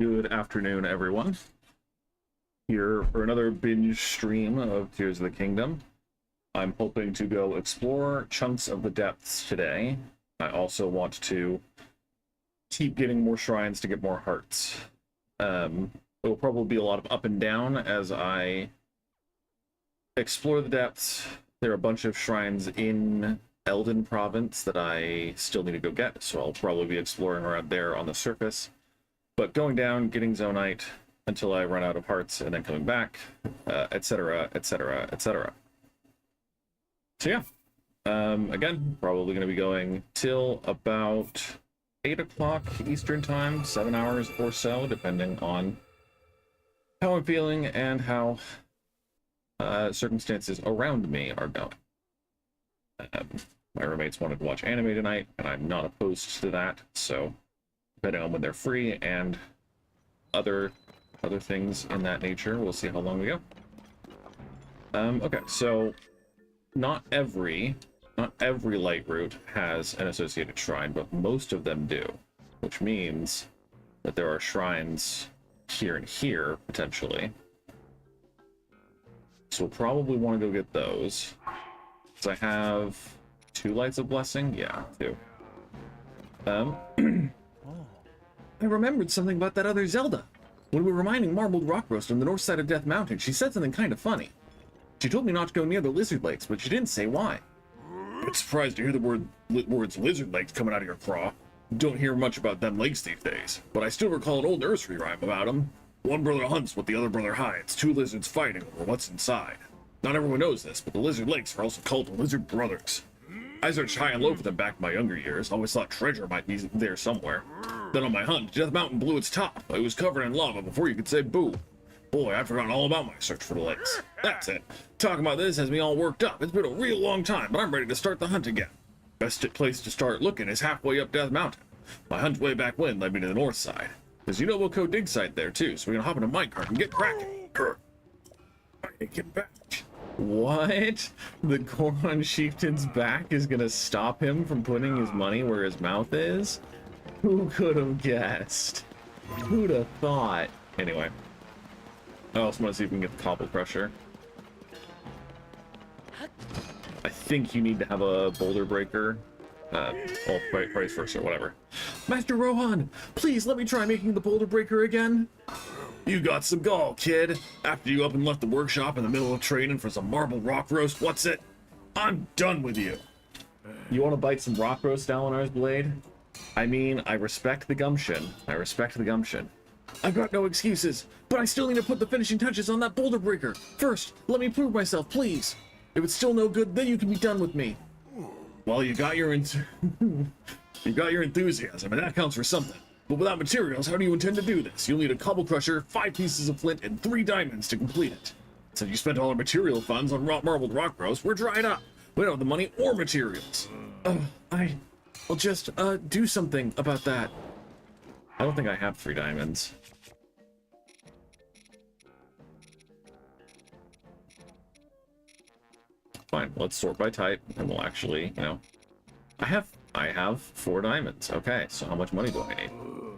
Good afternoon, everyone. Here for another binge stream of Tears of the Kingdom. I'm hoping to go explore chunks of the depths today. I also want to keep getting more shrines to get more hearts. It will probably be a lot of up and down as I explore the depths. There are a bunch of shrines in Eldin Province that I still need to go get, so I'll probably be exploring around there on the surface. But going down, getting Zonite until I run out of hearts, and then coming back, etc., etc., etc. So yeah, again, probably going to be going till about 8 o'clock Eastern time, 7 hours or so, depending on how I'm feeling and how circumstances around me are going. My roommates wanted to watch anime tonight, and I'm not opposed to that, so depending on when they're free and other things in that nature, we'll see how long we go. Okay, so not every light route has an associated shrine, but most of them do, which means that there are shrines here and here potentially. So we'll probably want to go get those. So I have 2 lights of blessing, yeah, 2. I remembered something about that other Zelda. When we were mining marbled rock roast on the north side of Death Mountain, she said something kind of funny. She told me not to go near the lizard lakes, but she didn't say why. I'm surprised to hear the words lizard lakes coming out of your craw. Don't hear much about them lakes these days, but I still recall an old nursery rhyme about them. One brother hunts what the other brother hides, 2 lizards fighting over what's inside. Not everyone knows this, but the lizard lakes are also called the lizard brothers. I searched high and low for them back in my younger years, always thought treasure might be there somewhere. Then on my hunt, Death Mountain blew its top. It was covered in lava before you could say boo. Boy, I've forgotten all about my search for the lakes. That's it. Talking about this has me all worked up. It's been a real long time, but I'm ready to start the hunt again. Best place to start looking is halfway up Death Mountain. My hunt way back when led me to the north side. There's Unoboko dig site there too, so we can hop in a minecart and get cracking. I can get back. What? The Goron chieftain's back is gonna stop him from putting his money where his mouth is? Who could have guessed? Who'd have thought? Anyway. I also want to see if we can get the Cobble Crusher. I think you need to have a Boulder Breaker. Well, vice versa, whatever. Master Rohan, please let me try making the Boulder Breaker again. You got some gall, kid. After you up and left the workshop in the middle of training for some marble rock roast, what's it? I'm done with you. You want to bite some rock roast, Dalinar's blade? I mean, I respect the gumption. I've got no excuses, but I still need to put the finishing touches on that Boulder Breaker. First, let me prove myself, please. If it's still no good, then you can be done with me. Well, you got your enthusiasm, and that counts for something. But without materials, how do you intend to do this? You'll need a Cobble Crusher, 5 pieces of flint, and 3 diamonds to complete it. Since you spent all our material funds on marbled rock roast, we're dried up. We don't have the money or materials. I'll just, do something about that. I don't think I have 3 diamonds. Fine, let's sort by type, and we'll actually, you know... I have 4 diamonds. Okay, so how much money do I need?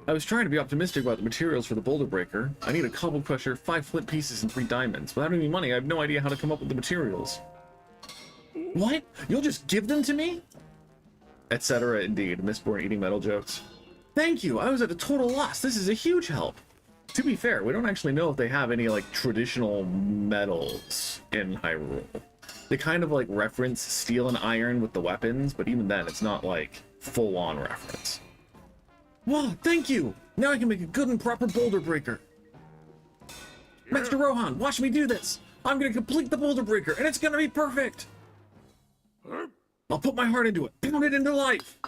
I was trying to be optimistic about the materials for the Boulder Breaker. I need a Cobble Crusher, 5 flint pieces, and 3 diamonds. Without any money, I have no idea how to come up with the materials. What? You'll just give them to me? Etc. Indeed. Mistborn eating metal jokes. Thank you! I was at a total loss. This is a huge help. To be fair, we don't actually know if they have any, like, traditional metals in Hyrule. They kind of, like, reference steel and iron with the weapons, but even then, it's not, like, full-on reference. Wow, thank you! Now I can make a good and proper Boulder Breaker. Master Rohan, watch me do this! I'm gonna complete the Boulder Breaker, and it's gonna be perfect! I'll put my heart into it, pound it into life!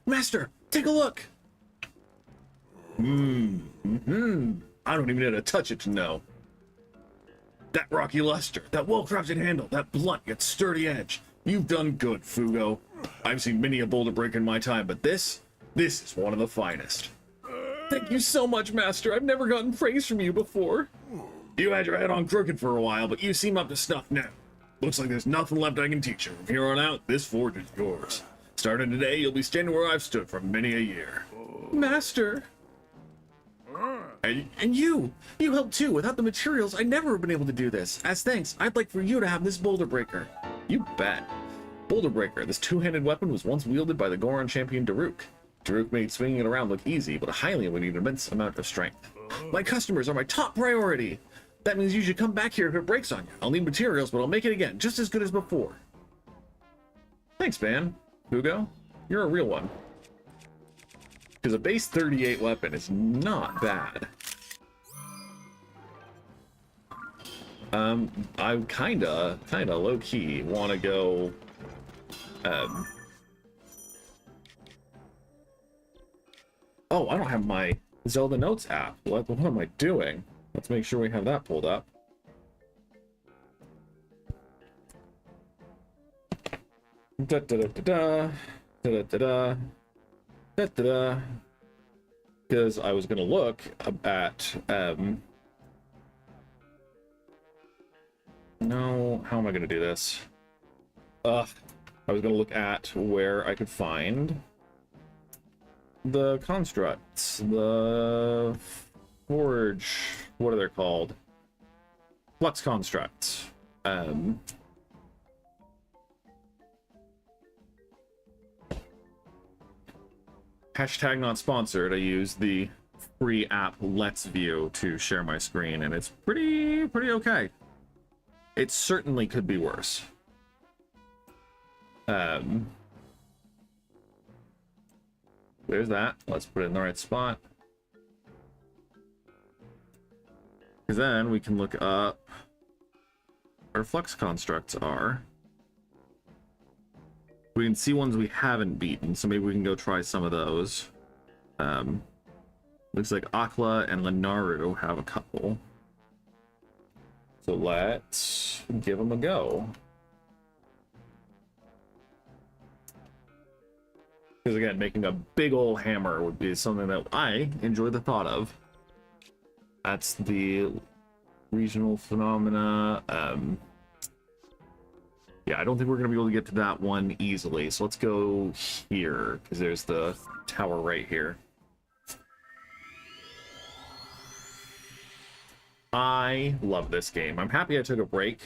Master, take a look! I don't even need to touch it to know. That rocky luster, that well-crafted handle, that blunt yet sturdy edge. You've done good, Fugo. I've seen many a Boulder Breaker in my time, but this is one of the finest. Thank you so much, Master. I've never gotten praise from you before. You had your head on crooked for a while, but you seem up to snuff now. Looks like there's nothing left I can teach you. From here on out, this forge is yours. Starting today, you'll be standing where I've stood for many a year. Master! And you helped too. Without the materials, I'd never have been able to do this. As thanks, I'd like for you to have this Boulder Breaker. You bet. Boulder Breaker, this two-handed weapon was once wielded by the Goron champion Daruk. Daruk made swinging it around look easy, but highly would need an immense amount of strength. My customers are my top priority. That means you should come back here if it breaks on you. I'll need materials, but I'll make it again, just as good as before. Thanks, man. Hugo, you're a real one. Because a base 38 weapon is not bad. I kinda low-key want to go, oh, I don't have my Zelda Notes app. What am I doing? Let's make sure we have that pulled up. Da da da da da da da da da da. Because I was gonna look at no, how am I gonna do this? I was gonna look at where I could find the constructs, the forge, what are they called? Flux constructs. Hashtag not sponsored. I use the free app Let's View to share my screen, and it's pretty okay. It certainly could be worse. There's that. Let's put it in the right spot. Because then we can look up where flux constructs are. We can see ones we haven't beaten, so maybe we can go try some of those. Looks like Akla and Lenaru have a couple. So let's give them a go. Because again, making a big old hammer would be something that I enjoy the thought of. That's the regional phenomena. Yeah, I don't think we're going to be able to get to that one easily. So let's go here, because there's the tower right here. I love this game. I'm happy I took a break.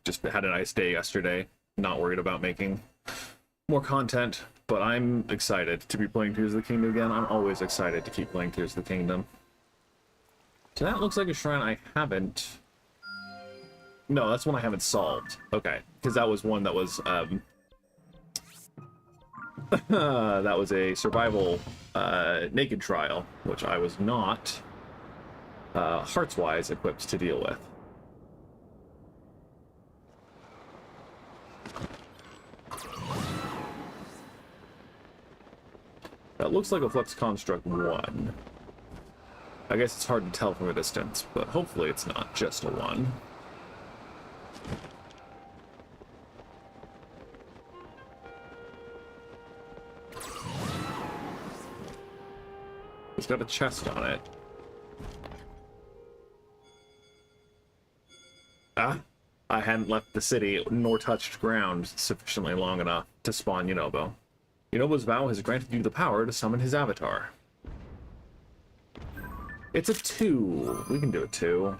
Just had a nice day yesterday. Not worried about making more content, but I'm excited to be playing Tears of the Kingdom again. I'm always excited to keep playing Tears of the Kingdom. So that looks like a shrine I haven't... No, that's one I haven't solved. Okay, because that was one that was, that was a survival, naked trial, which I was not, hearts-wise equipped to deal with. That looks like a Flux Construct 1. I guess it's hard to tell from a distance, but hopefully it's not just a 1. It's got a chest on it. Ah, I hadn't left the city nor touched ground sufficiently long enough to spawn Yunobo. Yunobo's vow has granted you the power to summon his avatar. It's a 2. We can do a 2.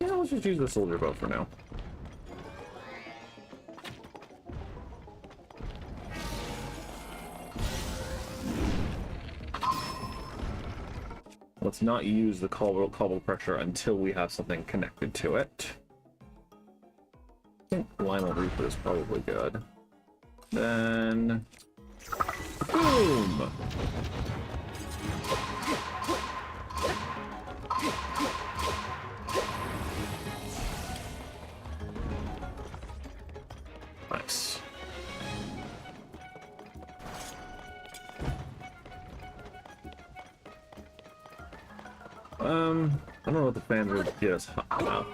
Yeah, let's just use the soldier bow for now. Let's not use the cobble pressure until we have something connected to it. I think Lionel Reaper is probably good. Then... boom! Nice. I don't know what the fans would get us hot enough.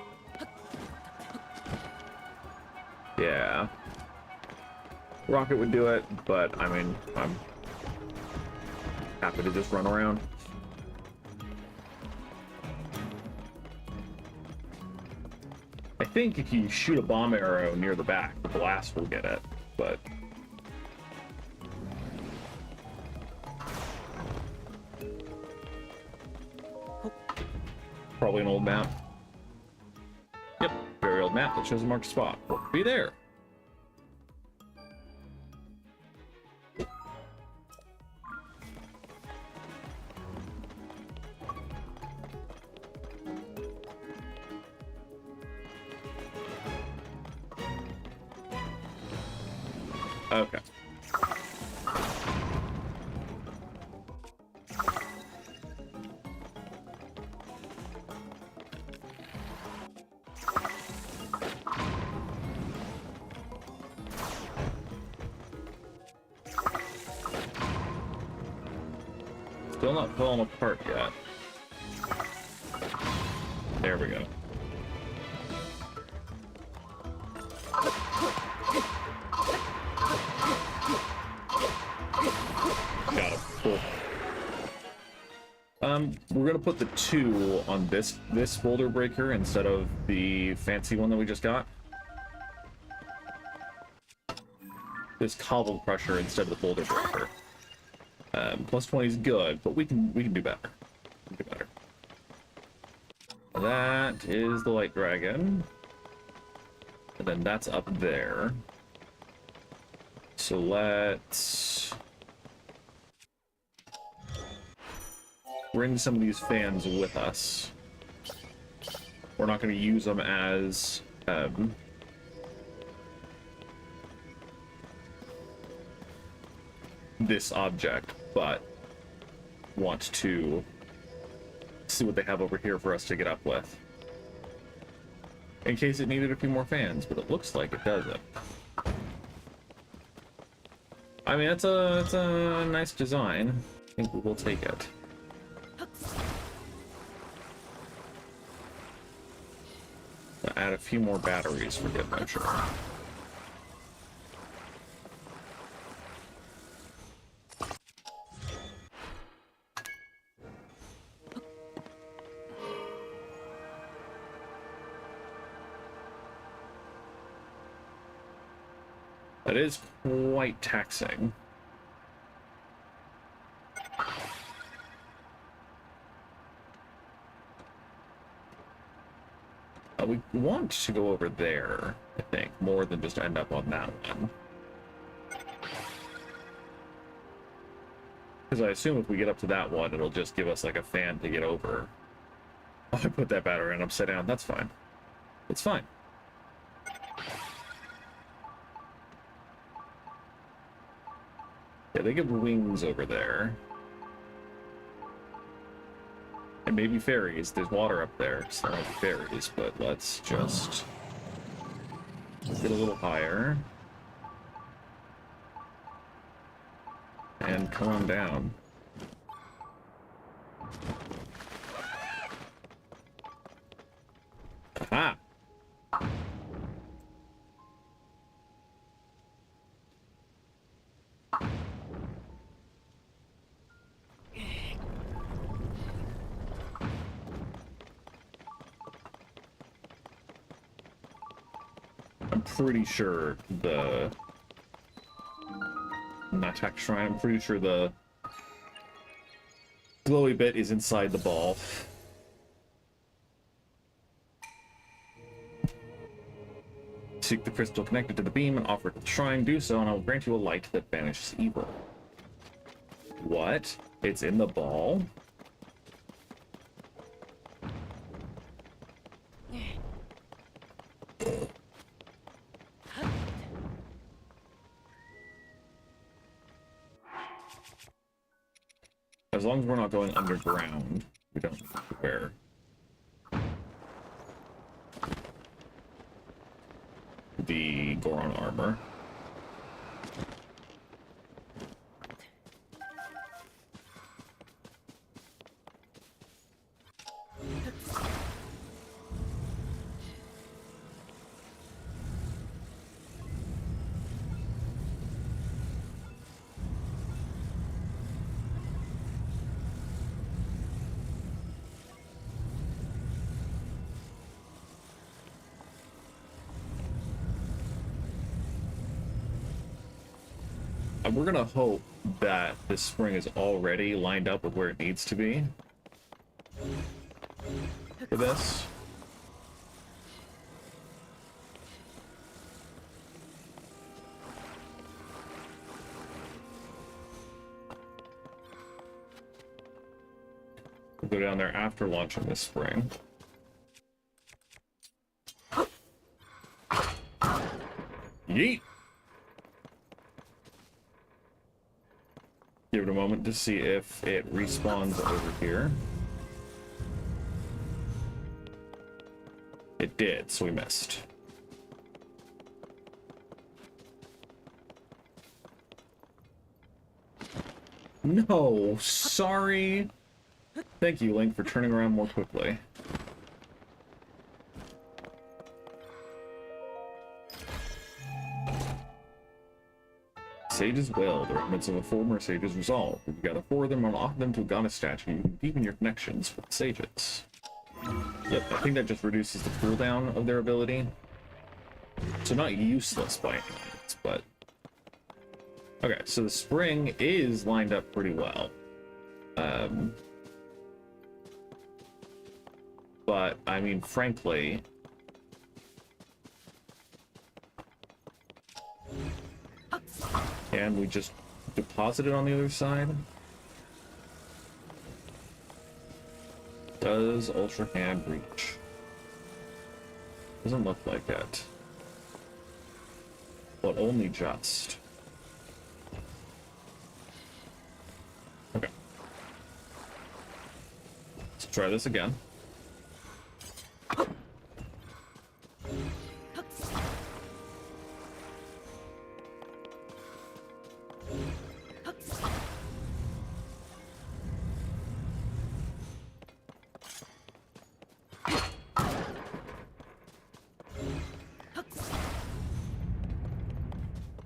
Yeah. Rocket would do it, but I mean, I'm happy to just run around. think if you shoot a bomb arrow near the back, the blast will get it, but... Probably an old map. Yep, very old map that shows a marked spot. What could be there? Okay. Still not falling apart yet. There we go. Got it. Cool. We're gonna put the 2 on this boulder breaker instead of the fancy one that we just got. This cobble crusher instead of the boulder breaker. Plus 20 is good, but we can do better. We can do better. That is the light dragon. And then that's up there. So let's bring some of these fans with us. We're not going to use them as this object, but want to see what they have over here for us to get up with. In case it needed a few more fans, but it looks like it doesn't. I mean, it's a nice design. I think we will take it. I'll add a few more batteries for the adventure. That is quite taxing. We want to go over there, I think, more than just end up on that one. Because I assume if we get up to that one, it'll just give us like a fan to get over. Oh, I put that battery in upside down. That's fine. It's fine. Yeah, they give wings over there. And maybe fairies. There's water up there, so not like fairies, but let's just get a little higher. And come on down. Aha! I'm pretty sure the Natak Shrine, I'm pretty sure the glowy bit is inside the ball. Seek the crystal connected to the beam and offer it to the shrine. Do so, and I will grant you a light that banishes evil. What? It's in the ball? As long as we're not going underground, we don't know where. The Goron armor. We're gonna hope that this spring is already lined up with where it needs to be for this. We'll go down there after launching this spring. Yeet! Give it a moment to see if it respawns over here. It did, so we missed. No, sorry. Thank you, Link, for turning around more quickly. Sage's will, the remnants of a former sage's resolve. If you gather 4 of them and offer them to a goddess statue, you can deepen your connections with the sages. Yep, I think that just reduces the cooldown of their ability. So not useless by any means, but... Okay, so the spring is lined up pretty well. But, I mean, frankly... Can we just deposit it on the other side? Does Ultra Hand reach? Doesn't look like it. But only just. Okay. Let's try this again.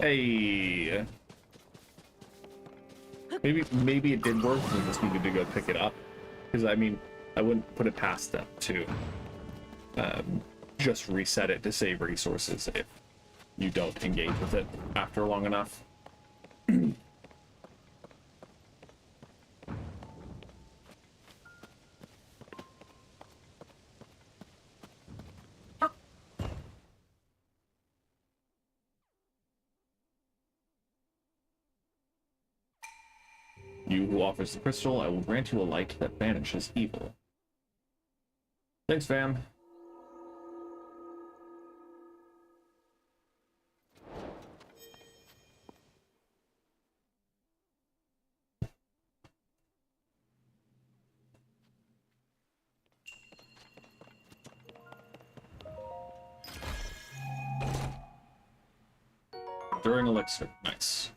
Hey. Maybe it did work. We just needed to go pick it up. Because I mean, I wouldn't put it past them to just reset it to save resources if you don't engage with it after long enough. You who offers the crystal, I will grant you a light that banishes evil. Thanks, fam. During elixir, nice.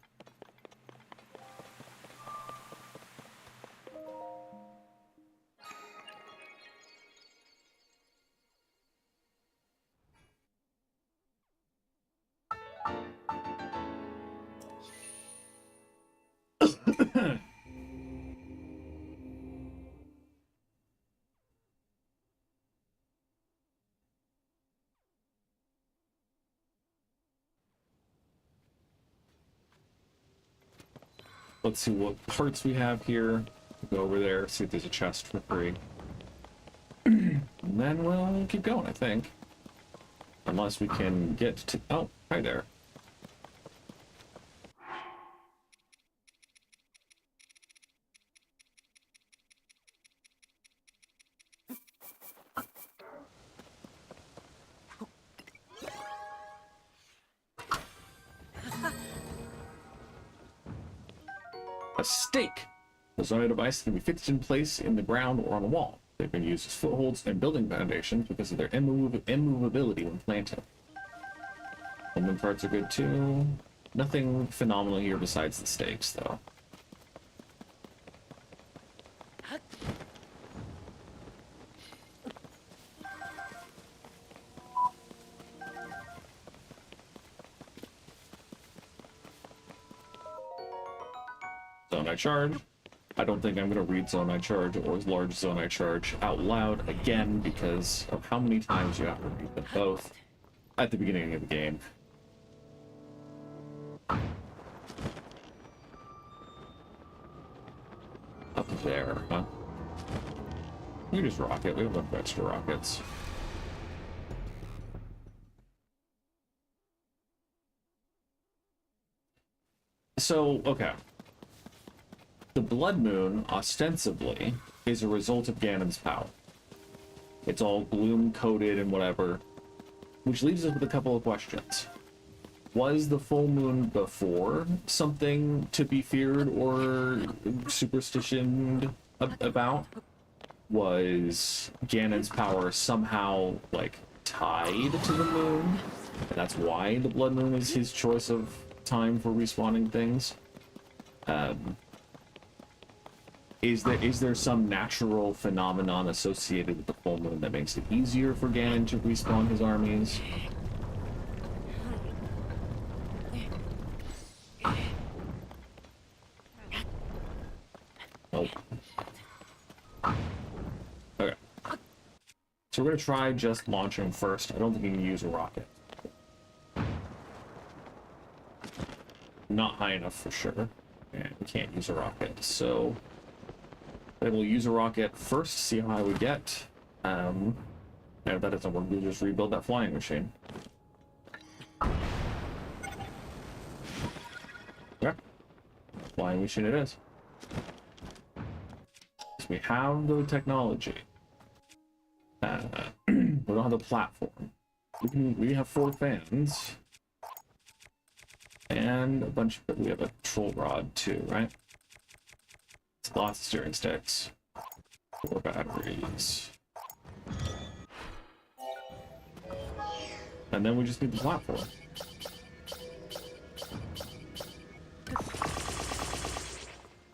Let's see what parts we have here. Go over there, see if there's a chest for free. And then we'll keep going, I think. Unless we can get to... Oh, hi there. A stake! The Zonia device can be fixed in place in the ground or on a wall. They've been used as footholds and building foundations because of their immovability when planted. Human parts are good too. Nothing phenomenal here besides the stakes, though. Zonai Charge. I don't think I'm going to read Zonai Charge or Large Zonai Charge out loud again because of how many times you have to read them both at the beginning of the game. Up there, huh? You just rocket. We have enough extra rockets. So, okay. The Blood Moon, ostensibly, is a result of Ganon's power. It's all gloom-coated and whatever, which leaves us with a couple of questions. Was the full moon before something to be feared or superstitioned about? Was Ganon's power somehow, like, tied to the moon? And that's why the Blood Moon is his choice of time for respawning things? Is there some natural phenomenon associated with the full moon that makes it easier for Ganon to respawn his armies? Nope. Okay. So we're gonna try just launching first. I don't think you can use a rocket. Not high enough for sure. And we can't use a rocket, so then we'll use a rocket first, see how high we get. And if that doesn't work, we'll just rebuild that flying machine. Yeah. Flying machine it is. So we have the technology. We don't have the platform. We have 4 fans. And a bunch of, we have a control rod too, right? It's lots of steering sticks. 4 batteries. And then we just need the platform.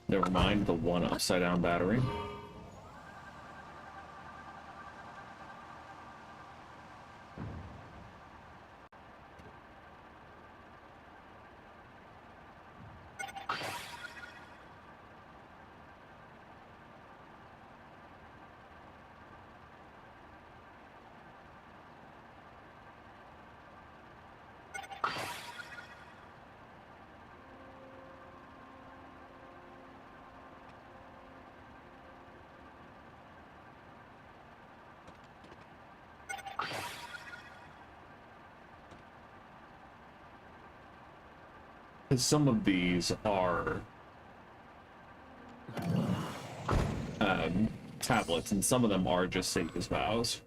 Never mind the 1 upside down battery. Some of these are tablets, and some of them are just Sage's vows.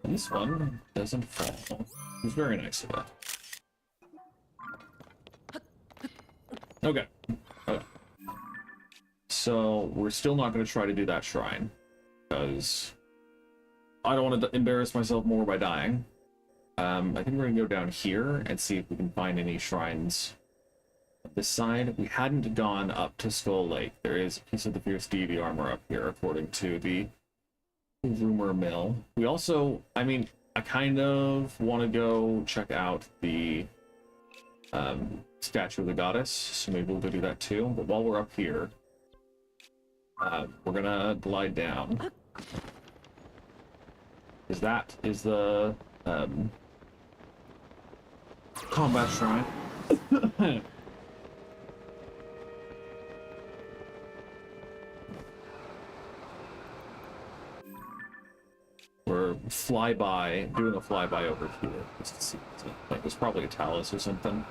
And this one doesn't fall. It's very nice of it. Okay. Okay. So we're still not going to try to do that shrine, because I don't want to embarrass myself more by dying. I think we're gonna go down here and see if we can find any shrines. This side, we hadn't gone up to Skull Lake. There is a piece of the Fierce Deity armor up here, according to the rumor mill. We also, I mean, I kind of want to go check out the statue of the goddess, so maybe we'll go do that too. But while we're up here, we're gonna glide down. Because that is the combat shrine. We're doing a flyby over here. Just to see. It was probably a Talus or something.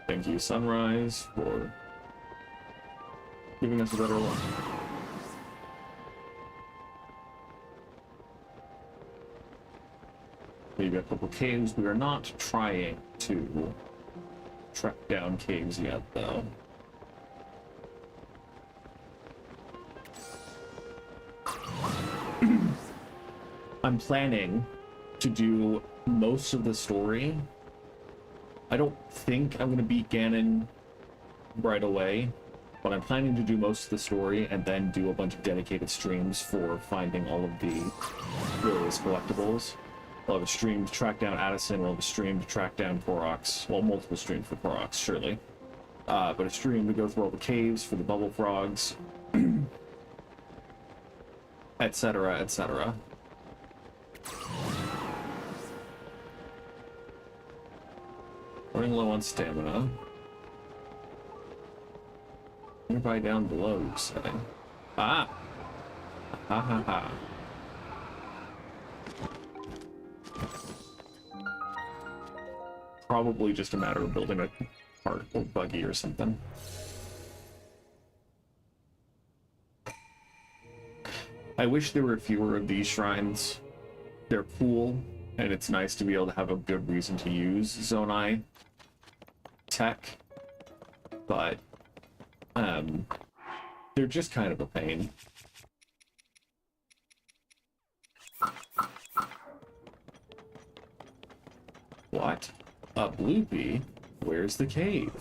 Thank you, Sunrise, for giving us a better look. We've got a couple caves. We are not trying to track down caves yet, though. I'm planning to do most of the story. I don't think I'm going to beat Ganon right away, but I'm planning to do most of the story and then do a bunch of dedicated streams for finding all of the various collectibles. We'll have a stream to track down Addison, we'll have a stream to track down Koroks. Well, multiple streams for Koroks, surely. but a stream to go through all the caves for the bubble frogs, etc., etc. Running low on stamina. Nearby down below, you say. Ah! Ha ha ha. Probably just a matter of building a cart or buggy or something. I wish there were fewer of these shrines. They're cool, and it's nice to be able to have a good reason to use Zonai tech, but they're just kind of a pain. What? A Bloopy? Where's the cave?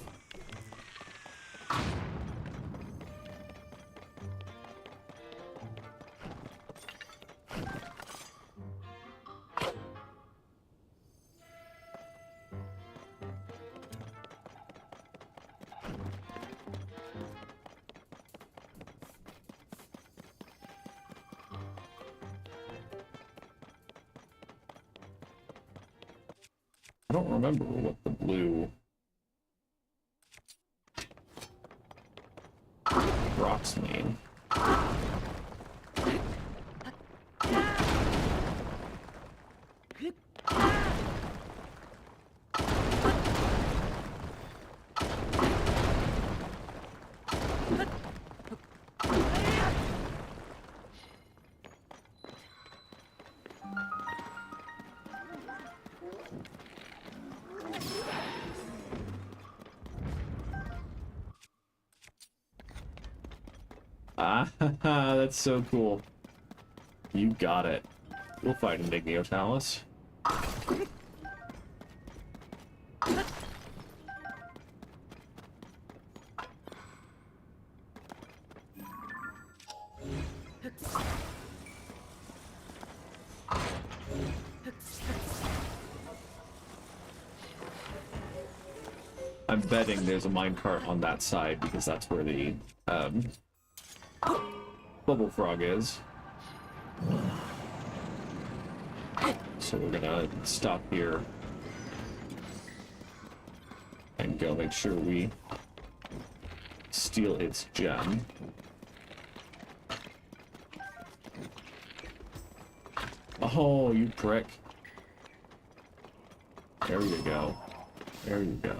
I don't remember what the blue rocks mean. Ah, that's so cool. You got it. We'll fight Indignotalis. I'm betting there's a minecart on that side because that's where the bubble frog is. So we're gonna stop here and go make sure we steal its gem. Oh, you prick. There you go. There you go.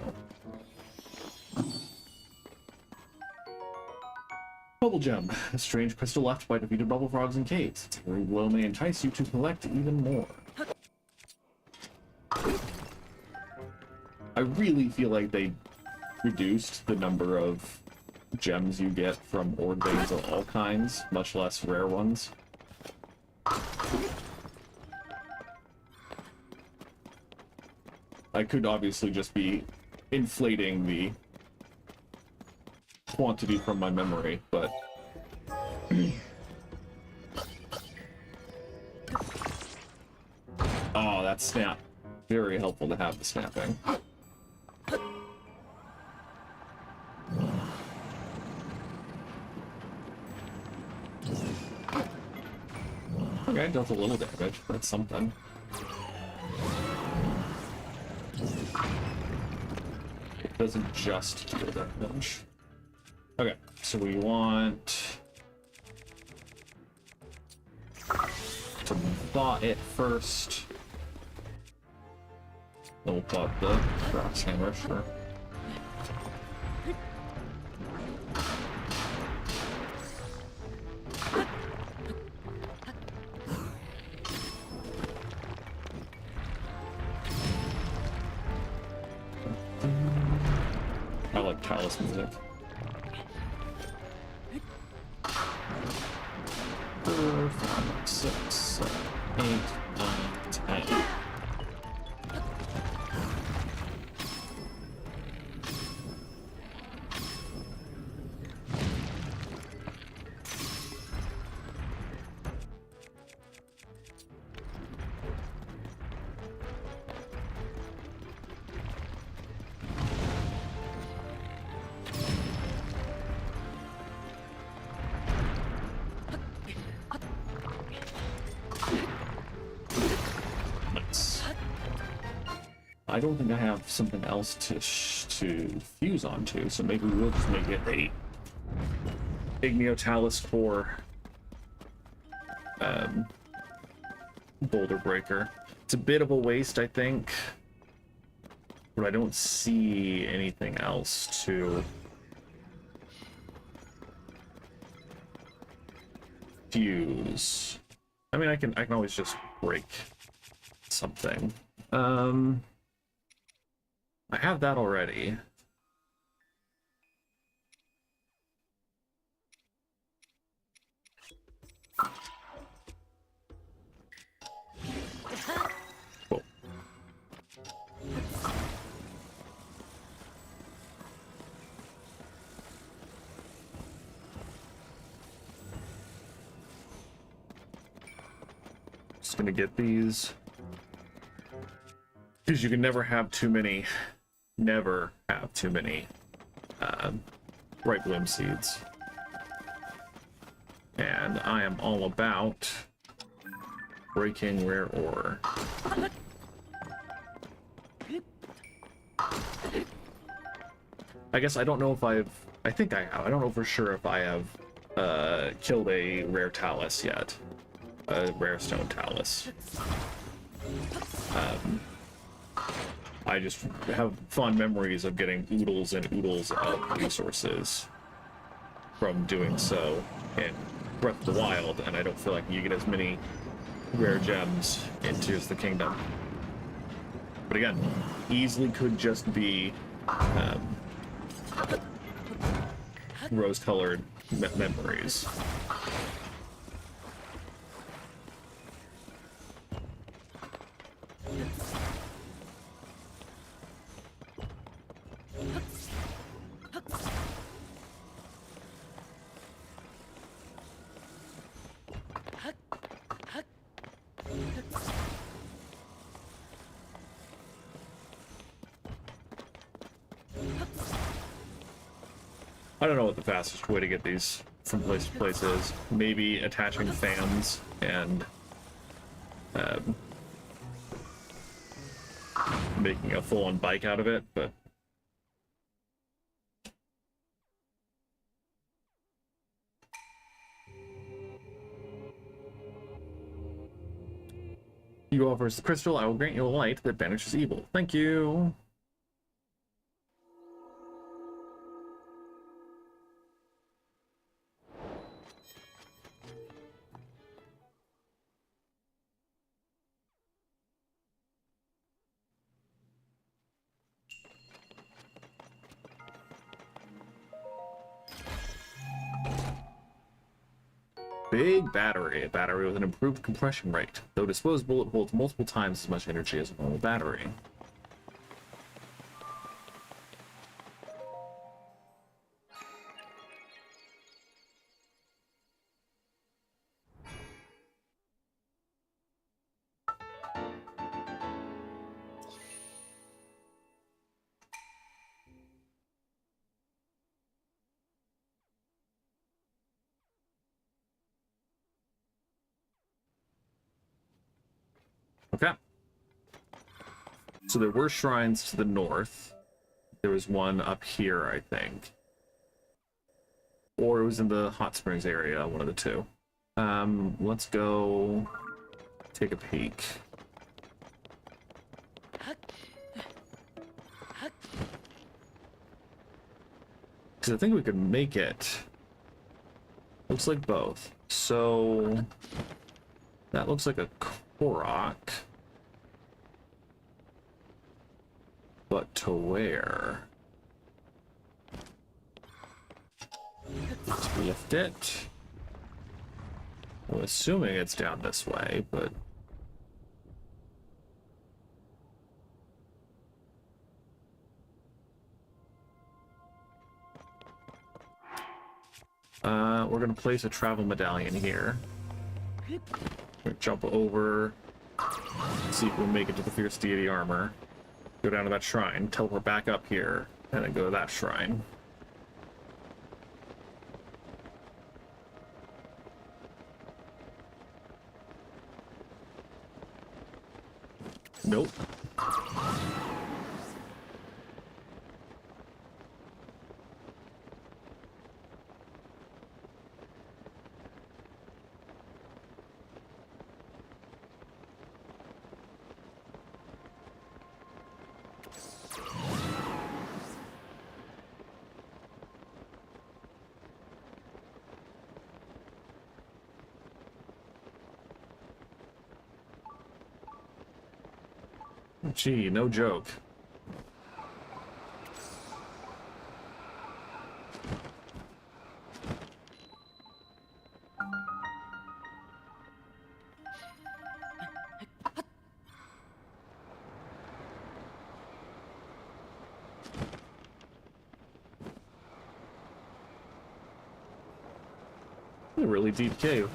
Bubble gem, a strange crystal left by defeated bubble frogs in caves. Its very glow may entice you to collect even more. I really feel like they reduced the number of gems you get from ore veins of all kinds, much less rare ones. I could obviously just be inflating the quantity from my memory, but oh, that snap. Very helpful to have the snapping. Okay, dealt a little damage. That's something. It doesn't just deal damage. Okay, so we want to thaw it first. Then we'll thaw the Frost Hammer, sure. I like Chalice music. 4, 5, 6, 7, 8, 9, 10. I don't think I have something else to fuse onto, so maybe we'll just make it a Igneo Core Boulder Breaker. It's a bit of a waste, I think, but I don't see anything else to fuse. I mean, I can always just break something. I have that already. Cool. Just gonna get these. Because you can never have too many Bright Bloom seeds. And I am all about breaking rare ore. I guess I don't know if I think I have. I don't know for sure if I have killed a rare talus yet. A rare stone talus. I just have fond memories of getting oodles and oodles of resources from doing so in Breath of the Wild, and I don't feel like you get as many rare gems in Tears of the Kingdom. But again, easily could just be rose-colored memories. I don't know what the fastest way to get these from place to place is. Maybe attaching fans and making a full-on bike out of it, but you offers the crystal, I will grant you a light that banishes evil. Thank you. Big battery. A battery with an improved compression rate. Though disposable, it holds multiple times as much energy as a normal battery. Okay. So there were shrines to the north. There was one up here, I think. Or it was in the hot springs area, one of the two. Let's go take a peek. Because I think we could make it. Looks like both. So that looks like a Korok. But to where? Let's lift it. I'm assuming it's down this way, but we're gonna place a travel medallion here. We're gonna jump over, see if we'll make it to the Fierce Deity armor. Go down to that shrine, teleport back up here, and then go to that shrine. Nope. Gee, no joke. A really deep cave.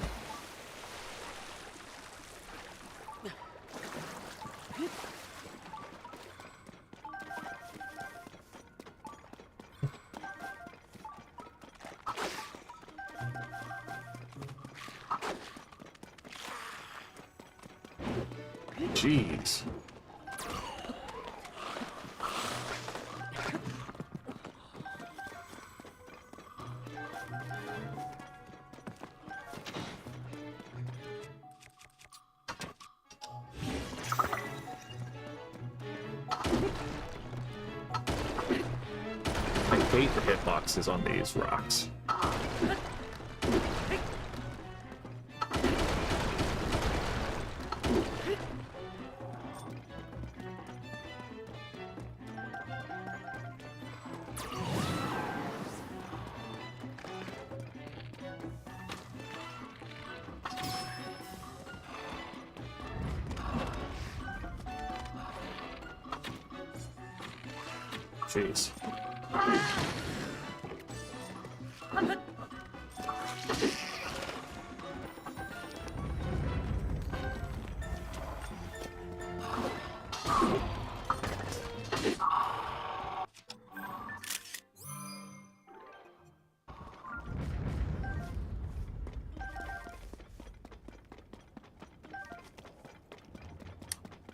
Jeez. I hate the hitboxes on these rocks. Jeez.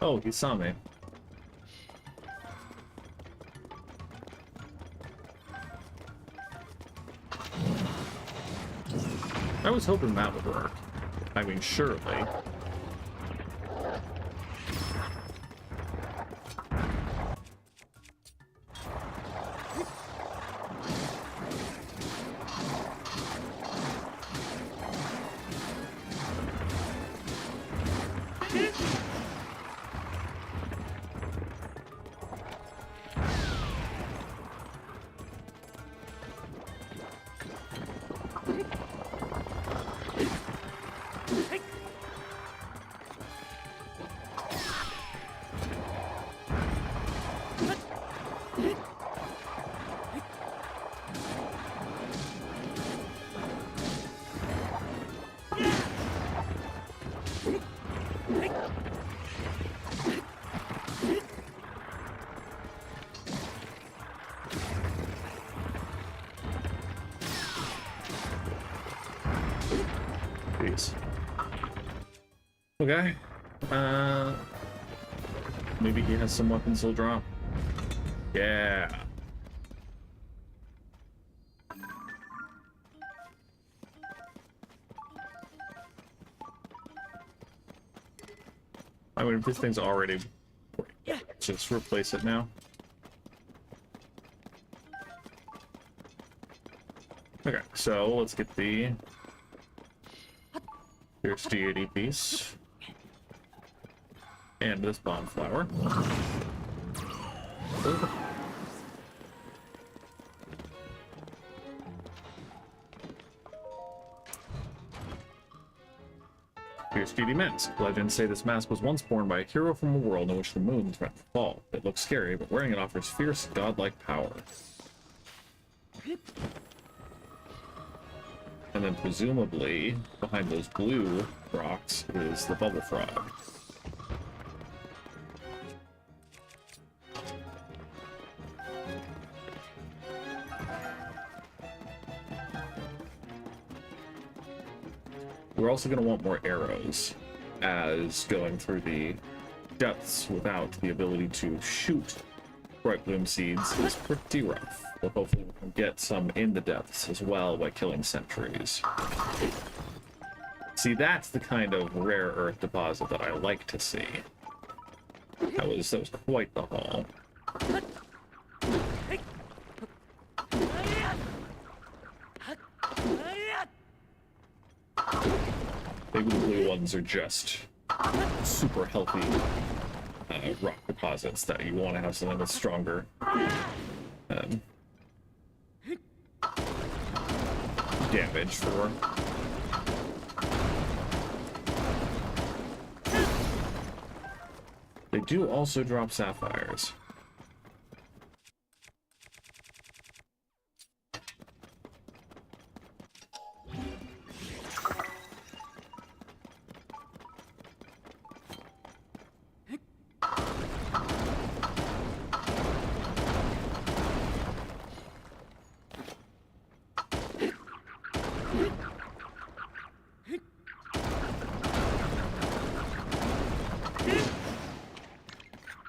Oh, he saw me. I was hoping that would work. I mean, surely. Jeez. Okay. Maybe he has some weapons he'll drop. Yeah. I mean, if this thing's already... Just replace it now. Okay, so let's get the Fierce Deity piece. And this bomb flower. Fierce Deity Mask. Legends say this mask was once worn by a hero from a world in which the moon threatened to fall. It looks scary, but wearing it offers fierce, godlike power. And then presumably, behind those blue rocks is the Bubble Frog. We're also going to want more arrows, as going through the depths without the ability to shoot Bright Bloom Seeds is pretty rough. But hopefully we can get some in the depths as well by killing sentries. See, that's the kind of rare earth deposit that I like to see. That was quite the haul. Maybe the blue ones are just super healthy rock deposits that you want to have something with stronger damage for. They do also drop sapphires.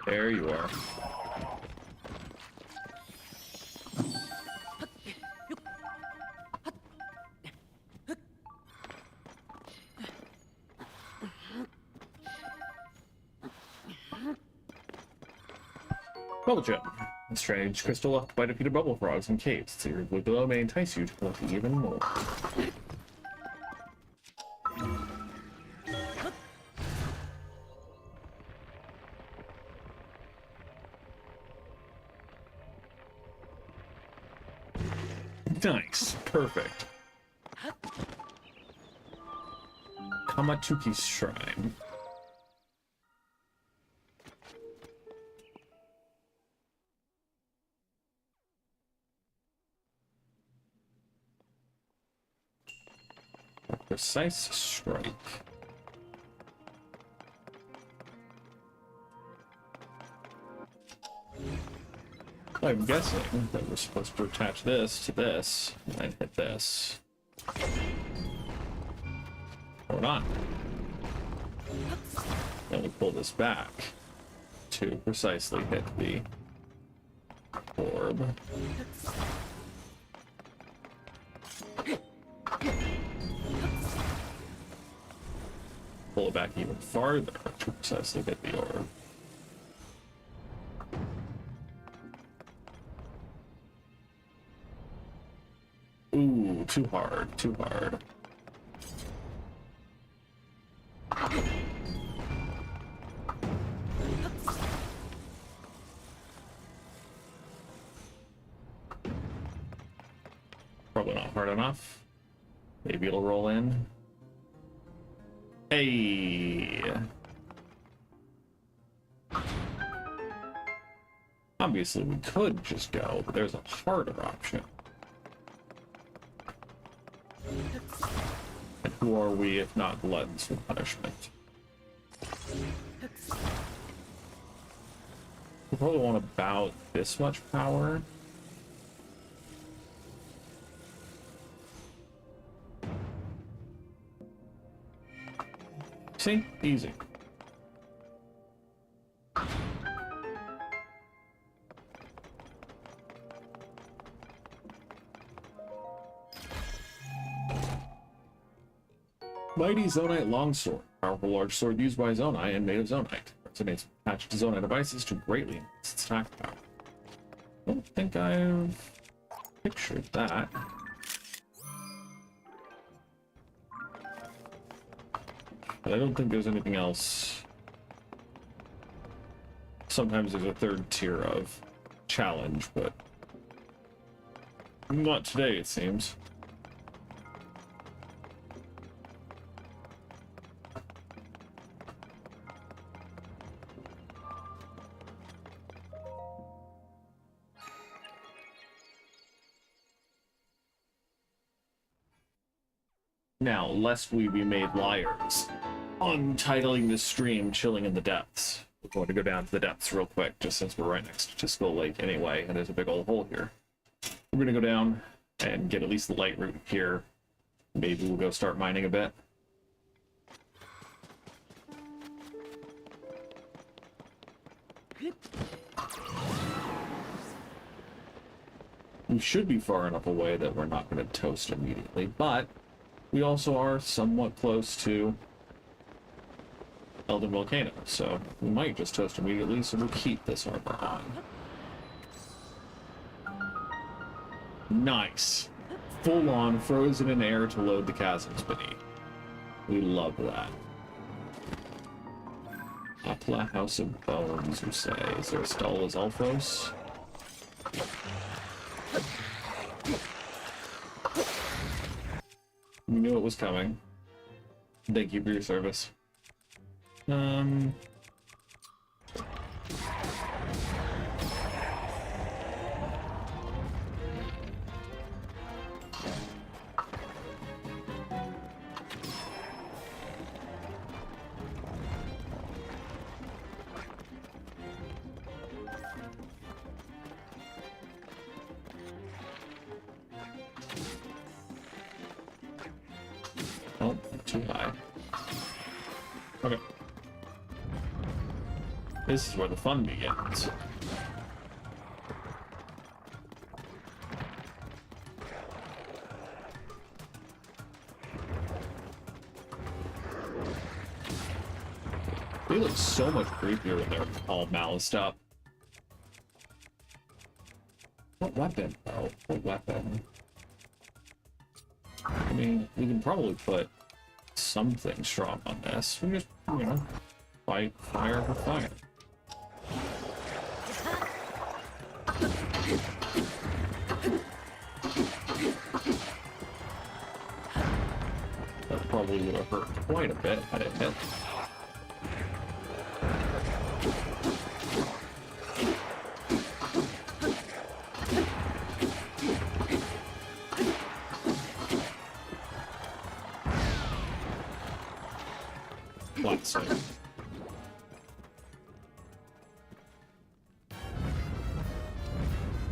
There you are. Bubble Gem. A strange crystal left by defeated bubble frogs in caves. Secret below may entice you to collect even more. Nice. Perfect. Kamatuki Shrine. A precise strike. I'm guessing that we're supposed to attach this to this and hit this. Or not. Then we pull this back to precisely hit the orb. Pull it back even farther to precisely hit the orb. Ooh, too hard, too hard. Probably not hard enough. Maybe it'll roll in. Hey! Obviously we could just go, but there's a harder option. And who are we if not gluttons for punishment? We probably want about this much power. See? Easy. Mighty Zonite Longsword. Powerful large sword used by Zonai and made of Zonite. Resonates attached to Zonite devices to greatly enhance its attack power. I don't think I've pictured that. But I don't think there's anything else. Sometimes there's a third tier of challenge, but not today, it seems. Now, lest we be made liars, untitling this stream Chilling in the Depths. We're going to go down to the depths real quick, just since we're right next to Skull Lake anyway, and there's a big old hole here. We're going to go down and get at least the light route here. Maybe we'll go start mining a bit. We should be far enough away that we're not going to toast immediately, but we also are somewhat close to Elden Volcano, so we might just toast immediately, so we'll keep this armor on. Nice. Full on frozen in air to load the chasms beneath. We love that. Atla House of Bones, you say? Is there a Stella's Alphos? We knew it was coming. Thank you for your service. Oh, too high. Okay. This is where the fun begins. They look so much creepier when they're all mouthed up. What weapon? Oh, what weapon? I mean, we can probably put something strong on this. We just, you know, fight fire for fire. That probably would have hurt quite a bit had it hit.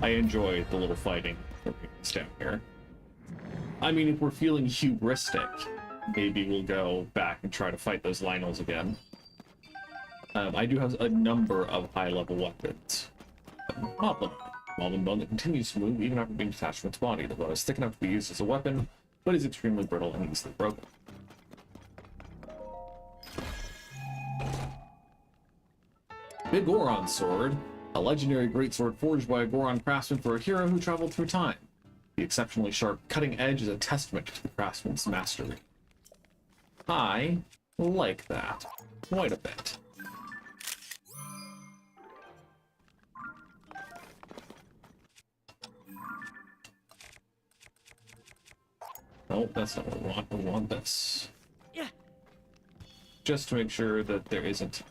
I enjoy the little fighting that's down here. I mean, if we're feeling hubristic, maybe we'll go back and try to fight those Lynels again. I do have a number of high-level weapons. Moblin bone that continues to move even after being detached from its body. The bone is thick enough to be used as a weapon, but is extremely brittle and easily broken. Big Goron Sword, a legendary greatsword forged by a Goron craftsman for a hero who traveled through time. The exceptionally sharp cutting edge is a testament to the craftsman's mastery. I like that quite a bit. Nope, that's not what we want. We want this. Yeah. Just to make sure that there isn't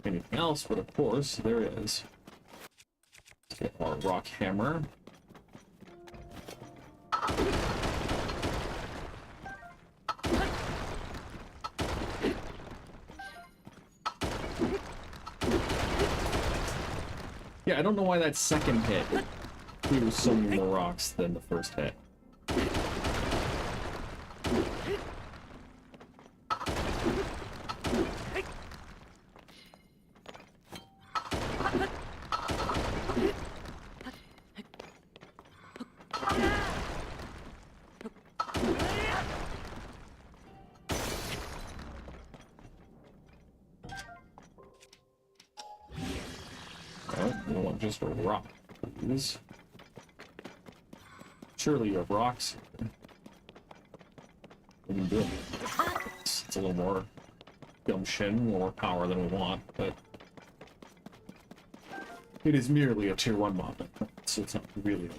anything else, but of course there is. Let's get our rock hammer. Yeah, I don't know why that second hit threw so many more rocks than the first hit. Just a rock, please. Surely you have rocks. We can do it. It's a little more gumption, more power than we want, but it is merely a tier 1 mob, so it's not really a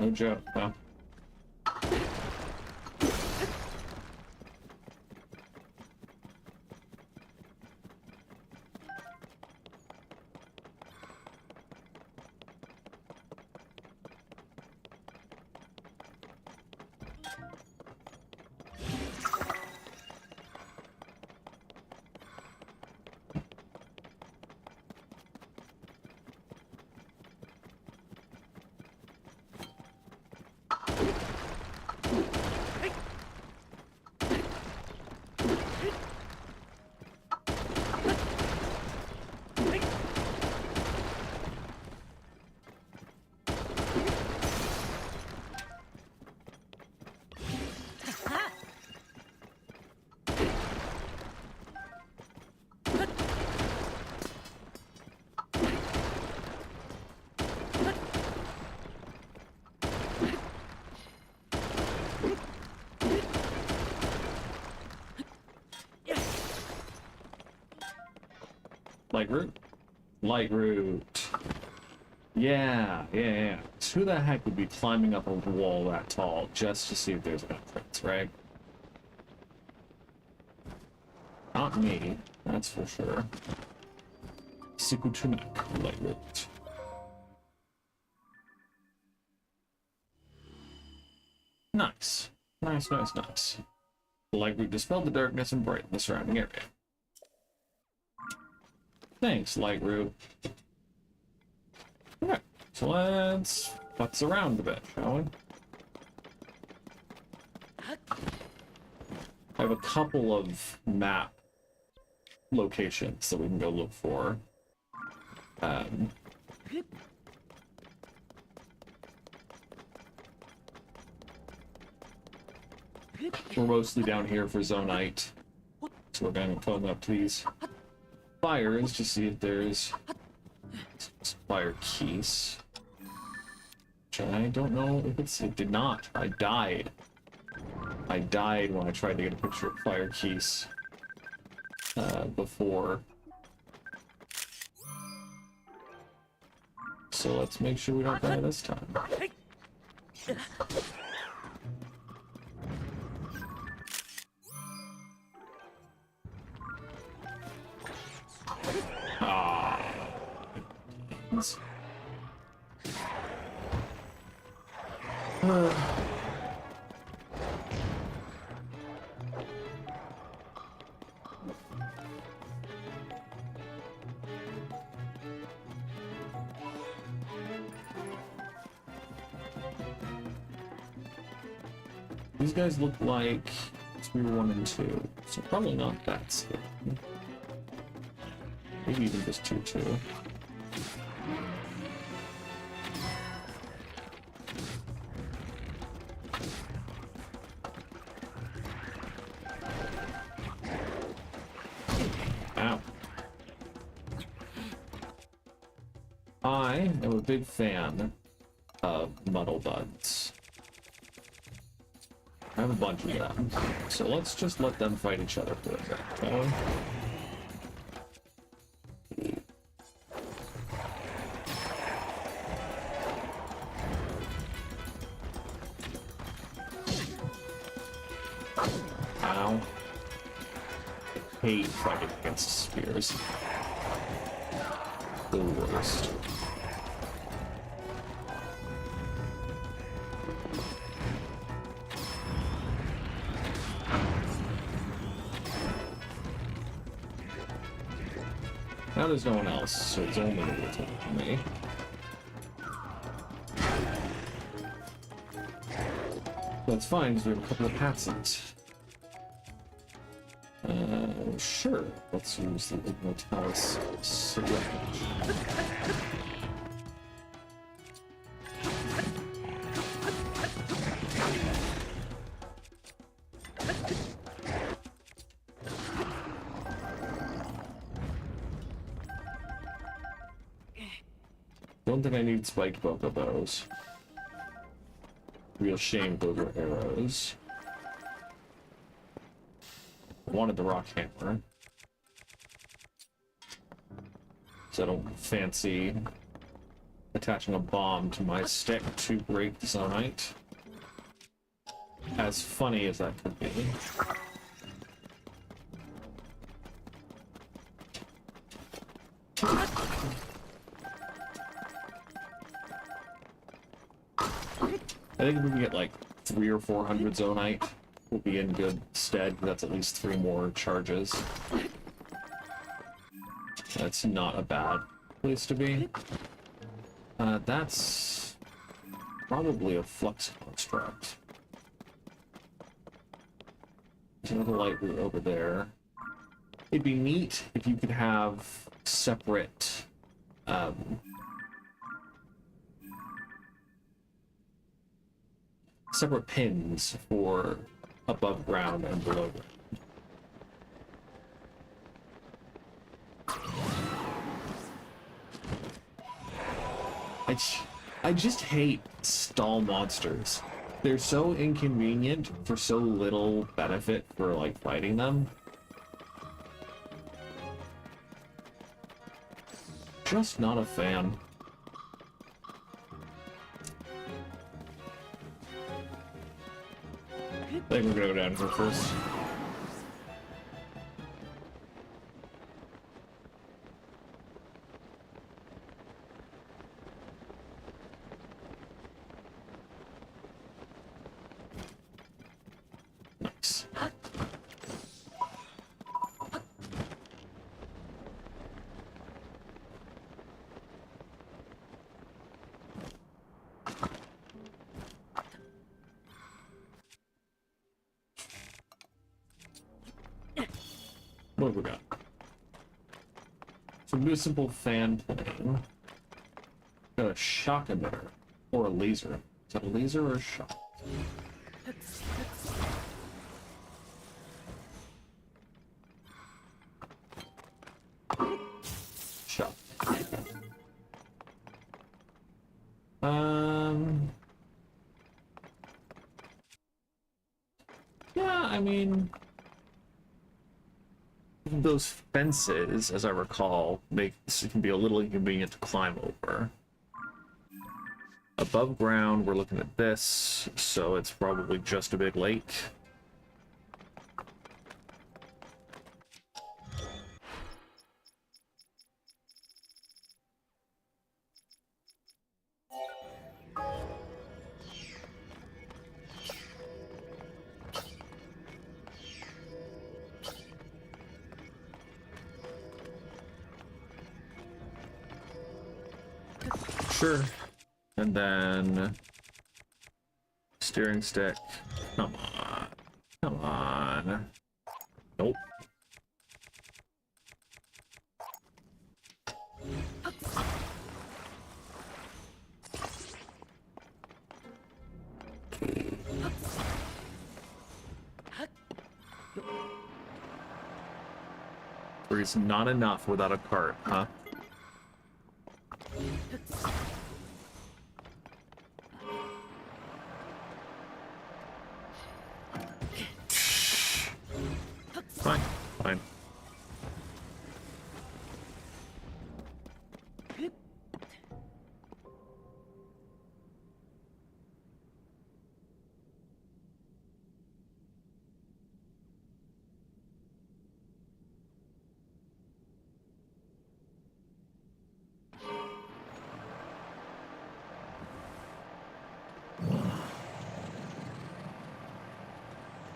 no joke, huh? Light root? Light root. Yeah. Who the heck would be climbing up a wall that tall just to see if there's an entrance, right? Not me, that's for sure. Sikutunak, light root. Nice. Nice. The light root dispelled the darkness and brightened the surrounding area. Thanks, light root. Okay, so let's futz around a bit, shall we? I have a couple of map locations that we can go look for. We're mostly down here for Zonite, so we're going to come up to these fires to see if there's fire keys. Which I don't know if it did not. I died when I tried to get a picture of fire keys before. So let's make sure we don't die this time. These guys look like Sphere 1 and 2, so probably not that scary. Maybe even just 2-2. Ow. I am a big fan of Muddle Buds. I have a bunch of them, so let's just let them fight each other for a bit, shall we? Ow. I hate fighting against spears. The worst. Now there's no one else, so it's only me. That's fine, because we have a couple of Patsons. Sure. Let's use the Ignotalis Syringe. Don't think I need spiked Boko bows. Real shame those are arrows. Wanted the rock hammer. So I don't fancy attaching a bomb to my stick to break the Zonite. As funny as that could be. I think if we can get like 300 or 400 Zonite, we'll be in good stead. That's at least 3 more charges. That's not a bad place to be. That's probably a flux construct. There's another light route over there. It'd be neat if you could have separate separate pins for above ground and below ground. I just hate stall monsters. They're so inconvenient for so little benefit for like fighting them. Just not a fan. I think we're gonna go down here first. Nice. What have we got? So we do a simple fan plane. Got a shock emitter. Or a laser. Is that a laser or a shock? Shock. Yeah, I mean, those fences, as I recall, it can be a little inconvenient to climb over. Above ground, we're looking at this, so it's probably just a big lake. Sure. And then steering stick. Come on. Come on. Nope. There's not enough without a cart, huh? Fine, fine.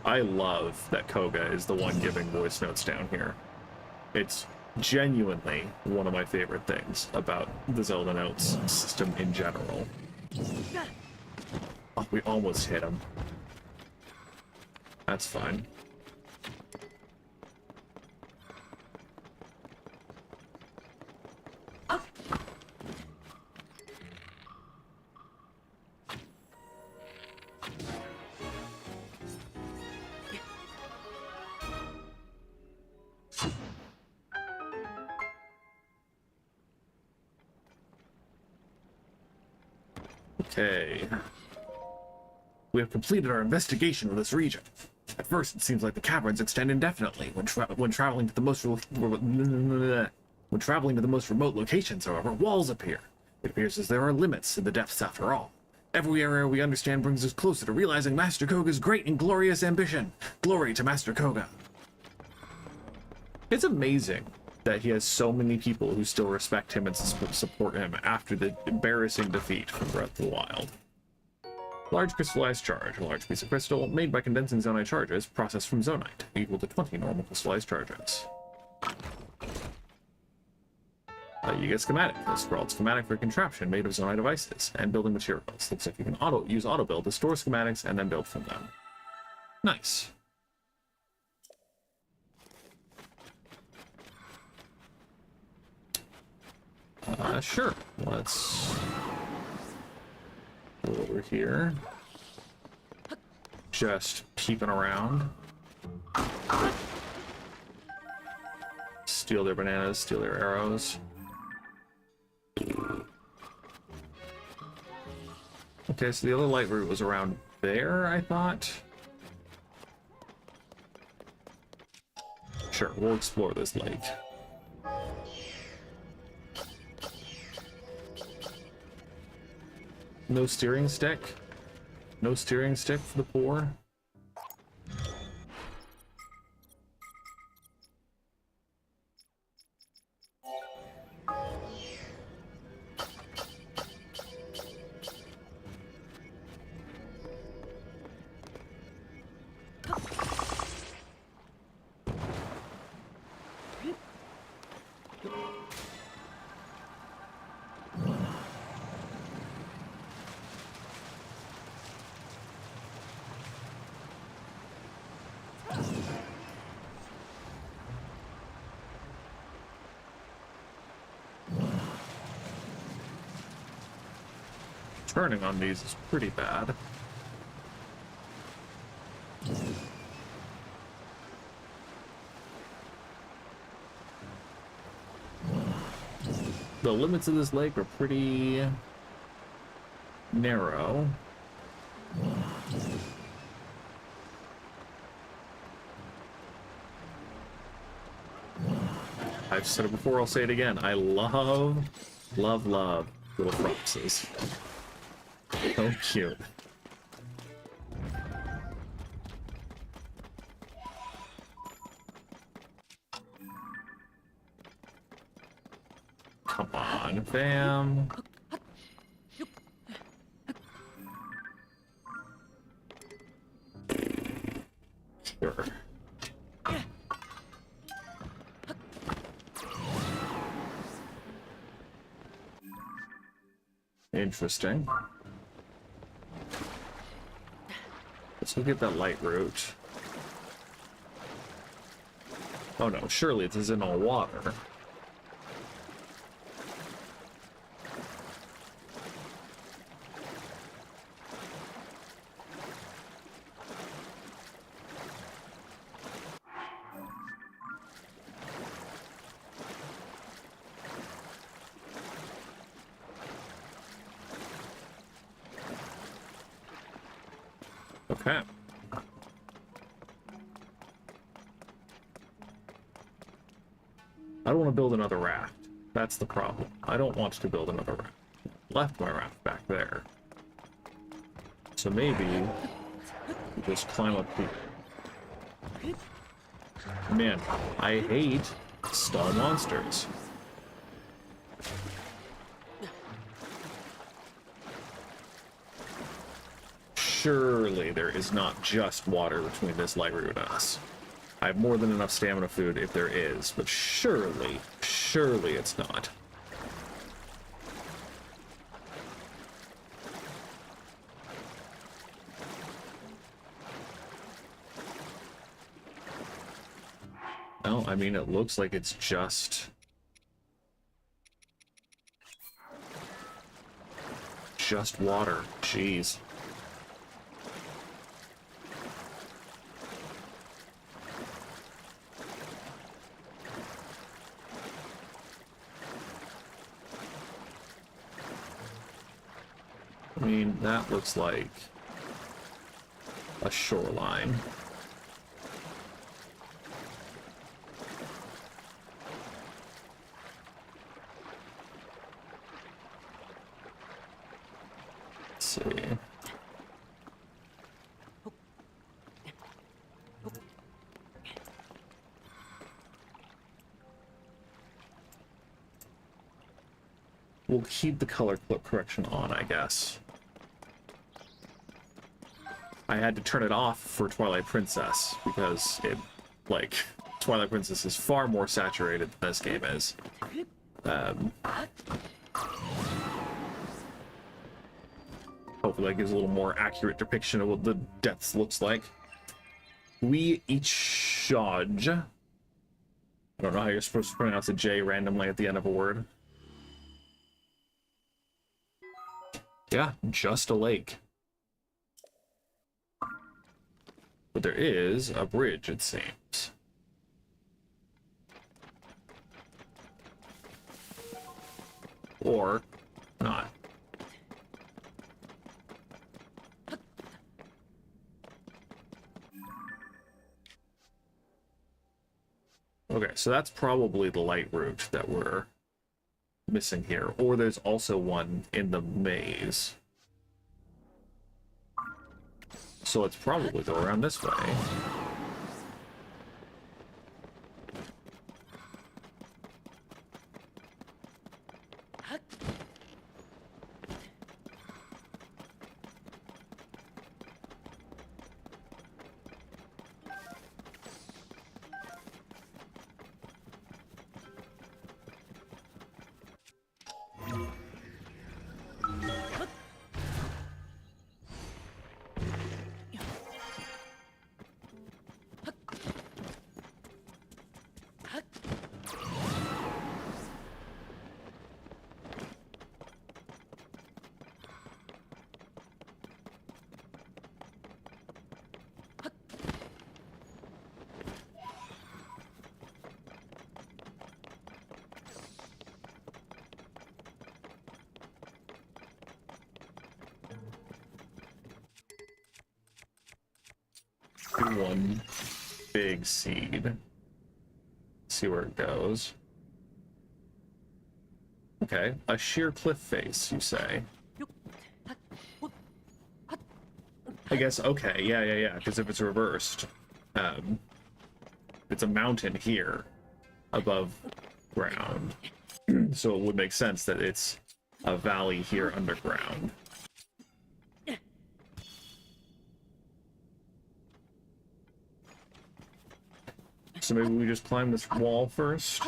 I love that Koga is the one giving voice notes down here. It's genuinely one of my favorite things about the Zelda Notes system in general. Oh, we almost hit him. That's fine. Okay. We have completed our investigation of this region. At first, it seems like the caverns extend indefinitely. When traveling to the most remote locations, however, walls appear. It appears as there are limits to the depths after all. Every area we understand brings us closer to realizing Master Koga's great and glorious ambition. Glory to Master Koga. It's amazing that he has so many people who still respect him and support him after the embarrassing defeat from Breath of the Wild. Large crystallized charge. A large piece of crystal made by condensing zonite charges processed from zonite, equal to 20 normal crystallized charges. You get schematic. A scrawled schematic for a contraption made of zonite devices and building materials. Looks like you can use auto build to store schematics and then build from them. Nice. Sure. Let's go over here. Just peeping around. Steal their bananas, steal their arrows. Okay, so the other light route was around there, I thought. Sure, we'll explore this lake. No steering stick? No steering stick for the poor? Turning on these is pretty bad. The limits of this lake are pretty narrow. I've said it before, I'll say it again. I love little foxes. So cute. Come on, fam. Sure. Interesting. Let's look at that light route. Oh no, surely this isn't all water. Okay. I don't want to build another raft. That's the problem. I don't want to build another raft. Left my raft back there. So maybe we just climb up here. Man, I hate stall monsters. Surely there is not just water between this light route and us. I have more than enough stamina food if there is, but surely it's not. No, I mean, it looks like it's just water. Jeez. I mean, that looks like a shoreline. Let's see. We'll keep the color correction on, I guess. I had to turn it off for Twilight Princess because it, like, Twilight Princess is far more saturated than this game is. Hopefully that gives a little more accurate depiction of what the depths looks like. We Ichaj. I don't know how you're supposed to pronounce a J randomly at the end of a word. Yeah, just a lake. But there is a bridge, it seems. Or not. Okay, so that's probably the light route that we're missing here. Or there's also one in the maze. So let's probably go around this way. One big seed. See where it goes. Okay, a sheer cliff face, you say? I guess, okay, yeah, because if it's reversed, it's a mountain here above ground. So it would make sense that it's a valley here underground. So maybe we just climb this wall first?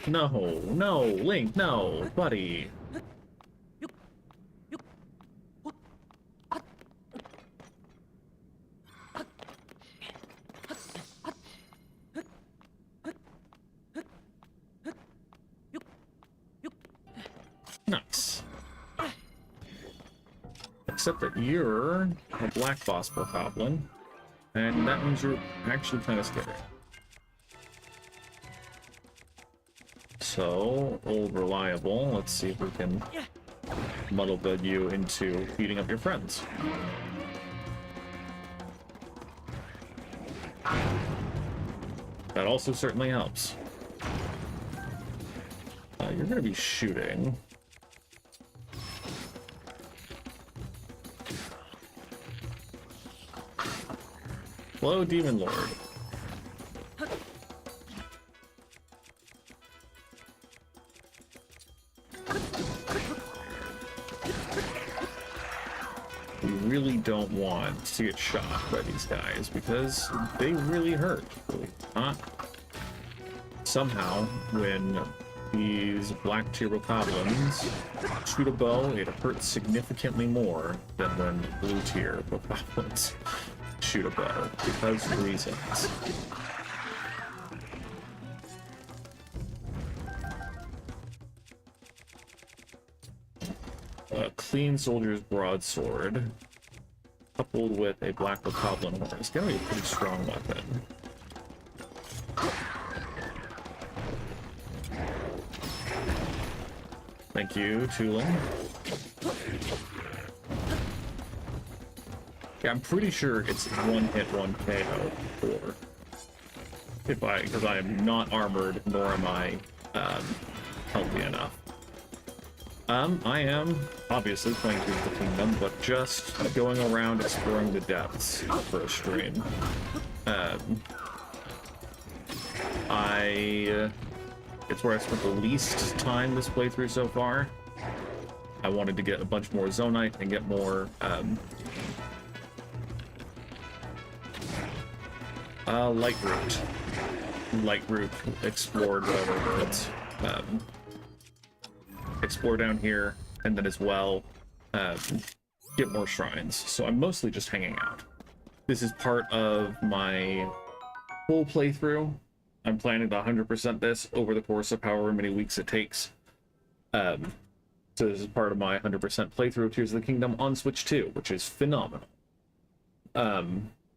No, Link, no, buddy. Nice. Except that you're a black boss bokoblin, and that means you're actually kind of scary. So, old reliable, let's see if we can muddle bed you into beating up your friends. That also certainly helps. You're going to be shooting. Hello, Demon Lord. We really don't want to get shot by these guys because they really hurt. Really not. Somehow, when these black tier bokoblins shoot a bow, it hurts significantly more than when blue tier bokoblins shoot a bow, because of reasons. A clean soldier's broadsword, coupled with a black bokoblin horn, is going to be a pretty strong weapon. Thank you, Tulin. Yeah, I'm pretty sure it's one hit, one KO, or because I am not armored, nor am I healthy enough. I am obviously playing Tears of the Kingdom, but just going around exploring the depths for a stream. It's where I spent the least time this playthrough so far. I wanted to get a bunch more Zonite and get more Light Root. Light Root explored whatever words. Explore down here, and then as well get more shrines. So I'm mostly just hanging out. This is part of my full playthrough. I'm planning to 100% this over the course of however many weeks it takes. So this is part of my 100% playthrough of Tears of the Kingdom on Switch 2, which is phenomenal.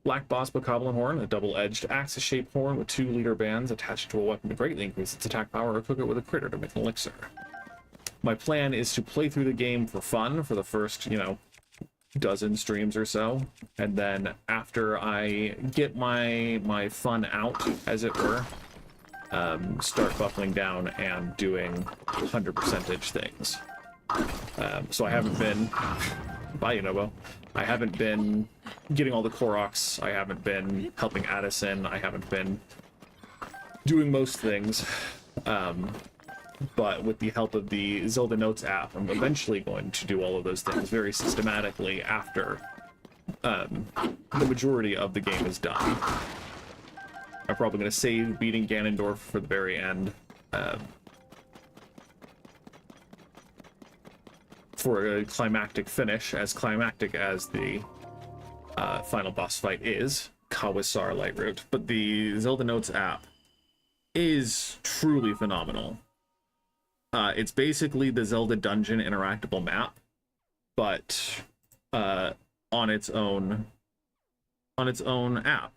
Black Boss Bokoblin Horn, a double-edged axis-shaped horn with 2 leader bands attached to a weapon to greatly increase its attack power or cook it with a critter to make an elixir. My plan is to play through the game for fun for the first, dozen streams or so, and then after I get my fun out, as it were, start buckling down and doing 100% things. So I haven't been... Bye, Yunobo. I haven't been getting all the Koroks, I haven't been helping Addison, I haven't been doing most things, but with the help of the Zelda Notes app, I'm eventually going to do all of those things very systematically after the majority of the game is done. I'm probably going to save beating Ganondorf for the very end, for a climactic finish, as climactic as the final boss fight is, Kawisar Lightroot. But the Zelda Notes app is truly phenomenal. It's basically the Zelda Dungeon interactable map, but on its own app.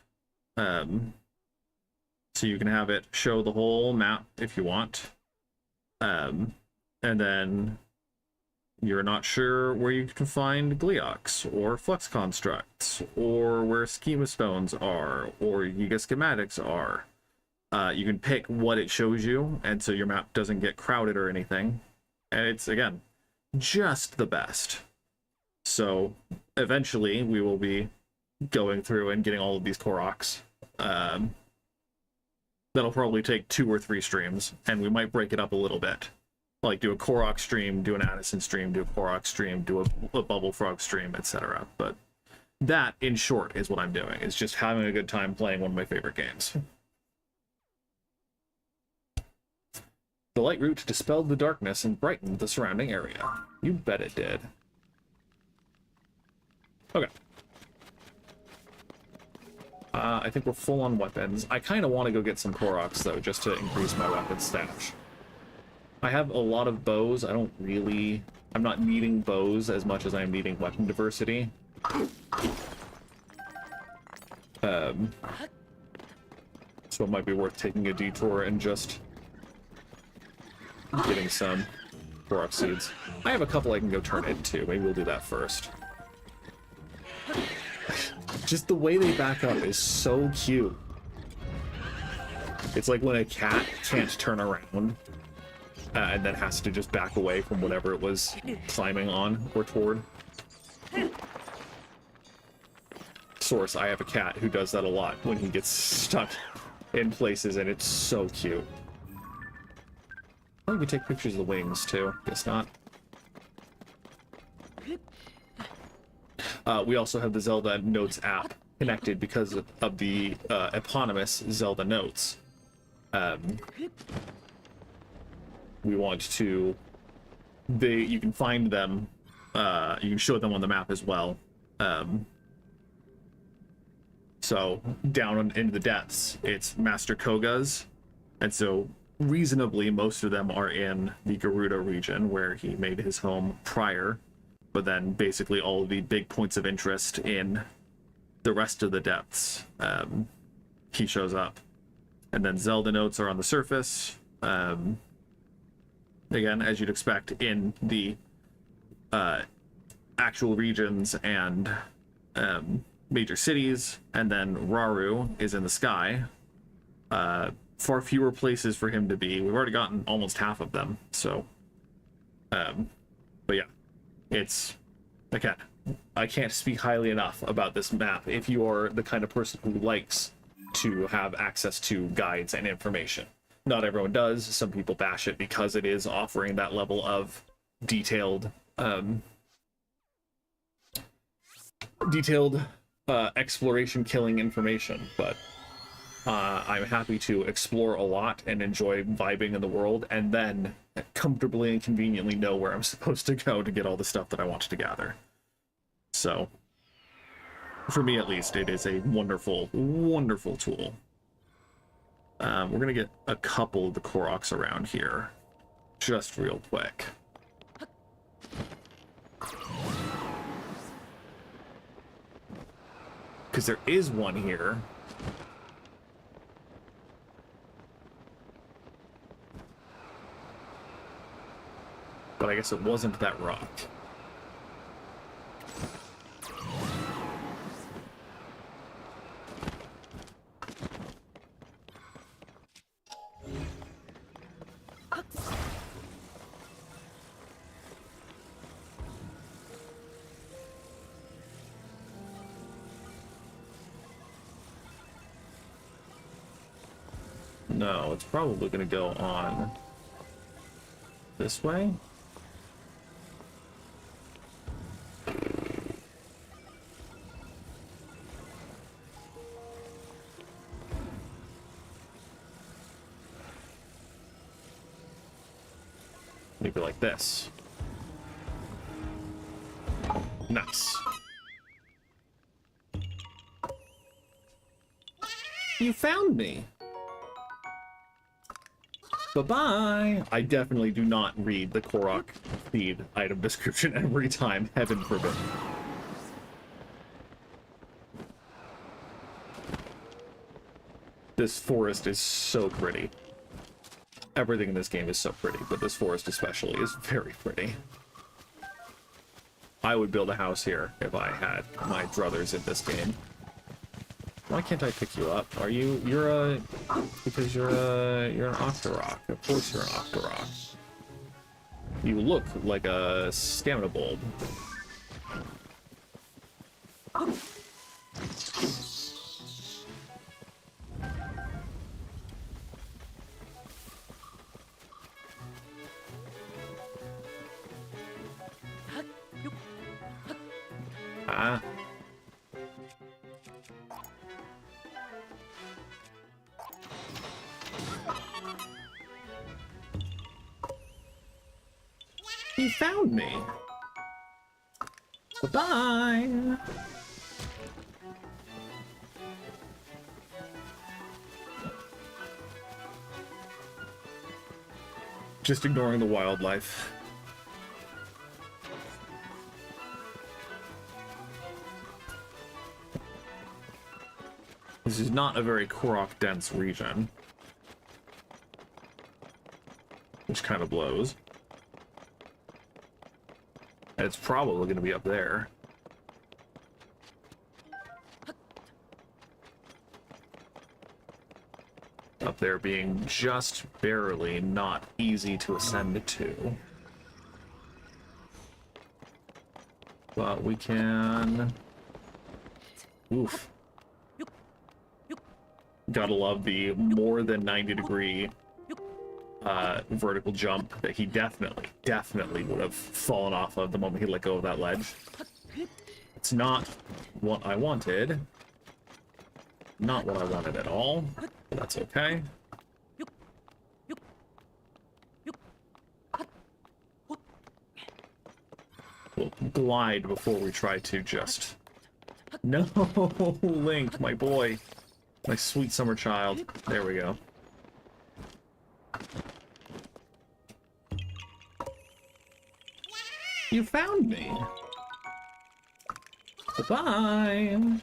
So you can have it show the whole map if you want, and then you're not sure where you can find Gleeoks or Flux Constructs or where Schema Stones are or Yiga Schematics are. You can pick what it shows you, and so your map doesn't get crowded or anything. And it's, again, just the best. So eventually we will be going through and getting all of these Koroks. That'll probably take 2 or 3 streams, and we might break it up a little bit. Like, do a Korok stream, do an Addison stream, do a Korok stream, do a Bubble Frog stream, etc. But that, in short, is what I'm doing. It's just having a good time playing one of my favorite games. The Lightroot dispelled the darkness and brightened the surrounding area. You bet it did. Okay. I think we're full on weapons. I kind of want to go get some Koroks, though, just to increase my weapon stash. I have a lot of bows. I'm not needing bows as much as I'm needing weapon diversity. So it might be worth taking a detour and just getting some Korok seeds. I have a couple I can go turn into. Maybe we'll do that first. Just the way they back up is so cute. It's like when a cat can't turn around and then has to just back away from whatever it was climbing on or toward. Source, I have a cat who does that a lot when he gets stuck in places, and it's so cute. Oh, you can take pictures of the wings too. Guess not. We also have the Zelda Notes app connected because of the eponymous Zelda Notes. We want to... You can find them, you can show them on the map as well. So, down into the depths, it's Master Koga's, and so reasonably most of them are in the Gerudo region, where he made his home prior. But then basically all of the big points of interest in the rest of the depths, he shows up. And then Zelda Notes are on the surface. Again, as you'd expect in the actual regions and major cities. And then Rauru is in the sky. Far fewer places for him to be. We've already gotten almost half of them, so... but yeah. It's, again, I can't speak highly enough about this map if you are the kind of person who likes to have access to guides and information. Not everyone does. Some people bash it because it is offering that level of detailed exploration killing information, but I'm happy to explore a lot and enjoy vibing in the world, and then comfortably and conveniently know where I'm supposed to go to get all the stuff that I want to gather. So, for me at least, it is a wonderful, wonderful tool. We're going to get a couple of the Koroks around here, just real quick. Because there is one here. But I guess it wasn't that rock. No, it's probably going to go on this way. Maybe like this. Nice. You found me. Bye-bye. I definitely do not read the Korok feed item description every time. Heaven forbid. This forest is so pretty. Everything in this game is so pretty, but this forest especially is very pretty. I would build a house here if I had my druthers in this game. Why can't I pick you up? Are you... Because you're an Octorok. Of course you're an Octorok. You look like a stamina bulb. Ah. You found me. Bye-bye. Just ignoring the wildlife. This is not a very Korok-dense region. Which kind of blows. It's probably going to be up there. Up there being just barely not easy to ascend to. But we can... Oof. Gotta love the more than 90-degree vertical jump that he definitely would have fallen off of the moment he let go of that ledge. It's not what I wanted. Not what I wanted at all, but that's okay. We'll glide before we try to just... No, Link, my boy. My sweet summer child. There we go. You found me. Bye-bye.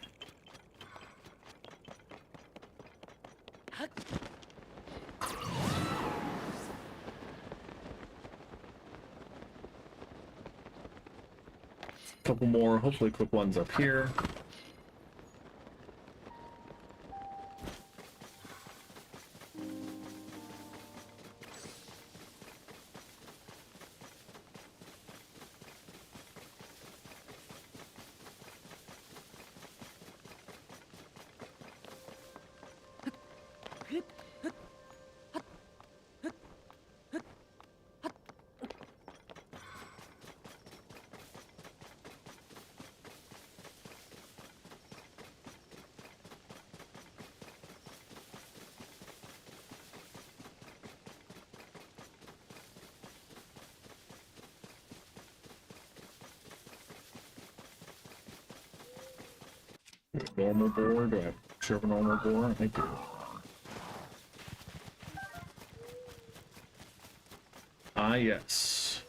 Couple more, hopefully quick ones up here. Normal board, do I have a normal board? I do. Ah, yes.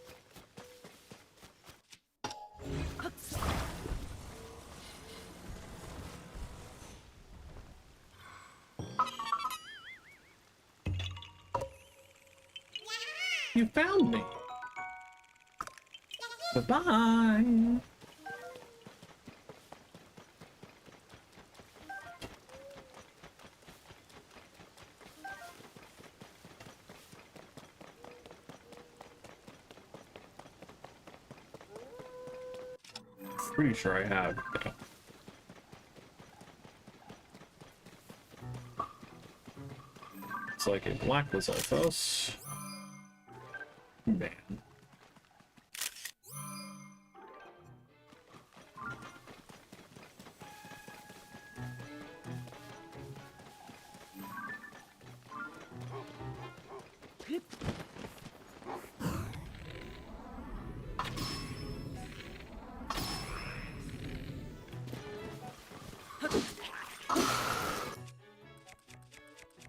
you found me. Bye-bye. Pretty sure I have. Yeah. It's like a black Lizalfos. Man.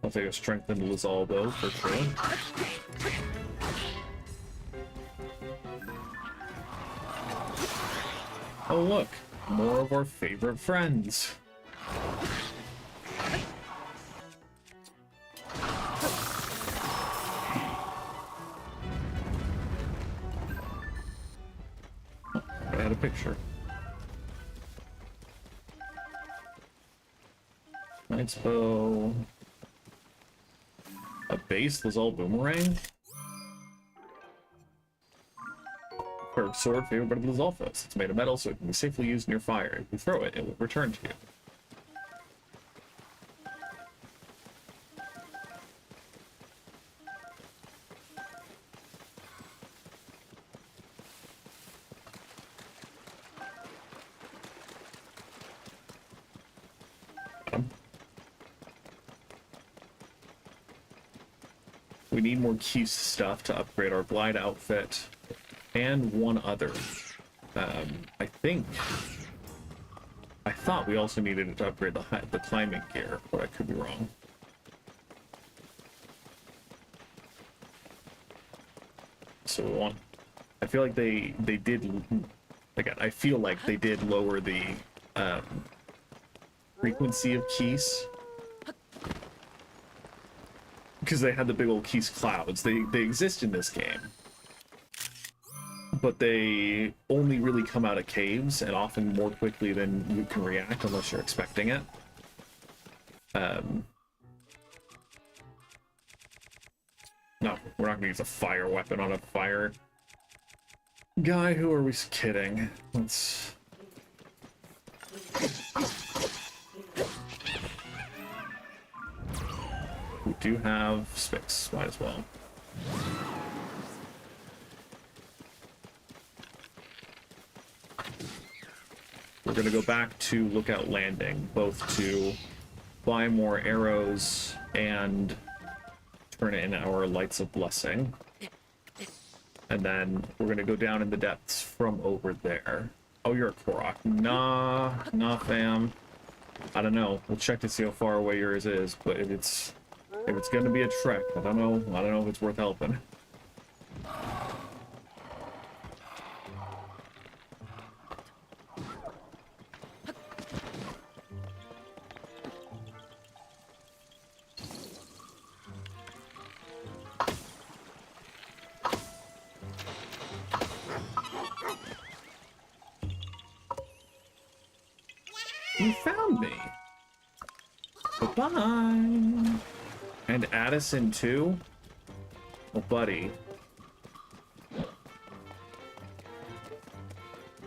I'll take a strengthened Lizaldo for sure. Oh look, more of our favorite friends. Oh, I had a picture. Knight's Bow. A base Lizal Boomerang? Curved sword favored by the Lizalfos. It's made of metal so it can be safely used near fire. If you throw it, it will return to you. We need more Keese stuff to upgrade our Glide outfit, and one other. I thought we also needed it to upgrade the climbing gear, but I could be wrong. So we want. I feel like they did. Again, I feel like they did lower the frequency of Keese. Because they had the big old Keese clouds. They exist in this game. But they only really come out of caves, and often more quickly than you can react unless you're expecting it. No, we're not gonna use a fire weapon on a fire guy. Who are we kidding? Let's... We do have space, might as well. We're gonna go back to Lookout Landing, both to buy more arrows and turn in our Lights of Blessing. And then we're gonna go down in the depths from over there. Oh, you're a Korok. Nah, fam. I don't know. We'll check to see how far away yours is, but if it's gonna be a trek, I don't know if it's worth helping. You found me. Bye-bye. And Addison too? Oh, buddy.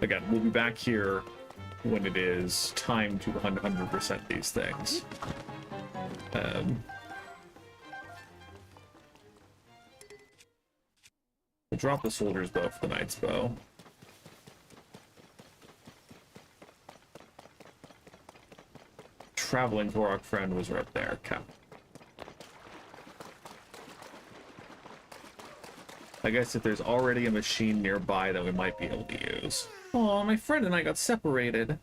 Again, we'll be back here when it is time to 100% these things. We'll drop the Soldier's Bow for the Knight's Bow. Traveling Korok friend was right there. Okay. I guess if there's already a machine nearby that we might be able to use. Oh, my friend and I got separated.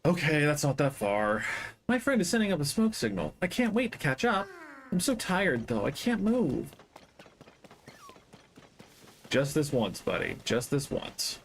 Okay, that's not that far. My friend is sending up a smoke signal. I can't wait to catch up. I'm so tired, though. I can't move. Just this once, buddy. Just this once.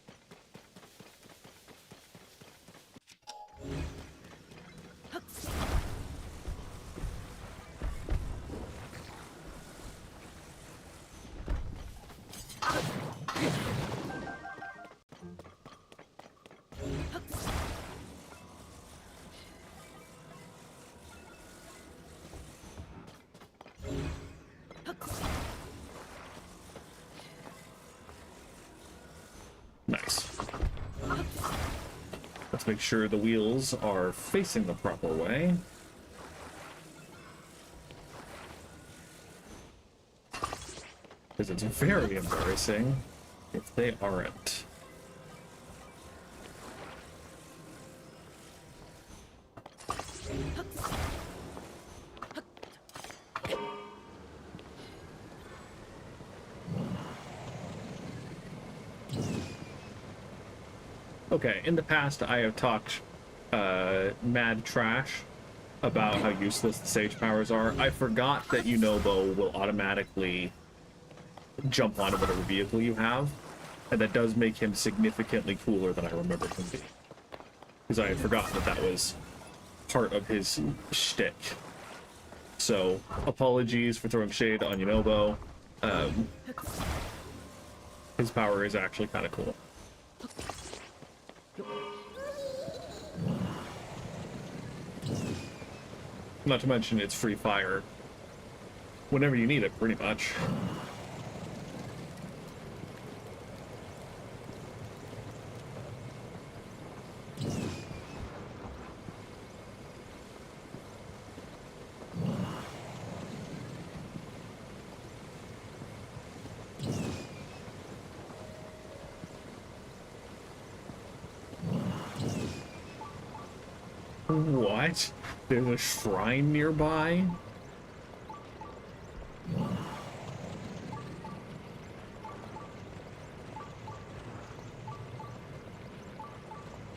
Let's make sure the wheels are facing the proper way. Because it's very embarrassing if they aren't. Okay, in the past I have talked mad trash about how useless the sage powers are. I forgot that Yunobo will automatically jump onto whatever vehicle you have, and that does make him significantly cooler than I remember him being. Because I had forgotten that that was part of his shtick. So, apologies for throwing shade on Yunobo. His power is actually kind of cool. Not to mention it's free fire whenever you need it, pretty much. What? There's a shrine nearby?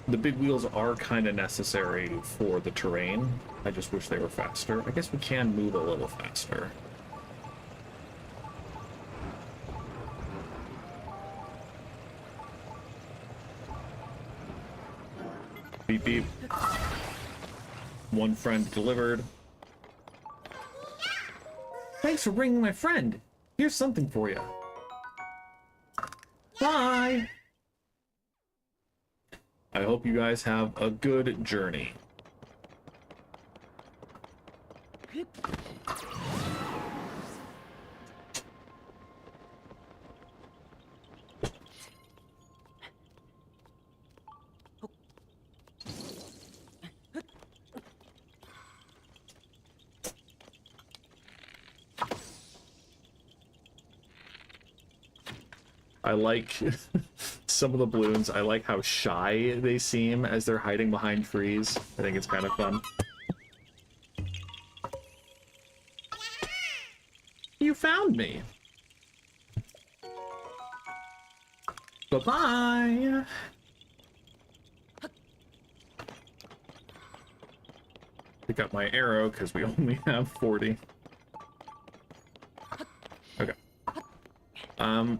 The big wheels are kind of necessary for the terrain. I just wish they were faster. I guess we can move a little faster. Beep beep. One friend delivered. Thanks for bringing my friend. Here's something for you. Bye! I hope you guys have a good journey. I like some of the balloons. I like how shy they seem as they're hiding behind trees. I think it's kind of fun. You found me. Bye-bye. Pick up my arrow because we only have 40. Okay.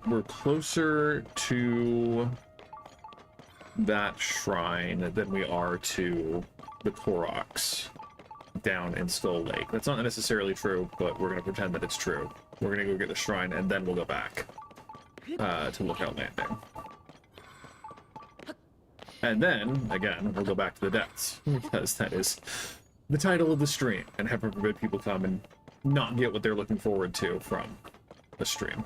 We're closer to that shrine than we are to the Koroks down in Skull Lake. That's not necessarily true, but we're going to pretend that it's true. We're going to go get the shrine, and then we'll go back to Lookout Landing. And then, again, we'll go back to the depths, because that is the title of the stream, and heaven forbid people come and not get what they're looking forward to from the stream.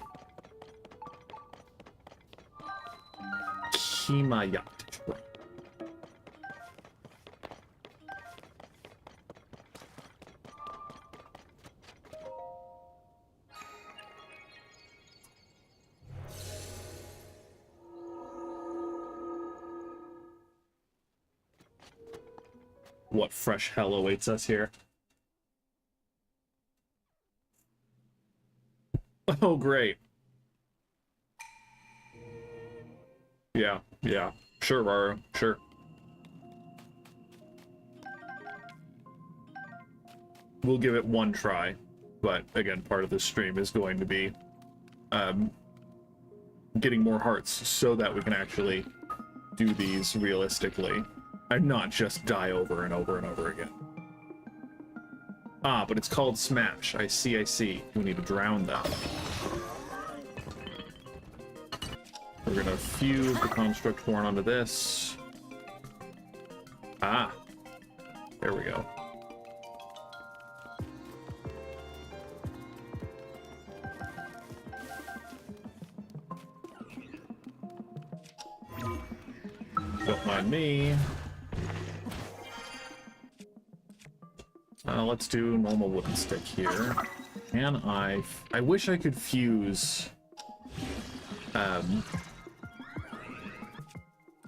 Kimayat. What fresh hell awaits us here? Oh, great. Yeah. Sure, Rara. Sure. We'll give it one try. But, again, part of this stream is going to be getting more hearts so that we can actually do these realistically. And not just die over and over and over again. Ah, but it's called Smash. I see. We need to drown them. We're gonna fuse the construct horn onto this. Ah. There we go. Don't mind me. Let's do normal wooden stick here. Can I wish I could fuse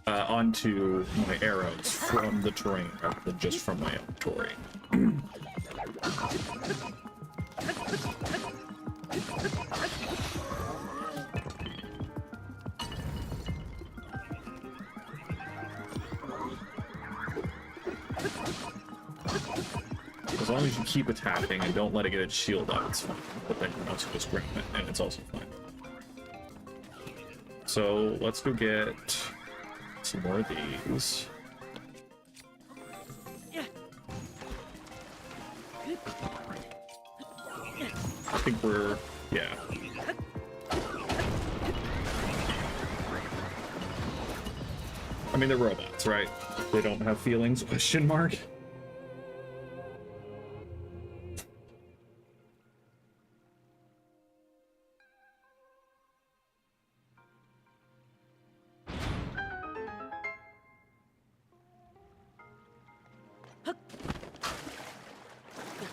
onto my arrows from the terrain rather than just from my inventory. As long as you keep attacking and don't let it get its shield up, it's fine. But then you can also just grab it, and it's also fine. So let's go get some more of these. I think we're, yeah. I mean, they're robots, right? They don't have feelings, question mark.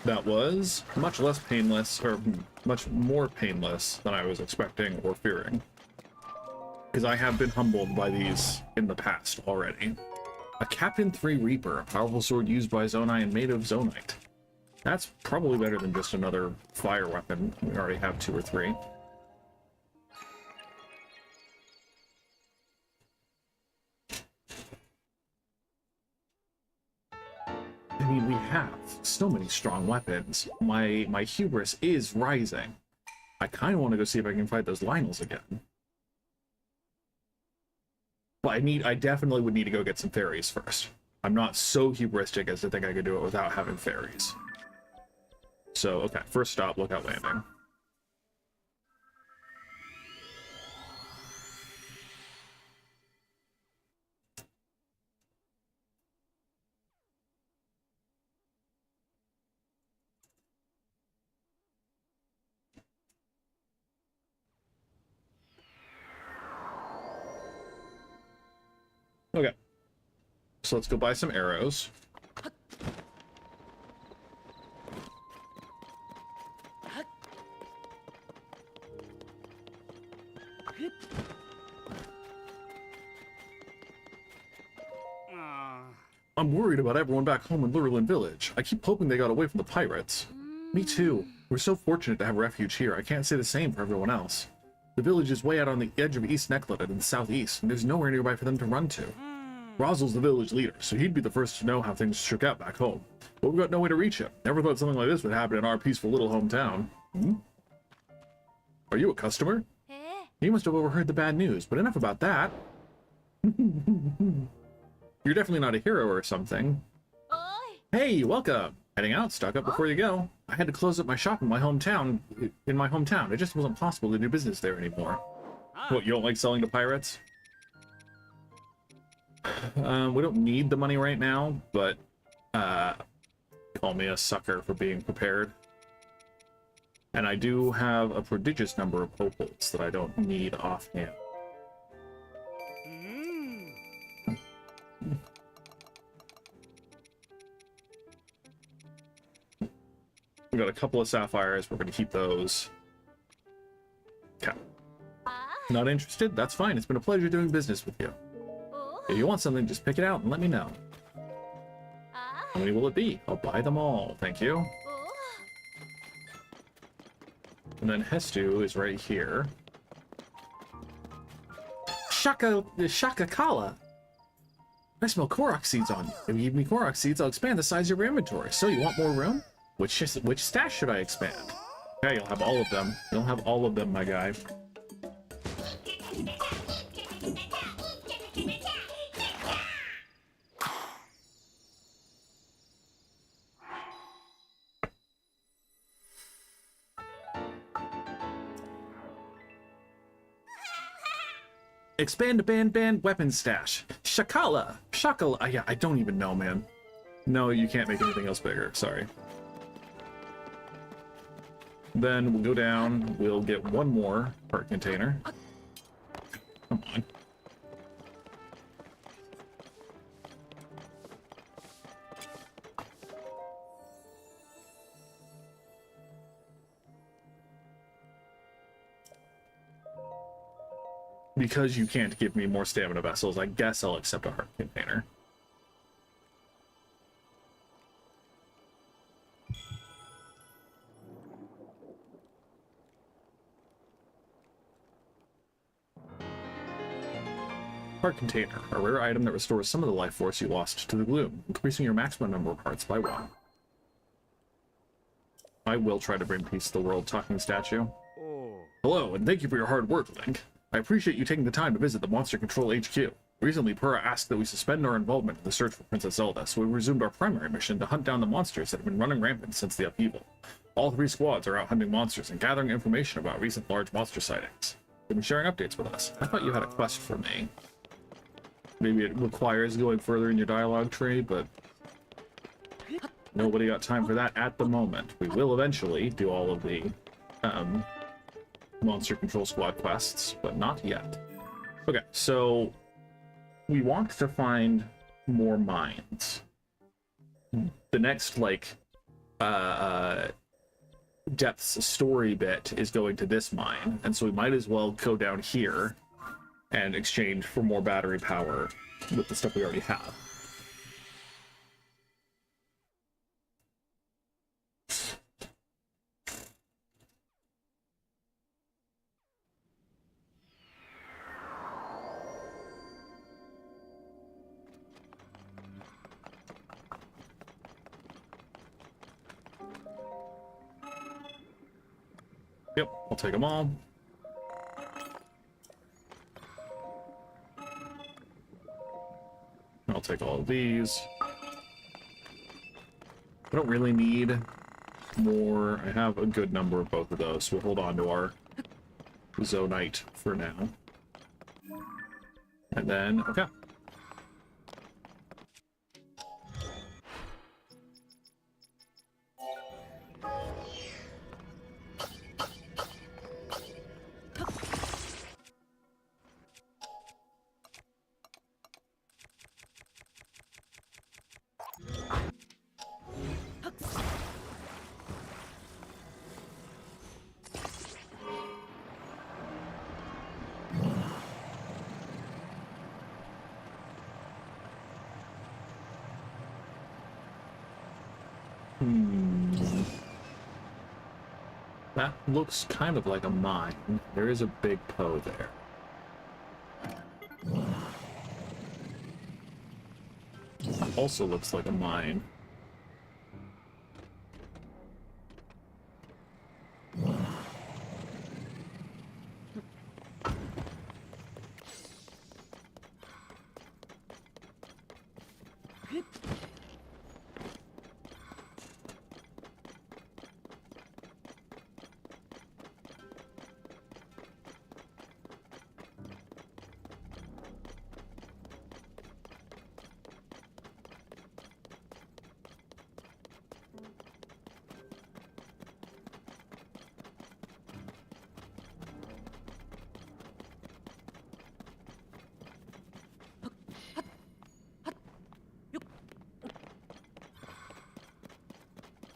That was much less painless, or much more painless than I was expecting or fearing. Because I have been humbled by these in the past already. A Captain 3 Reaper, a powerful sword used by Zonai and made of Zonite. That's probably better than just another fire weapon. We already have 2 or 3. I mean, we have so many strong weapons. My hubris is rising. I kind of want to go see if I can fight those Lynels again. But I definitely would need to go get some fairies first. I'm not so hubristic as to think I could do it without having fairies. So, okay, first stop, Lookout Landing. Okay. So let's go buy some arrows. I'm worried about everyone back home in Lurelin Village. I keep hoping they got away from the pirates. Me too. We're so fortunate to have refuge here. I can't say the same for everyone else. The village is way out on the edge of East Neckleta in the southeast, and there's nowhere nearby for them to run to. Rozel's the village leader, so he'd be the first to know how things shook out back home. But we've got no way to reach him. Never thought something like this would happen in our peaceful little hometown. Hmm? Are you a customer? You must have overheard the bad news, but enough about that. You're definitely not a hero or something. Hey, welcome. Heading out, stock up before you go. I had to close up my shop in my hometown. It just wasn't possible to do business there anymore. What, you don't like selling to pirates? We don't need the money right now, but call me a sucker for being prepared. And I do have a prodigious number of opals that I don't need offhand. We got a couple of sapphires. We're going to keep those. Okay. Not interested? That's fine. It's been a pleasure doing business with you. If you want something, just pick it out and let me know. How many will it be? I'll buy them all. Thank you. And then Hestu is right here. Shaka Kala. I smell Korok seeds on you. If you give me Korok seeds, I'll expand the size of your inventory. So you want more room? Which stash should I expand? Okay, you'll have all of them. You'll have all of them, my guy. Expand band weapon stash. Shakala. Yeah, I don't even know, man. No, you can't make anything else bigger. Sorry. Then we'll go down. We'll get one more part container. Come on. because you can't give me more stamina vessels, I guess I'll accept a heart container. Heart container, a rare item that restores some of the life force you lost to the gloom, increasing your maximum number of hearts by 1. I will try to bring peace to the world, talking statue. Hello, and thank you for your hard work, Link. I appreciate you taking the time to visit the Monster Control HQ. Recently, Purah asked that we suspend our involvement in the search for Princess Zelda, so we resumed our primary mission to hunt down the monsters that have been running rampant since the upheaval. All 3 squads are out hunting monsters and gathering information about recent large monster sightings. They've been sharing updates with us. I thought you had a quest for me. Maybe it requires going further in your dialogue tree, but nobody got time for that at the moment. We will eventually do all of the Monster Control Squad quests, but not yet. Okay, so we want to find more mines. The next, like, depths story bit is going to this mine, and so we might as well go down here and exchange for more battery power with the stuff we already have. Yep, I'll take them all. I'll take all of these. I don't really need more. I have a good number of both of those, so we'll hold on to our Zonite for now. And then, okay. That looks kind of like a mine. There is a big Poe there. Also looks like a mine.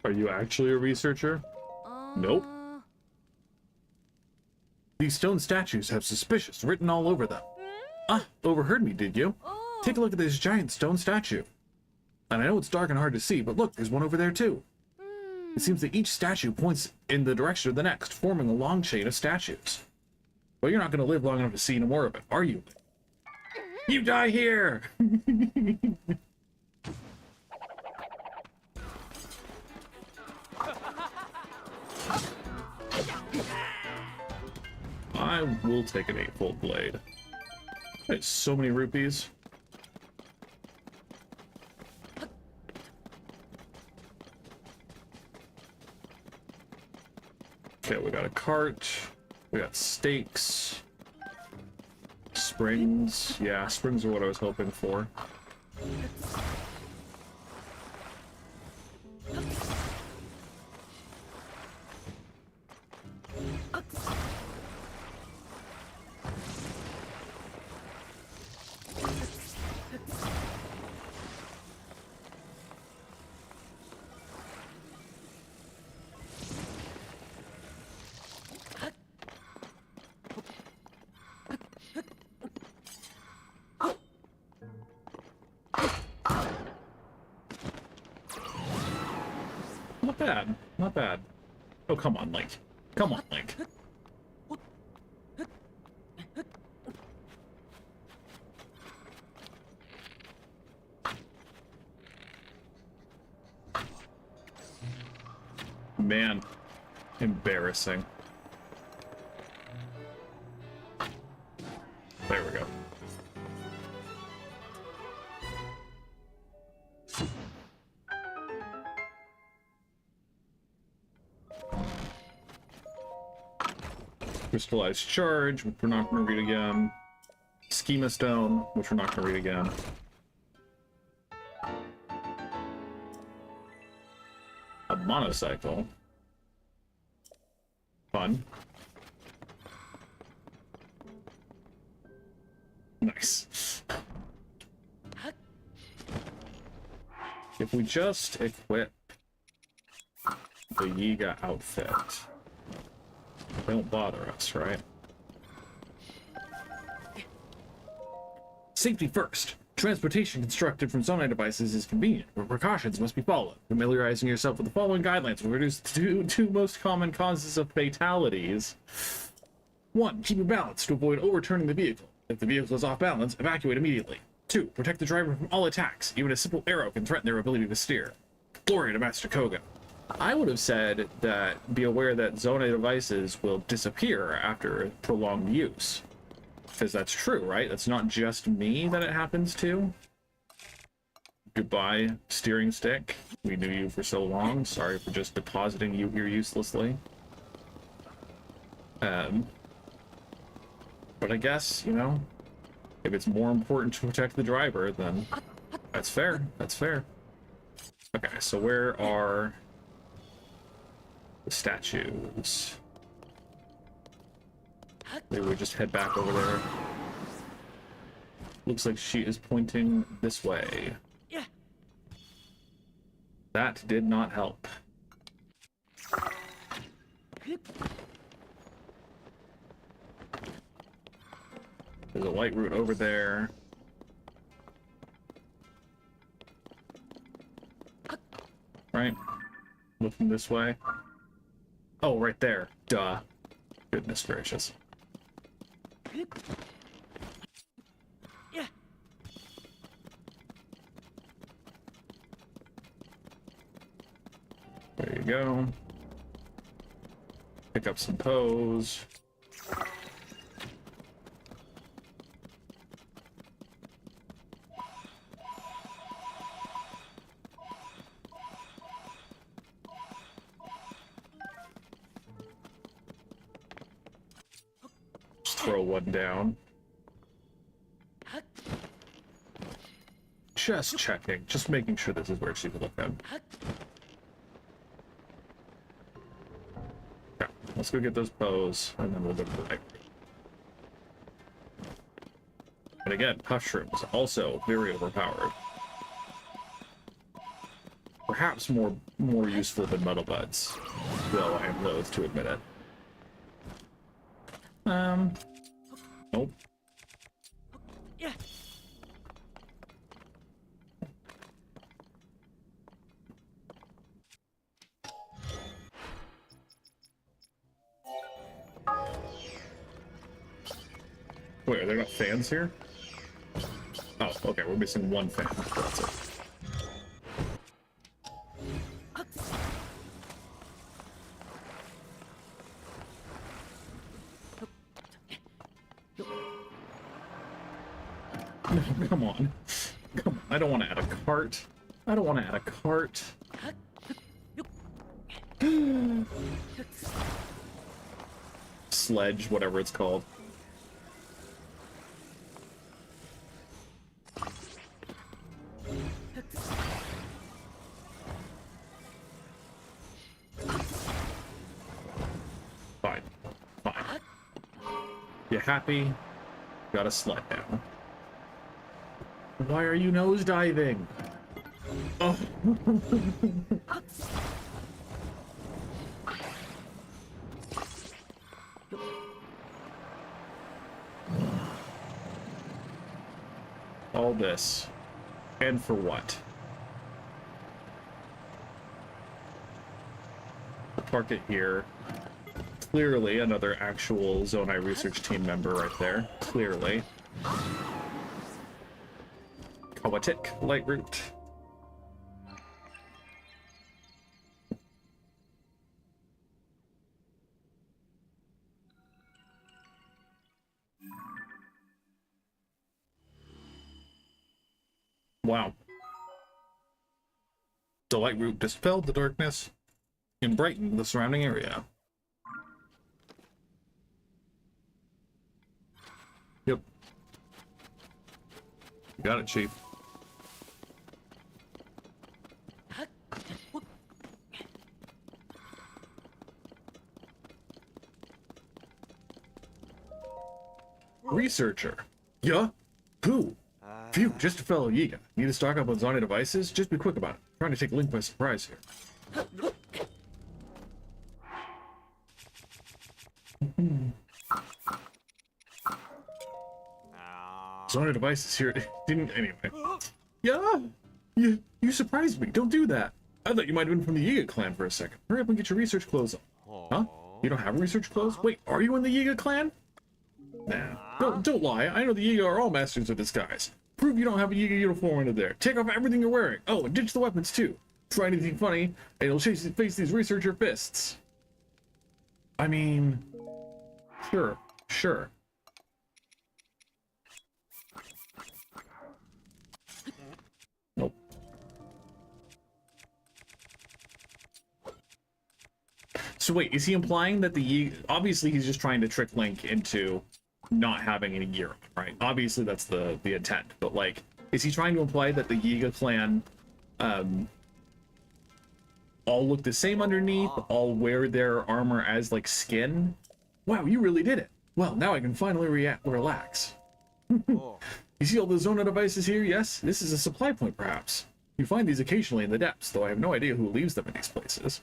Are you actually a researcher? Nope. These stone statues have suspicious written all over them. Ah, overheard me, did you? Take a look at this giant stone statue. And I know it's dark and hard to see, but look, there's one over there too. It seems that each statue points in the direction of the next, forming a long chain of statues. Well, you're not going to live long enough to see no more of it, are you? You die here! I will take an 8-fold blade. There's so many rupees. Okay, we got a cart. We got stakes. Springs. Yeah, springs are what I was hoping for. Not bad. Not bad. Oh, come on, Link. Come on, Link. Man. Embarrassing. There we go. Crystallized Charge, which we're not going to read again. Schema Stone, which we're not going to read again. A monocycle. Fun. Nice. If we just equip the Yiga outfit, they don't bother us, right? Safety first. Transportation constructed from Zonai devices is convenient, but precautions must be followed. Familiarizing yourself with the following guidelines will reduce the two most common causes of fatalities. 1. Keep your balance to avoid overturning the vehicle. If the vehicle is off balance, evacuate immediately. 2. Protect the driver from all attacks. Even a simple arrow can threaten their ability to steer. Glory to Master Koga. I would have said that be aware that Zonai devices will disappear after prolonged use. Because that's true, right? That's not just me that it happens to. Goodbye, steering stick. We knew you for so long. Sorry for just depositing you here uselessly. But I guess, you know, if it's more important to protect the driver, then that's fair. That's fair. Okay, so where are the statues? Maybe we just head back over there. Looks like she is pointing this way. That did not help. There's a light route over there. Right? Looking this way. Oh, right there. Duh. Goodness gracious. There you go. Pick up some pose. Just throw one down. Just checking, just making sure this is where she would look at. Okay, let's go get those bows, and then we'll go to the right. And again, puff shrooms, also very overpowered. Perhaps more useful than muddle buds, though I am loath to admit it. Nope. Wait, are there not fans here? Oh, okay, we're missing one fan. That's it. Come on. Come on. I don't want to add a cart. I don't want to add a cart. Sledge, whatever it's called. Fine. Fine. You happy? Got a sled now. Why are you nosediving? Oh. All this. And for what? park it here. Clearly another actual Zonai research team member right there. Clearly. Kawatik, light route. Wow. The light route dispelled the darkness and brightened the surrounding area. Yep. You got it, Chief. Researcher. Yeah? Who? Phew, just a fellow Yiga. Need to stock up on Zonai devices? Just be quick about it. Trying to take Link by surprise here. Zonai devices here. Didn't anyway. Yeah? You surprised me. Don't do that. I thought you might have been from the Yiga clan for a second. Hurry up and get your research clothes on. Huh? You don't have research clothes? Wait, are you in the Yiga clan? Nah. Don't lie. I know the Yiga are all masters of disguise. Prove you don't have a Yiga uniform under there. Take off everything you're wearing. Oh, and ditch the weapons too. Try anything funny, and you'll face these researcher fists. I mean, sure. Nope. So wait, is he implying that the Yiga... Obviously, he's just trying to trick Link into not having any gear, right? Obviously, that's the intent. But, like, is he trying to imply that the Yiga clan all look the same underneath, all wear their armor as, like, skin? Wow, you really did it. Well, now I can finally relax. You see all the Zonai devices here? Yes? This is a supply point, perhaps. You find these occasionally in the depths, though I have no idea who leaves them in these places.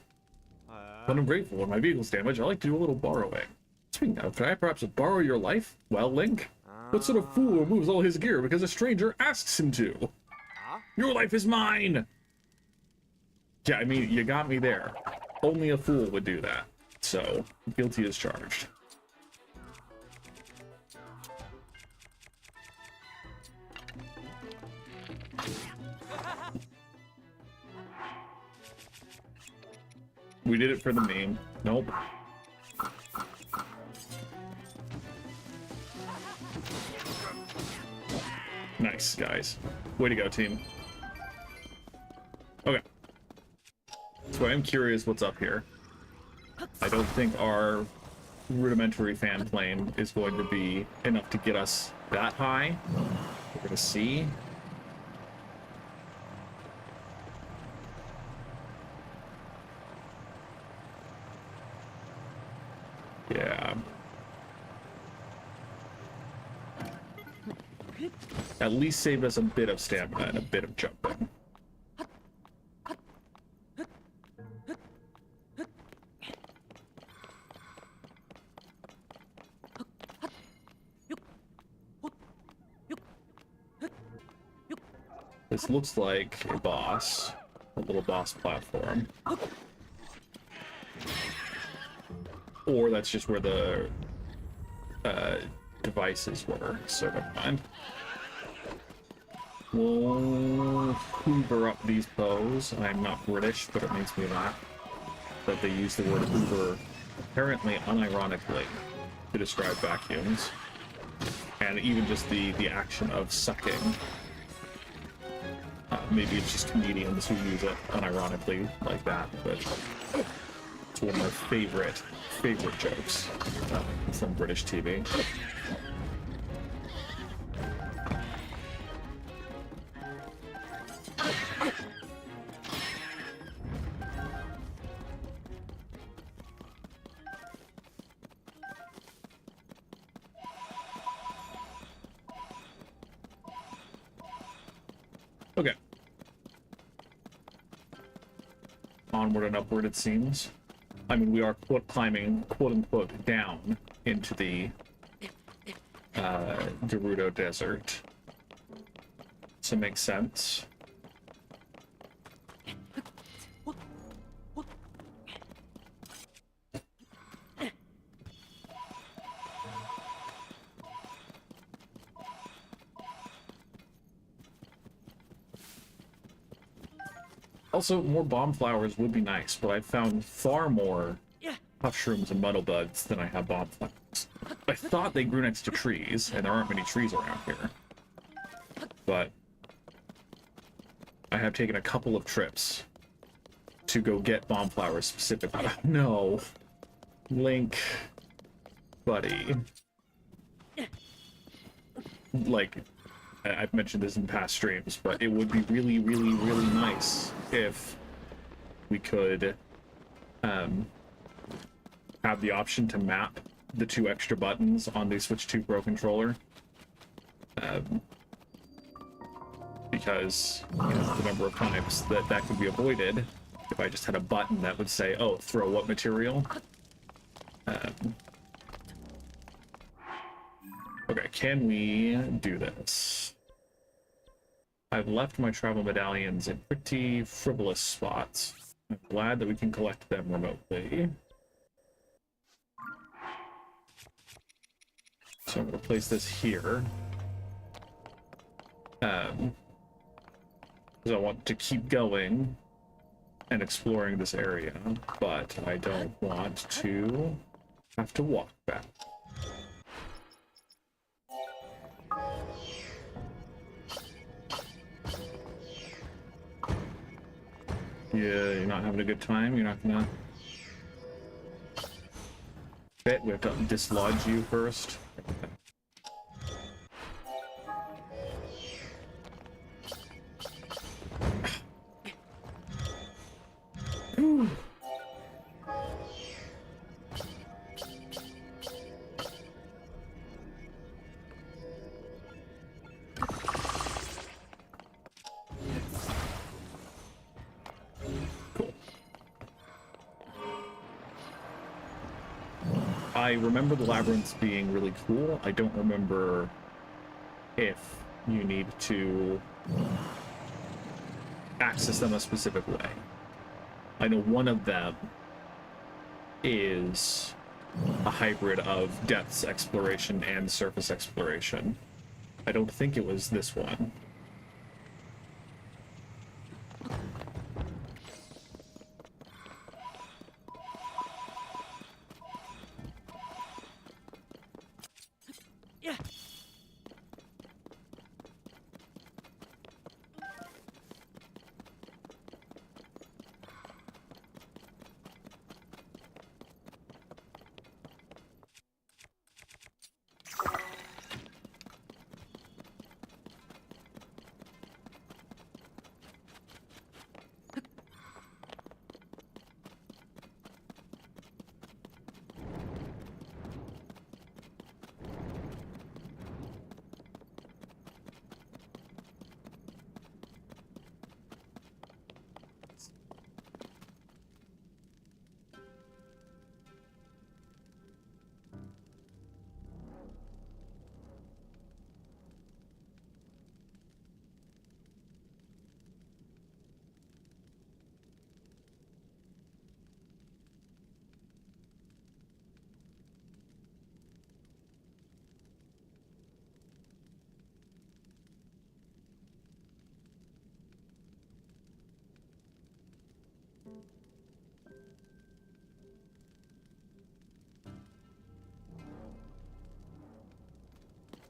When I'm grateful when my vehicle's damaged, I like to do a little borrowing. Speaking of, could I perhaps borrow your life? Well, Link? What sort of fool removes all his gear because a stranger asks him to? Your life is mine! Yeah, I mean, you got me there. Only a fool would do that. So, guilty as charged. We did it for the meme. Nope. Nice, guys. Way to go, team. Okay. So I'm curious what's up here. I don't think our rudimentary fan plane is going to be enough to get us that high. We're gonna see. Yeah. At least saved us a bit of stamina and a bit of jumping. This looks like a boss, a little boss platform. Or that's just where the devices were, so never mind. We'll hoover up these bows. I'm not British, but it makes me laugh that they use the word hoover apparently unironically to describe vacuums. And even just the action of sucking. Maybe it's just comedians who use it unironically like that, but it's one of my favorite jokes from British TV. Okay. Onward and upward, it seems. I mean, we are climbing, quote-unquote, down into the Gerudo Desert. So it makes sense. Also, more bomb flowers would be nice, but I've found far more puff shrooms and muddle buds than I have bomb flowers. I thought they grew next to trees, and there aren't many trees around here. But I have taken a couple of trips to go get bomb flowers specifically. Oh, no. Link. Buddy. Like, I've mentioned this in past streams, but it would be really, really, really nice if we could have the option to map the 2 extra buttons on the Switch 2 Pro controller. Because, you know, the number of times that could be avoided if I just had a button that would say, oh, throw what material? Okay, can we do this? I've left my travel medallions in pretty frivolous spots. I'm glad that we can collect them remotely. So I'm going to place this here. Because I want to keep going and exploring this area, but I don't want to have to walk back. Yeah, you're not having a good time? You're not gonna... Bet we have to dislodge you first. I remember the labyrinths being really cool. I don't remember if you need to access them a specific way. I know one of them is a hybrid of depths exploration and surface exploration. I don't think it was this one.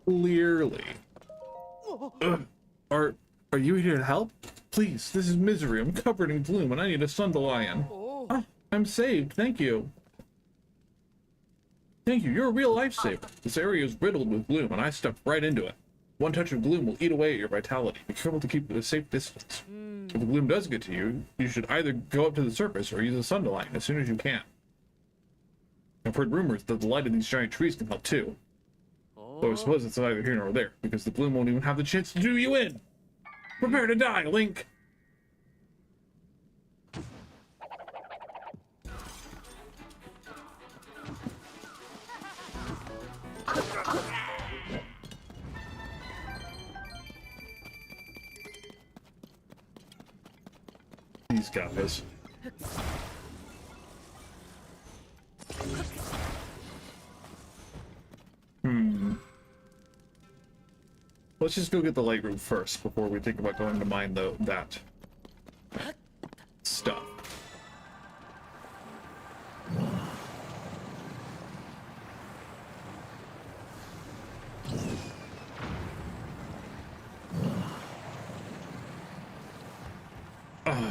Clearly. Are you here to help? Please, this is misery. I'm covered in gloom and I need a sun to lie in. Ah, I'm saved, thank you. Thank you, you're a real lifesaver. This area is riddled with gloom and I stepped right into it. One touch of gloom will eat away at your vitality. Be careful to keep it at a safe distance. If the gloom does get to you, you should either go up to the surface or use a sun to lie in as soon as you can. I've heard rumors that the light of these giant trees can help too. Though I suppose it's neither here nor there, because the gloom won't even have the chance to do you in! Prepare to die, Link! These guys. Let's just go get the light room first before we think about going to mine that.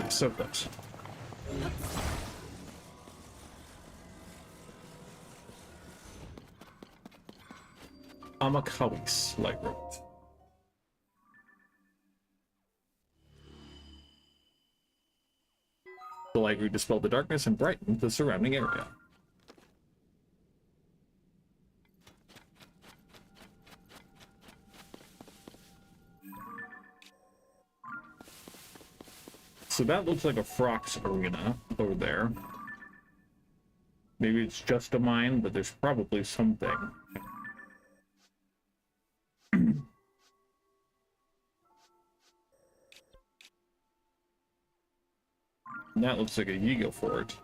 So close. Amakawis light route. The light route dispelled the darkness and brightened the surrounding area. So that looks like a Frox arena over there. Maybe it's just a mine, but there's probably something. And that looks like a Yiga fort.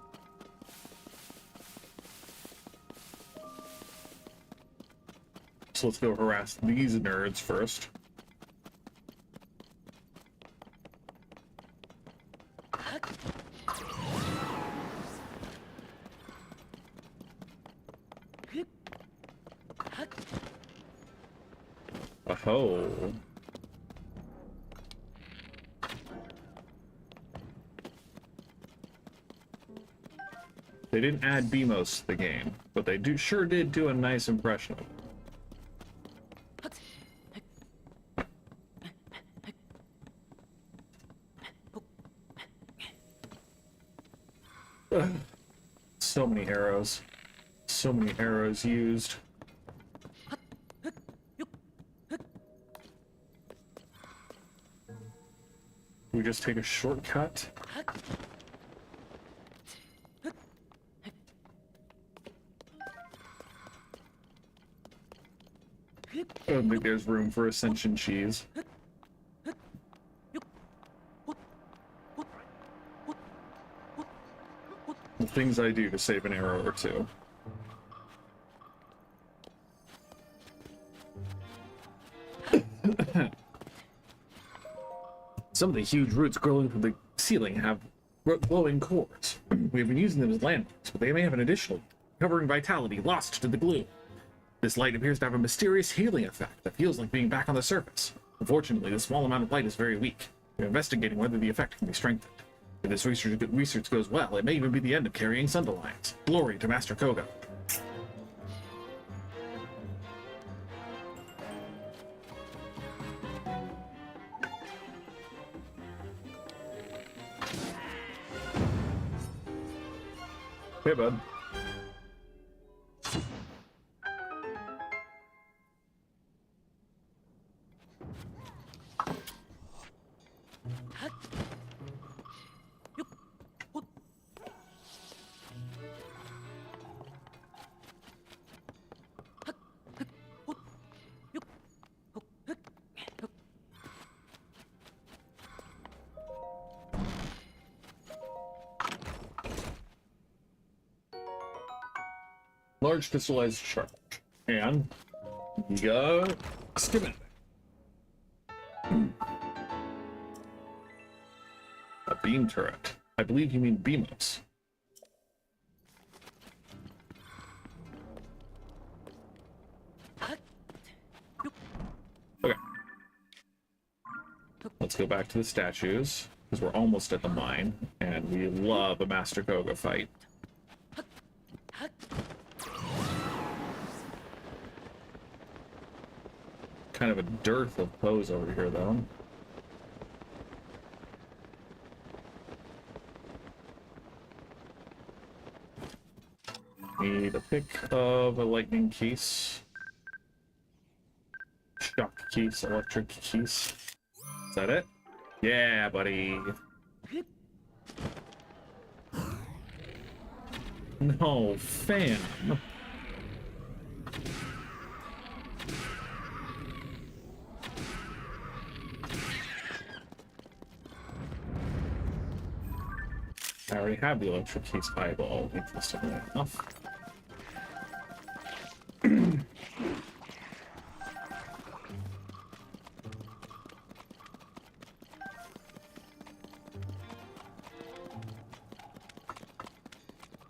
So let's go harass these nerds first. Oh. They didn't add BMOS to the game, but they sure did do a nice impression of it. Ugh. So many arrows. So many arrows used. We just take a shortcut. I don't think there's room for Ascension cheese. The things I do to save an arrow or two. Some of the huge roots growing from the ceiling have glowing cores. We've been using them as landmarks, but they may have an additional covering vitality lost to the gloom. This light appears to have a mysterious healing effect that feels like being back on the surface. Unfortunately, the small amount of light is very weak. We're investigating whether the effect can be strengthened. If this research goes well, it may even be the end of carrying Sundalines. Glory to Master Koga. Hey, bud. Large crystallized charge. And you got schematic. A beam turret. I believe you mean BMOS. Okay. Let's go back to the statues, because we're almost at the mine, and we love a Master Koga fight. Kind of a dearth of foes over here, though. Need a pick of a lightning case. Shock case, electric case. Is that it? Yeah, buddy. No, fan. I already have the electric case eyeball, interestingly enough.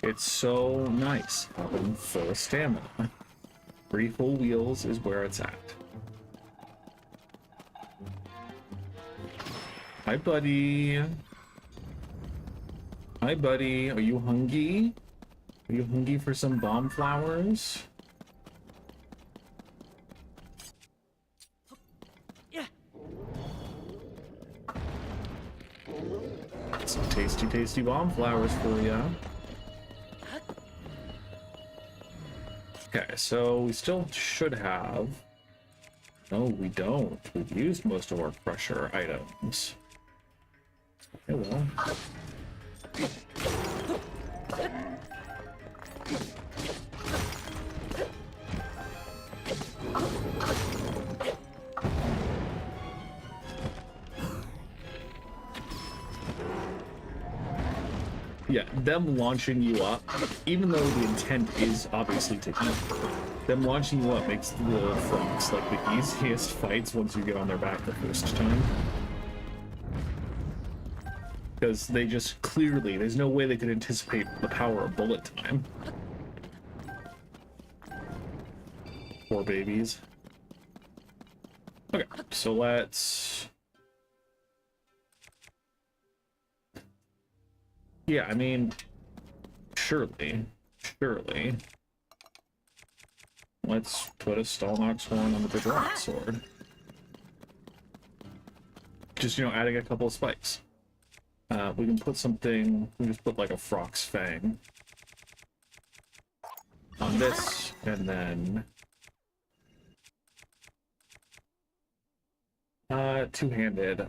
It's so nice having full stamina. 3 full wheels is where it's at. Hi, buddy. Hi, buddy. Are you hungry? Are you hungry for some bomb flowers? Some tasty, tasty bomb flowers for ya. Okay, so we still should have... No, we don't. We've used most of our pressure items. Okay, well... Yeah, them launching you up, even though the intent is obviously to eat, them launching you up makes the frogs like the easiest fights once you get on their back the first time. Because they just clearly, there's no way they could anticipate the power of bullet time. Poor babies. Okay, so let's... Yeah, I mean, surely. Let's put a Stalnox horn on the Bedrock sword. Just, you know, adding a couple of spikes. We can put something, we just put like a Frog's Fang on this, and then two-handed.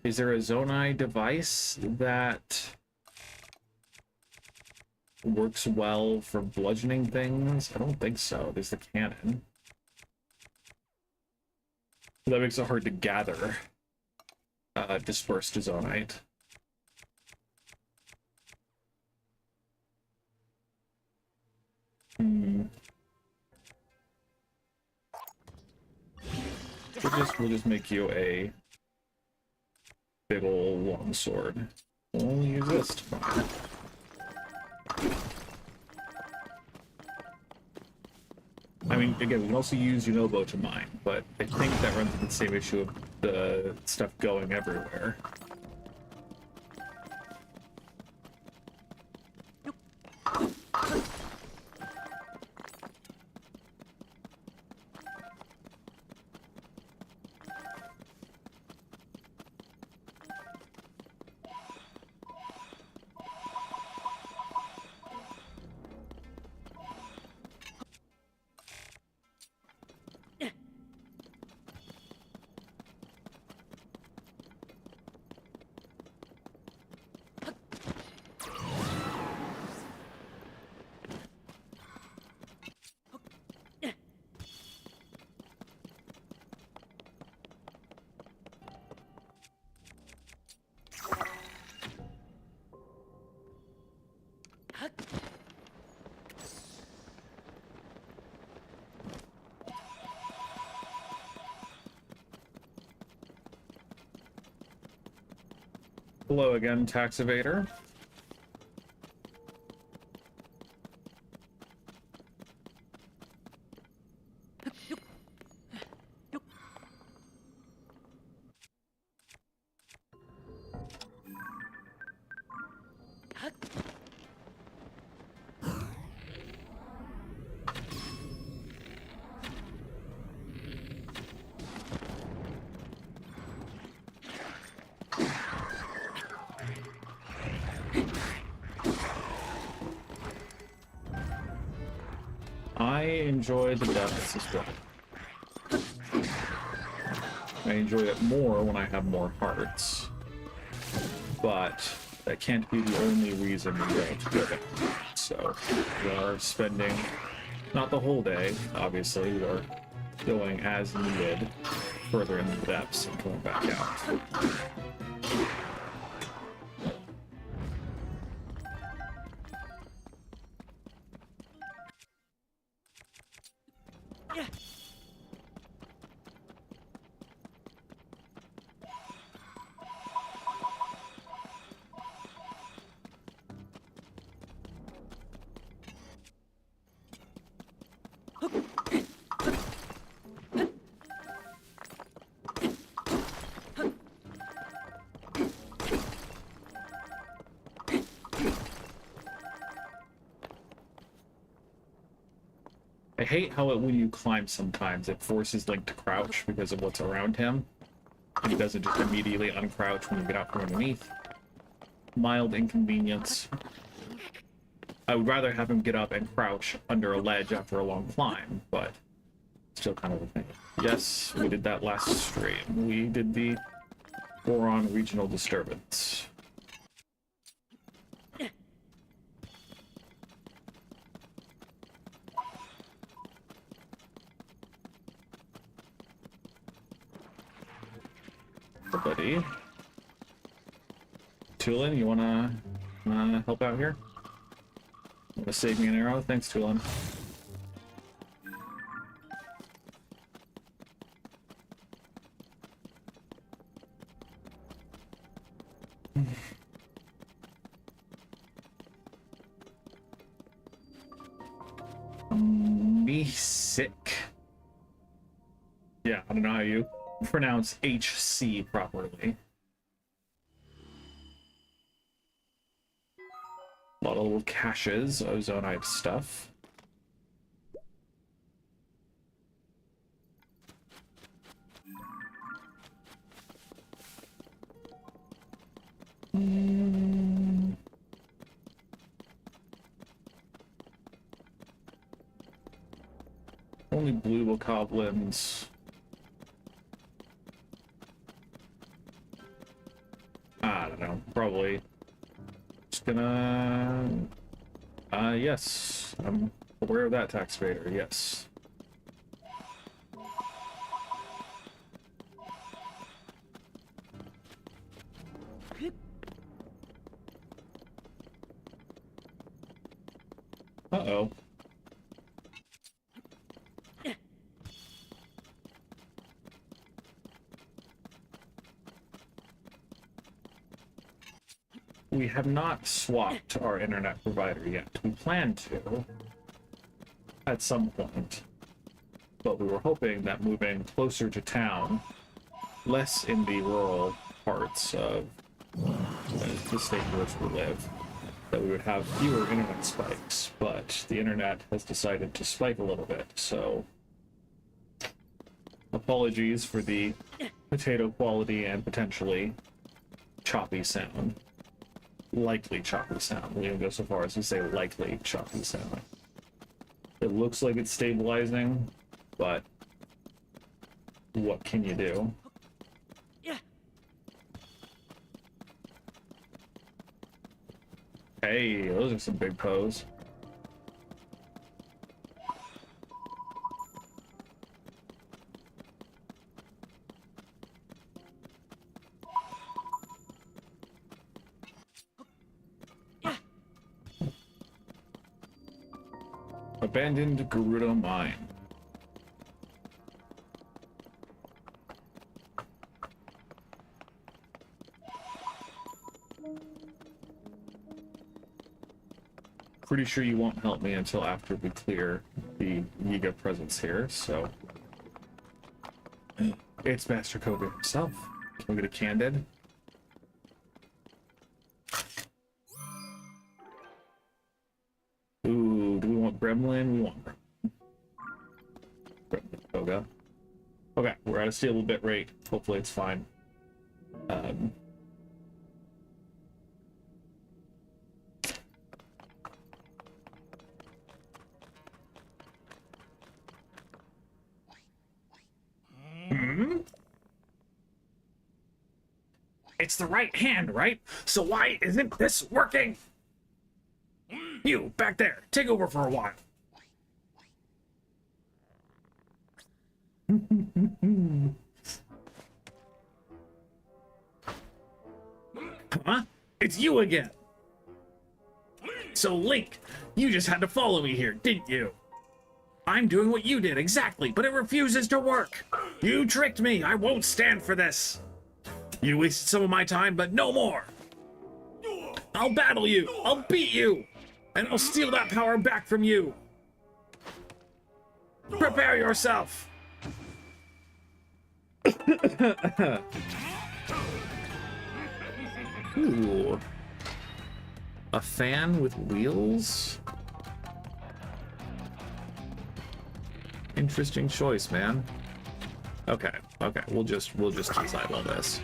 Is there a Zonai device that works well for bludgeoning things? I don't think so. There's the cannon. That makes it hard to gather dispersed Zonite. We'll just make you a big ol' longsword. We'll only use this tomorrow. I mean, again, we can also use Yunobo to mine, but I think that runs into the same issue of the stuff going everywhere. Hello again, tax evader. I enjoy the depths as well. I enjoy it more when I have more hearts. But that can't be the only reason we don't do it. So we are spending, not the whole day, obviously, we are going as needed further into the depths and coming back out. hate how it, when you climb sometimes, it forces Link to crouch because of what's around him. He doesn't just immediately uncrouch when you get out from underneath. Mild inconvenience. I would rather have him get up and crouch under a ledge after a long climb, but still kind of a thing. Yes, we did that last stream. We did the Goron Regional Disturbance. Buddy. Tulin, you wanna help out here? Wanna save me an arrow? Thanks, Tulin. Be sick. Yeah, I don't know how you pronounce HC properly. A lot of little caches of Zonite stuff. Only blue bokoblins. I don't know, probably just gonna yes, I'm aware of that, Taxpayer, yes. Uh-oh. We have not swapped our internet provider yet. We plan to at some point, but we were hoping that moving closer to town, less in the rural parts of the state in which we live, that we would have fewer internet spikes, but the internet has decided to spike a little bit, so apologies for the potato quality and potentially choppy sound. Likely choppy sound. We don't go so far as to say likely choppy sound. It looks like it's stabilizing, but what can you do? Yeah. Hey, those are some big pose. Abandoned Gerudo Mine. Pretty sure you won't help me until after we clear the Yiga presence here, so... It's Master Koga himself. Can we get a candid? Ooh, do we want Gremlin? We want Gremlin Koga. Okay, we're at a stable bit rate. Hopefully it's fine. It's the right hand, right? So why isn't this working? You, back there, take over for a while. Huh? It's you again. So, Link, you just had to follow me here, didn't you? I'm doing what you did, exactly, but it refuses to work. You tricked me. I won't stand for this. You wasted some of my time, but no more. I'll battle you. I'll beat you. And I'll steal that power back from you. Prepare yourself. Ooh. A fan with wheels? Interesting choice, man. Okay, okay, we'll just eyeball this.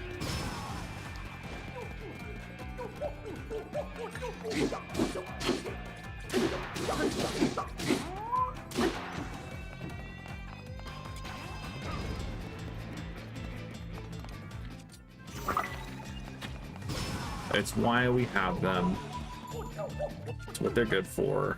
It's why we have them. It's what they're good for.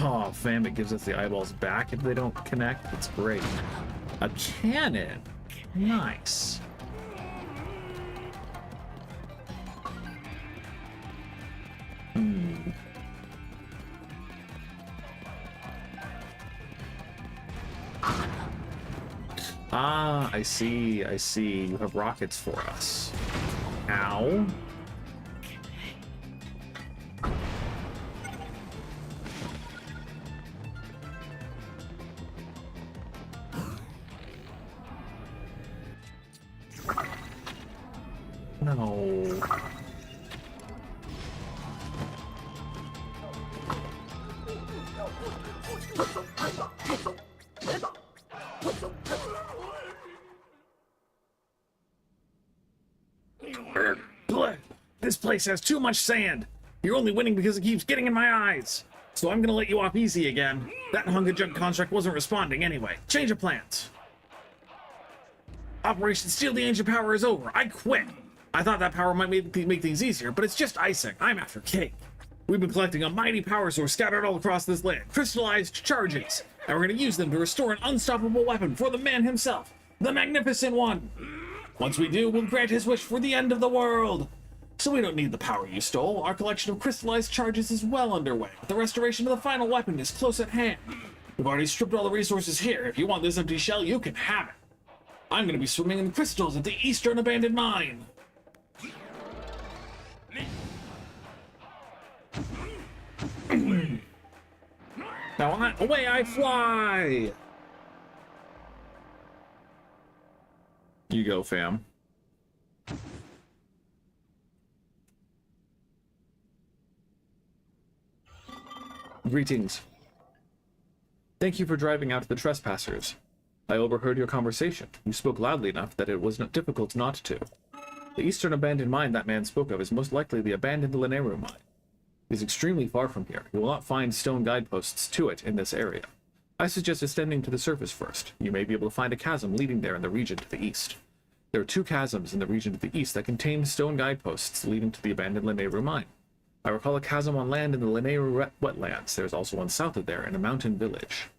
Oh, fam, it gives us the eyeballs back if they don't connect. It's great. A cannon. Nice. Ah, I see, I see. You have rockets for us. Ow. No. This place has too much sand. You're only winning because it keeps getting in my eyes. So I'm gonna let you off easy again. That Hunga Jug construct wasn't responding anyway. Change of plans. Operation Steal the Ancient Power is over. I quit. I thought that power might make things easier, but it's just icing. I'm after cake. We've been collecting a mighty power source scattered all across this land. Crystallized charges. And we're gonna use them to restore an unstoppable weapon for the man himself. The Magnificent One. Once we do, we'll grant his wish for the end of the world. So we don't need the power you stole. Our collection of crystallized charges is well underway. The restoration of the final weapon is close at hand. We've already stripped all the resources here. If you want this empty shell, you can have it. I'm going to be swimming in the crystals at the Eastern Abandoned Mine. Now away I fly! You go, fam. Greetings. Thank you for driving out the trespassers. I overheard your conversation. You spoke loudly enough that it was not difficult not to. The Eastern Abandoned Mine that man spoke of is most likely the abandoned Lanayru mine. It is extremely far from here. You will not find stone guideposts to it in this area. I suggest ascending to the surface first. You may be able to find a chasm leading there in the region to the east. There are 2 chasms in the region to the east that contain stone guideposts leading to the abandoned Lanayru mine. I recall a chasm on land in the Lanayru wetlands. There's also one south of there in a mountain village.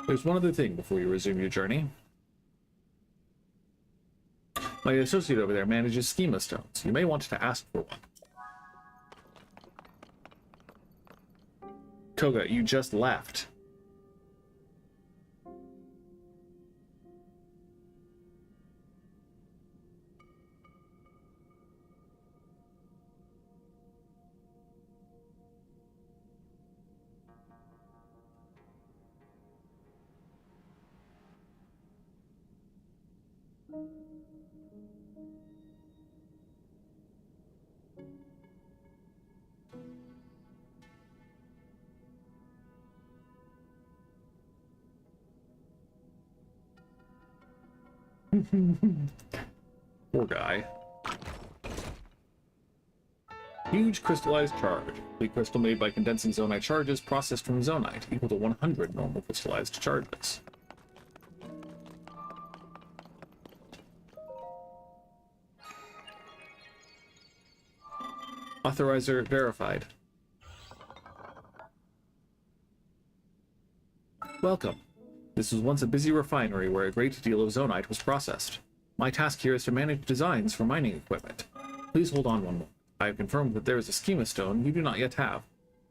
There's one other thing before you resume your journey. My associate over there manages schema stones. You may want to ask for one. Koga, you just left. Poor guy. Huge crystallized charge. The crystal made by condensing zonite charges processed from zonite, equal to 100 normal crystallized charges. Authorizer verified. Welcome. This was once a busy refinery where a great deal of zonite was processed. My task here is to manage designs for mining equipment. Please hold on one moment. I have confirmed that there is a schema stone you do not yet have.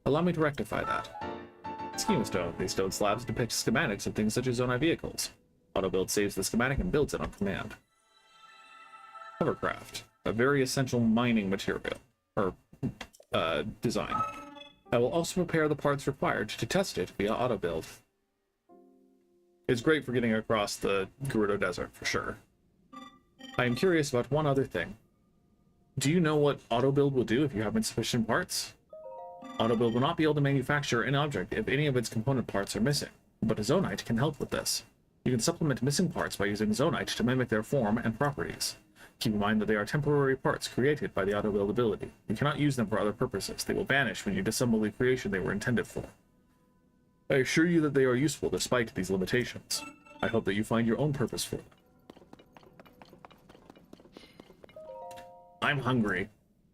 Allow me to rectify that. Schema stone. These stone slabs depict schematics of things such as zonite vehicles. AutoBuild saves the schematic and builds it on command. Hovercraft. A very essential mining material. Or, design. I will also prepare the parts required to test it via auto build. It's great for getting across the Gerudo Desert, for sure. I am curious about one other thing. Do you know what auto build will do if you have insufficient parts? Auto build will not be able to manufacture an object if any of its component parts are missing, but a Zonite can help with this. You can supplement missing parts by using Zonite to mimic their form and properties. Keep in mind that they are temporary parts created by the auto build ability. You cannot use them for other purposes. They will vanish when you disassemble the creation they were intended for. I assure you that they are useful despite these limitations. I hope that you find your own purpose for them. I'm hungry.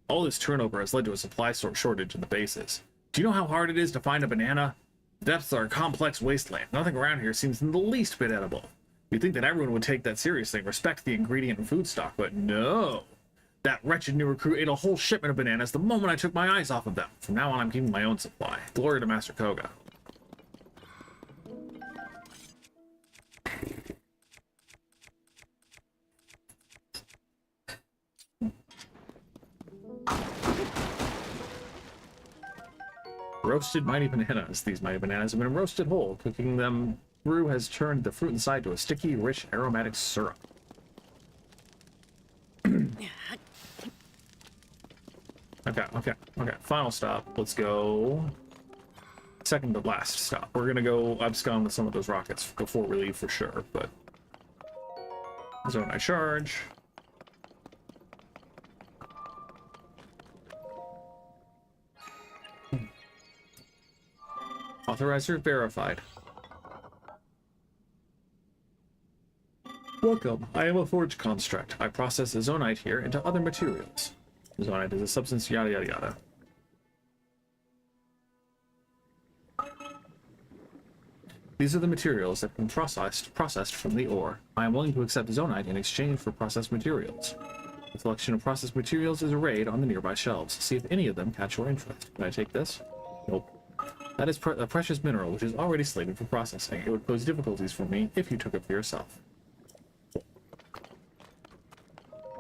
All this turnover has led to a supply shortage in the bases. Do you know how hard it is to find a banana? The depths are a complex wasteland. Nothing around here seems in the least bit edible. You'd think that everyone would take that seriously and respect the ingredient and food stock, but no. That wretched new recruit ate a whole shipment of bananas the moment I took my eyes off of them. From now on, I'm keeping my own supply. Glory to Master Koga. Roasted mighty bananas. These mighty bananas have been roasted whole. Cooking them through has turned the fruit inside to a sticky, rich, aromatic syrup. Okay. Final stop. Let's go. Second to last stop. We're gonna go abscond with some of those rockets before we leave for sure, but... Zone I charge. Authorizer verified. Welcome. I am a forge construct. I process the Zonite here into other materials. Zonite is a substance yada yada yada. These are the materials that have been processed from the ore. I am willing to accept Zonite in exchange for processed materials. The collection of processed materials is arrayed on the nearby shelves. See if any of them catch your interest. Can I take this? Nope. That is a precious mineral which is already slated for processing. It would pose difficulties for me if you took it for yourself.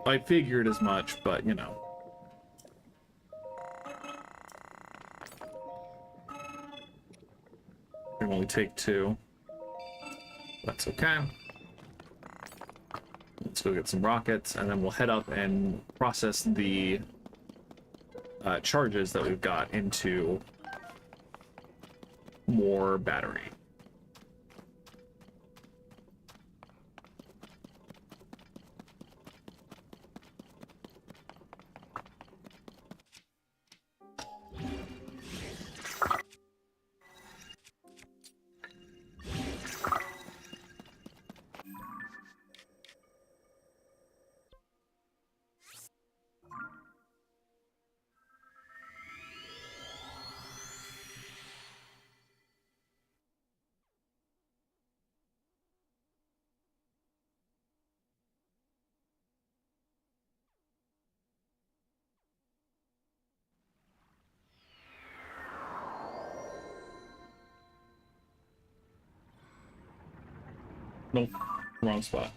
I figured as much, but you know. I can only take 2. That's okay. Let's go get some rockets, and then we'll head up and process the charges that we've got into more battery. Nope, wrong spot.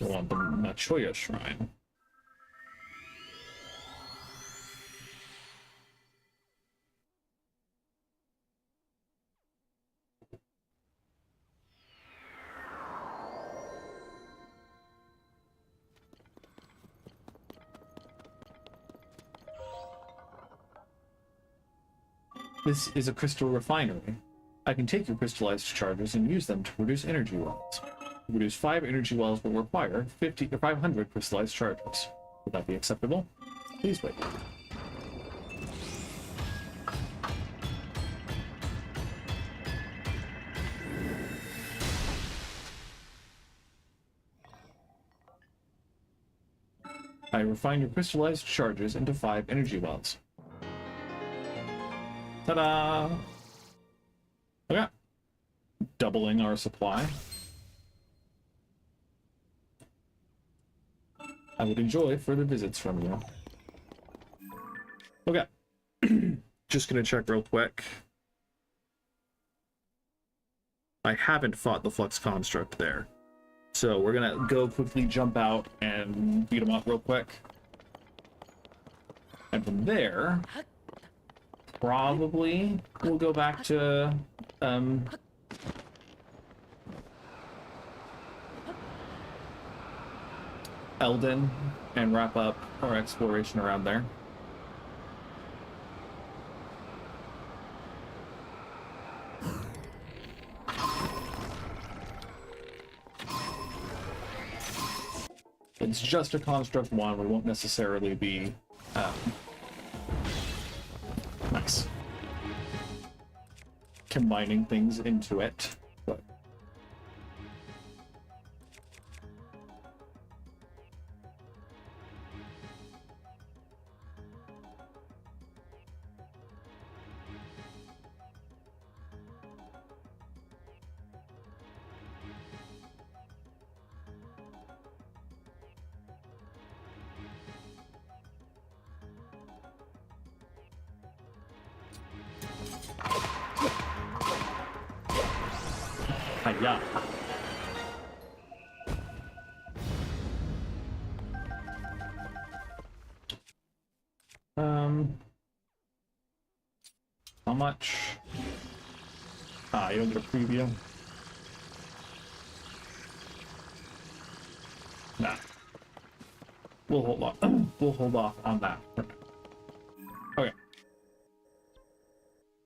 I want the Machoya Shrine. This is a crystal refinery. I can take your crystallized charges and use them to produce energy wells. To produce 5 energy wells will require 50 to 500 crystallized charges. Would that be acceptable? Please wait. I refine your crystallized charges into 5 energy wells. Ta-da! Okay. Doubling our supply. I would enjoy further visits from you. Okay. Just gonna check real quick. I haven't fought the Flux Construct there. So we're gonna go quickly jump out and beat him up real quick. And from there, probably we'll go back to Eldin and wrap up our exploration around there. It's just a construct one. We won't necessarily be nice combining things into it, but hiya. How much? You don't get a preview? Nah. We'll hold off. We'll hold off on that. Okay.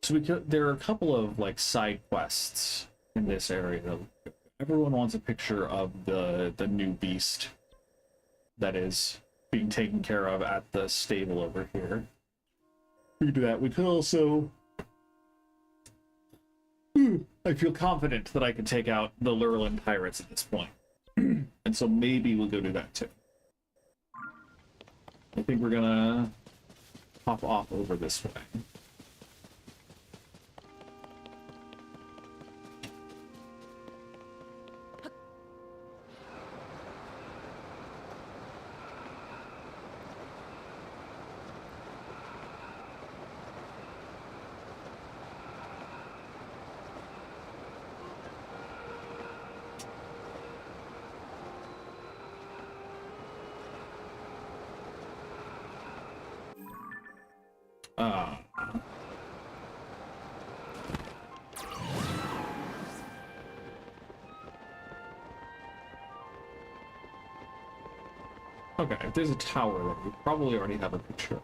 So there are a couple of like side quests in this area. Everyone wants a picture of the new beast that is being taken care of at the stable over here. We can do that. We could also... I feel confident that I can take out the Lurelin pirates at this point. And so maybe we'll go do that too. I think we're gonna hop off over this way. Okay, if there's a tower there, we probably already have a picture.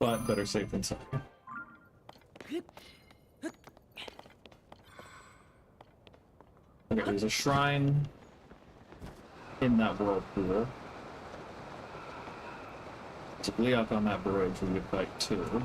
But better safe than sorry. Okay, there's a shrine in that whirlpool. There's a Gleeok on that bridge we would fight too.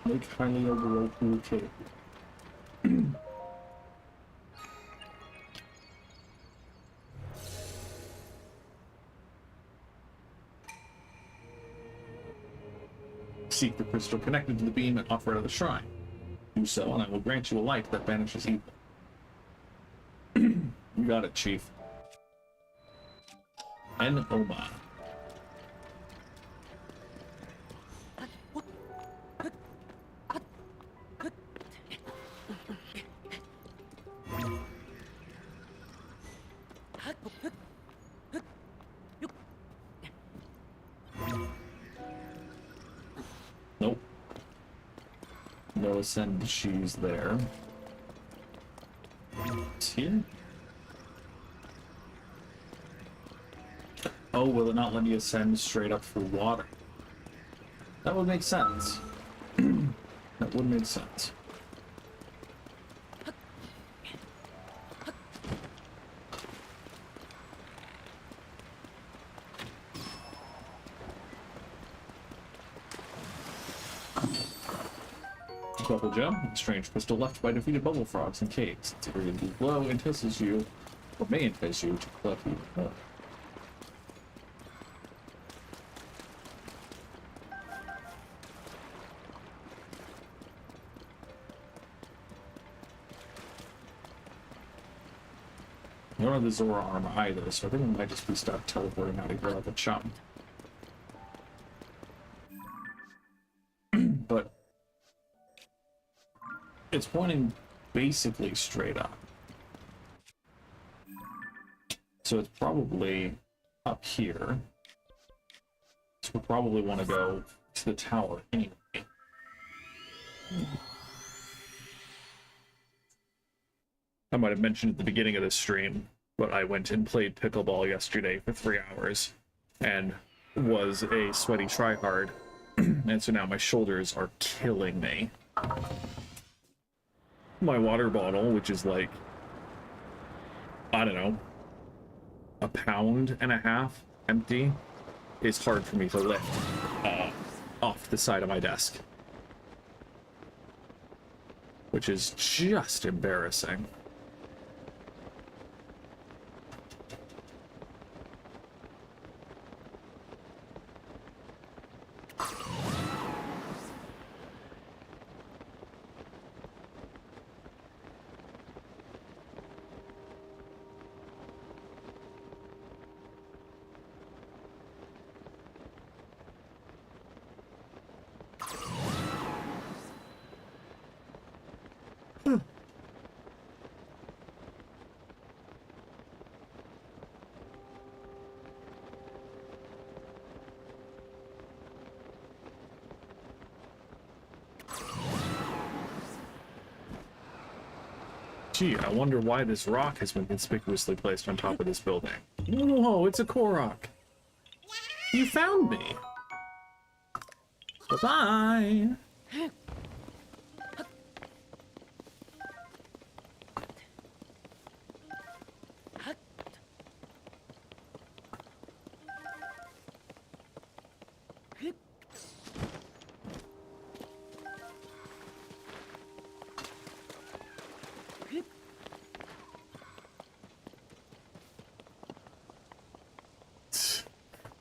Lake Hylia Whirlpool Cave. Seek the crystal connected to the beam and offer it at the shrine. Do so, and I will grant you a light that banishes evil. You got it, Chief. En Oma. Nope. No ascend, she's there. It's here. Oh, will it not let me ascend straight up through water? That would make sense. That would make sense. Bubble gem, a strange crystal left by defeated bubble frogs in caves. It's really low, entices you, or may entice you to collect even more. I don't have the Zora armor either, so I think we might just be stuck teleporting out of here like a chum. But it's pointing basically straight up. So it's probably up here. So we'll probably want to go to the tower anyway. I might have mentioned at the beginning of this stream, but I went and played pickleball yesterday for 3 hours and was a sweaty tryhard. And so now my shoulders are killing me. My water bottle, which is like, I don't know, 1.5 pounds empty, is hard for me to lift off the side of my desk. Which is just embarrassing. Gee, I wonder why this rock has been conspicuously placed on top of this building. Whoa, it's a Korok. You found me. Bye-bye.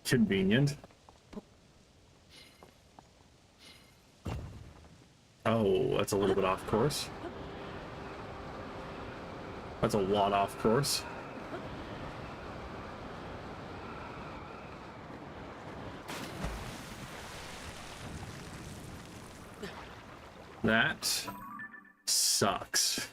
Convenient. Oh, that's a little bit off course. That's a lot off course. That sucks.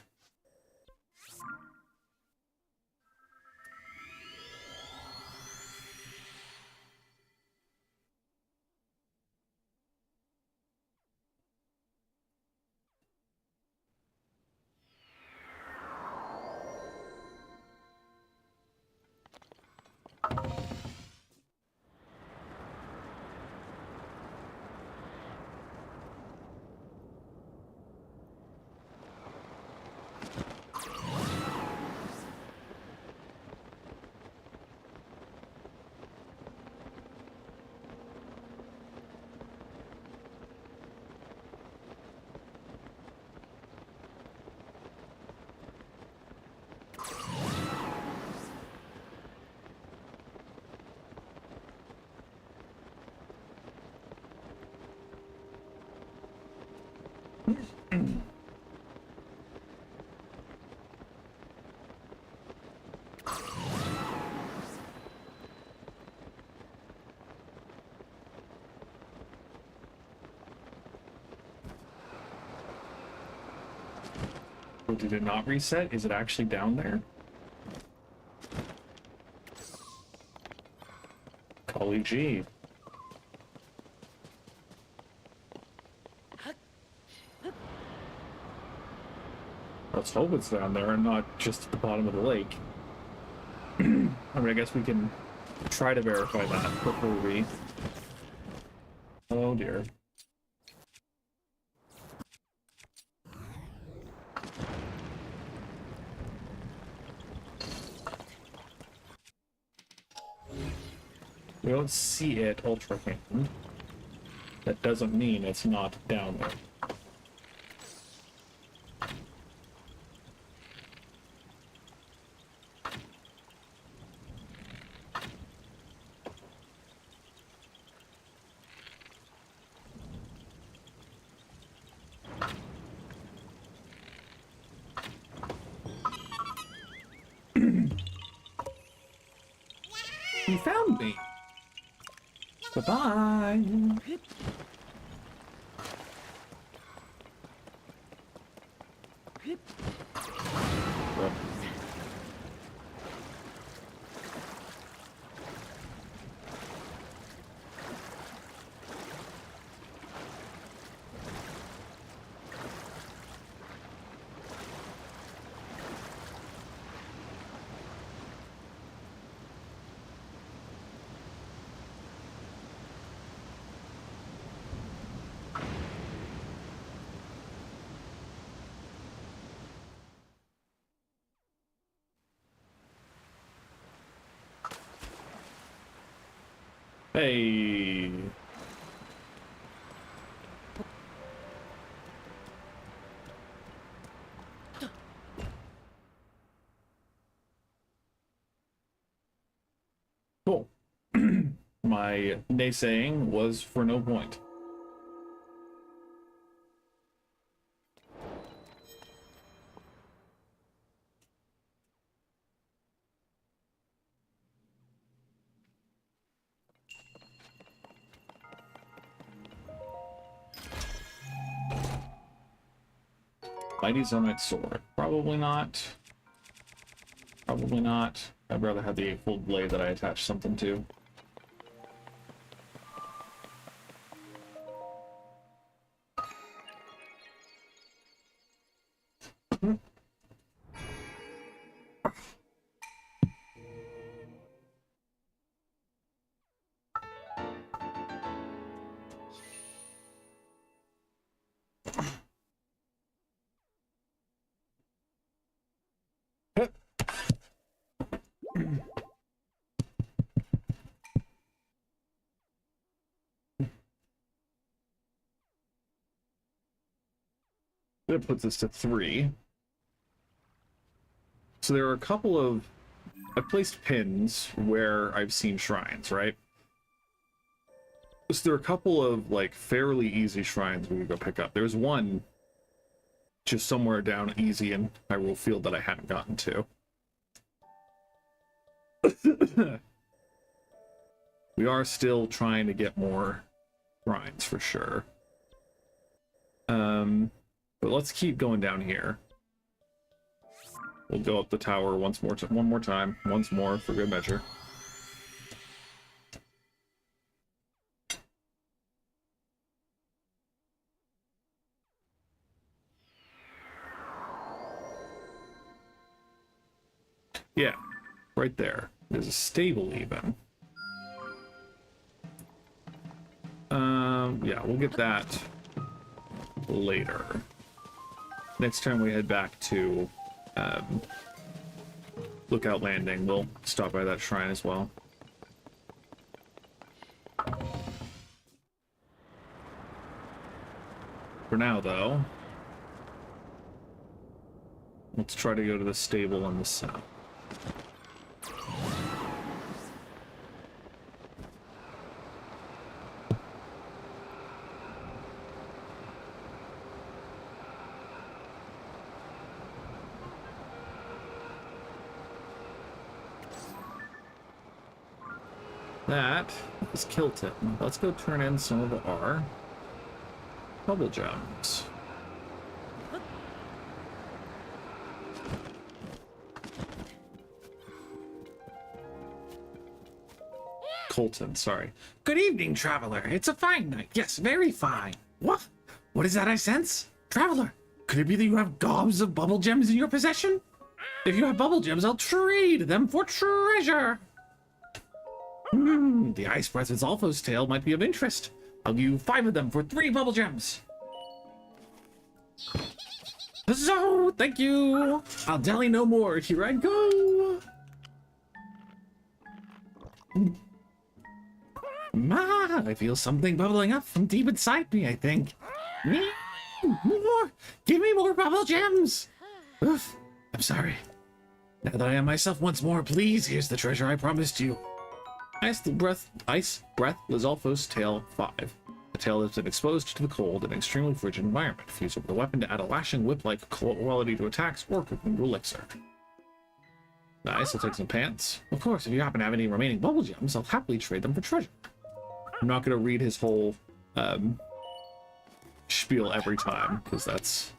Or did it not reset? Is it actually down there? Golly gee. Let's hope it's down there and not just at the bottom of the lake. I mean, I guess we can Try to verify that before we... Oh dear. We don't see it ultra hand. That doesn't mean it's not down there. You found me. Bye-bye. Hey. Cool. My naysaying was for no point. Mighty Zonite Sword. Probably not. Probably not. I'd rather have the eightfold blade that I attach something to. That puts us to 3. So there are a couple of... I've placed pins where I've seen shrines, right? So there are a couple of, like, fairly easy shrines we could go pick up. There's one just somewhere down easy in Hyrule Field that I hadn't gotten to. We are still trying to get more shrines for sure. But let's keep going down here. We'll go up the tower one more time, once more for good measure. Yeah, right there. There's a stable even. Yeah, we'll get that later. Next time we head back to Lookout Landing, we'll stop by that shrine as well. For now, though, let's try to go to the stable on the south. That is Kilton. Let's go turn in some of our bubble gems. Colton, sorry. Good evening, traveler. It's a fine night. Yes, very fine. What? What is that I sense? Traveler, could it be that you have gobs of bubble gems in your possession? If you have bubble gems, I'll trade them for treasure. The Ice Breath with Zolfo's tail might be of interest. I'll give you 5 of them for 3 bubble gems. So, thank you. I'll dally no more. Here I go. I feel something bubbling up from deep inside me, I think. More! Give me more bubble gems! Oof, I'm sorry. Now that I am myself once more, please, here's the treasure I promised you. Ice Breath Lizalfo's tail 5. The tail has been exposed to the cold and extremely frigid environment. Fuse over the weapon to add a lashing whip-like quality to attacks or cooking to elixir. Nice, I'll take some pants. Of course, if you happen to have any remaining bubble gems, I'll happily trade them for treasure. I'm not going to read his whole spiel every time, because that's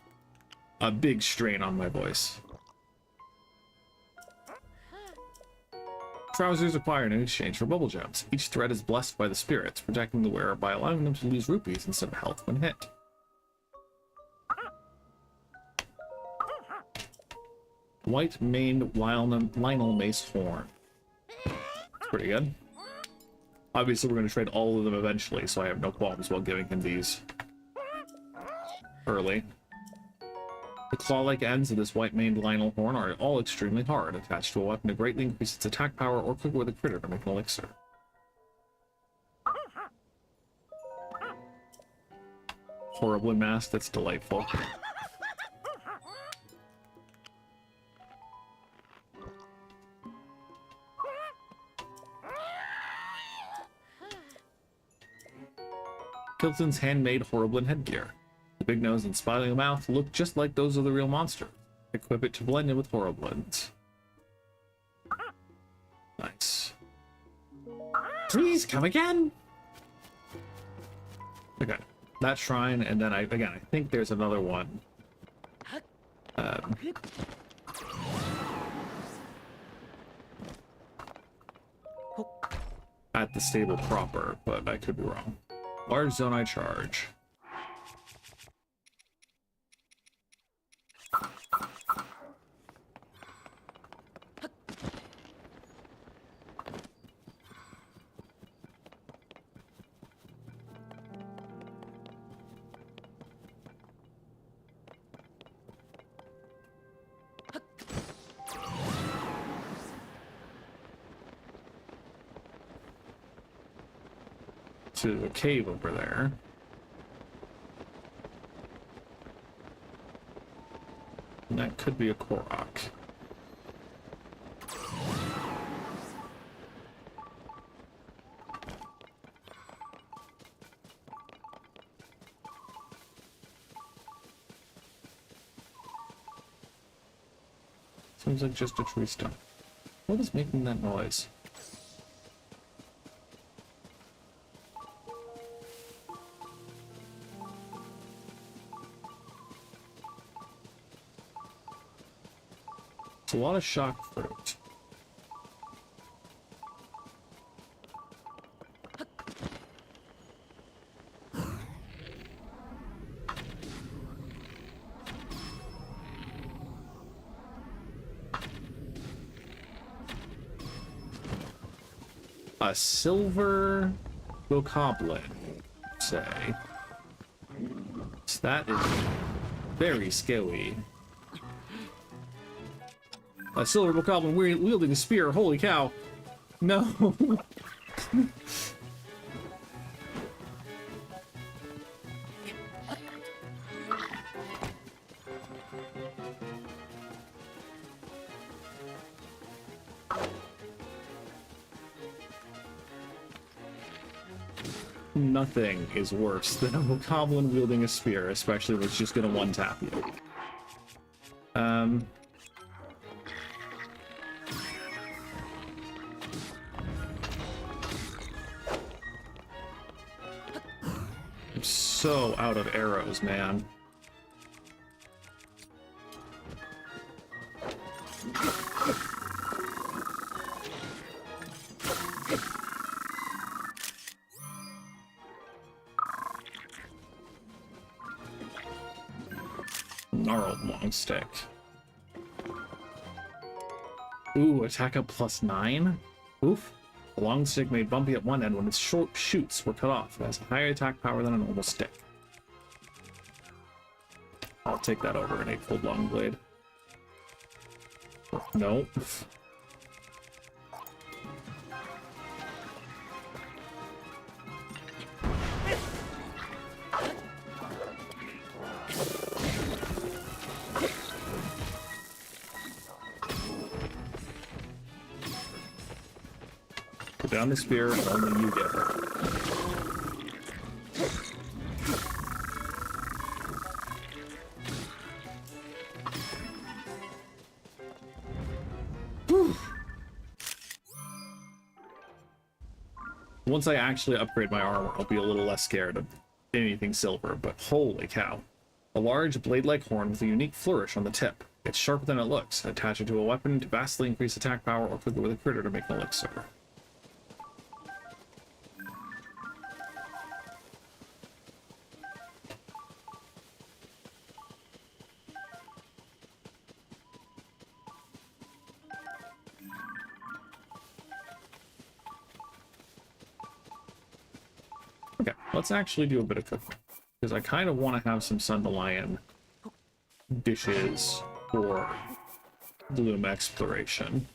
a big strain on my voice. Trousers acquired in exchange for bubble gems. Each thread is blessed by the spirits, protecting the wearer by allowing them to lose rupees instead of health when hit. White maned Lionel Mace Horn. Pretty good. Obviously, we're going to trade all of them eventually, so I have no qualms while giving him these early. The claw-like ends of this white-maned Lionel horn are all extremely hard. Attached to a weapon to greatly increase its attack power or cook with a critter to make an elixir. Horrible mask, that's delightful. Kilton's handmade Horriblin headgear. The big nose and smiling mouth look just like those of the real monster. Equip it to blend in with Horriblins. Nice. Please come again. Okay, that shrine, and then I think there's another one. At the stable proper, but I could be wrong. Large Zonai charge. To a cave over there. And that could be a Korok. Seems like just a tree stump. What is making that noise? A lot of shock fruit. A silver bokoblin, say. So that is very scary. A silver bokoblin wielding a spear. Holy cow. No. Nothing is worse than a bokoblin wielding a spear, especially if it's just gonna one-tap you. So out of arrows, man. Gnarled long stick. Ooh, attack up +9? Oof. The long stick made bumpy at one end when its short shoots were cut off. It has a higher attack power than a normal stick. I'll take that over an 8-fold long blade. No. Put down the spear and only you get her. Once I actually upgrade my armor, I'll be a little less scared of anything silver, but holy cow. A large blade-like horn with a unique flourish on the tip. It's sharper than it looks. Attach it to a weapon to vastly increase attack power or cook it with a critter to make an elixir. Okay, let's actually do a bit of cooking, because I kind of want to have some Sun-to-Lion dishes for Bloom exploration.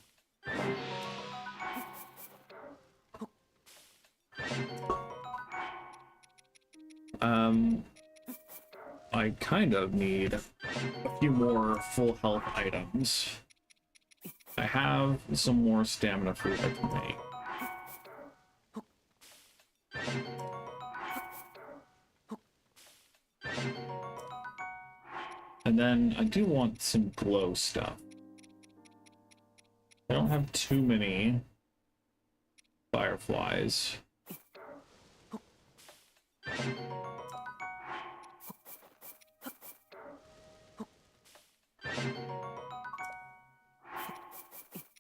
I kind of need a few more full health items. I have some more stamina food I can make. And then I do want some glow stuff. I don't have too many fireflies.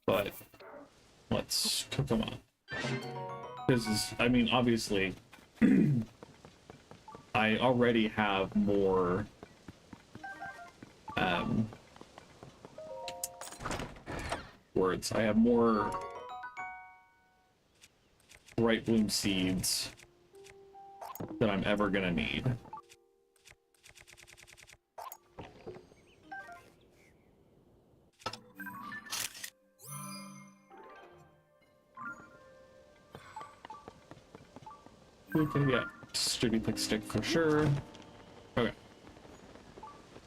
But let's cook them up. Because, I mean, obviously, I already have more words. I have more bright bloom seeds than I'm ever gonna need. We can get sturdy thick stick for sure. Okay.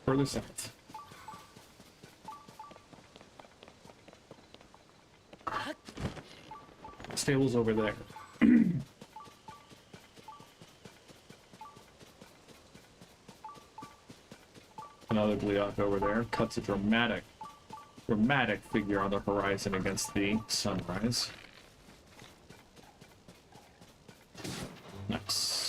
Further south. Stable's over there. Another Gleeok over there cuts a dramatic figure on the horizon against the sunrise. Nice.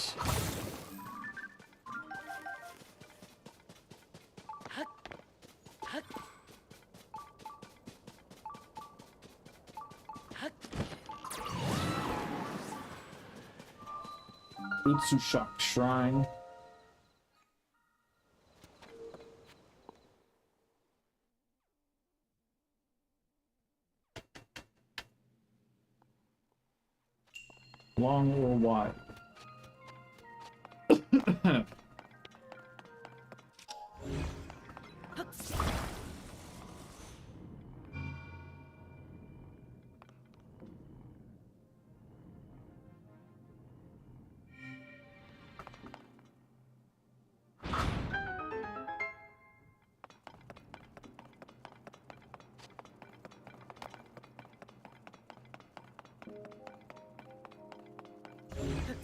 Utsushak Shrine. Long or wide?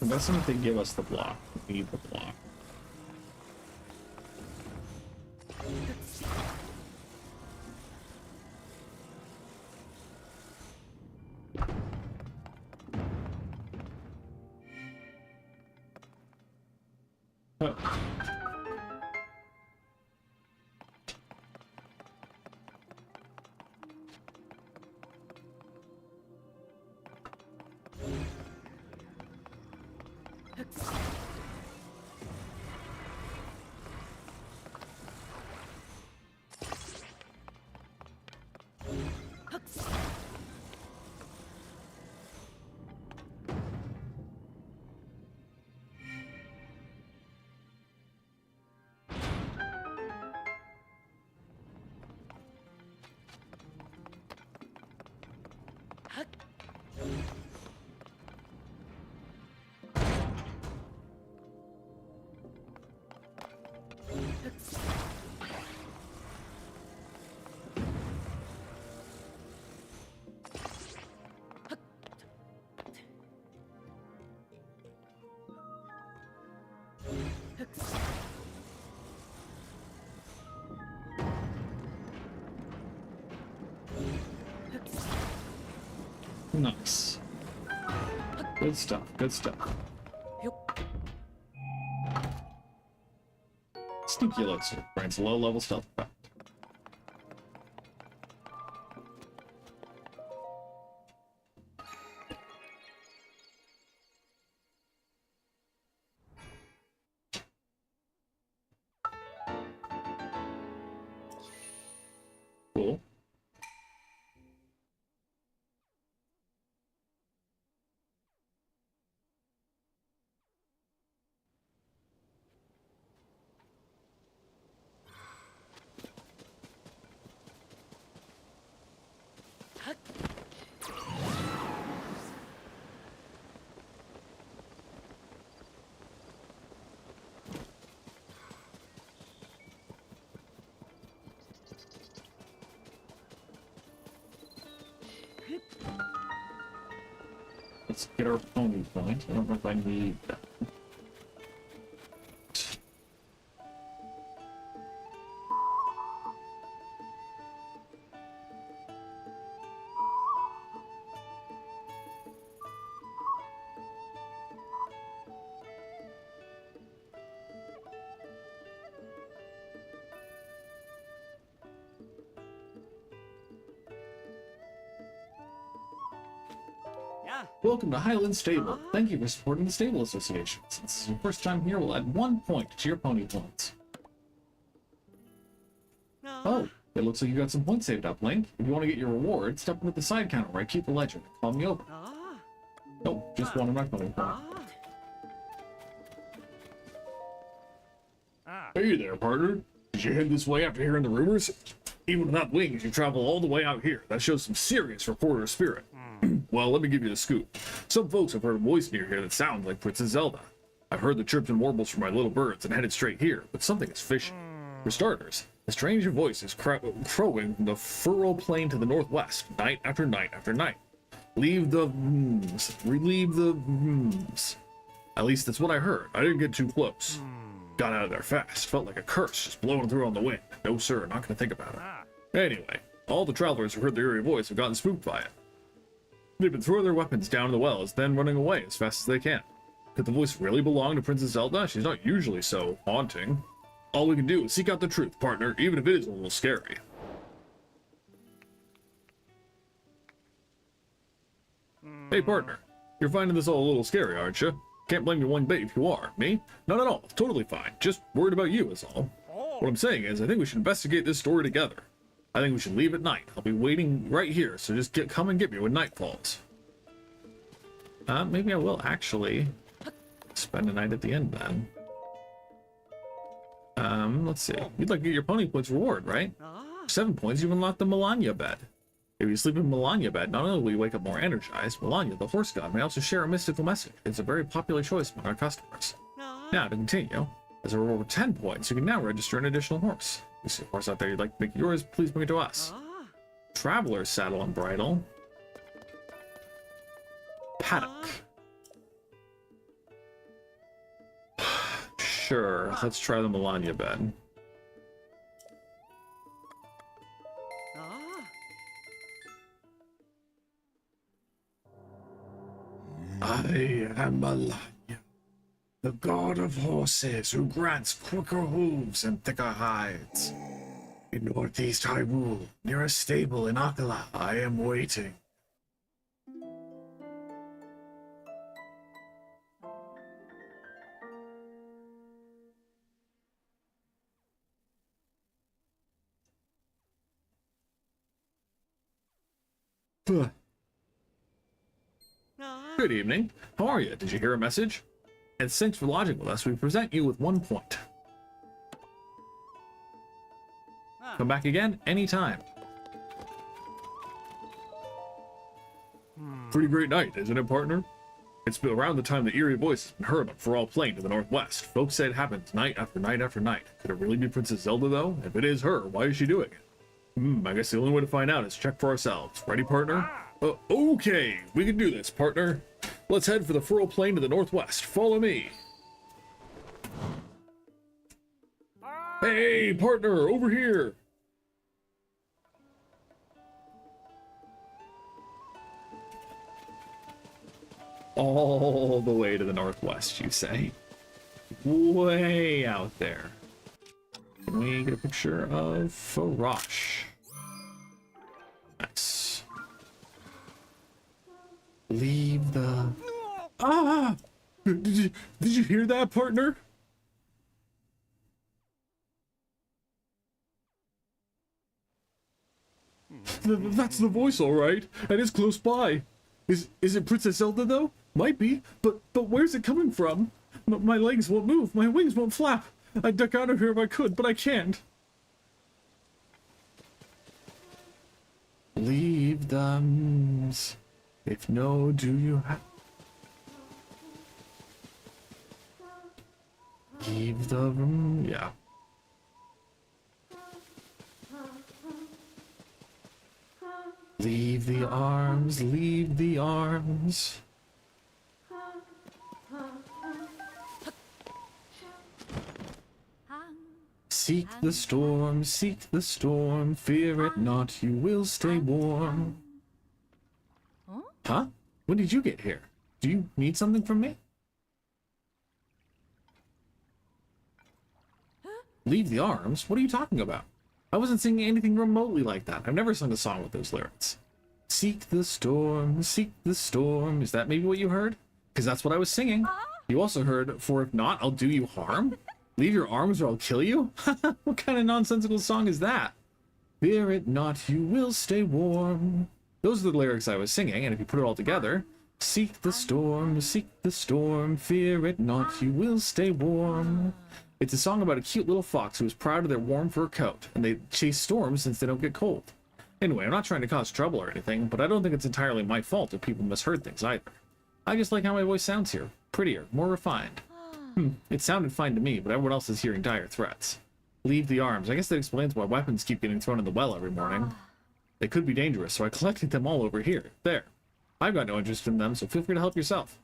I'm guessing if they give us the block, we need the block. Nice. Good stuff, good stuff. Sneaky elixir grants low-level stealth effect. Cool. Let's get our pony point. I don't know if I need that. Welcome to Highland Stable. Thank you for supporting the Stable Association. Since this is your first time here, we'll add 1 point to your pony points. Oh, it looks like you got some points saved up, Link. If you want to get your reward, step into the side counter where I keep the ledger and call me over. Nope, just one of my pony points. Hey there, partner. Did you head this way after hearing the rumors? Even without wings, you travel all the way out here. That shows some serious reporter spirit. Well, let me give you the scoop. Some folks have heard a voice near here that sounds like Princess Zelda. I've heard the chirps and warbles from my little birds and headed straight here, but something is fishy. For starters, a strange voice is crowing from the furrow plain to the northwest, night after night after night. Leave the relieve the At least that's what I heard. I didn't get too close. Got out of there fast. Felt like a curse just blowing through on the wind. No sir, not gonna think about it. Anyway, all the travelers who heard the eerie voice have gotten spooked by it. They've been throwing their weapons down the wells, then running away as fast as they can. Could the voice really belong to Princess Zelda? She's not usually so haunting. All we can do is seek out the truth, partner, even if it is a little scary. Hey, partner. You're finding this all a little scary, aren't you? Can't blame you one bit if you are. Me? Not at all. Totally fine. Just worried about you is all. What I'm saying is, I think we should investigate this story together. I think we should leave at night. I'll be waiting right here, so just come and get me when night falls. Maybe I will actually spend a night at the inn then. Let's see. You'd like to get your pony points reward, right? 7 points, you unlock the Melania bed. If you sleep in Melania bed, not only will you wake up more energized, Melania, the horse god, may also share a mystical message. It's a very popular choice among our customers. Now, to continue, as a reward of 10 points, you can now register an additional horse. If you see a horse out there you'd like to make yours, please bring it to us. Traveler's saddle and bridle. Paddock. Sure, let's try the Melania bed. I am Melania, the god of horses who grants quicker hooves and thicker hides. In northeast Hyrule, near a stable in Akala, I am waiting. Good evening. How are you? Did you hear a message? And thanks for lodging with us. We present you with 1 point. Come back again anytime. Pretty great night, isn't it, partner? It's been around the time the eerie voice has been heard on Feral Plain to the northwest. Folks say it happens night after night after night. Could it really be Princess Zelda, though? If it is her, why is she doing it? I guess the only way to find out is check for ourselves. Ready, partner? Okay, we can do this, partner. Let's head for the Feral Plain to the northwest. Follow me. Hey, partner, over here. All the way to the northwest, you say? Way out there. Can we get a picture of Farosh? Nice. Leave the... Ah! Did you hear that, partner? That's the voice, all right. And it's close by. Is it Princess Zelda, though? Might be, but where's it coming from? My legs won't move, my wings won't flap. I'd duck out of here if I could, but I can't. Leave them. If no, do you have... Leave the room, yeah. Leave the arms, leave the arms. Seek the storm, fear it not, you will stay warm. Huh? When did you get here? Do you need something from me? Leave the arms? What are you talking about? I wasn't singing anything remotely like that. I've never sung a song with those lyrics. Seek the storm, seek the storm. Is that maybe what you heard? Because that's what I was singing. You also heard, for if not, I'll do you harm. Leave your arms or I'll kill you? What kind of nonsensical song is that? Fear it not, you will stay warm. Those are the lyrics I was singing, and if you put it all together, seek the storm, fear it not, you will stay warm. It's a song about a cute little fox who is proud of their warm fur coat, and they chase storms since they don't get cold. Anyway, I'm not trying to cause trouble or anything, but I don't think it's entirely my fault if people misheard things either. I just like how my voice sounds here. Prettier, more refined. It sounded fine to me, but everyone else is hearing dire threats. Leave the arms. I guess that explains why weapons keep getting thrown in the well every morning. They could be dangerous, so I collected them all over here. There. I've got no interest in them, so feel free to help yourself.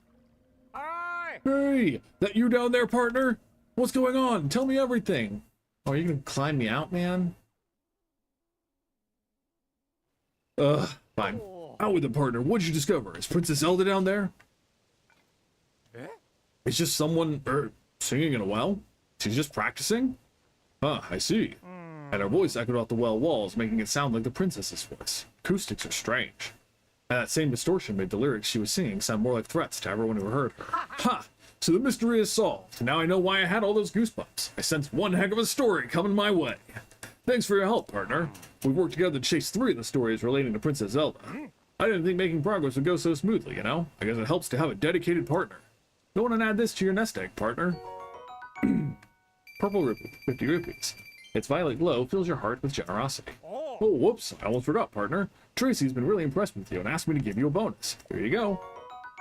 Hey! That you down there, partner? What's going on? Tell me everything. Oh, are you gonna climb me out, man? Fine. Out with the partner. What'd you discover? Is Princess Zelda down there? It's just someone, singing in a well? She's just practicing? Huh, I see. And her voice echoed off the well walls, making it sound like the princess's voice. Acoustics are strange. And that same distortion made the lyrics she was singing sound more like threats to everyone who heard her. Ha! So the mystery is solved. Now I know why I had all those goosebumps. I sensed one heck of a story coming my way. Thanks for your help, partner. We've worked together to chase 3 of the stories relating to Princess Zelda. I didn't think making progress would go so smoothly, you know? I guess it helps to have a dedicated partner. Go on and add this to your nest egg, partner. Purple rupee, 50 rupees. Its violet glow fills your heart with generosity. Oh, whoops, I almost forgot, partner. Tracy's been really impressed with you and asked me to give you a bonus. Here you go.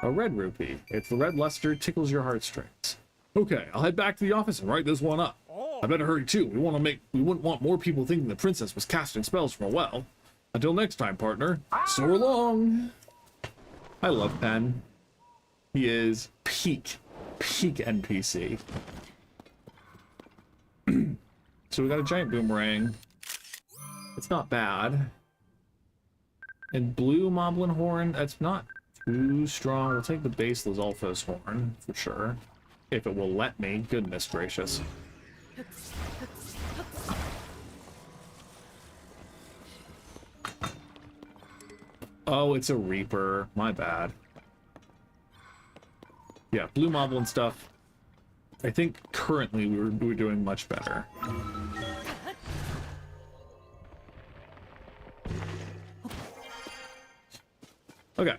A red rupee. Its the red luster tickles your heartstrings. Okay, I'll head back to the office and write this one up. I better hurry too. We wouldn't want more people thinking the princess was casting spells from a well. Until next time, partner. So long. I love Pen. He is peak NPC. So we got a giant boomerang. It's not bad. And blue Moblin horn, that's not too strong. We'll take the base Lizalfos horn for sure. If it will let me. Goodness gracious. Oh, it's a Reaper. My bad. Yeah, blue Moblin stuff. I think currently we're doing much better. Okay.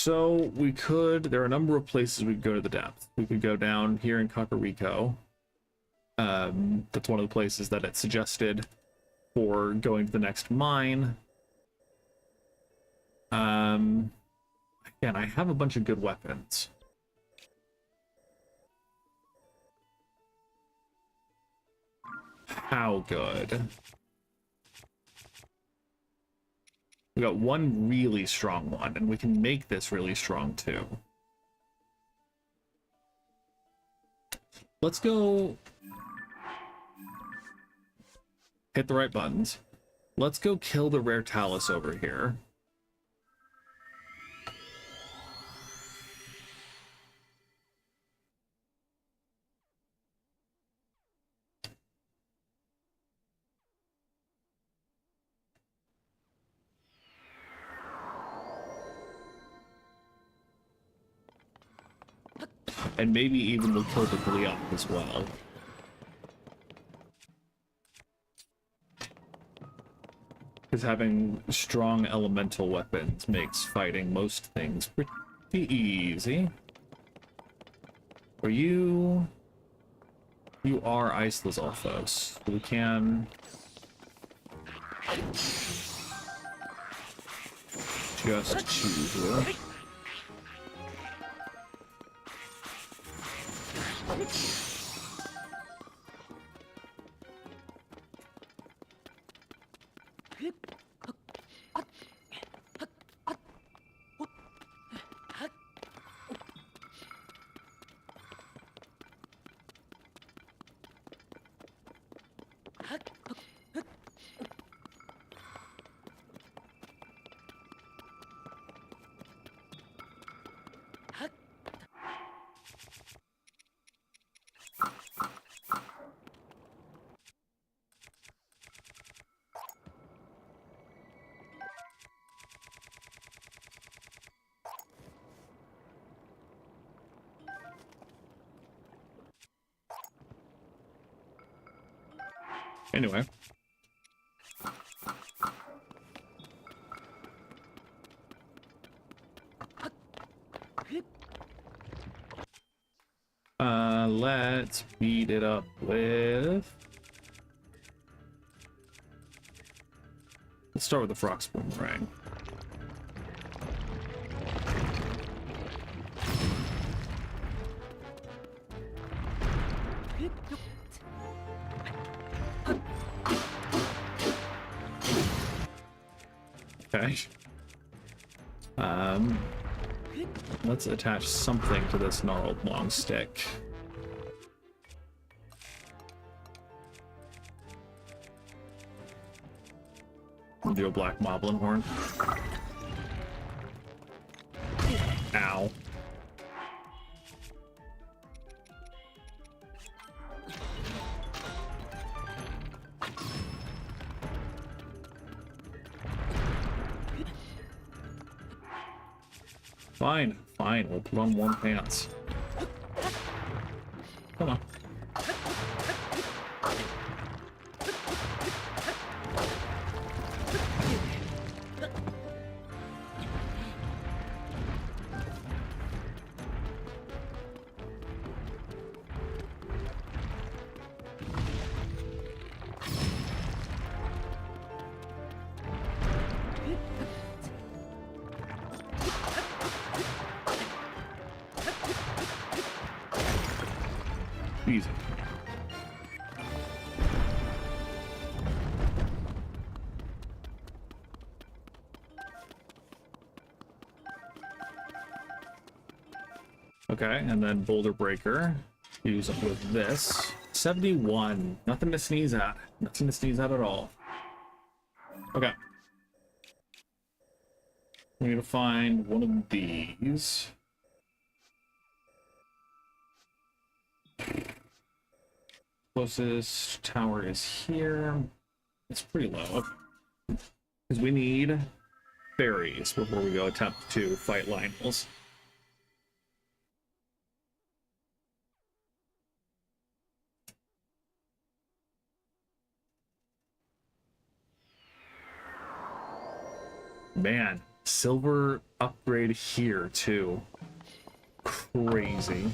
So there are a number of places we could go to the depth. We could go down here in Kakariko. That's one of the places that it suggested for going to the next mine. Again, I have a bunch of good weapons. How good? We got one really strong one, and we can make this really strong too. Let's go hit the right buttons. Let's go kill the rare Talus over here. And maybe even we'll kill the Gleeok as well. Because having strong elemental weapons makes fighting most things pretty easy. Are you... You are Ice Lizalfos. We can... just choose you. Anyway. Let's beat it up with... Let's start with the Frox Boomerang. Okay. Let's attach something to this gnarled long stick. We'll do a black moblin horn. Ow. Fine, fine, we'll put on warm pants. Come on. Easy. Okay, and then Boulder Breaker. Use up with this. 71. Nothing to sneeze at. Nothing to sneeze at all. Okay. We need to find one of these. Closest tower is here. It's pretty low. Because we need fairies before we go attempt to fight Lynels. Man, Silver upgrade here, too. Crazy.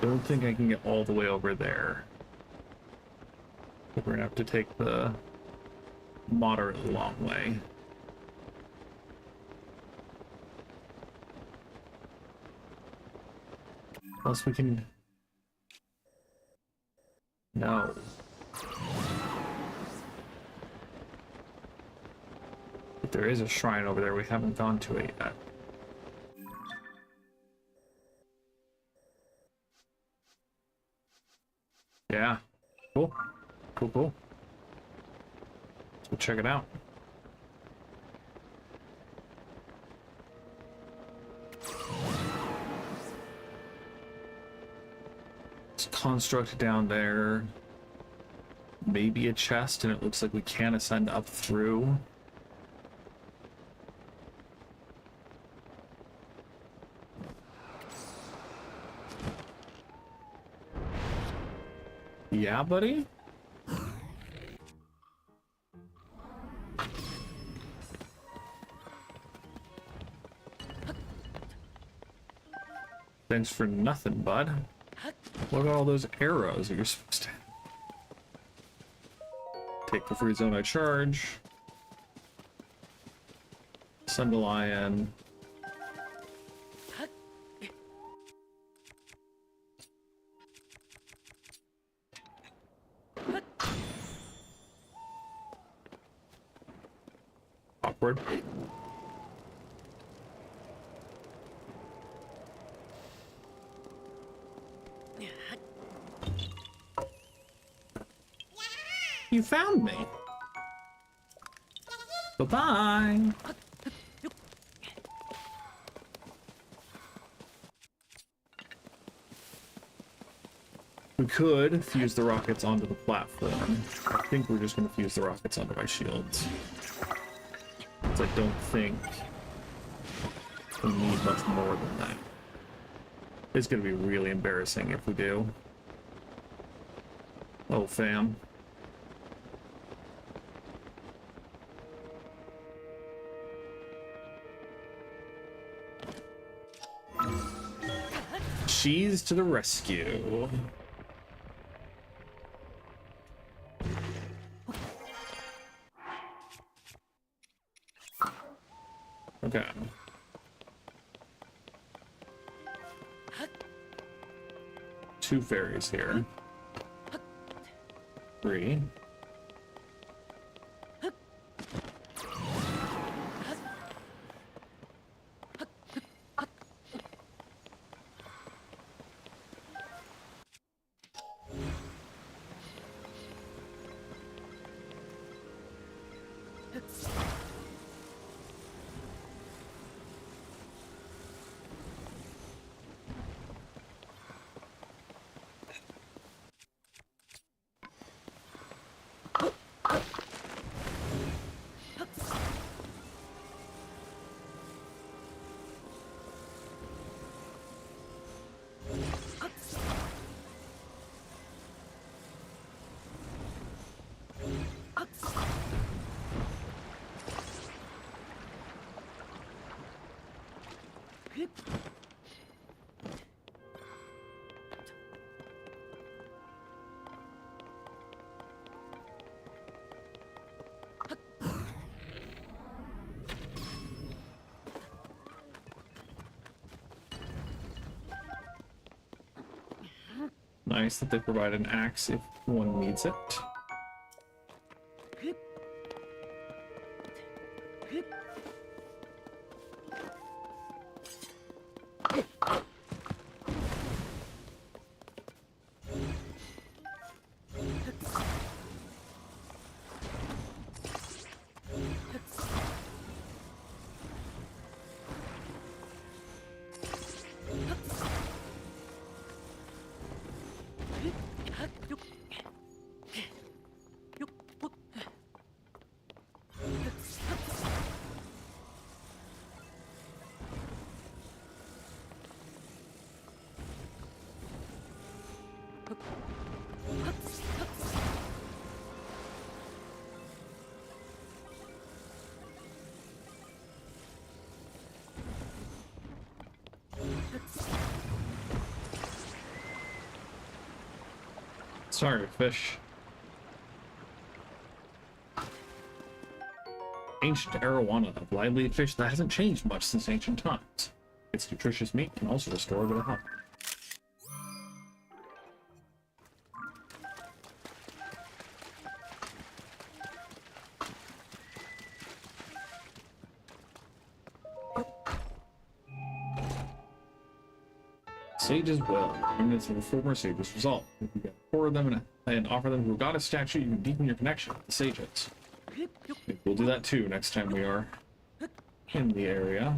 Don't think I can get all the way over there. We're gonna have to take the moderately long way. Plus we can... No. But there is a shrine over there. We haven't gone to it yet. Yeah. Cool. Cool, cool. Let's go check it out. It's construct down there. Maybe a chest, and it looks like we can ascend up through. Yeah, buddy? Thanks for nothing, bud. What about all those arrows that you're supposed to take the free zone I charge? Sundelion. Awkward. You found me. Bye-bye. We could fuse the rockets onto the platform. I think we're just going to fuse the rockets onto my shields. I don't think we need much more than that. It's going to be really embarrassing if we do. Oh, fam. Cheese to the rescue. Okay. Two fairies here. 3. Nice that they provide an axe if one needs it. Sorry, fish. Ancient arowana, a lively fish that hasn't changed much since ancient times. Its nutritious meat can also restore a bit of health. Sage's Well. Remnants of a former sage's resolve. If you get 4 of them and offer them to a goddess statue, you can deepen your connection with the sages. Maybe we'll do that too next time we are in the area.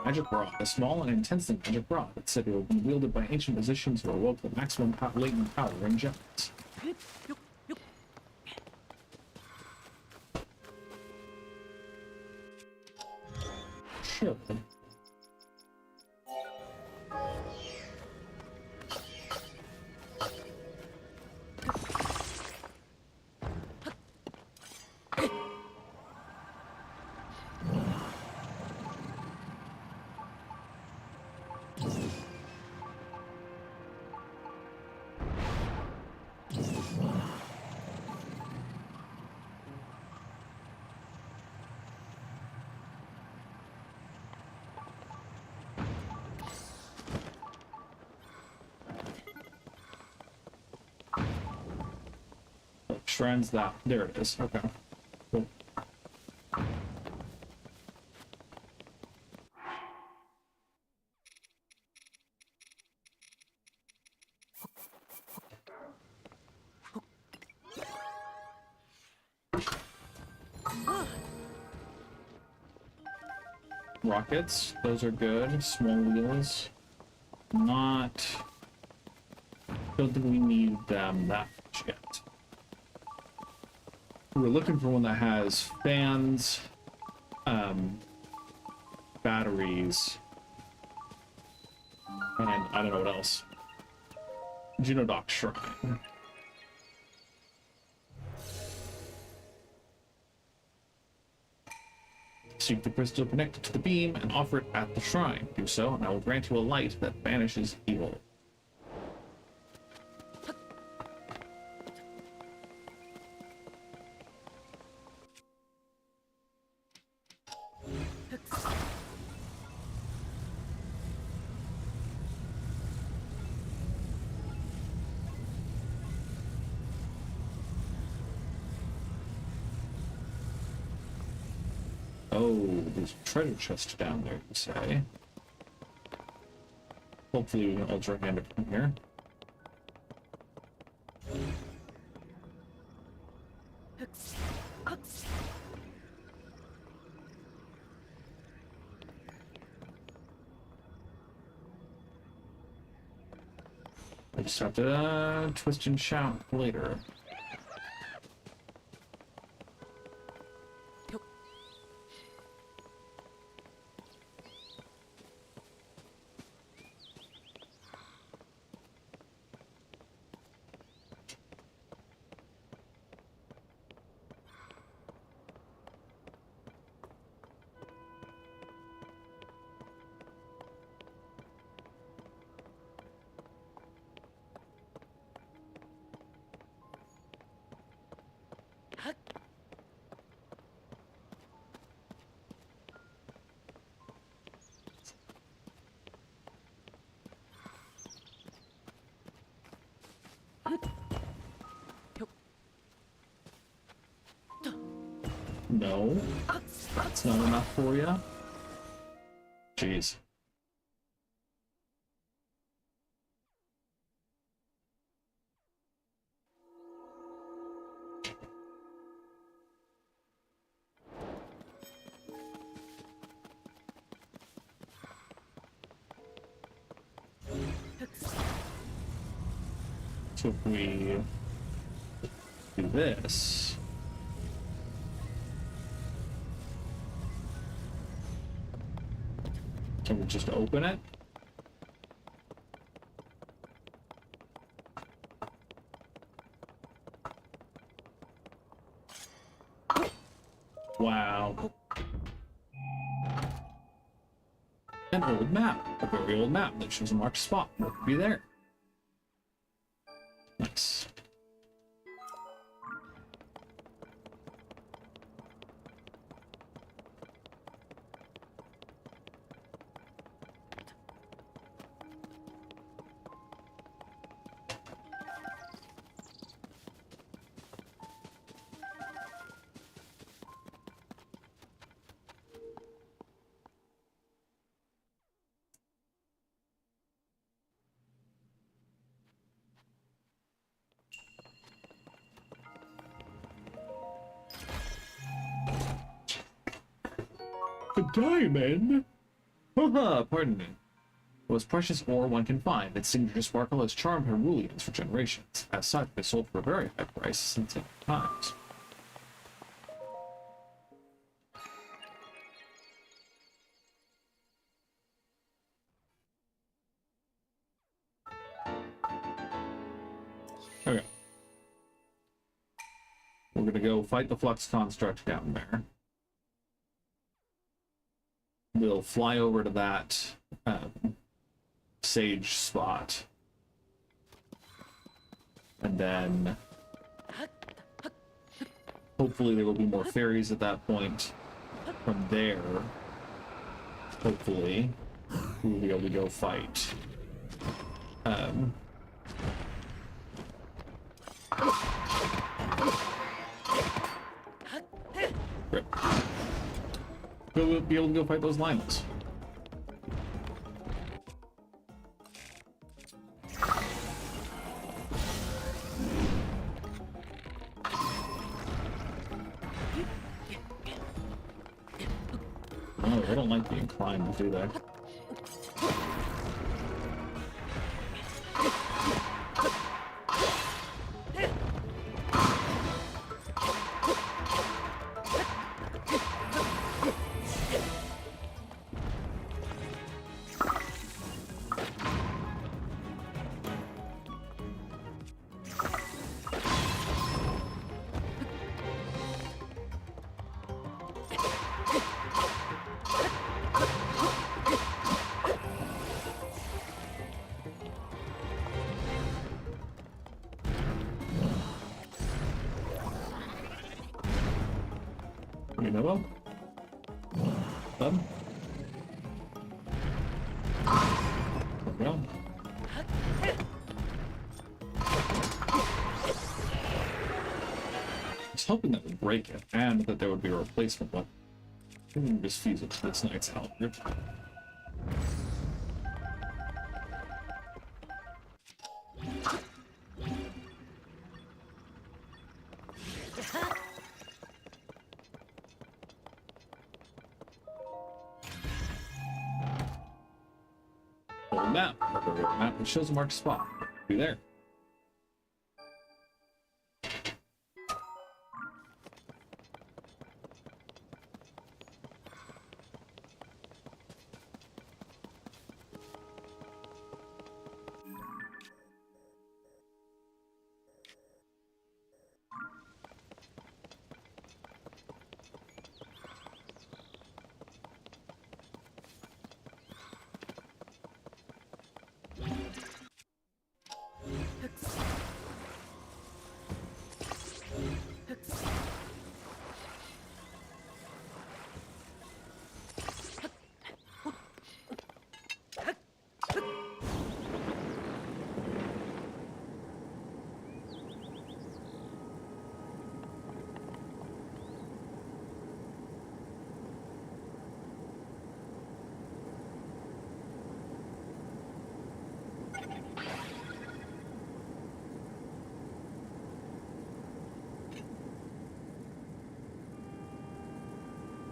Magic Rod, a small and intensely magic rod. It's said to have been wielded by ancient musicians who awoke the maximum latent power in gems. Sure. Shrines that. There it is. Okay. Cool. Rockets, those are good. Small wheels. Not. Don't think we need them that much yet. We're looking for one that has fans, batteries, and I don't know what else. Genodoc Shrine. Seek the crystal connected to the beam and offer it at the shrine. Do so, and I will grant you a light that banishes evil. Oh, there's a treasure chest down there, you say? Hopefully we can ultra hand it from here. I just have to twist and shout later. No, that's not enough for you. Jeez. So if we do this. Can we just open it? Wow. An old map. A very old map that shows a marked spot. What could be there? Nice. A diamond? Haha, pardon me. The most precious ore one can find. Its signature sparkle has charmed Herulians for generations. As such, it is sold for a very high price since ancient times. Okay. We're gonna go fight the Flux Construct down there. We'll fly over to that sage spot. And then hopefully there will be more fairies at that point. From there, hopefully, we'll be able to go fight. Rip. We'll be able to go fight those lions. Oh, I don't like being climbed, do they? You know them? Them? There we go. I was hoping that would break it, and that there would be a replacement one. I think we can just fuse it to this night's halberd. Old map. A map that shows a marked spot. Be there.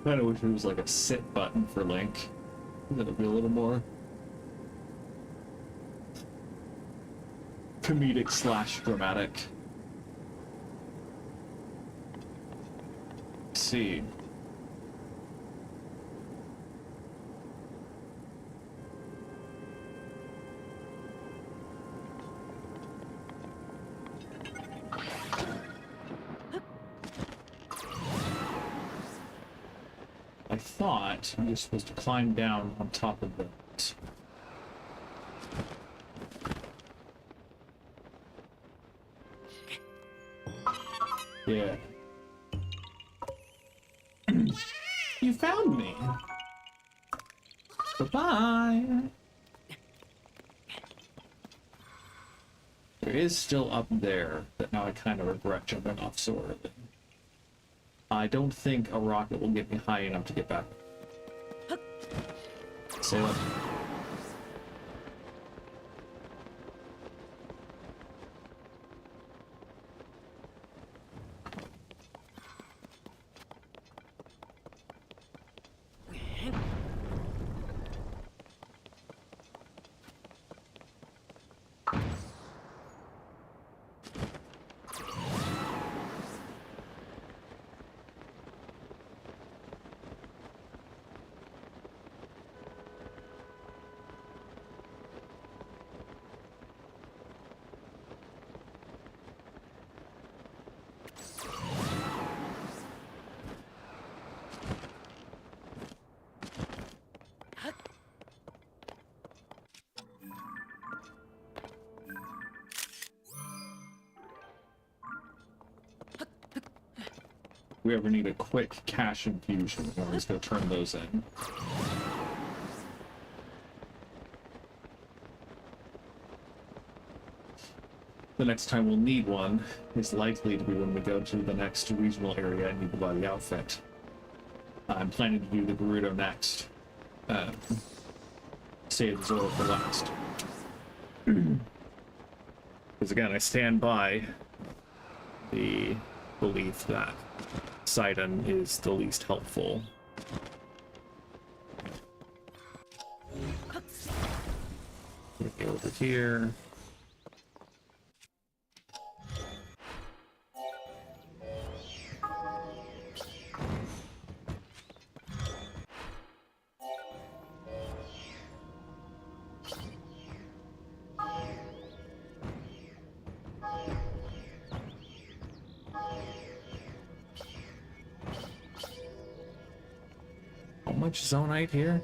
Kind of wish it was like a sit button for Link. That would be a little more comedic slash dramatic. Let's see. thought you're supposed to climb down on top of it. Yeah. You found me. Bye-bye. There is still up there that now I kind of regret jumping off so early. I don't think a rocket will get me high enough to get back. Say that. If we ever need a quick cash infusion, we're just gonna turn those in. The next time we'll need one is likely to be when we go to the next regional area and need to buy the outfit. I'm planning to do the Gerudo next. Save the Zoro for last. Because again, I stand by the belief that Sidon is the least helpful. Get over here. How much Zonite here?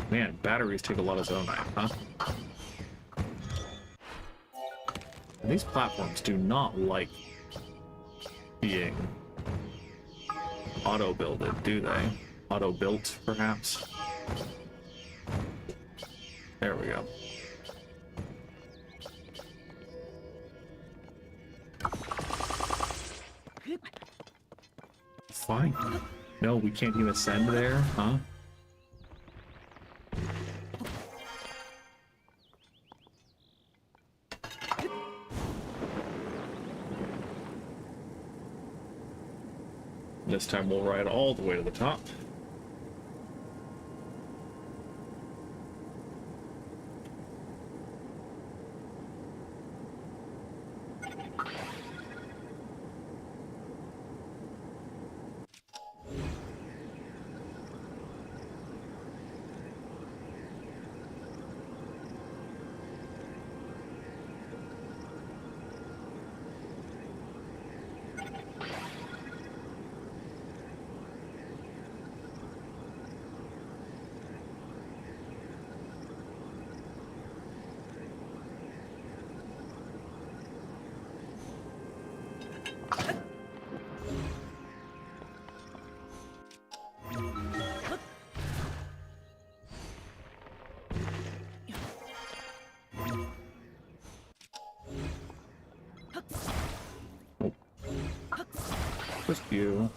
Man, batteries take a lot of zonite, huh? And these platforms do not like being auto-builded, do they? Auto-built, perhaps? There we go. Fine. No, we can't even ascend there, huh? This time we'll ride all the way to the top. Just you.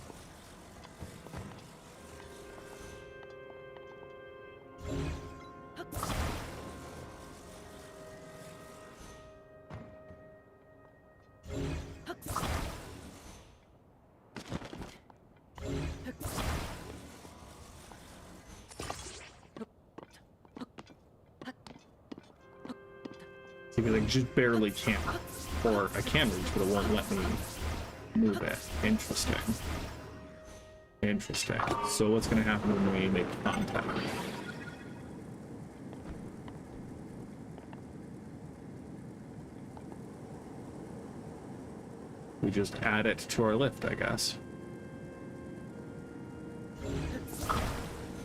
See, because I just barely can't. Or I can reach, but it won't let me move it. Interesting. Interesting. So what's going to happen when we make contact? We just add it to our lift, I guess.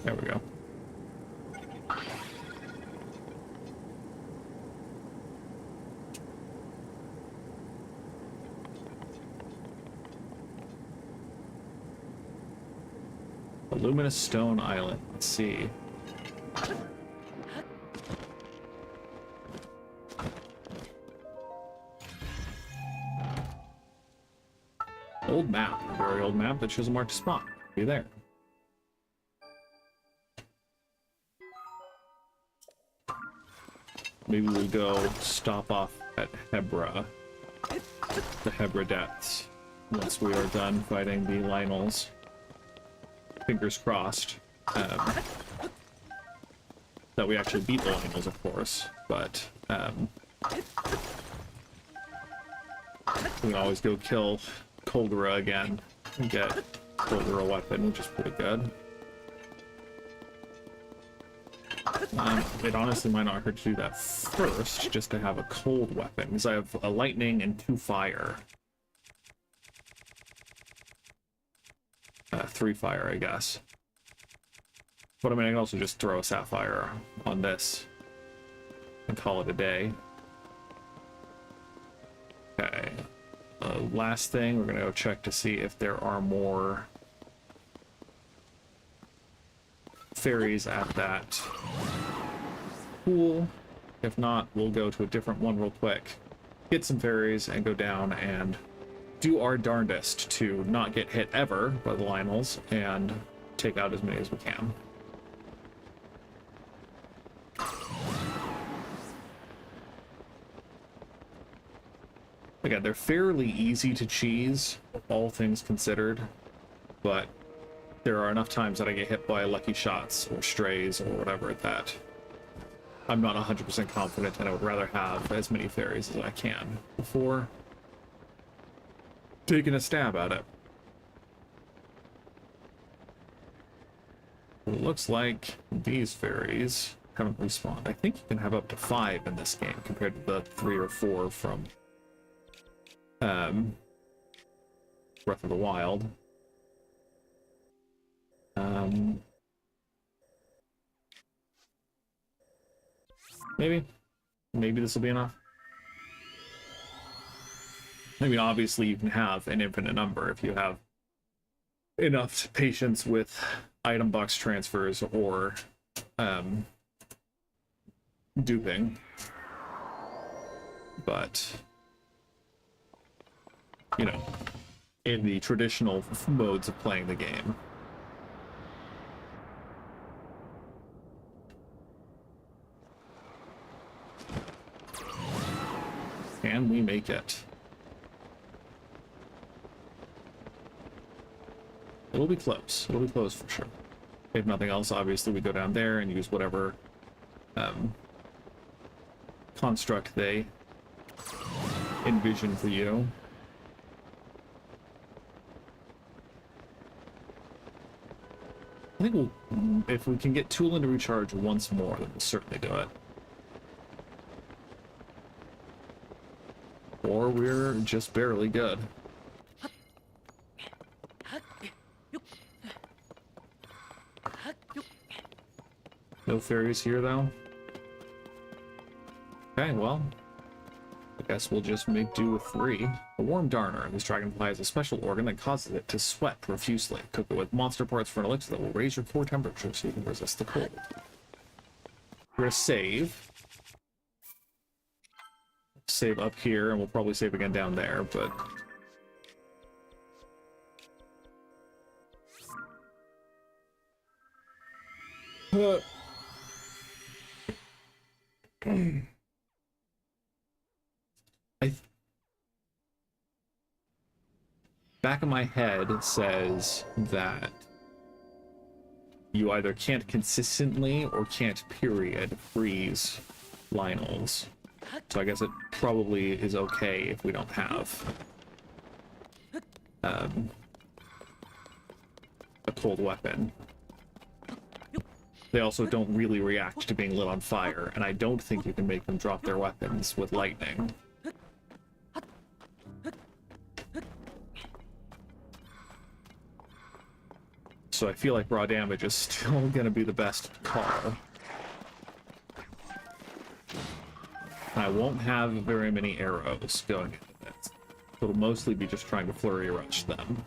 There we go. A luminous stone island. Let's see. Old map. A very old map that shows a marked spot. Be there. Maybe we go stop off at Hebra. The Hebra depths. Once we are done fighting the Lynels. Fingers crossed. That we actually beat the Lynels, of course. But, we can always go kill Kolgara again and get Kolgara weapon, which is pretty good. It honestly might not hurt to do that first, just to have a cold weapon, because I have a lightning and 2 fire. 3 fire, I guess. But I mean, I can also just throw a sapphire on this and call it a day. Okay. Last thing, we're gonna go check to see if there are more fairies at that pool. If not, we'll go to a different one real quick, get some fairies, and go down and do our darndest to not get hit ever by the Lynels and take out as many as we can. Again, they're fairly easy to cheese, all things considered, but there are enough times that I get hit by lucky shots or strays or whatever that I'm not 100% confident, and I would rather have as many fairies as I can before taking a stab at it. It looks like these fairies haven't respawned. I think you can have up to 5 in this game compared to the 3 or 4 from Breath of the Wild. Maybe this will be enough. I mean, obviously you can have an infinite number if you have enough patience with item box transfers or duping. But, you know, in the traditional modes of playing the game. Can we make it? It'll be close. It'll be close for sure. If nothing else, obviously we go down there and use whatever construct they envision for you. I think we'll, if we can get Tulin to recharge once more, then we'll certainly do it. Or we're just barely good. No fairies here, though. Okay, well, I guess we'll just make do with 3. A warm darner. This dragonfly has a special organ that causes it to sweat profusely. Cook it with monster parts for an elixir that will raise your core temperature so you can resist the cold. We're gonna save. Save up here, and we'll probably save again down there, but... Back of my head says that you either can't consistently or can't period freeze Lynels. So I guess it probably is okay if we don't have a cold weapon. They also don't really react to being lit on fire, and I don't think you can make them drop their weapons with lightning. so I feel like raw damage is still gonna be the best call. I won't have very many arrows going into it. It'll mostly be just trying to flurry rush them.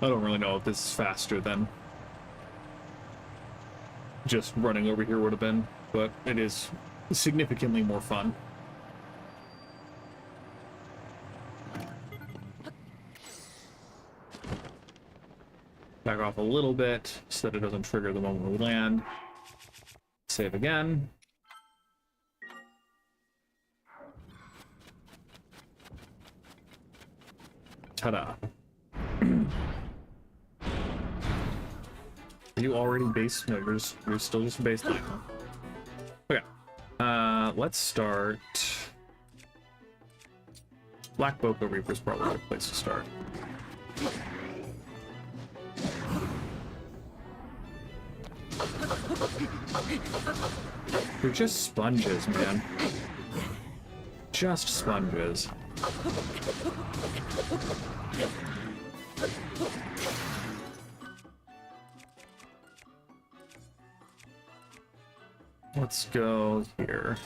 I don't really know if this is faster than just running over here would have been, but it is significantly more fun. Back off a little bit so that it doesn't trigger the moment we land. Save again. Ta-da. Are you already base? No, you're still just baseline. Okay. Let's start. Black Boko Reaper's probably a good place to start. They're just sponges, man. Just sponges. Let's go here.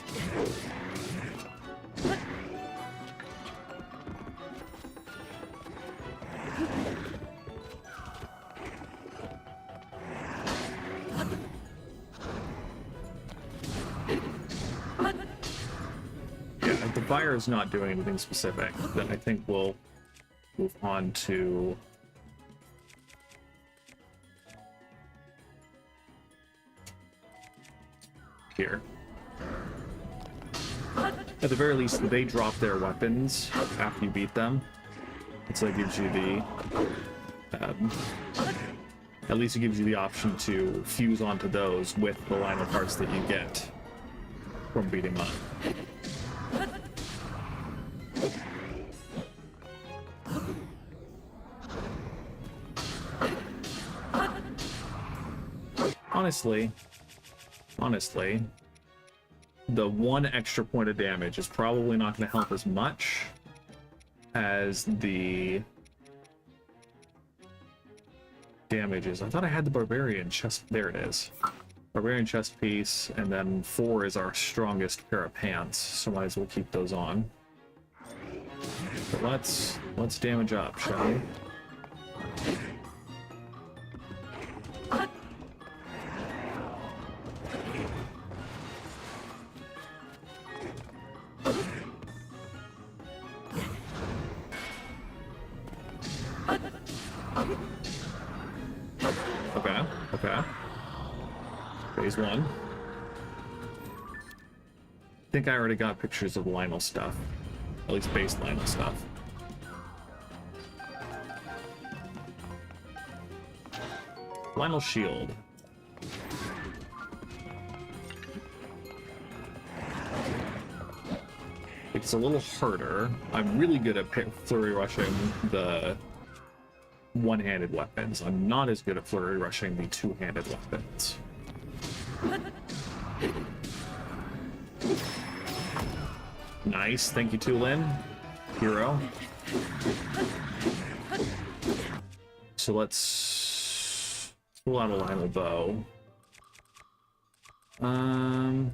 Yeah, if the fire is not doing anything specific, then I think we'll move on to here. At the very least, they drop their weapons after you beat them. So that gives you the... at least it gives you the option to fuse onto those with the liner parts that you get from beating them up. Honestly, the one extra point of damage is probably not going to help as much as the damages. I thought I had the Barbarian chest. There it is. Barbarian chest piece, and then 4 is our strongest pair of pants, so might as well keep those on. But let's damage up, shall we? Okay. Phase 1. I think I already got pictures of Lionel stuff. At least base Lionel stuff. Lionel shield. It's a little harder. I'm really good at flurry rushing the one-handed weapons. I'm not as good at flurry rushing the two-handed weapons. Nice, thank you, Tulin. Hero. So let's pull out a Lionel bow. And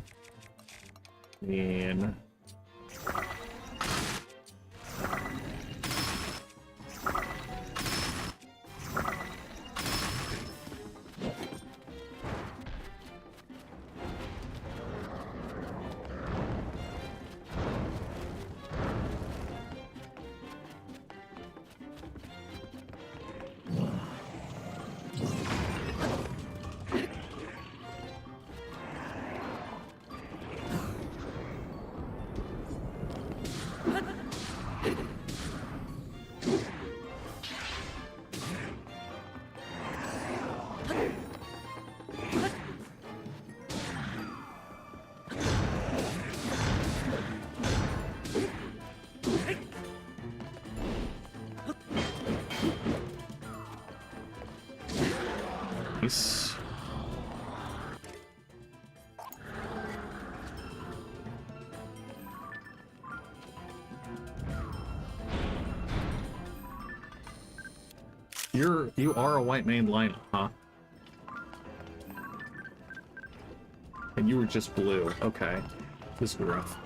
Nice. You are a white maned Lionel, huh? And you were just blue. Okay. This is rough.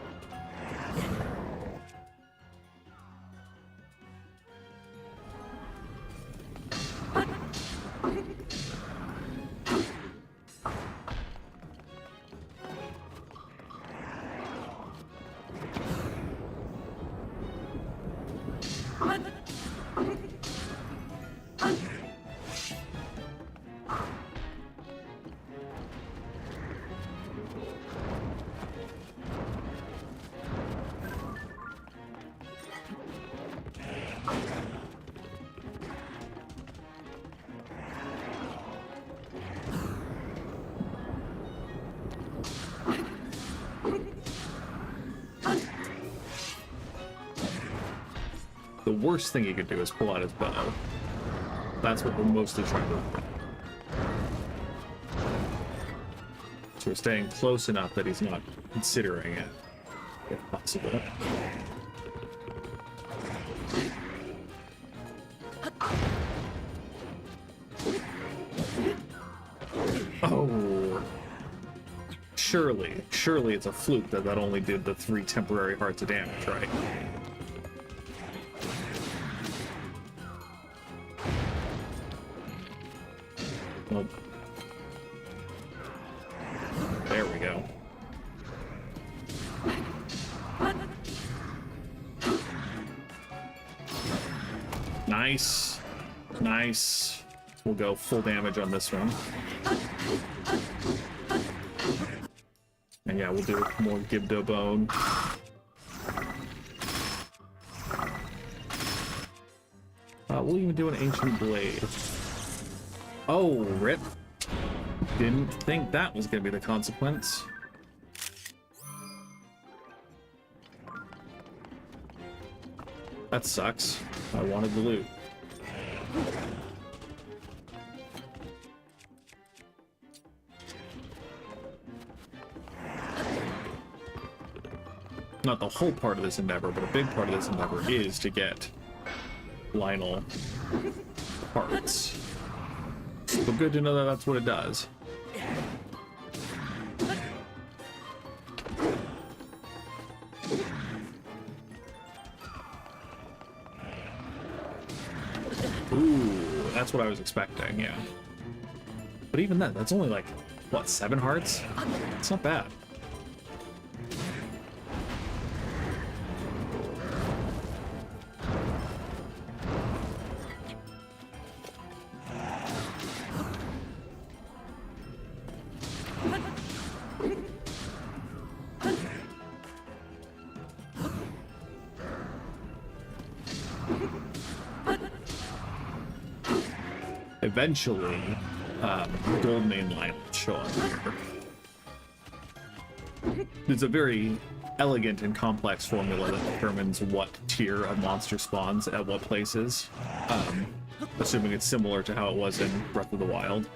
The worst thing he could do is pull out his bow. That's what we're mostly trying to do. So we're staying close enough that he's not considering it, if possible. Oh. Surely it's a fluke that only did the 3 temporary hearts of damage, right? Nope. There we go. Nice. Nice. We'll go full damage on this one. And yeah, we'll do more Gibdo Bone. We'll even do an Ancient Blade. Oh, rip. Didn't think that was going to be the consequence. That sucks. I wanted the loot. Not the whole part of this endeavor, but a big part of this endeavor is to get Lionel parts. But good to know that that's what it does. Ooh, that's what I was expecting, yeah. But even then, that's only like, what, 7 hearts? It's not bad. Eventually, Goldmane Lion will show up here. There's a very elegant and complex formula that determines what tier of monster spawns at what places, assuming it's similar to how it was in Breath of the Wild.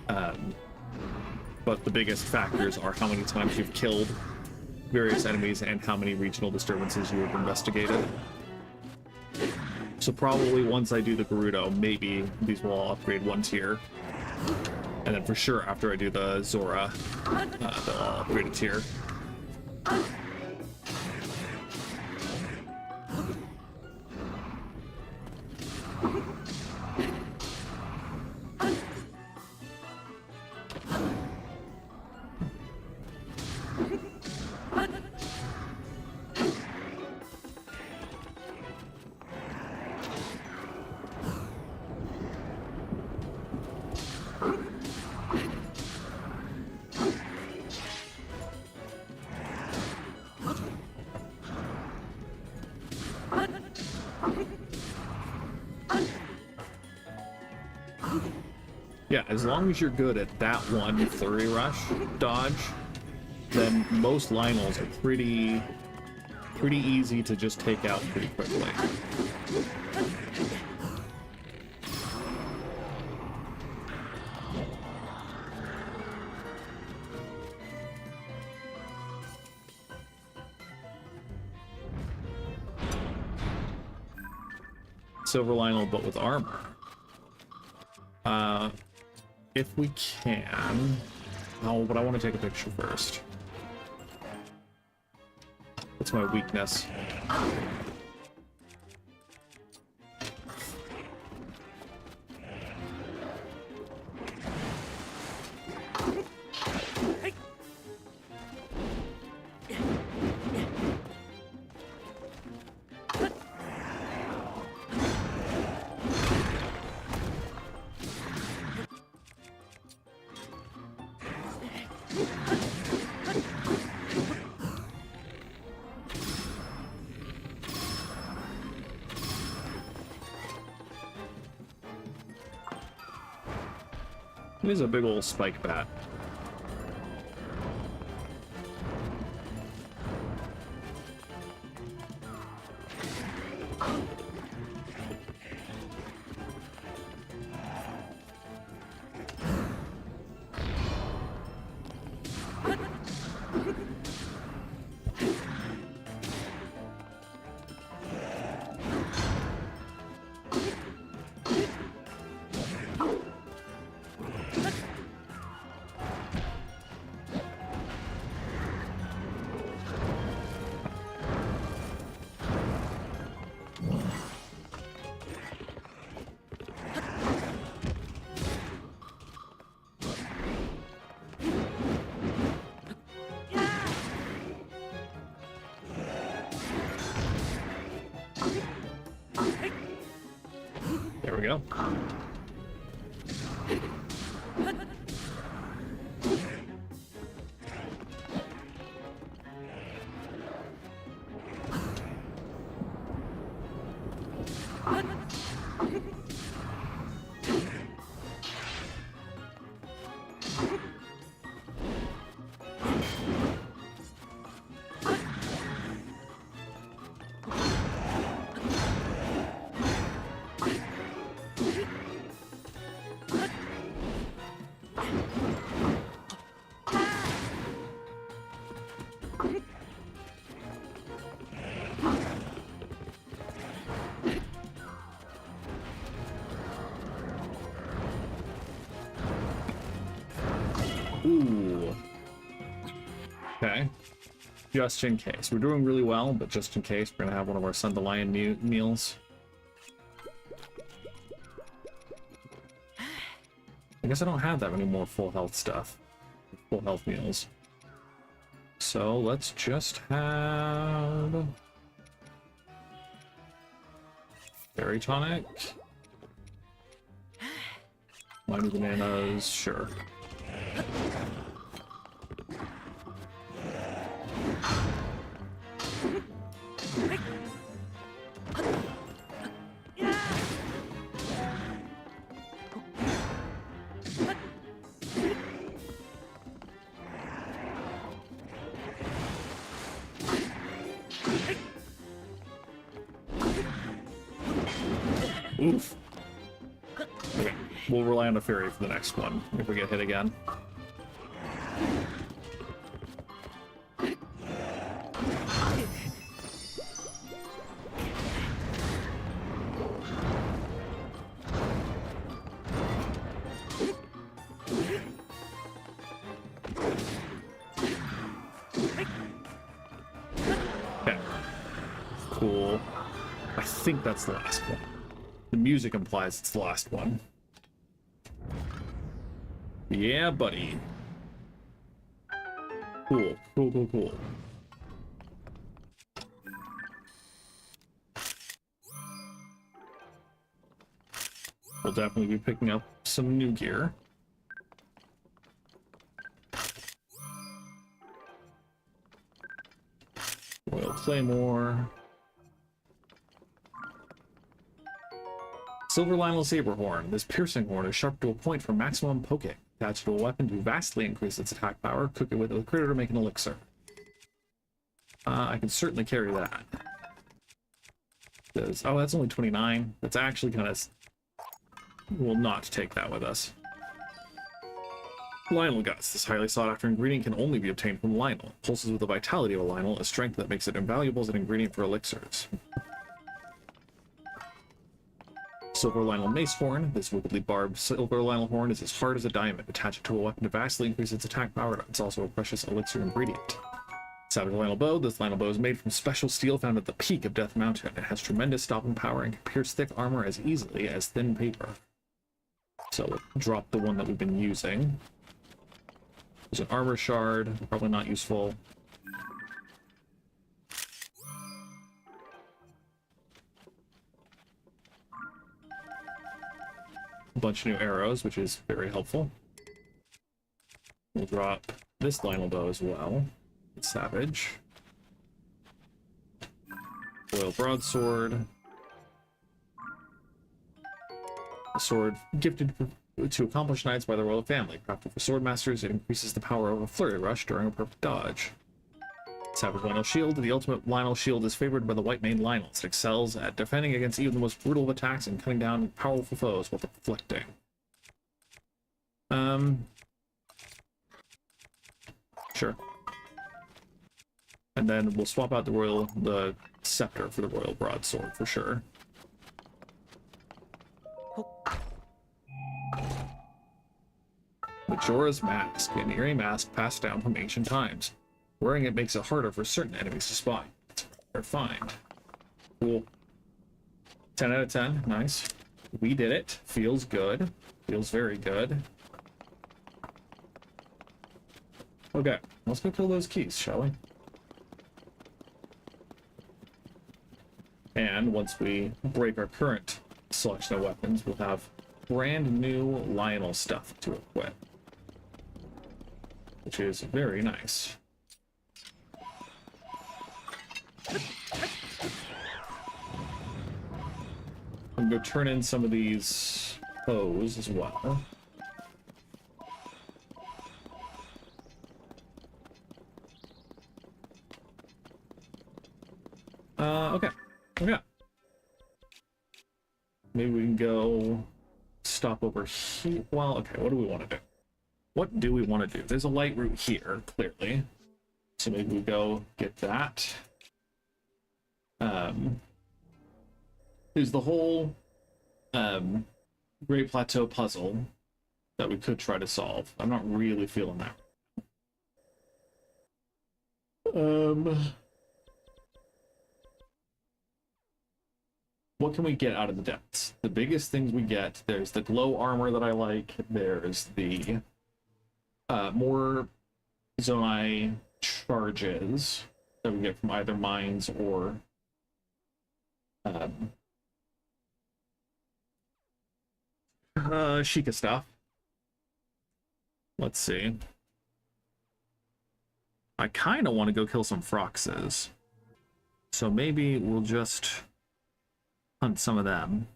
But the biggest factors are how many times you've killed various enemies and how many regional disturbances you have investigated. So probably once I do the Gerudo, maybe these will all upgrade 1 tier. And then for sure after I do the Zora, they'll all upgrade a tier. Yeah, as long as you're good at that one flurry rush dodge, then most Lionels are pretty easy to just take out pretty quickly. Silver Lionel, but with armor. If we can... Oh, but I want to take a picture first. That's my weakness. It is a big old spike bat. There we go. Ooh. Okay. Just in case. We're doing really well, but just in case, we're gonna have one of our Sun the Lion meals. I guess I don't have that many more full health stuff. Full health meals. So let's just have... Berry tonic. Mighty bananas, sure. Oof. Okay, we'll rely on a fairy for the next one if we get hit again. Okay. Cool. I think that's the last one. The music implies it's the last one. Yeah, buddy. Cool, cool, cool, cool. We'll definitely be picking up some new gear. Royal Claymore. Silver Lionel Saberhorn. This piercing horn is sharp to a point for maximum poking. Attach to a weapon to vastly increase its attack power. Cook it with a critter to make an elixir. I can certainly carry that. Oh, that's only 29. That's actually kind of... We'll not take that with us. Lionel Guts. This highly sought-after ingredient can only be obtained from Lionel. Pulses with the vitality of a Lionel, a strength that makes it invaluable as an ingredient for elixirs. Silver Lionel Macehorn. This wickedly barbed Silver Lionel horn is as hard as a diamond. Attach it to a weapon to vastly increase its attack power. It's also a precious elixir ingredient. Savage Lionel Bow. This Lionel Bow is made from special steel found at the peak of Death Mountain. It has tremendous stopping power and can pierce thick armor as easily as thin paper. So we'll drop the one that we've been using. There's an armor shard, probably not useful. A bunch of new arrows, which is very helpful. We'll drop this Lionel Bow as well. It's Savage. Royal Broadsword. A sword gifted to accomplished knights by the royal family. Crafted for sword masters, it increases the power of a flurry rush during a perfect dodge. Savage Lionel Shield. The ultimate Lionel Shield is favored by the white maned Lionels. It excels at defending against even the most brutal of attacks and cutting down powerful foes while deflecting. Sure. And then we'll swap out the scepter for the royal broadsword for sure. Majora's Mask, an eerie mask passed down from ancient times. Wearing it makes it harder for certain enemies to spot. It's a rare find. Cool. 10 out of 10. Nice. We did it. Feels good. Feels very good. Okay, let's go kill those keys, shall we? And once we break our current selection of weapons, we'll have brand new Lionel stuff to equip, which is very nice. I'm going to turn in some of these bows as well. Okay. Maybe we can go stop over here. Well, okay, what do we want to do? What do we want to do? There's a light route here, clearly. So maybe we go get that. There's the whole Great Plateau puzzle that we could try to solve. I'm not really feeling that. What can we get out of the depths? The biggest things we get, there's the glow armor that I like, there's the more Zonai charges that we get from either mines or Sheikah stuff. Let's see. I kind of want to go kill some Froxes. So maybe we'll just hunt some of them.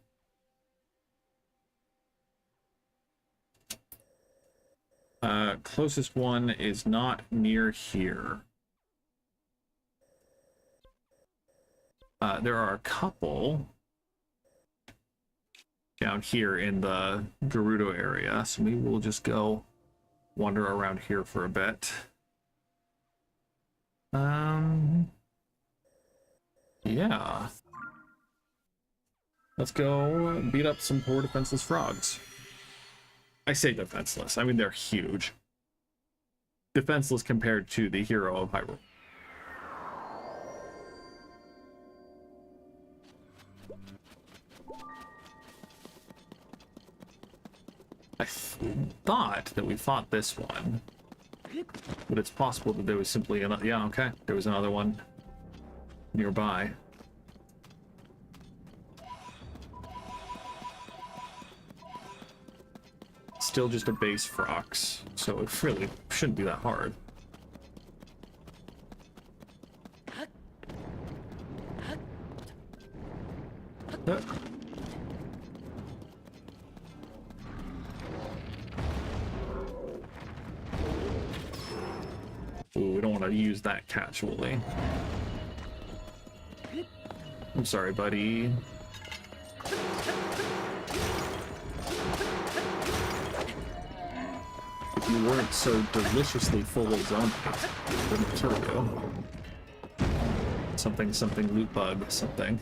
Closest one is not near here. There are a couple down here in the Gerudo area, so maybe we'll just go wander around here for a bit. Yeah. Let's go beat up some poor defenseless frogs. I say defenseless, I mean they're huge. Defenseless compared to the hero of Hyrule. I thought that we fought this one, but it's possible that there was simply another. Yeah, okay, there was another one nearby. Still just a base Frox, so it really shouldn't be that hard. want to use that casually. I'm sorry, buddy. If you weren't so deliciously full of zombies, it wouldn't kill you. Something loot bug, something.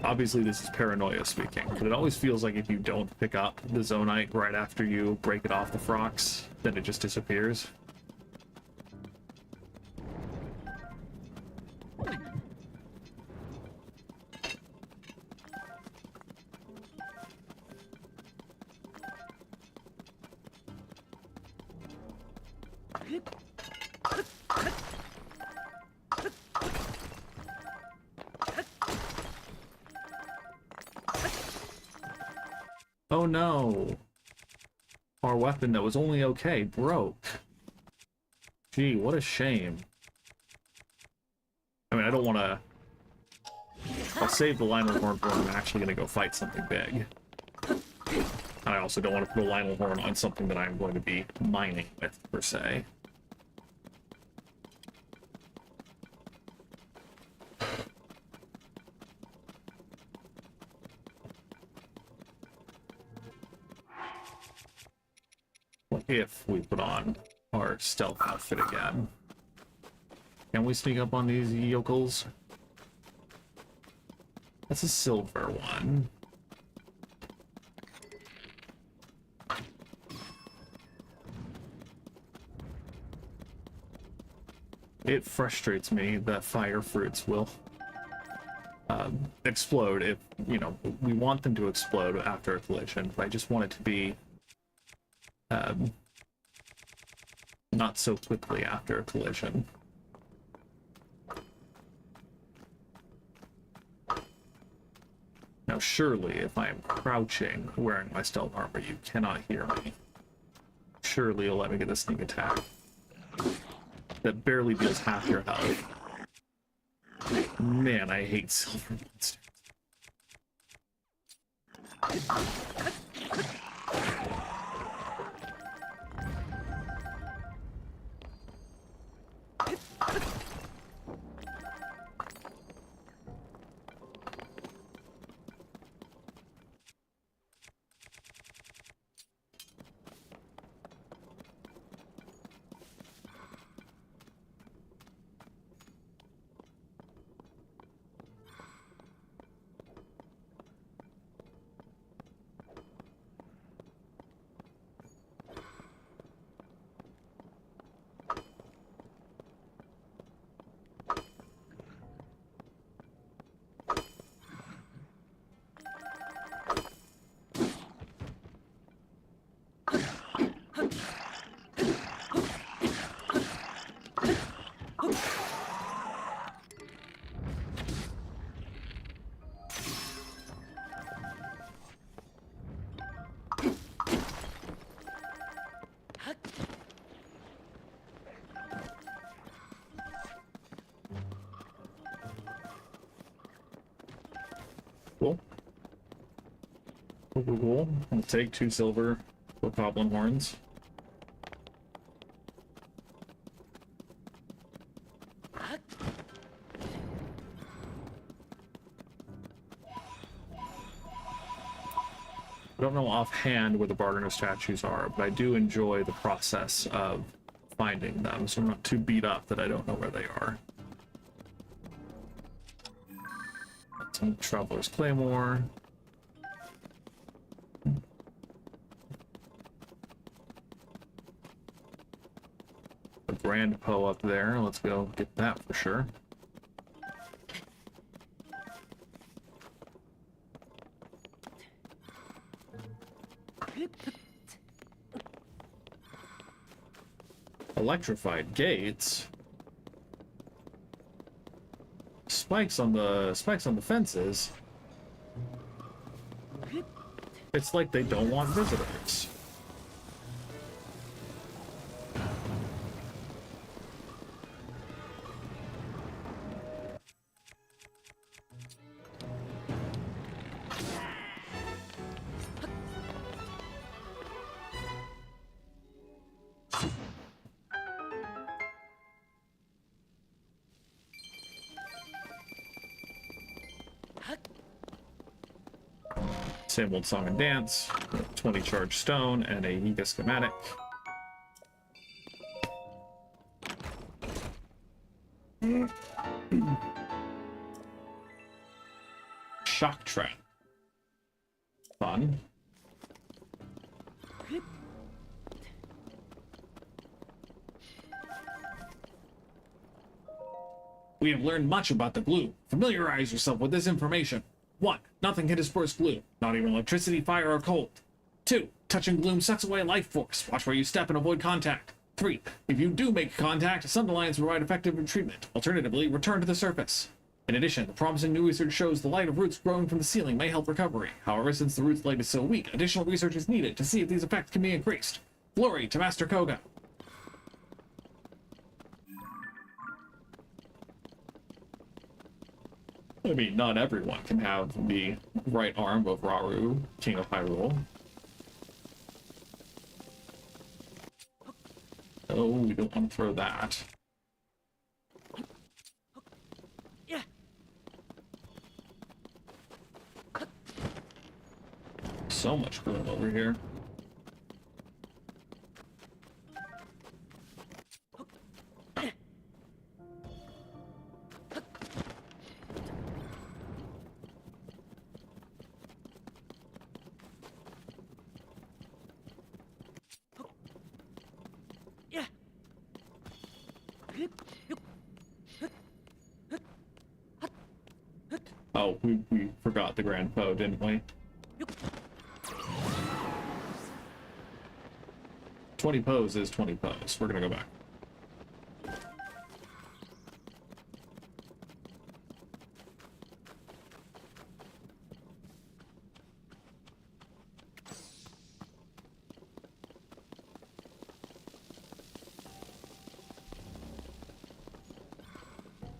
Obviously, this is paranoia speaking, but it always feels like if you don't pick up the Zonite right after you break it off the Frox, then it just disappears. Oh no! Our weapon that was only okay broke. Gee, what a shame. I mean, I don't want to... I'll save the Lionel Horn for when I'm actually going to go fight something big. I also don't want to put a Lionel Horn on something that I'm going to be mining with, per se. If we put on our stealth outfit again. Can we sneak up on these yokels? That's a silver one. It frustrates me that fire fruits will explode if, you know, we want them to explode after a collision, but I just want it to be not so quickly after a collision. Now surely if I am crouching wearing my stealth armor, you cannot hear me. Surely you'll let me get a sneak attack that barely deals half your health. Man, I hate silver monsters. Cool. Cool. I'll take 2 silver for goblin horns. I don't know offhand where the Bargainer statues are, but I do enjoy the process of finding them, so I'm not too beat up that I don't know where they are. Some Traveler's Claymore. A Grand Poe up there. Let's go get that for sure. Electrified gates. Spikes on the fences. It's like they don't want visitors. Same old song and dance, 20 charged stone, and a Yiga schematic. Shock trap. Fun. We have learned much about the glue. Familiarize yourself with this information. 1. Nothing can disperse glue. Not even electricity, fire, or cold. 2. Touching gloom sucks away life force. Watch where you step and avoid contact. 3. If you do make contact, Sunderlines provide effective treatment. Alternatively, return to the surface. In addition, the promising new research shows the light of roots growing from the ceiling may help recovery. However, since the root's light is so weak, additional research is needed to see if these effects can be increased. Glory to Master Koga. I mean, not everyone can have the right arm of Rauru, King of Hyrule. Oh, we don't want to throw that. So much gloom over here. Oh, we forgot the Grand Poe, didn't we? 20 Poes is 20 Poes. We're gonna go back.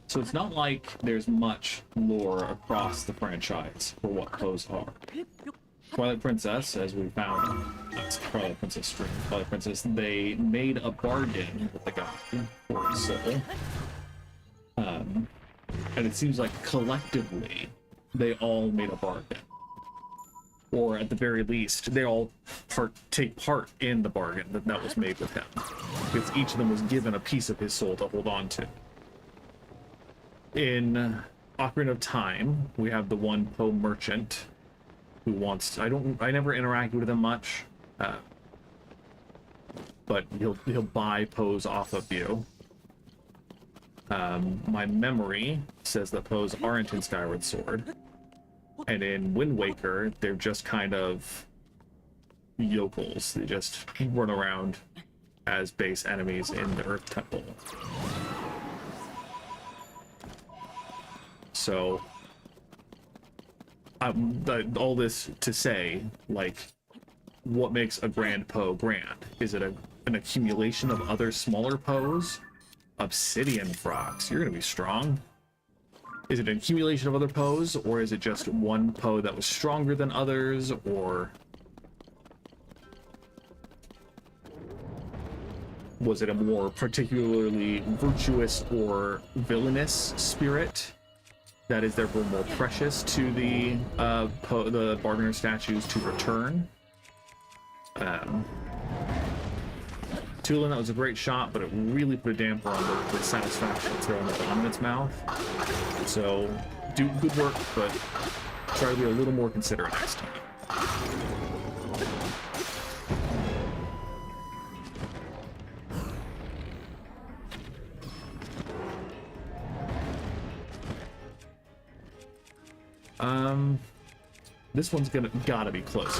So it's not like there's much lore across the franchise for what Poes are. Twilight Princess, as we found, that's Twilight Princess stream, Twilight Princess, they made a bargain with the guy for his soul. And it seems like collectively, they all made a bargain. Or at the very least, they all take part in the bargain that was made with him. Because each of them was given a piece of his soul to hold on to. In Ocarina of Time, we have the one Poe merchant who wants to, I never interacted with him much, but he'll buy Poes off of you. My memory says that Poes aren't in Skyward Sword, and in Wind Waker they're just kind of yokels. They just run around as base enemies in the Earth Temple. So, all this to say, like, what makes a Grand Poe grand? Is it an accumulation of other smaller Poes? Obsidian frogs, you're gonna be strong. Is it an accumulation of other Poes, or is it just one Poe that was stronger than others, or was it a more particularly virtuous or villainous spirit that is therefore more precious to the Bargainer statues to return? Tulin, that was a great shot, but it really put a damper on the satisfaction of throwing the bomb in its mouth. So, do good work, but try to be a little more considerate next time. This one's gotta be close.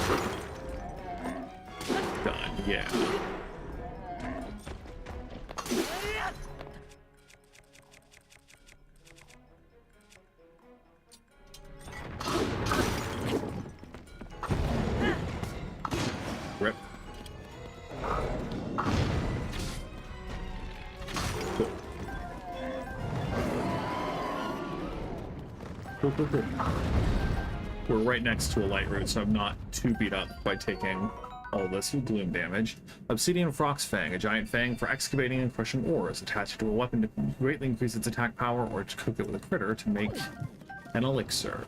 Done, yeah. Cool, cool, cool. We're right next to a light root, so I'm not too beat up by taking all this gloom damage. Obsidian Frox Fang, a giant fang for excavating and crushing ores. Attach it to a weapon to greatly increase its attack power, or to cook it with a critter to make an elixir.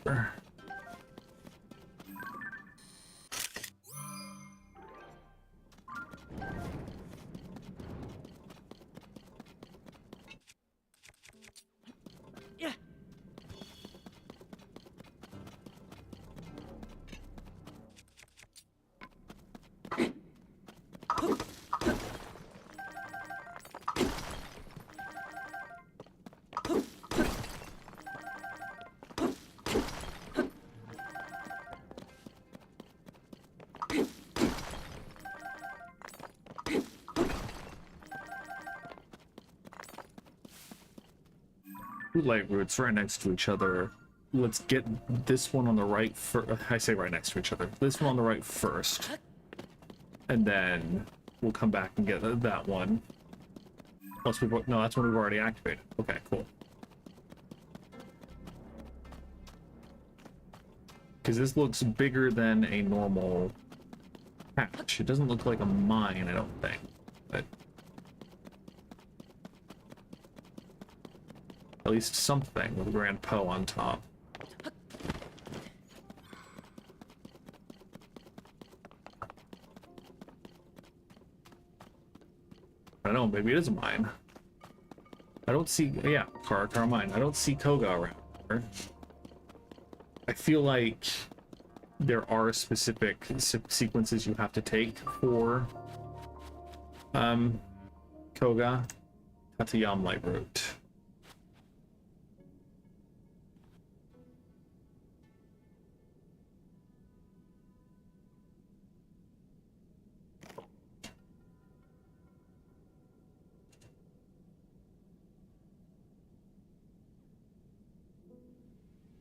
Two light roots right next to each other. Let's get this one on the right first. I say right next to each other. This one on the right first. And then we'll come back and get that one. Plus no, that's one we've already activated. Okay, cool. Because this looks bigger than a normal patch. It doesn't look like a mine, I don't think. But at least something with Grand Poe on top. I don't know, maybe it is a mine. I don't see, yeah, Karakara mine. I don't see Koga around here. I feel like there are specific sequences you have to take for Koga. Tateyam Light Root.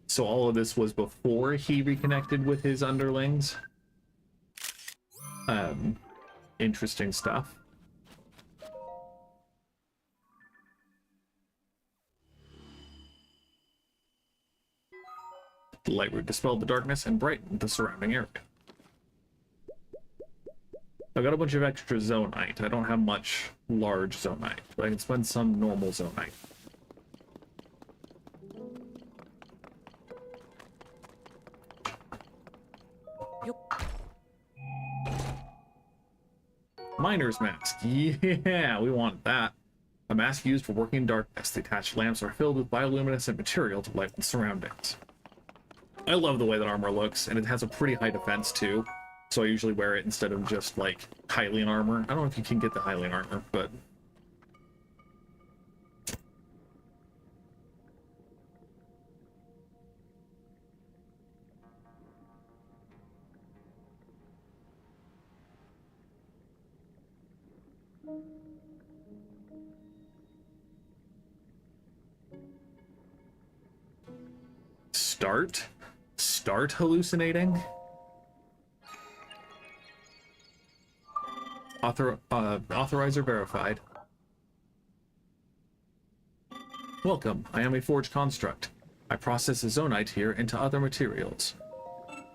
So all of this was before he reconnected with his underlings. Interesting stuff. The light root dispelled the darkness and brightened the surrounding area. I've got a bunch of extra Zonite. I don't have much large Zonite, but I can spend some normal Zonite. Miner's Mask. Yeah, we want that. A mask used for working in darkness. The attached lamps are filled with bioluminescent material to lighten surroundings. I love the way that armor looks, and it has a pretty high defense too. So I usually wear it instead of just like Hylian armor. I don't know if you can get the Hylian armor, but start hallucinating. Authorizer verified. Welcome, I am a forged construct. I process a zonite here into other materials.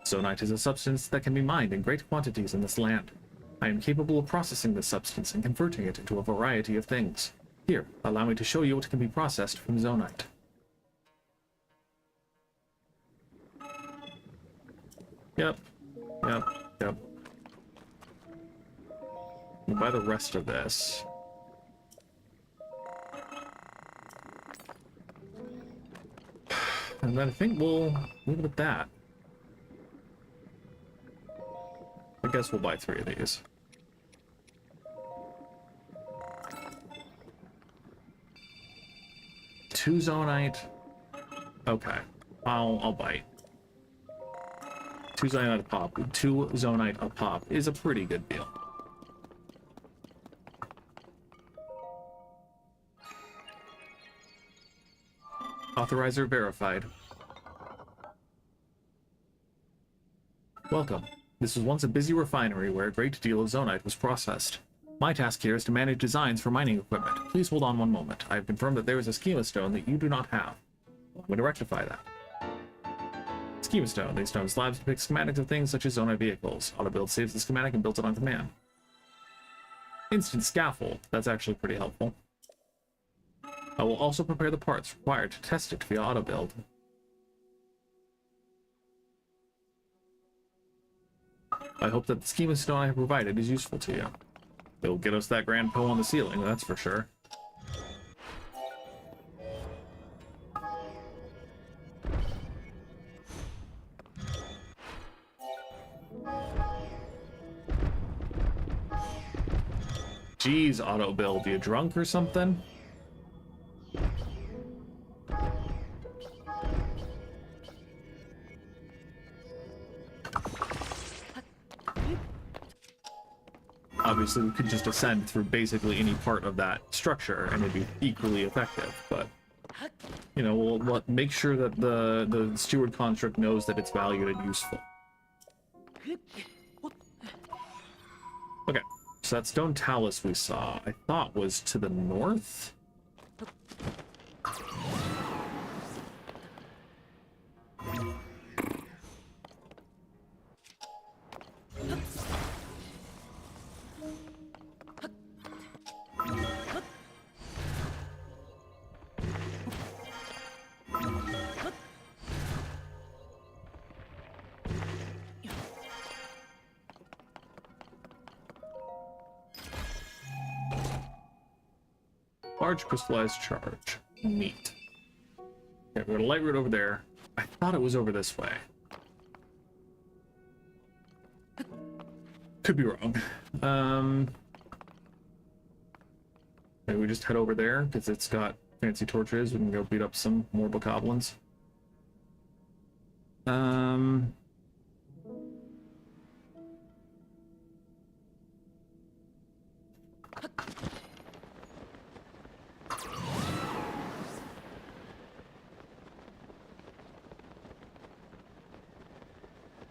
Zonite is a substance that can be mined in great quantities in this land. I am capable of processing this substance and converting it into a variety of things. Here, allow me to show you what can be processed from zonite. Yep. We'll buy the rest of this. And then I think we'll leave it at that. I guess we'll buy 3 of these. Two Zonite. Okay. I'll bite. 2 Zonite a pop. 2 Zonite a pop is a pretty good deal. Authorizer verified. Welcome. This was once a busy refinery where a great deal of Zonite was processed. My task here is to manage designs for mining equipment. Please hold on one moment. I have confirmed that there is a schema stone that you do not have. I'm going to rectify that. Schema stone. These stone slabs depict schematics of things such as Zonai vehicles. Autobuild saves the schematic and builds it on command. Instant scaffold. That's actually pretty helpful. I will also prepare the parts required to test it via autobuild. I hope that the schema stone I have provided is useful to you. It will get us that grand Poe on the ceiling, that's for sure. Jeez, auto build, you drunk or something? Obviously, we could just ascend through basically any part of that structure, and it'd be equally effective. But you know, we'll make sure that the steward construct knows that it's valued and useful. Okay, so that stone talus we saw, I thought was to the north. Large crystallized charge. Neat. Okay, we're gonna light route over there. I thought it was over this way. Could be wrong. Maybe we just head over there because it's got fancy torches. We can go beat up some more bokoblins.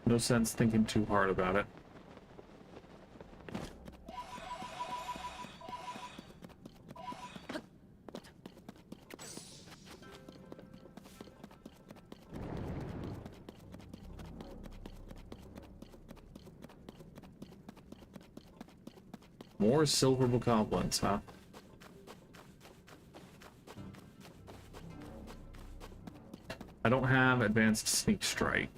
No sense thinking too hard about it. More silver bokoblins, huh? I don't have advanced sneak strike.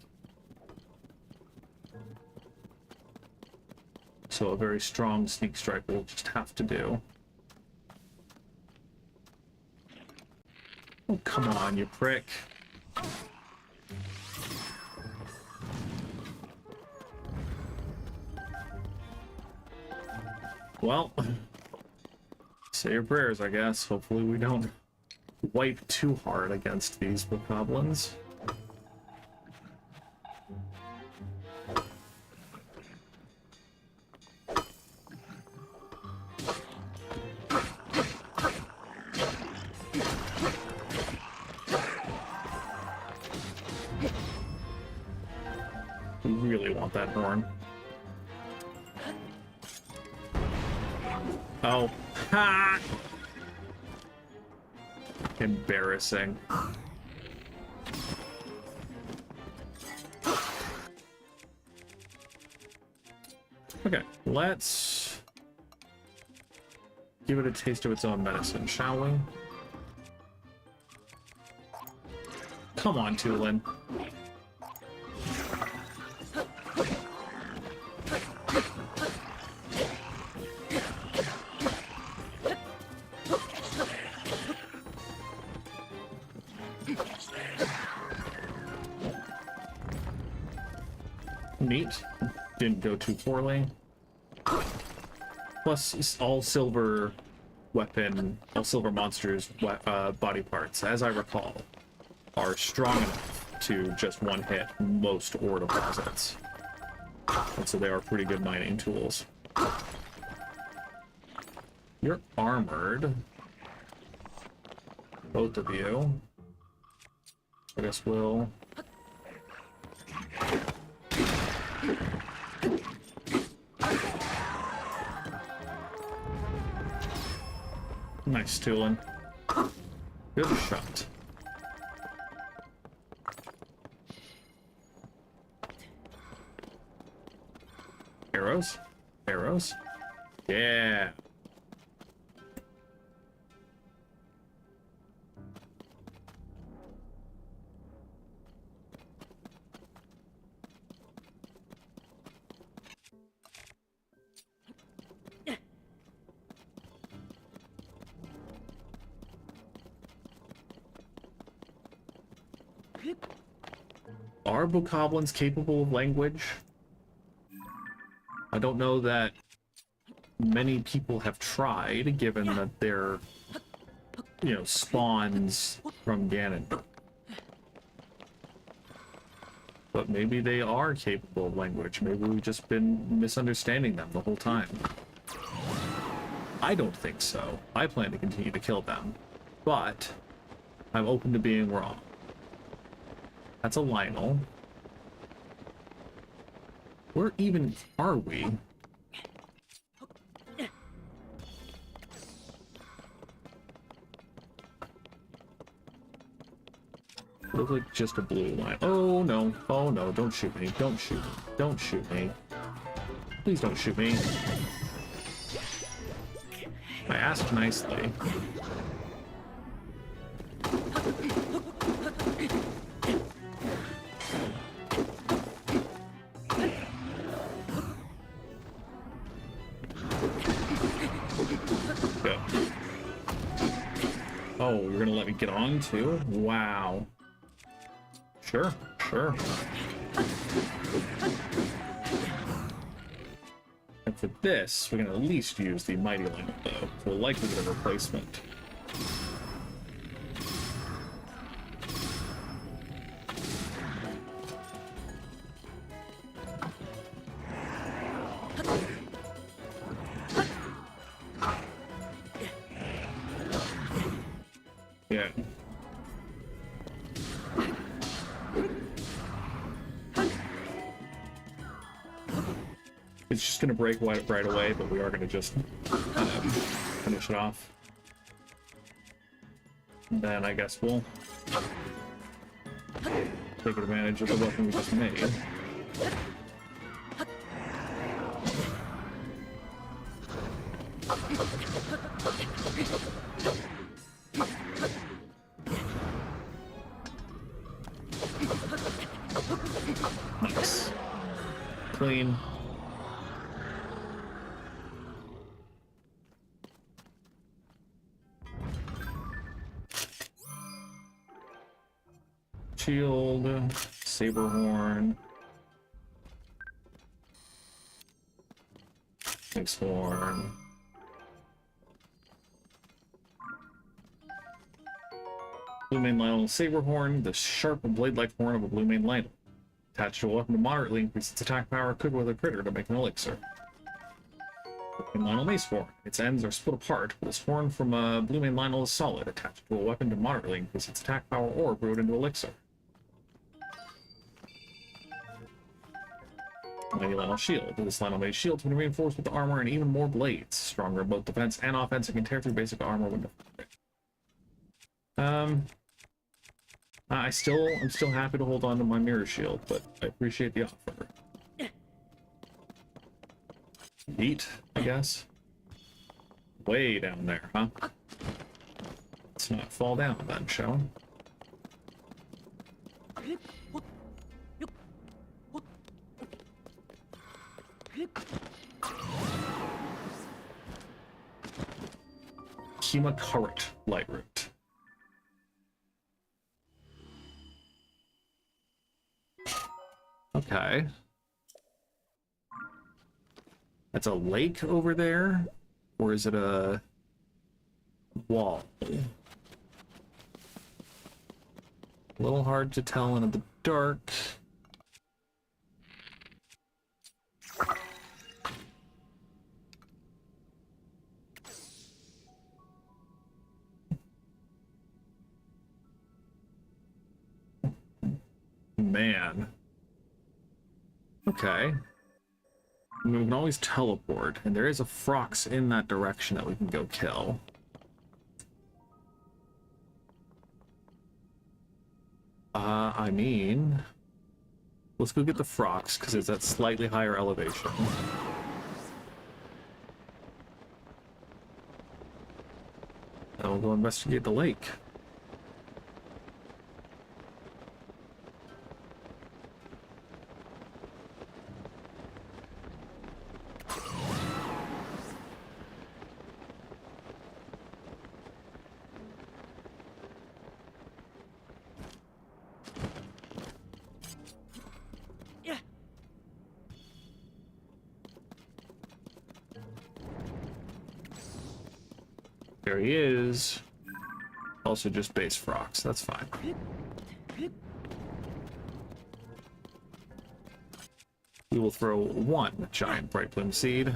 So a very strong sneak strike will just have to do. Oh, come on, you prick. Well, say your prayers, I guess. Hopefully we don't wipe too hard against these bokoblins. We really want that horn. Oh. Ha! Embarrassing. Okay, let's give it a taste of its own medicine, shall we? Come on, Tulin. Neat. Didn't go too poorly. Plus, all silver weapon, all silver monsters' body parts, as I recall, are strong enough to just one hit most ore deposits. And so they are pretty good mining tools. You're armored. Both of you. I guess we'll... Nice, Tulin. Good shot. Arrows? Arrows? Yeah. Are bokoblins capable of language? I don't know that many people have tried, given that they're, you know, spawns from Ganon. But maybe they are capable of language. Maybe we've just been misunderstanding them the whole time. I don't think so. I plan to continue to kill them. But I'm open to being wrong. That's a Lionel. Where even are we? Looks like just a blue line. Oh no. Oh no. Don't shoot me. Don't shoot me. Don't shoot me. Please don't shoot me. I asked nicely. Go. Oh, you're gonna let me get on too? Wow. Sure, sure. And for this, we can at least use the Mighty Lineup, though. We'll likely get a replacement. Yeah. It's just gonna break right away, but we are gonna just kind of finish it off. And then I guess we'll take advantage of the weapon we just made. Nice. Clean. Shield, Saberhorn, Horn. Blue Mane Lionel Saberhorn, the sharp and blade-like horn of a Blue Mane Lionel. Attached to a weapon to moderately increase its attack power, could with a critter to make an elixir. Blue Mane Lionel Macehorn. Its ends are split apart, but this horn from a Blue Mane Lionel is solid, attached to a weapon to moderately increase its attack power or brew it into elixir. Mighty Lionel Shield. This Lionel Mace shield has been reinforced with armor and even more blades. Stronger in both defense and offense and can tear through basic armor when defending. I'm still happy to hold on to my mirror shield, but I appreciate the offer. Yeet, I guess. Way down there, huh? Let's not fall down then, shall we? Kima Current Light Root. Okay. That's a lake over there? Or is it a wall? A little hard to tell in the dark. Man. Okay. I mean, we can always teleport, and there is a Frox in that direction that we can go kill. I mean, let's go get the Frox, because it's at slightly higher elevation. Then we'll go investigate the lake. There he is. Also just base frogs, that's fine. We will throw one giant bright plume seed.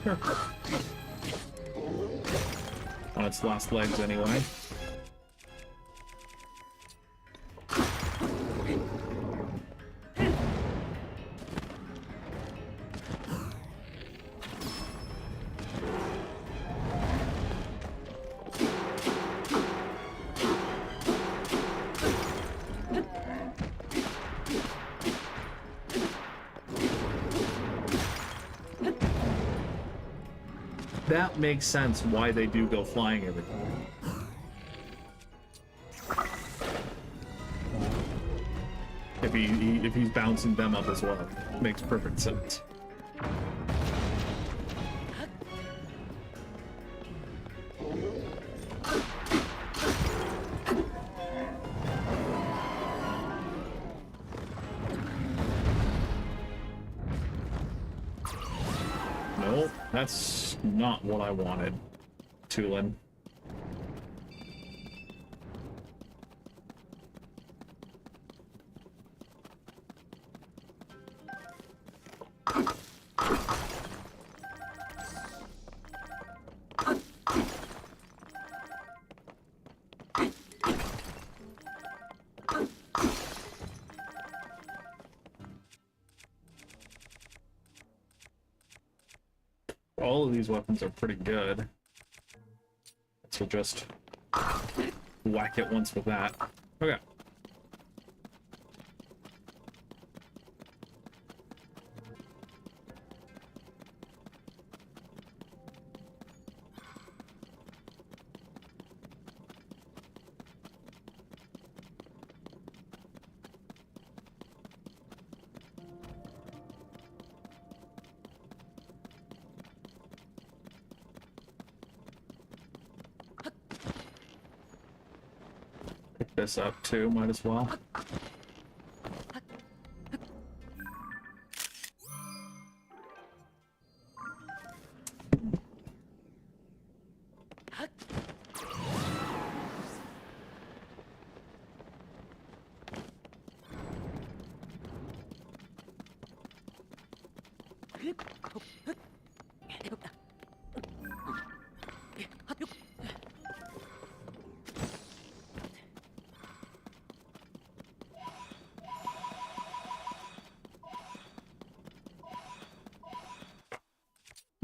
Sure. On its last legs, anyway. That makes sense why they do go flying every time. If he's bouncing them up as well, makes perfect sense. Nope, that's not what I wanted, Tulin. All of these weapons are pretty good. So just whack it once with that. Okay. Pick this up too, might as well.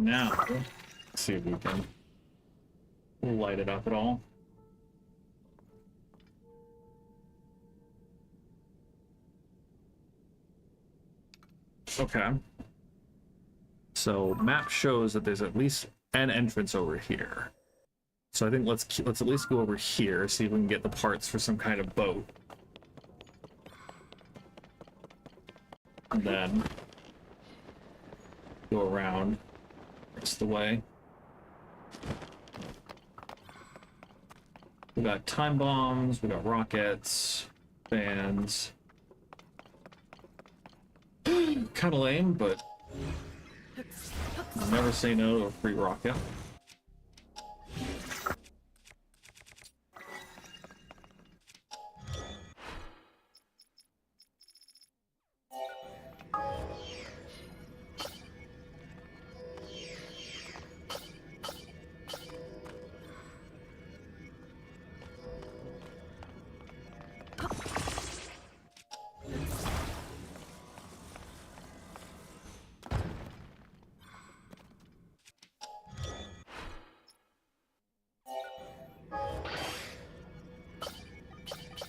Now, let's see if we can light it up at all. Okay. So map shows that there's at least an entrance over here. So I think let's at least go over here, see if we can get the parts for some kind of boat. And then go around the way. We got time bombs, we got rockets, fans. Kind of lame, but never say no to a free rocket.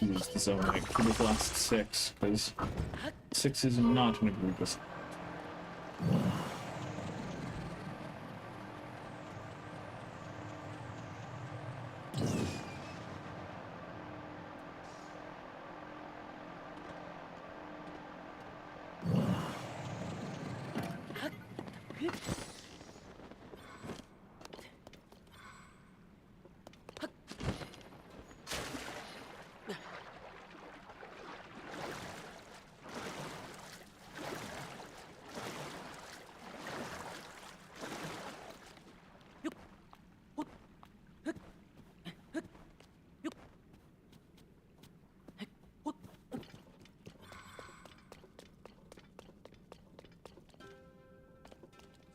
use the Zonite for the last 6, because 6 is not an egregious.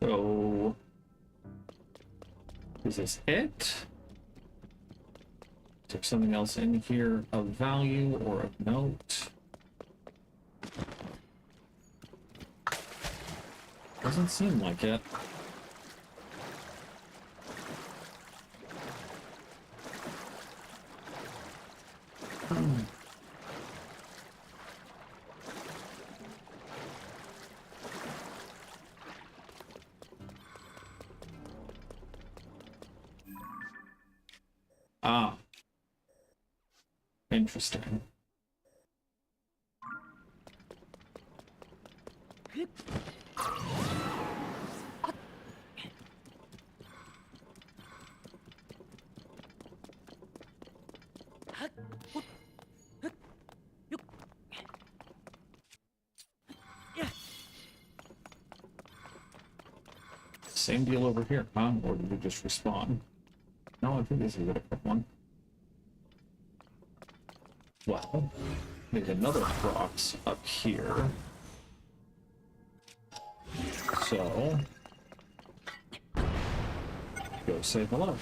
So, is this it? Is there something else in here of value or of note? Doesn't seem like it. Ah. Interesting. Same deal over here, huh? Or did we just respawn? No, I think this is a different one. Well, there's another Crocs up here. So, go say hello.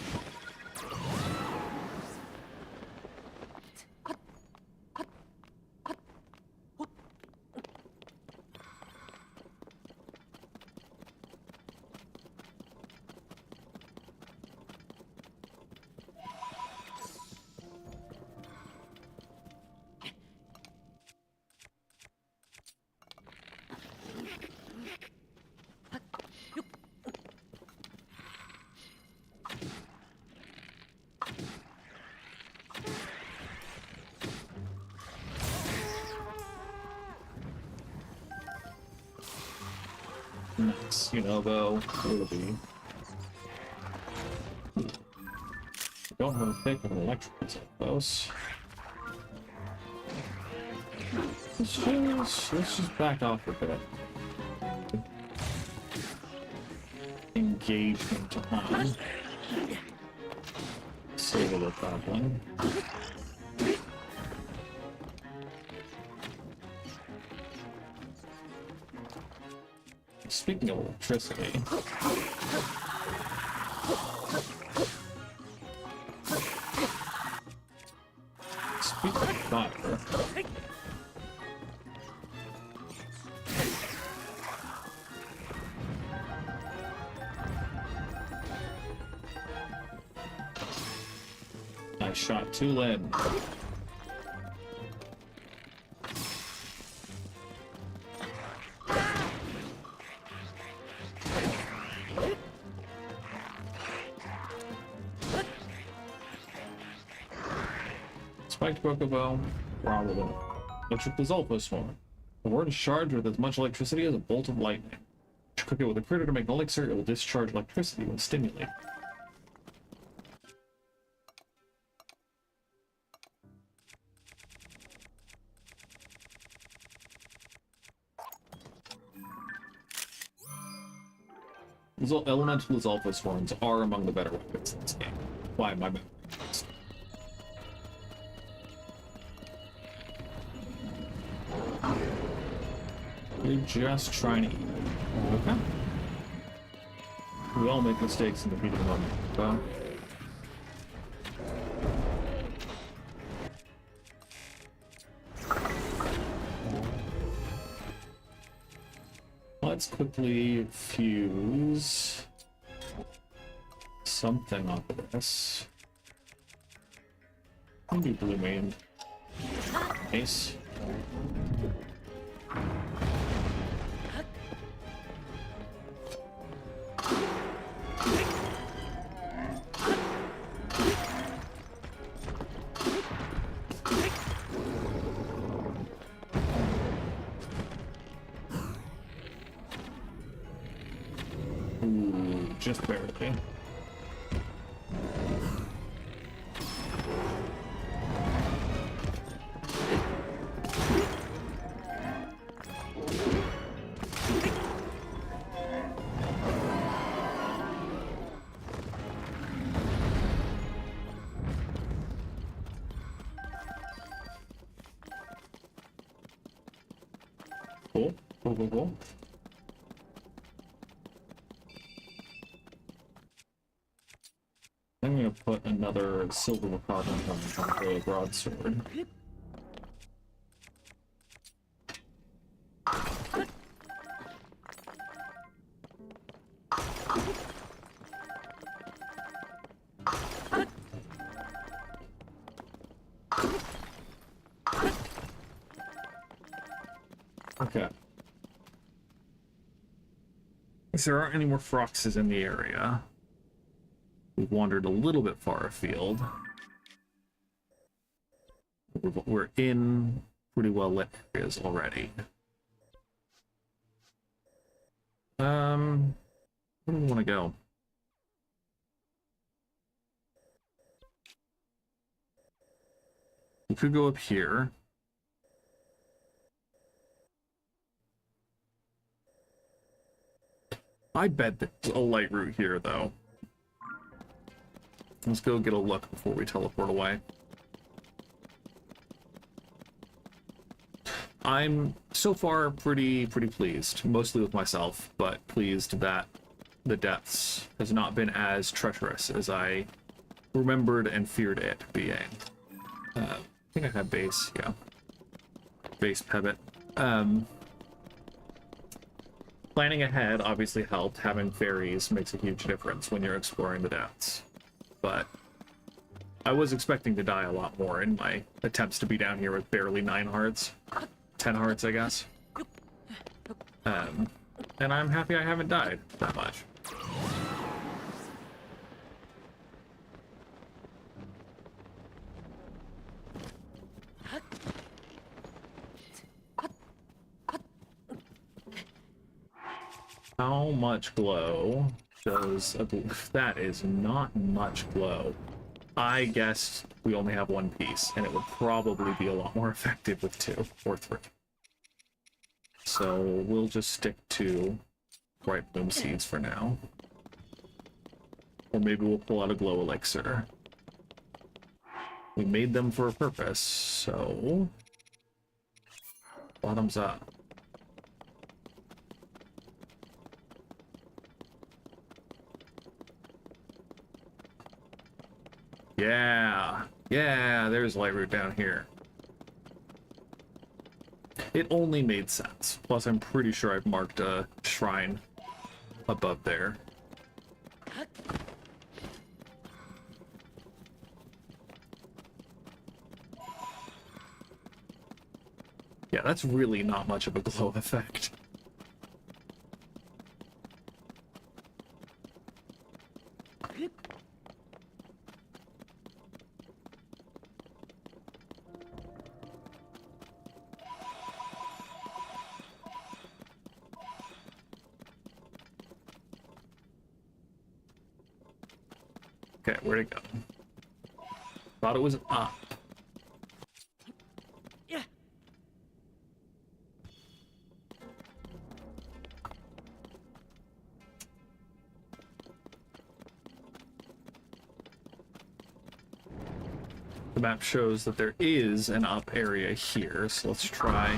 Nice, you know, though, really. Don't have a pick of an electric, I suppose. Let's just back off a bit. Engagement on. Save a little problem. Speaking of electricity, speaking of fire, I shot 2 lead. Spiked Bokobo, probably. Electric Lizalfos Swarm. The word is charged with as much electricity as a bolt of lightning. To cook it with a critter to make an elixir, it will discharge electricity when stimulated. Elemental Lizalfos Swarms are among the better weapons in this game. Why my memory? You're just trying to eat. Okay. We all make mistakes in the heat of the moment, so. Let's quickly fuse something off of this. Maybe blue maned. Nice. Ooh, just barely. Cool, cool, cool, cool. I'm gonna put another silver recording on the broadsword. Okay. If there aren't any more Froxes in the area, we've wandered a little bit far afield. We're in pretty well lit areas already. Where do we want to go? We could go up here. I bet there's a light route here, though. Let's go get a look before we teleport away. I'm so far pretty pleased, mostly with myself, but pleased that the depths has not been as treacherous as I remembered and feared it being. I think I had base, yeah. Base pivot. Planning ahead obviously helped. Having fairies makes a huge difference when you're exploring the depths. But I was expecting to die a lot more in my attempts to be down here with barely 9 hearts. 10 hearts, I guess. And I'm happy I haven't died that much. How much glow does that is not much glow. I guessed we only have 1 piece, and it would probably be a lot more effective with 2 or 3. So we'll just stick to Bright Bloom Seeds for now. Or maybe we'll pull out a glow elixir. We made them for a purpose, so bottoms up. Yeah, there's Lightroot down here. It only made sense. Plus, I'm pretty sure I've marked a shrine above there. Yeah, that's really not much of a glow effect. Okay, where'd it go? Thought it was up. Yeah. The map shows that there is an up area here, so let's try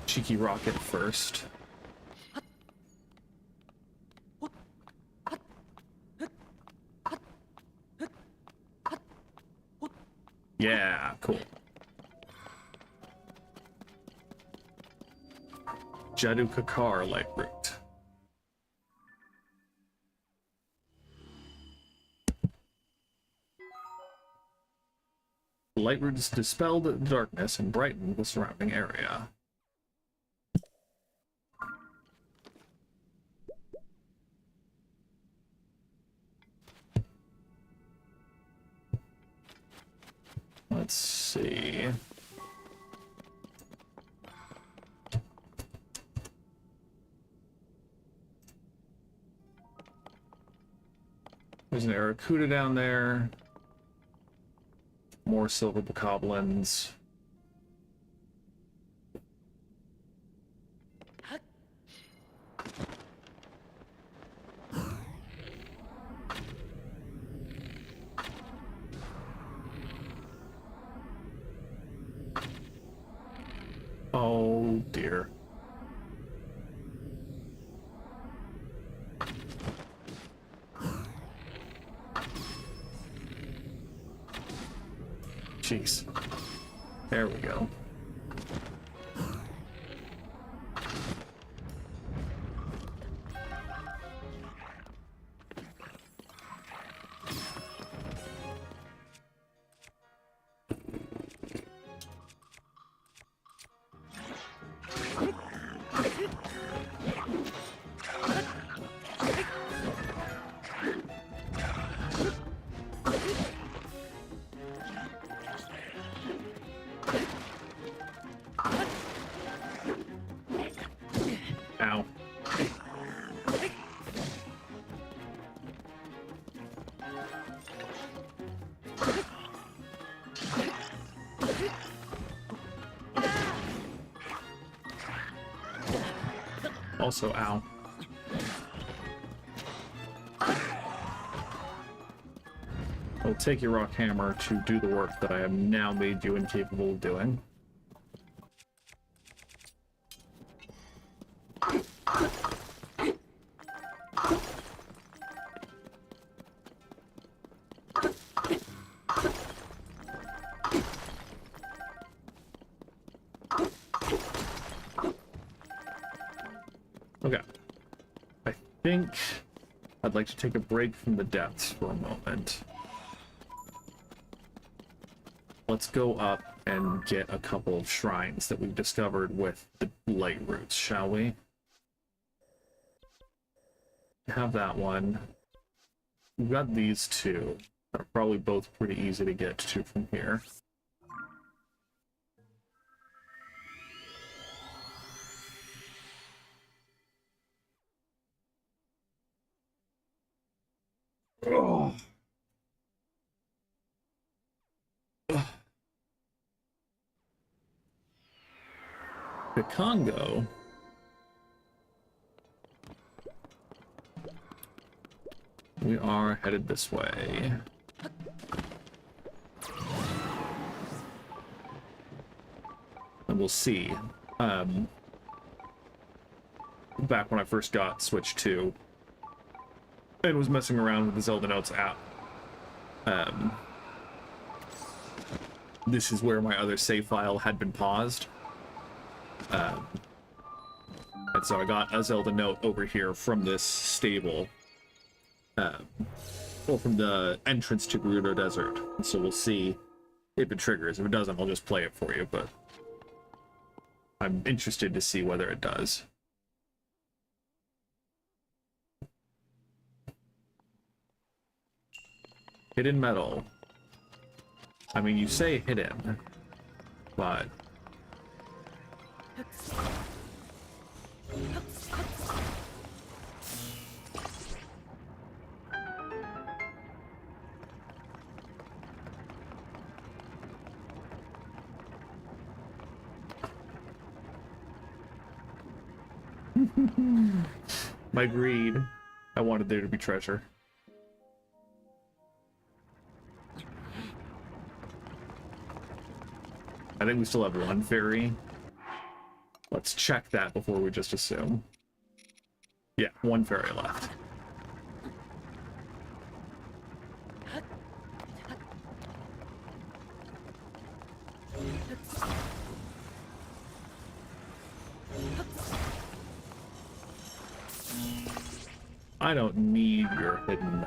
Cheeky Rocket first. Yeah, cool. Jadu Kakar Lightroot. The light roots dispelled the darkness and brightened the surrounding area. Let's see. There's an Aracuda down there. More silver bokoblins. Oh dear. Jeez. There we go. Ow. Also, ow. I'll take your rock hammer to do the work that I have now made you incapable of doing. Okay. I think I'd like to take a break from the depths for a moment. Let's go up and get a couple of shrines that we've discovered with the light roots, shall we? Have that one. We've got these two. They're probably both pretty easy to get to from here. Oh. The Congo. We are headed this way. And we'll see. Back when I first got Switch 2 and was messing around with the Zelda Notes app, this is where my other save file had been paused. And so I got a Zelda Note over here from this stable. Well, from the entrance to Gerudo Desert. And so we'll see if it triggers. If it doesn't, I'll just play it for you, but I'm interested to see whether it does. Hidden metal. I mean, you say hidden, but... My greed. I wanted there to be treasure. I think we still have one fairy. Let's check that before we just assume. Yeah, one fairy left. I don't need your hidden...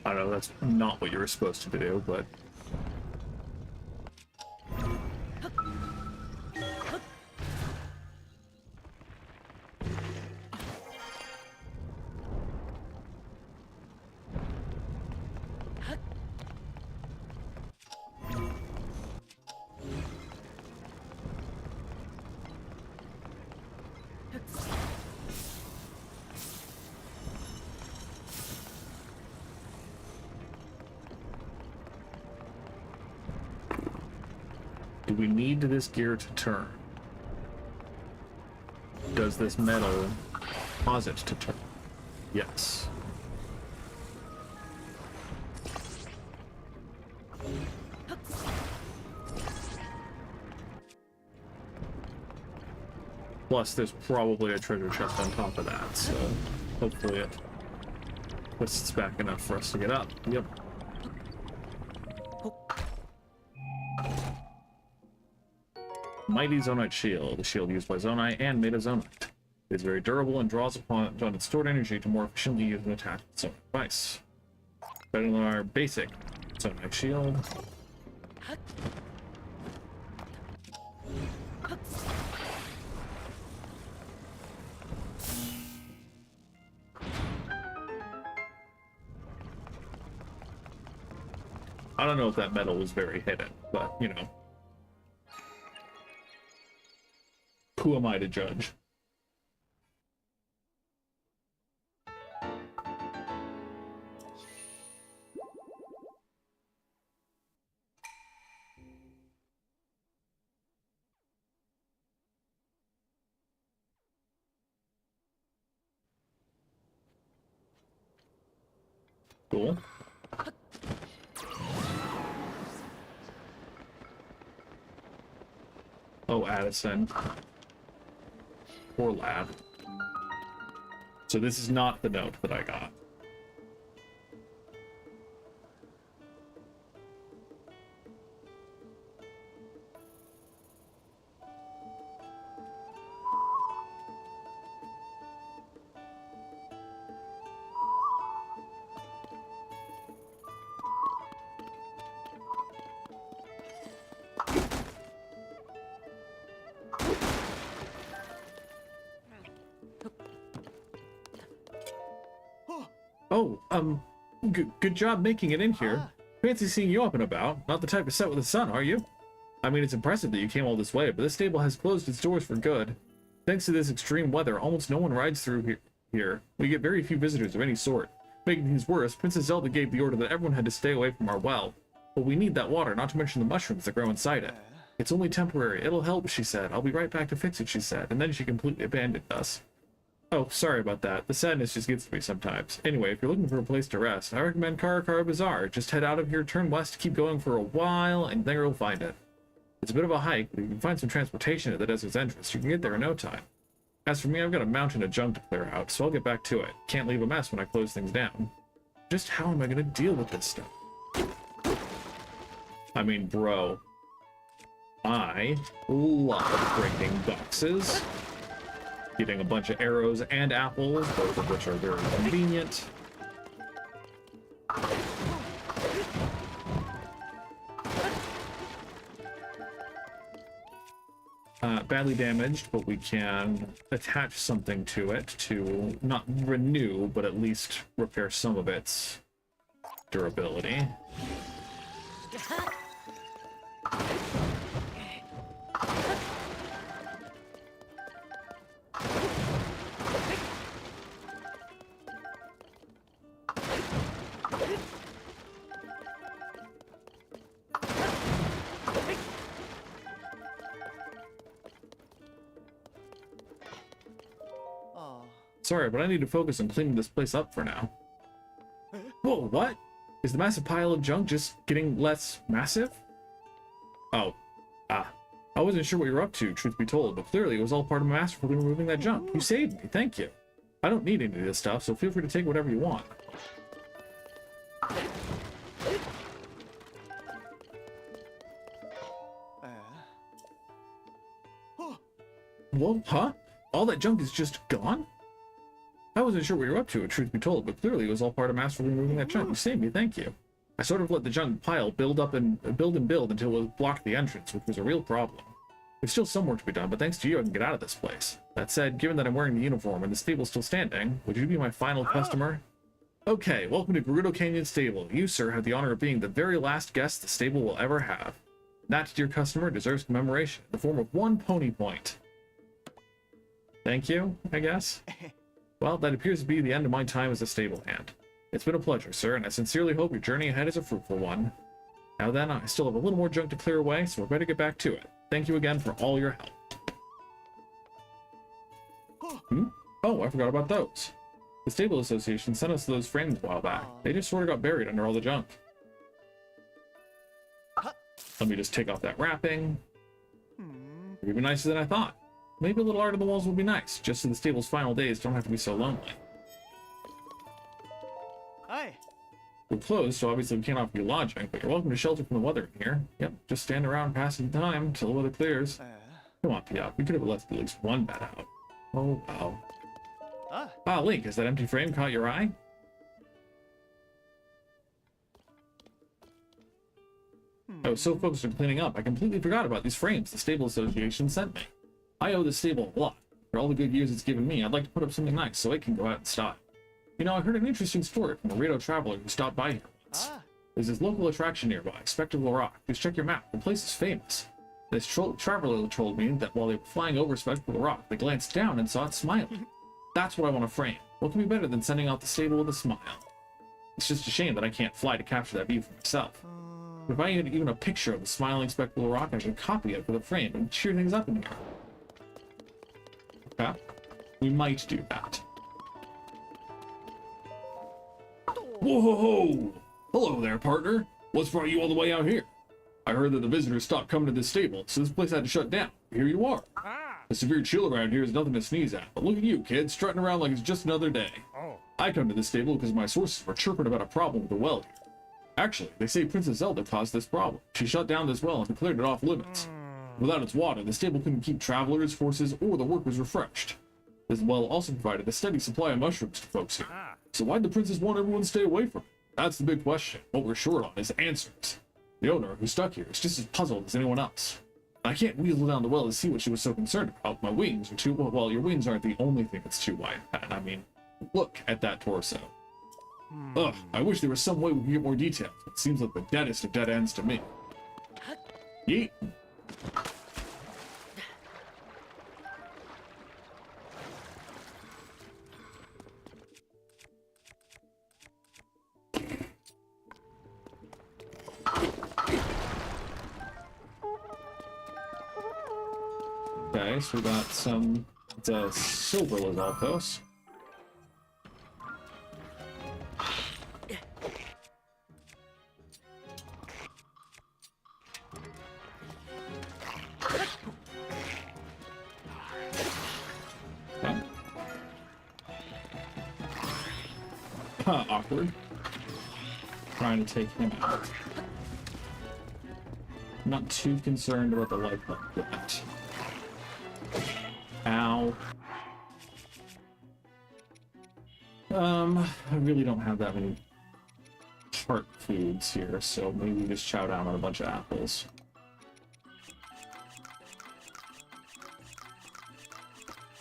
I don't know, that's not what you were supposed to do, but... Do we need this gear to turn? Does this metal cause it to turn? Yes. Plus, there's probably a treasure chest on top of that, so hopefully it puts us back enough for us to get up. Yep. Mighty Zonite Shield, a shield used by Zonai and made of Zonite. It is very durable and draws upon its stored energy to more efficiently use an attack with Zonite device. Better than our basic Zonite Shield. I don't know if that metal was very hidden, but, you know. Who am I to judge? Cool. Oh, Addison. Poor lad. So this is not the note that I got. Oh, good job making it in here. Fancy seeing you up and about. Not the type to set with the sun, are you? I mean, it's impressive that you came all this way, but this stable has closed its doors for good. Thanks to this extreme weather, almost no one rides through here. We get very few visitors of any sort. Making things worse, Princess Zelda gave the order that everyone had to stay away from our well. But we need that water, not to mention the mushrooms that grow inside it. It's only temporary. It'll help, she said. I'll be right back to fix it, she said. And then she completely abandoned us. Oh, sorry about that. The sadness just gets to me sometimes. Anyway, if you're looking for a place to rest, I recommend Karakara Bazaar. Just head out of here, turn west, keep going for a while, and there you'll find it. It's a bit of a hike, but you can find some transportation at the desert's entrance. You can get there in no time. As for me, I've got a mountain of junk to clear out, so I'll get back to it. Can't leave a mess when I close things down. Just how am I gonna deal with this stuff? I mean, bro. I love breaking boxes. Getting a bunch of arrows and apples, both of which are very convenient. Badly damaged, but we can attach something to it to not renew, but at least repair some of its durability. Sorry, but I need to focus on cleaning this place up for now. Whoa, what? Is the massive pile of junk just getting less massive? Oh. I wasn't sure what you were up to, truth be told, but clearly it was all part of my masterfully removing that junk. You saved me, thank you. I don't need any of this stuff, so feel free to take whatever you want. Whoa, huh? All that junk is just gone? I wasn't sure what you were up to, truth be told, but clearly it was all part of masterfully removing that junk. You saved me, thank you. I sort of let the junk pile build until it blocked the entrance, which was a real problem. There's still some work to be done, but thanks to you, I can get out of this place. That said, given that I'm wearing the uniform and the stable's still standing, would you be my final customer? Okay, welcome to Gerudo Canyon Stable. You, sir, have the honor of being the very last guest the stable will ever have. That, dear customer, deserves commemoration in the form of 1 pony point. Thank you, I guess? Well, that appears to be the end of my time as a stable hand. It's been a pleasure, sir, and I sincerely hope your journey ahead is a fruitful one. Now then, I still have a little more junk to clear away, so we're better get back to it. Thank you again for all your help. Oh, I forgot about those. The Stable Association sent us those frames a while back. They just sort of got buried under all the junk. Let me just take off that wrapping. It'd be nicer than I thought. Maybe a little art on the walls would be nice, just so the stable's final days don't have to be so lonely. We're closed, so obviously we can't offer you lodging, but you're welcome to shelter from the weather in here. Yep, just stand around passing time until the weather clears. Come on, Piot, we could have left at least one bed out. Oh, wow. Ah, Link, has that empty frame caught your eye? I was so focused on cleaning up, I completely forgot about these frames the Stable Association sent me. I owe the stable a lot. For all the good years it's given me, I'd like to put up something nice so it can go out in style. You know, I heard an interesting story from a Rito traveler who stopped by here once. There's this local attraction nearby, Spectacle Rock. Just check your map. The place is famous. This traveler told me that while they were flying over Spectacle Rock, they glanced down and saw it smiling. That's what I want to frame. What can be better than sending out the stable with a smile? It's just a shame that I can't fly to capture that view for myself. If I had even a picture of the smiling Spectacle Rock, I could copy it for the frame and cheer things up in here. Okay? We might do that. Whoa! Hello there, partner. What's brought you all the way out here? I heard that the visitors stopped coming to this stable, so this place had to shut down. Here you are. The severe chill around here is nothing to sneeze at, but look at you, kid, strutting around like it's just another day. I come to this stable because my sources were chirping about a problem with the well here. Actually, they say Princess Zelda caused this problem. She shut down this well and declared it off limits. Without its water, the stable couldn't keep travelers, horses, or the workers refreshed. This well also provided a steady supply of mushrooms to folks here. So why'd the princess want everyone to stay away from it? That's the big question. What we're short on is answers. The owner, who's stuck here, is just as puzzled as anyone else. I can't weasel down the well to see what she was so concerned about. My wings are too... Well, your wings aren't the only thing that's too wide, Pat. I mean, look at that torso. Ugh, I wish there was some way we could get more details. It seems like the deadest of dead ends to me. Yeet. Okay, so we got some... It's a silver Lizalfos. Awkward. Trying to take him out. I'm not too concerned about the life of that. Ow. I really don't have that many heart foods here, so maybe we just chow down on a bunch of apples.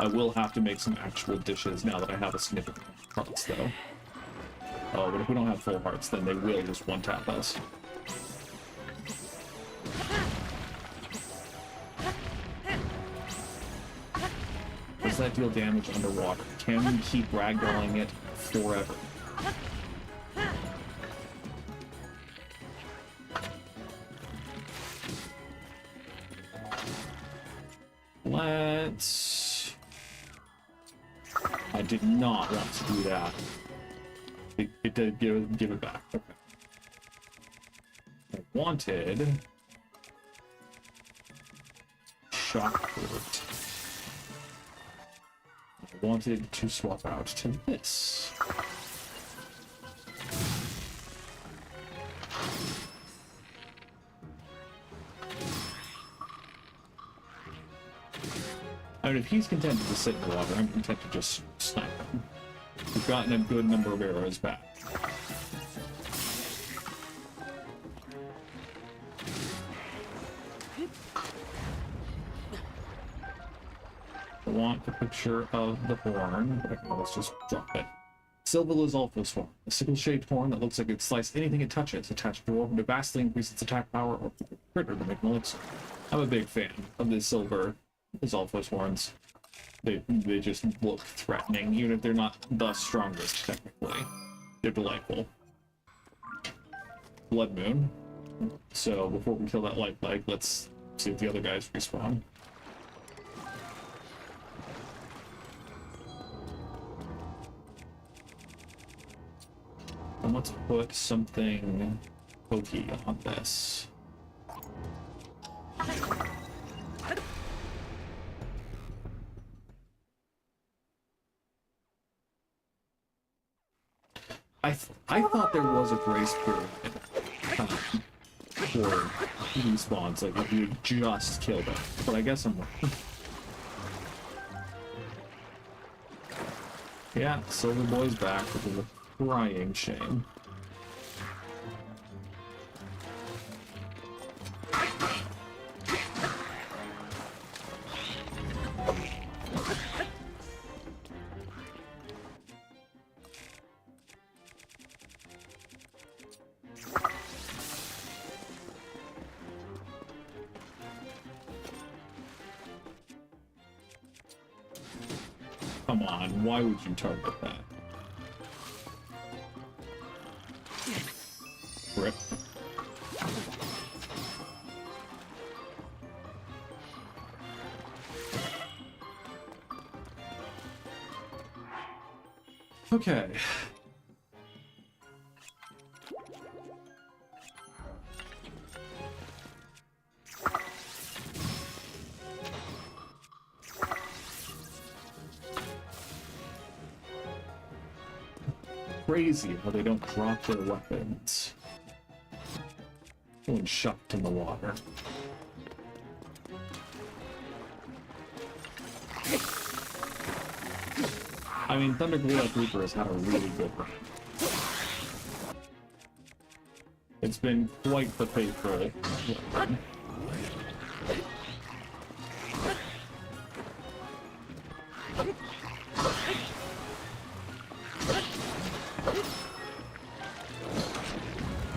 I will have to make some actual dishes now that I have a significant hearts, though. Oh, but if we don't have full hearts, then they will just one-tap us. Does that deal damage underwater? Can we keep ragdolling it forever? Let's... I did not want to do that. It did give it back. Okay. I wanted... Shockport. I wanted to swap out to this. I mean, if he's content to just sit in the water, I'm content to just snipe him. we've gotten a good number of arrows back. I want a picture of the horn, but let's just drop it. Silva Lizalfo's horn, a sickle-shaped horn that looks like it slice anything it touches, attached to a weapon to vastly increase its attack power or critter to make an elixir. I'm a big fan of the silver Lizalfo's horns. They just look threatening, even if they're not the strongest, technically. They're delightful. Blood Moon. So before we kill that light leg, let's see if the other guys respawn. And let's put something pokey on this. I thought there was a grace period for respawns, like if you just killed it, but I guess I'm wrong. Yeah, Silver Boy's back, which is a crying shame. Come on, why would you target that? Rip. Okay. Crazy how they don't drop their weapons when shucked in the water. I mean, Thunder Goliath Reaper has had a really good run. It's been quite the faithful run.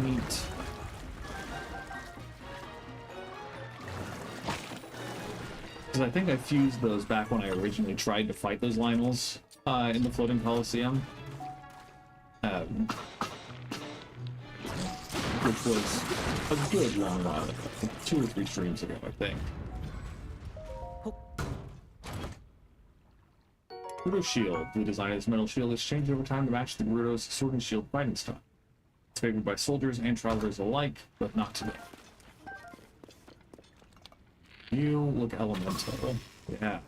Neat. Because I think I fused those back when I originally tried to fight those Lynels in the Floating Coliseum. Which was a good long while ago. 2 or 3 streams ago, I think. Gerudo's shield. The design of this metal shield has changed over time to match the Gerudo's sword and shield fighting style. It's favored by soldiers and travelers alike, but not today. You look elemental. Yeah.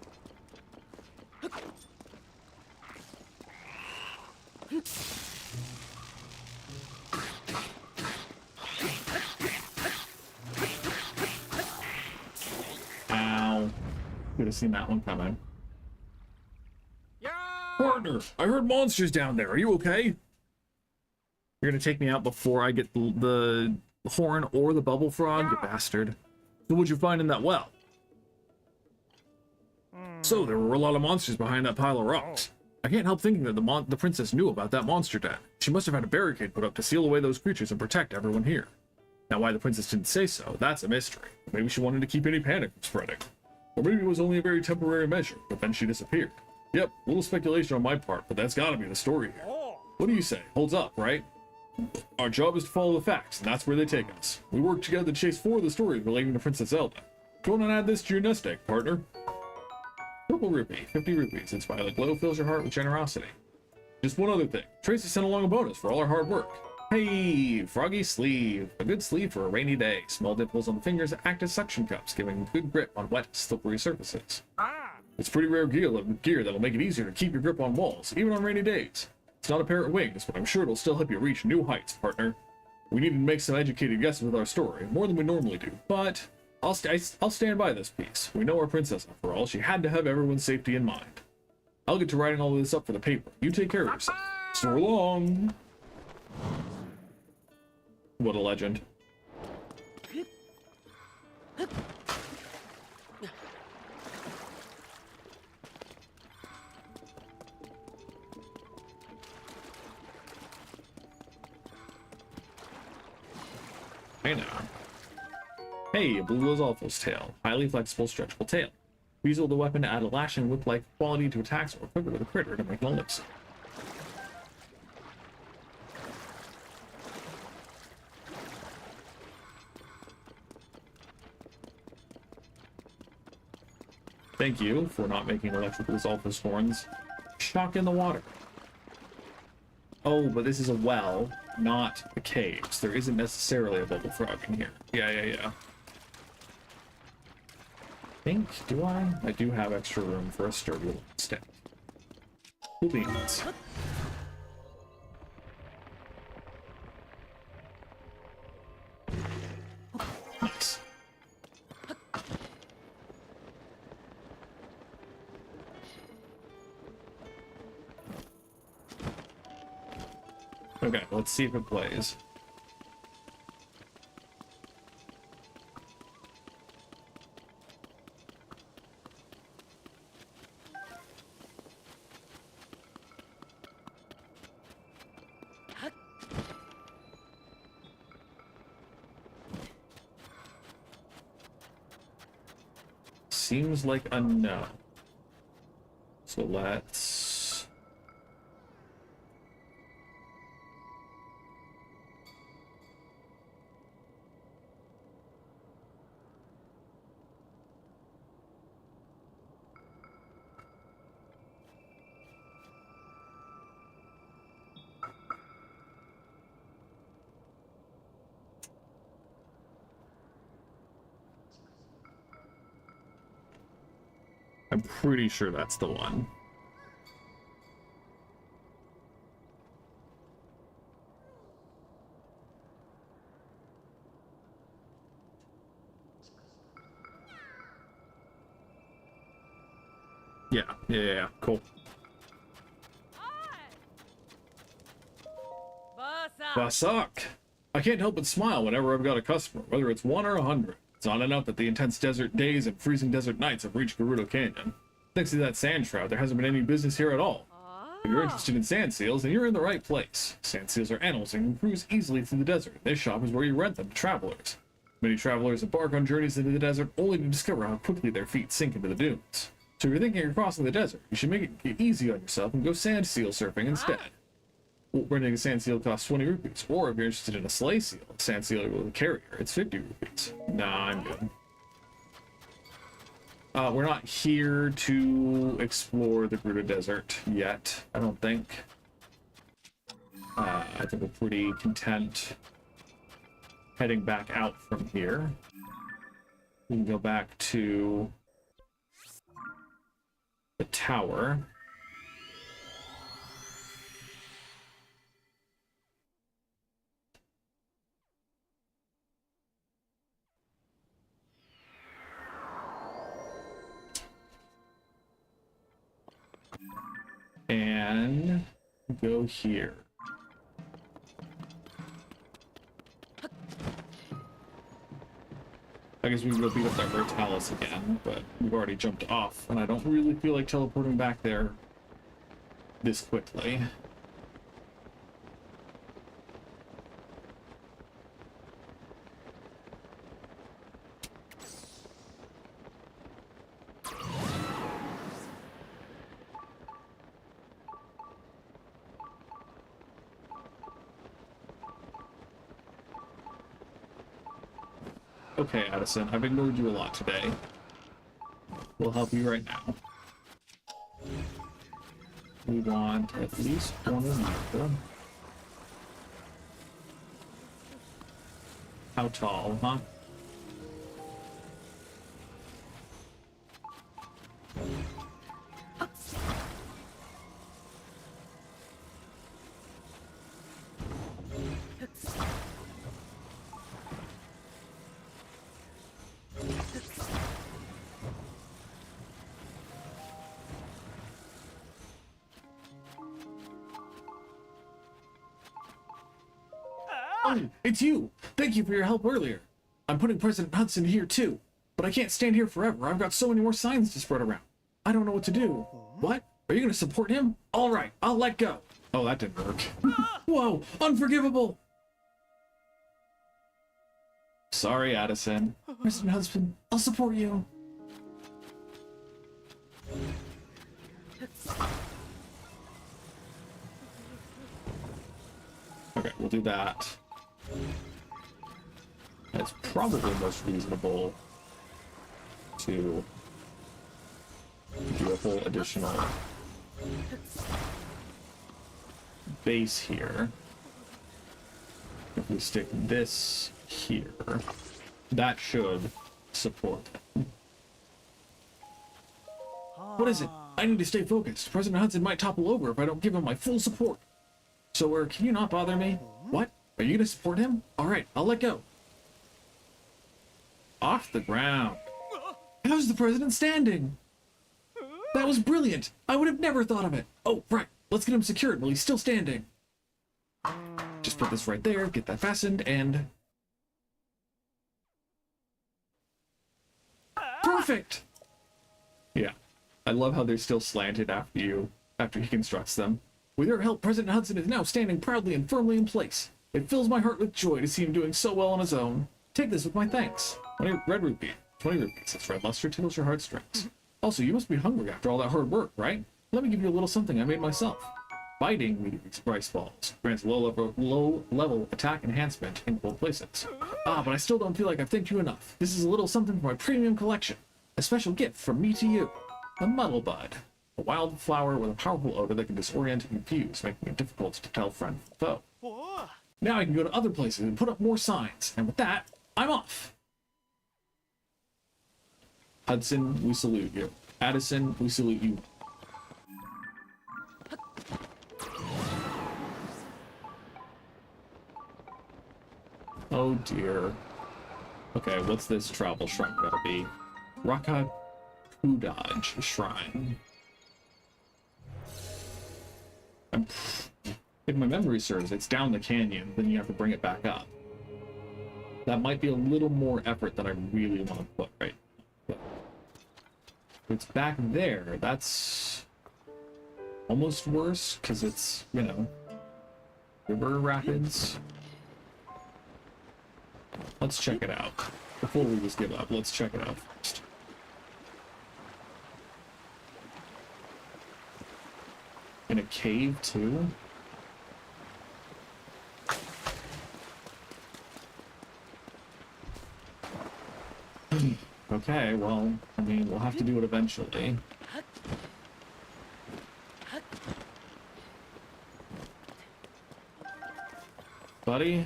Ow. Could have seen that one coming. Partner, I heard monsters down there. Are you okay? You're gonna take me out before I get the horn or the bubble frog, you bastard. So what'd you find in that well? So there were a lot of monsters behind that pile of rocks. I can't help thinking that the princess knew about that monster den. She must have had a barricade put up to seal away those creatures and protect everyone here. Now why the princess didn't say so, that's a mystery. Maybe she wanted to keep any panic from spreading. Or maybe it was only a very temporary measure, but then she disappeared. Yep, a little speculation on my part, but that's gotta be the story here. What do you say? Holds up, right? Our job is to follow the facts, and that's where they take us. We work together to chase 4 of the stories relating to Princess Zelda. Go on and add this to your nest egg, partner. Purple rupee, 50 rupees. Its violet glow fills your heart with generosity. Just one other thing. Tracy sent along a bonus for all our hard work. Hey, froggy sleeve. A good sleeve for a rainy day. Small dimples on the fingers act as suction cups, giving good grip on wet, slippery surfaces. It's pretty rare gear that'll make it easier to keep your grip on walls, even on rainy days. It's not a pair of wings, but I'm sure it'll still help you reach new heights, partner. We need to make some educated guesses with our story, more than we normally do, but I'll stand by this piece. We know our princess, after all. She had to have everyone's safety in mind. I'll get to writing all of this up for the paper. You take care of yourself. So long. What a legend. Hey now. Hey, a blue Lizalfo's tail. Highly flexible, stretchable tail. Use the weapon to add a lashing whip-like quality to attacks or equip it with a critter to make an elixir. Thank you for not making electric Lizalfo's horns. Shock in the water. Oh, but this is a well, not a cave. So there isn't necessarily a bubble frog in here. Yeah. Do I? I do have extra room for a sturdy little stick. Cool beans. Nice. Okay, let's see if it plays. Seems like a no. So let's... I'm pretty sure that's the one. Yeah, cool. Vasak! I can't help but smile whenever I've got a customer, whether it's 1 or 100. It's odd enough that the intense desert days and freezing desert nights have reached Gerudo Canyon. Thanks to that sand shroud, there hasn't been any business here at all. If you're interested in sand seals, then you're in the right place. Sand seals are animals and can cruise easily through the desert. This shop is where you rent them to travelers. Many travelers embark on journeys into the desert only to discover how quickly their feet sink into the dunes. So if you're thinking of crossing the desert, you should make it easy on yourself and go sand seal surfing instead. Renting a sand seal costs 20 rupees, or if you're interested in a sleigh seal, a sand seal with a carrier, it's 50 rupees. Nah, I'm good. We're not here to explore the Gerudo Desert yet, I don't think. I think we're pretty content heading back out from here. We can go back to the tower. And go here. I guess we can go beat up that Vertalis again, but we've already jumped off, and I don't really feel like teleporting back there this quickly. Okay, Addison, I've ignored you a lot today. We'll help you right now. We want at least one of them. How tall, huh? Oh, it's you! Thank you for your help earlier. I'm putting President Hudson here too, but I can't stand here forever. I've got so many more signs to spread around. I don't know what to do. What? Are you gonna support him? All right, I'll let go. Oh, that didn't work. Whoa, unforgivable! Sorry, Addison. President Hudson, I'll support you. Okay, we'll do that. It's probably most reasonable to do a whole additional base here. If we stick this here, that should support it. What is it? I need to stay focused. President Hudson might topple over if I don't give him my full support. So, can you not bother me? What? Are you gonna support him? Alright, I'll let go. Off the ground. How's the president standing? That was brilliant. I would have never thought of it. Oh, right. Let's get him secured while he's still standing. Just put this right there, get that fastened, and... Perfect! Yeah. I love how they're still slanted after he constructs them. With your help, President Hudson is now standing proudly and firmly in place. It fills my heart with joy to see him doing so well on his own. Take this with my thanks. 20 red rupee. 20 rupees. That's red luster tickles your heartstrings. Also, you must be hungry after all that hard work, right? Let me give you a little something I made myself. Biting meteors rice balls grants low level attack enhancement in both places. Ah, but I still don't feel like I've thanked you enough. This is a little something for my premium collection. A special gift from me to you. A muddle bud. A wild flower with a powerful odor that can disorient and confuse, making it difficult to tell friend from foe. Now I can go to other places and put up more signs, and with that, I'm off! Hudson, we salute you. Addison, we salute you. Oh dear. Okay, what's this travel shrine gotta be? Raka Kudaj Shrine. If my memory serves, it's down the canyon, then you have to bring it back up. That might be a little more effort than I really want to put right now. But if it's back there, that's almost worse, because it's, you know, river rapids. Let's check it out. Before we just give up, let's check it out first. In a cave, too? Okay, well, I mean, we'll have to do it eventually. Buddy?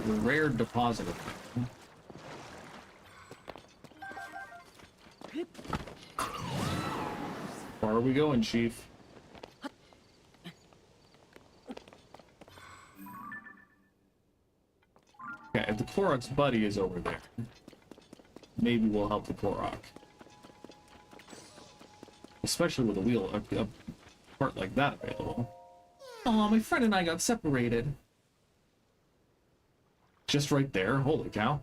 Rare deposit. Where are we going, Chief? Okay, if the Korok's buddy is over there, maybe we'll help the Korok. Especially with a part like that available. Aw, my friend and I got separated. Just right there? Holy cow.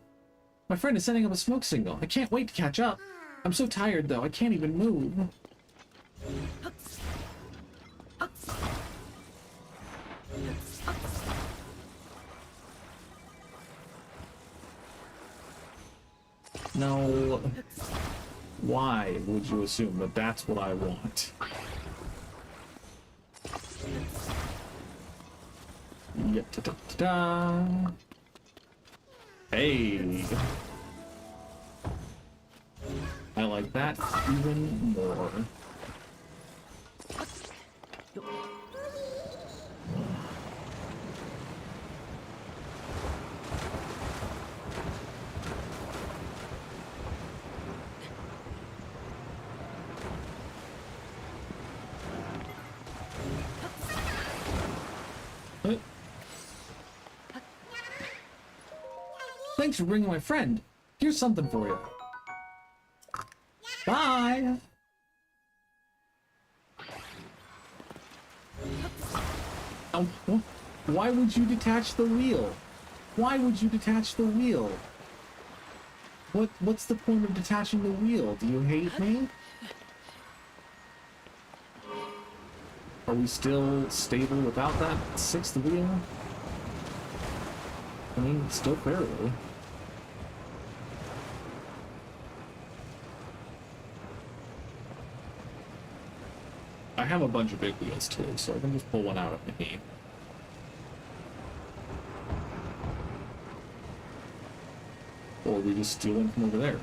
My friend is setting up a smoke signal. I can't wait to catch up. I'm so tired, though. I can't even move. No. Why would you assume that that's what I want? Da-da-da-da. Hey. I like that even more. Thanks for bringing my friend. Here's something for you. Bye! Why would you detach the wheel? Why would you detach the wheel? What's the point of detaching the wheel? Do you hate me? Are we still stable without that sixth wheel? I mean, it's still fairly. I have a bunch of big wheels too, so I can just pull one out if I need. Or we just steal one from over there.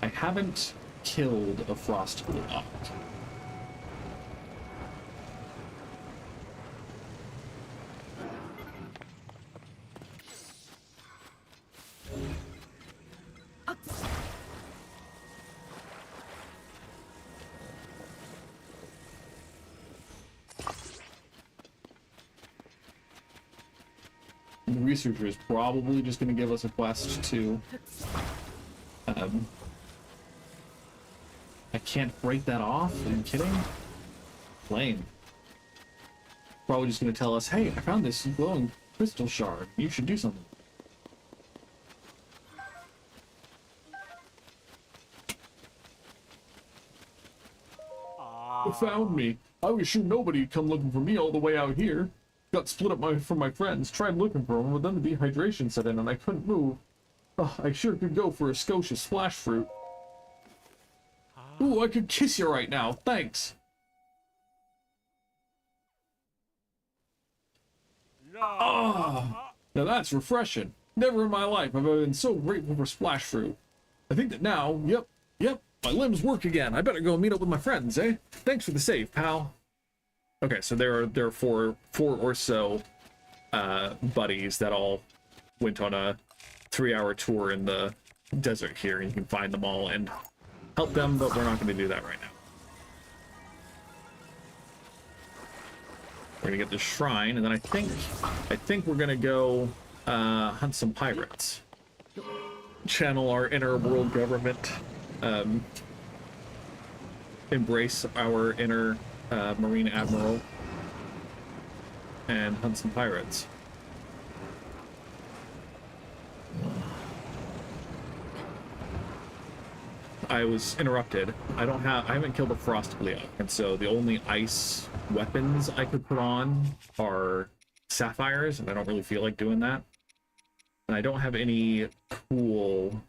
I haven't killed a frost block. The researcher is probably just going to give us a quest to I can't break that off? Are you kidding? Lame. Probably just going to tell us, hey, I found this glowing crystal shard. You should do something. You found me. I was sure nobody'd come looking for me all the way out here. Got split up from my friends, tried looking for them, but then the dehydration set in and I couldn't move. I sure could go for a Scotia splash fruit. Ooh, I could kiss you right now, thanks. Ah, now that's refreshing. Never in my life have I been so grateful for splash fruit. I think that now, yep, my limbs work again. I better go meet up with my friends, eh? Thanks for the save, pal. Okay, so there are four or so buddies that all went on a 3-hour tour in the desert here, and you can find them all and help them, but we're not going to do that right now. We're going to get this shrine, and then I think we're going to go hunt some pirates. Channel our inner world government. Embrace our inner Marine Admiral. And hunt some pirates. I was interrupted. I haven't killed a frost Leo, and so the only ice weapons I could put on are sapphires, and I don't really feel like doing that. And I don't have any cool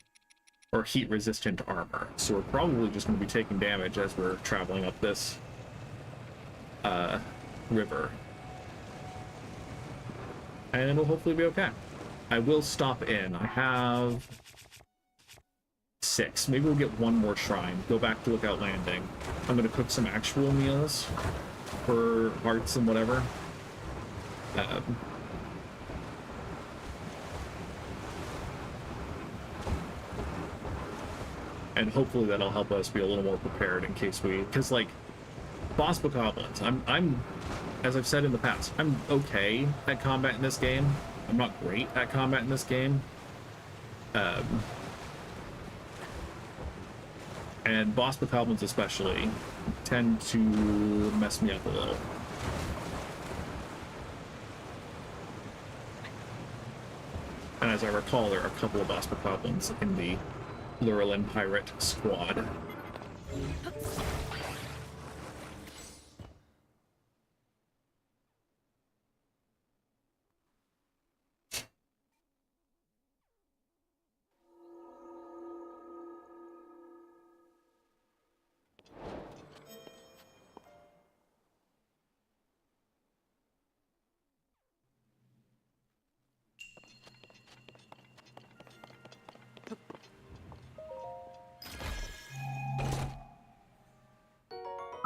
or heat resistant armor, so we're probably just going to be taking damage as we're traveling up this river. And it'll hopefully be okay. I will stop in. I have 6. Maybe we'll get one more shrine. Go back to Lookout Landing. I'm going to cook some actual meals for hearts and whatever. And hopefully that'll help us be a little more prepared in case because like boss bokoblins, I'm as I've said in the past, I'm okay at combat in this game. I'm not great at combat in this game. And boss bokoblins especially tend to mess me up a little. And as I recall, there are a couple of boss bokoblins in the Lurelin pirate squad.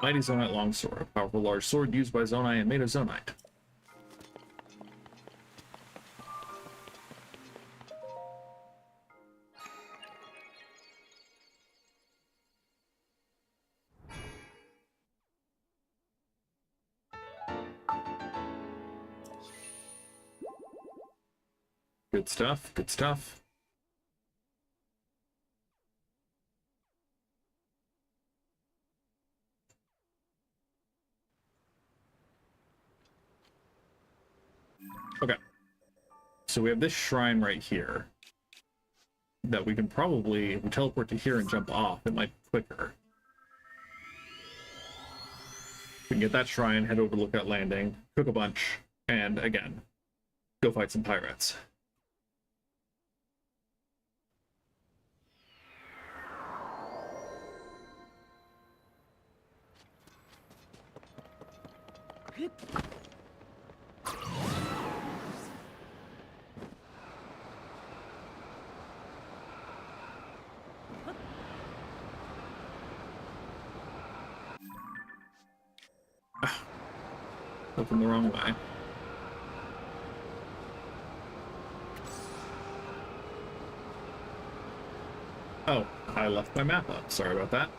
Mighty Zonite Longsword, a powerful large sword used by Zonai and made of Zonite. Good stuff, good stuff. Okay. So we have this shrine right here that we can probably, if we teleport to here and jump off, it might be quicker. We can get that shrine, head over to Lookout Landing, cook a bunch, and again, go fight some pirates. Looking the wrong way. Oh, I left my map up. Sorry about that.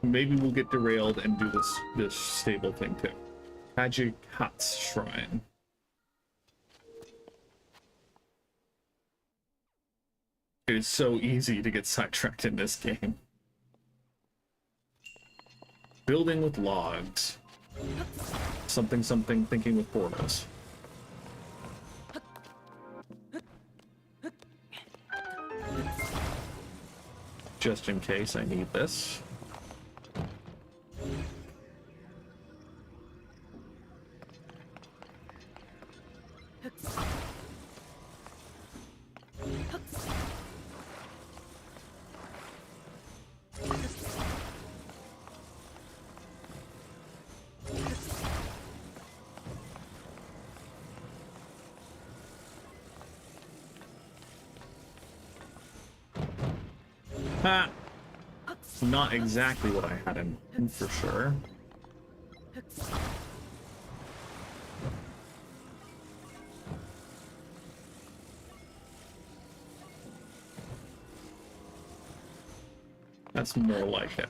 Maybe we'll get derailed and do this stable thing too. Kajikat's Shrine. It is so easy to get sidetracked in this game. Building with logs. Something something thinking with portals. Just in case I need this. Ha! Not exactly what I had in mind for sure. That's more like it.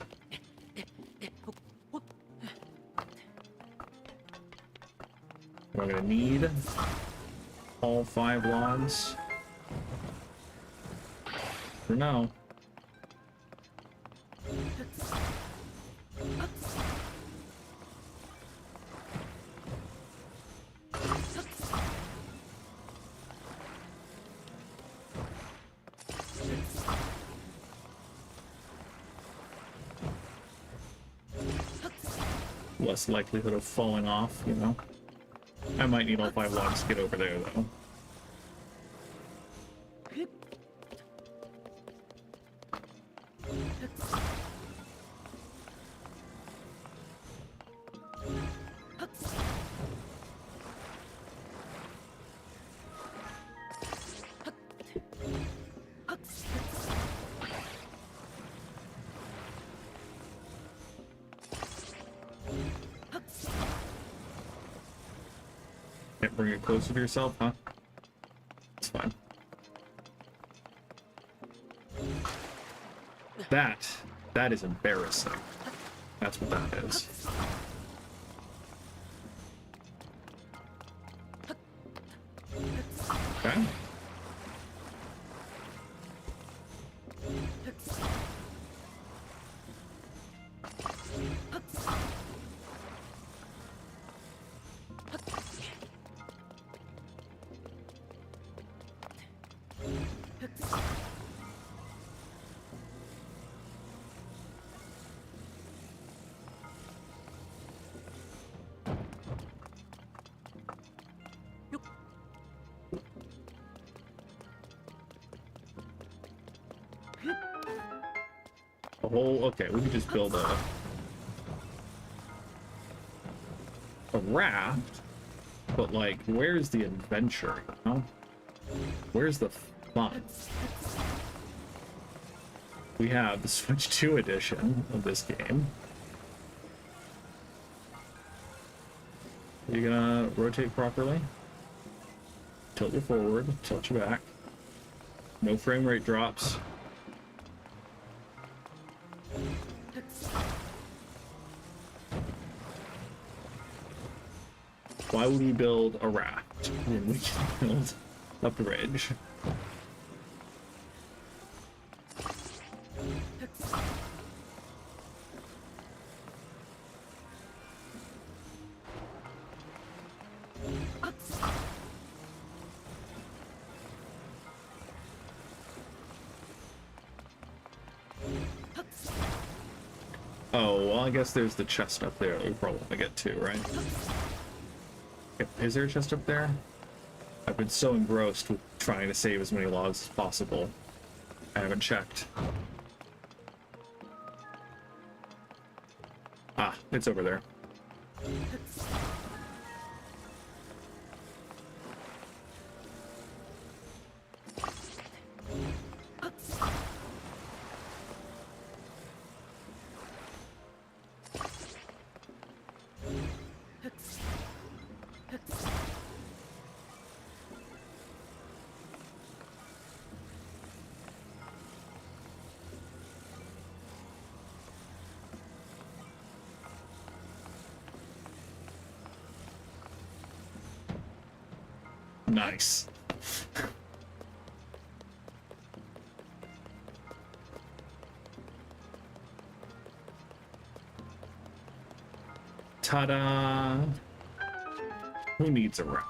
Am I gonna need all 5 logs? For now. Less likelihood of falling off, you know? I might need all 5 logs to get over there, though. Can't bring it closer to yourself, huh? It's fine. That is embarrassing. That's what that is. Okay. A whole, okay, we can just build a raft, but like, where's the adventure, you know? Where's the fun? We have the Switch 2 edition of this game. Are you gonna rotate properly? Tilt you forward, tilt you back. No frame rate drops. Why would we build a raft when we can build a bridge? Oh, well, I guess there's the chest up there that we probably want to get to, right? Is there a chest up there? I've been so engrossed with trying to save as many logs as possible. I haven't checked. Ah, it's over there. Nice. Ta-da! Who needs a wrap?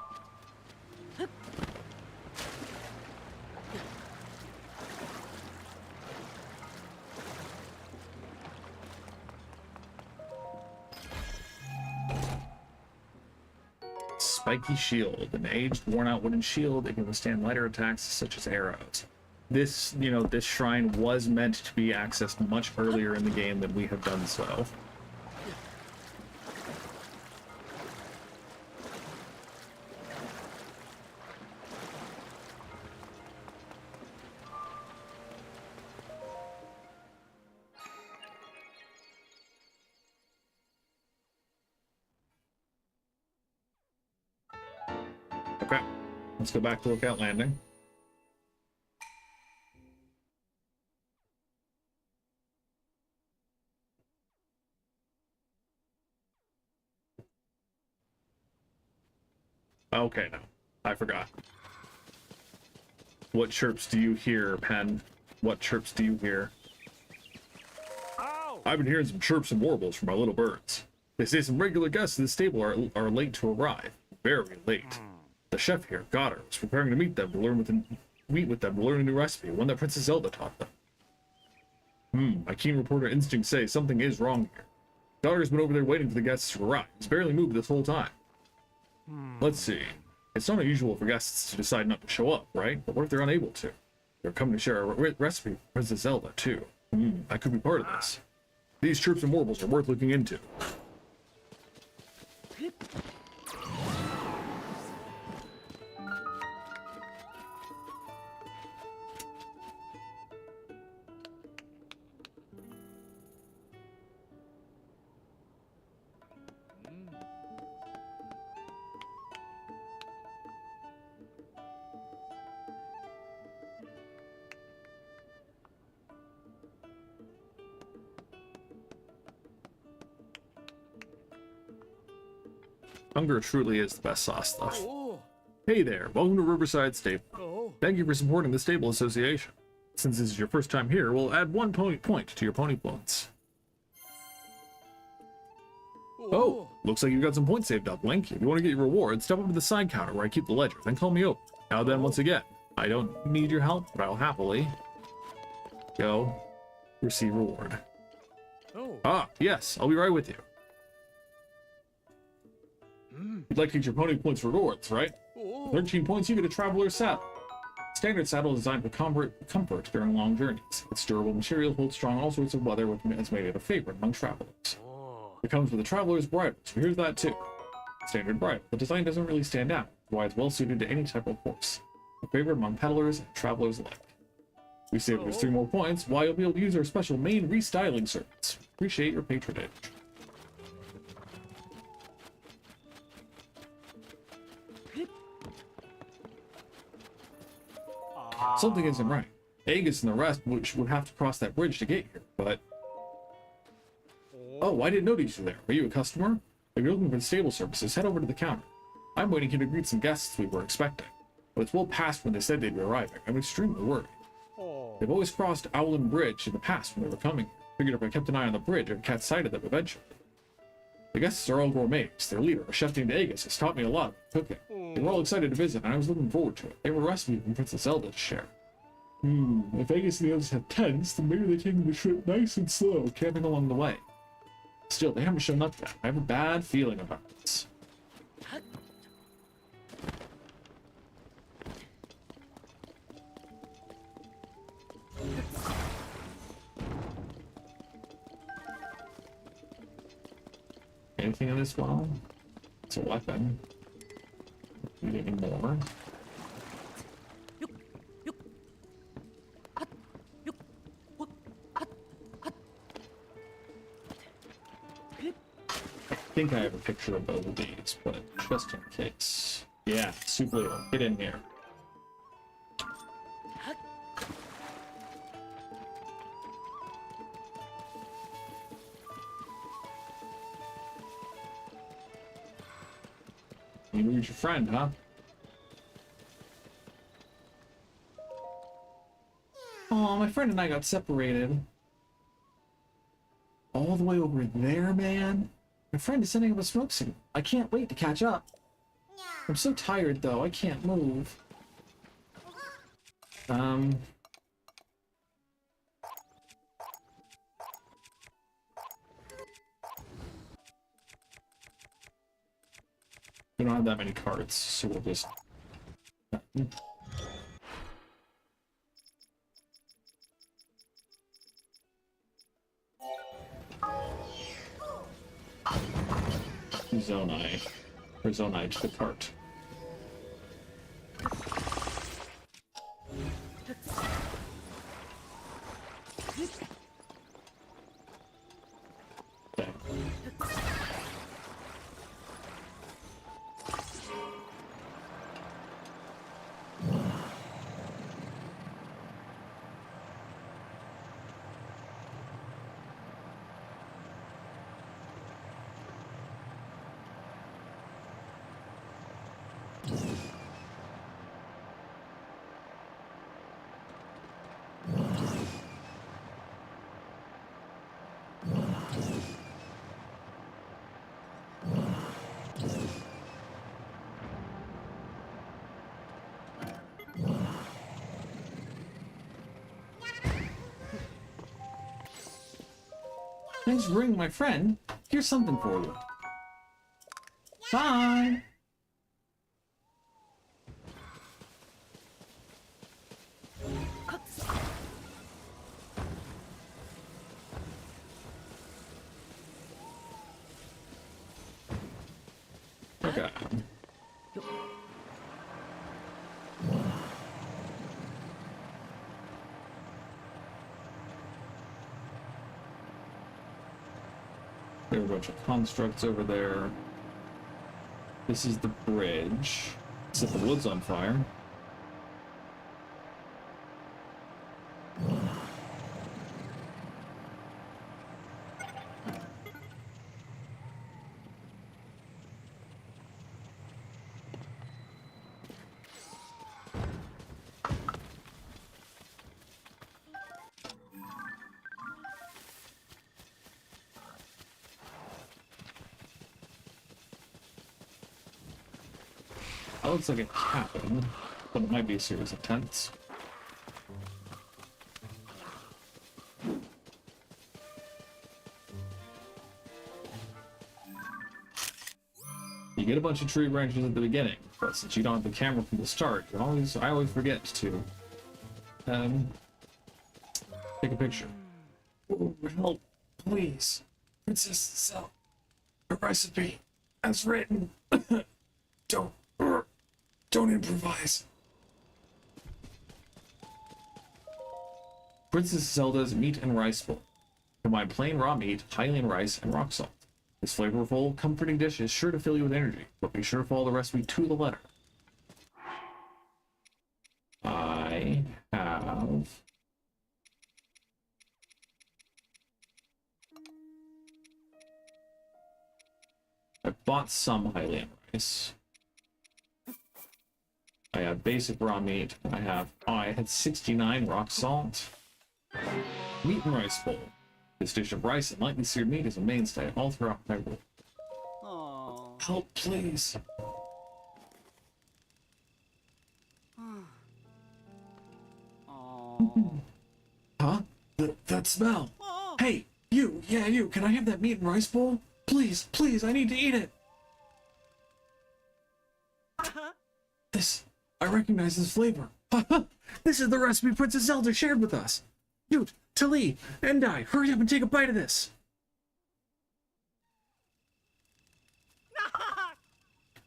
Spiky shield. An aged, worn-out wooden shield. It can withstand lighter attacks such as arrows. This, you know, this shrine was meant to be accessed much earlier in the game than we have done so. Okay, let's go back to Lookout Landing. Okay, no, I forgot. What chirps do you hear, Pen? What chirps do you hear? Ow! I've been hearing some chirps and warbles from our little birds. They say some regular guests in the stable are late to arrive. Very late. The chef here, Goddard, is preparing to meet them to meet with them to learn a new recipe, one that Princess Zelda taught them. My keen reporter instincts say something is wrong here. Goddard's been over there waiting for the guests to arrive. He's barely moved this whole time. Let's see. It's not unusual for guests to decide not to show up, right? But what if they're unable to? They're coming to share a recipe with Princess Zelda, too. I could be part of this. These chirps and warbles are worth looking into. Hunger truly is the best sauce, though. Oh, Hey there, welcome to Riverside Stable. oh, Thank you for supporting the Stable Association. Since this is your first time here, we'll add 1 point to your pony points. Oh, looks like you've got some points saved up, Link. If you want to get your reward, step up to the side counter where I keep the ledger, then call me over. Now then, once again, I don't need your help, but I'll happily go receive reward. oh. Ah, yes, I'll be right with you. You'd like to get your pony points rewards, right? Oh. 13 points, you get a Traveler's Saddle. Standard saddle designed for comfort during long journeys. Its durable material holds strong all sorts of weather, which has made it a favorite among travelers. Oh. It comes with a Traveler's Bridle, so here's that too. Standard bridle. The design doesn't really stand out, why it's well suited to any type of horse. A favorite among peddlers and travelers alike. We saved us 3 more points, while you'll be able to use our special main restyling service. Appreciate your patronage. Something isn't right. Aegis and the rest would have to cross that bridge to get here, but... Oh, I didn't notice you there. Are you a customer? If you're looking for the stable services, head over to the counter. I'm waiting here to greet some guests we were expecting, but it's well past when they said they'd be arriving. I'm extremely worried. Oh. They've always crossed Owlin Bridge in the past when they were coming. Figured if I kept an eye on the bridge, I'd catch sight of them eventually. The guests are all gourmets. Their leader, a chef named Aegis, has taught me a lot about cooking. They were all excited to visit, and I was looking forward to it. They have a recipe from Princess Zelda to share. If Aegis and the others have tents, then maybe they're taking the trip nice and slow, camping along the way. Still, they haven't shown up yet. I have a bad feeling about this. Anything in this well? It's a weapon. Need any more? I think I have a picture of both of these, but just in case. Yeah, super little. Get in here. You lose your friend, huh? Oh, my friend and I got separated. All the way over there, man. My friend is setting up a smoke signal. I can't wait to catch up. I'm so tired, though. I can't move. We don't have that many cards, so we'll just... Zonai. Or Zonai to the cart. Okay. Thanks for ringing, my friend. Here's something for you. Bye! Okay. There are a bunch of constructs over there. This is the bridge. Set the wood's on fire. That looks like a cabin, but it might be a series of tents. You get a bunch of tree branches at the beginning, but since you don't have the camera from the start, I always forget to take a picture. Oh, help, please. Princess Zelda, a recipe as written. Don't improvise. Princess Zelda's meat and rice bowl. Combine plain raw meat, Hylian rice, and rock salt. This flavorful, comforting dish is sure to fill you with energy, but be sure to follow the recipe to the letter. I have... I bought some Hylian rice. I have basic raw meat. I had 69 rock salt. Meat and rice bowl. This dish of rice and lightly seared meat is a mainstay all throughout Hyrule. Aww. Help, please. Aww. Huh? That smell. Oh. Hey, Yeah, you, can I have that meat and rice bowl? Please, please, I need to eat it. I recognize this flavor. This is the recipe Princess Zelda shared with us. Dude, Tali, Endai, hurry up and take a bite of this.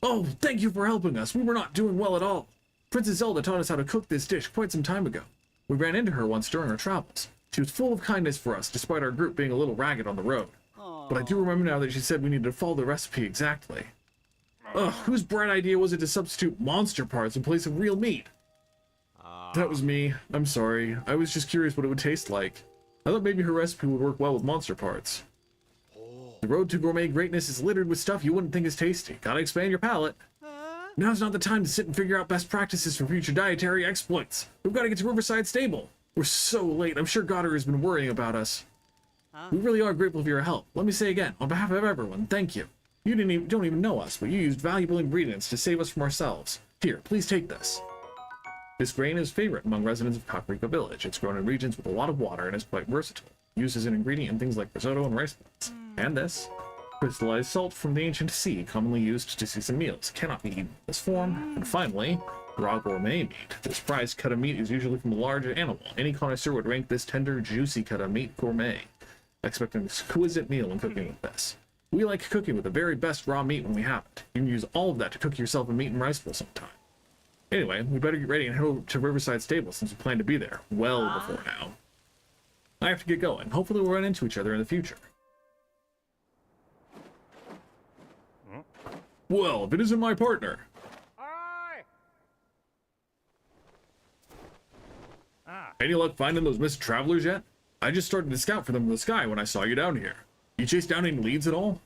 Oh, thank you for helping us. We were not doing well at all. Princess Zelda taught us how to cook this dish quite some time ago. We ran into her once during our travels. She was full of kindness for us, despite our group being a little ragged on the road. But I do remember now that she said we needed to follow the recipe exactly. Ugh, whose bright idea was it to substitute monster parts in place of real meat? That was me. I'm sorry. I was just curious what it would taste like. I thought maybe her recipe would work well with monster parts. The road to gourmet greatness is littered with stuff you wouldn't think is tasty. Gotta expand your palate. Now's not the time to sit and figure out best practices for future dietary exploits. We've got to get to Riverside Stable. We're so late. I'm sure Goddard has been worrying about us. We really are grateful for your help. Let me say again, on behalf of everyone, thank you. You don't even know us, but you used valuable ingredients to save us from ourselves. Here, please take this. This grain is favorite among residents of Kakariko Village. It's grown in regions with a lot of water and is quite versatile. Used as an ingredient in things like risotto and rice balls. And this. Crystallized salt from the ancient sea, commonly used to season meals. Cannot be eaten in this form. And finally, raw gourmet meat. This prized cut of meat is usually from a large animal. Any connoisseur would rank this tender, juicy cut of meat gourmet. Expect an exquisite meal when cooking with this. We like cooking with the very best raw meat when we have it. You can use all of that to cook yourself a meat and rice bowl sometime. Anyway, we better get ready and head over to Riverside Stable since we plan to be there well before now. I have to get going. Hopefully we'll run into each other in the future. Well, if it isn't my partner. Any luck finding those missing travelers yet? I just started to scout for them in the sky when I saw you down here. You chased down any leads at all?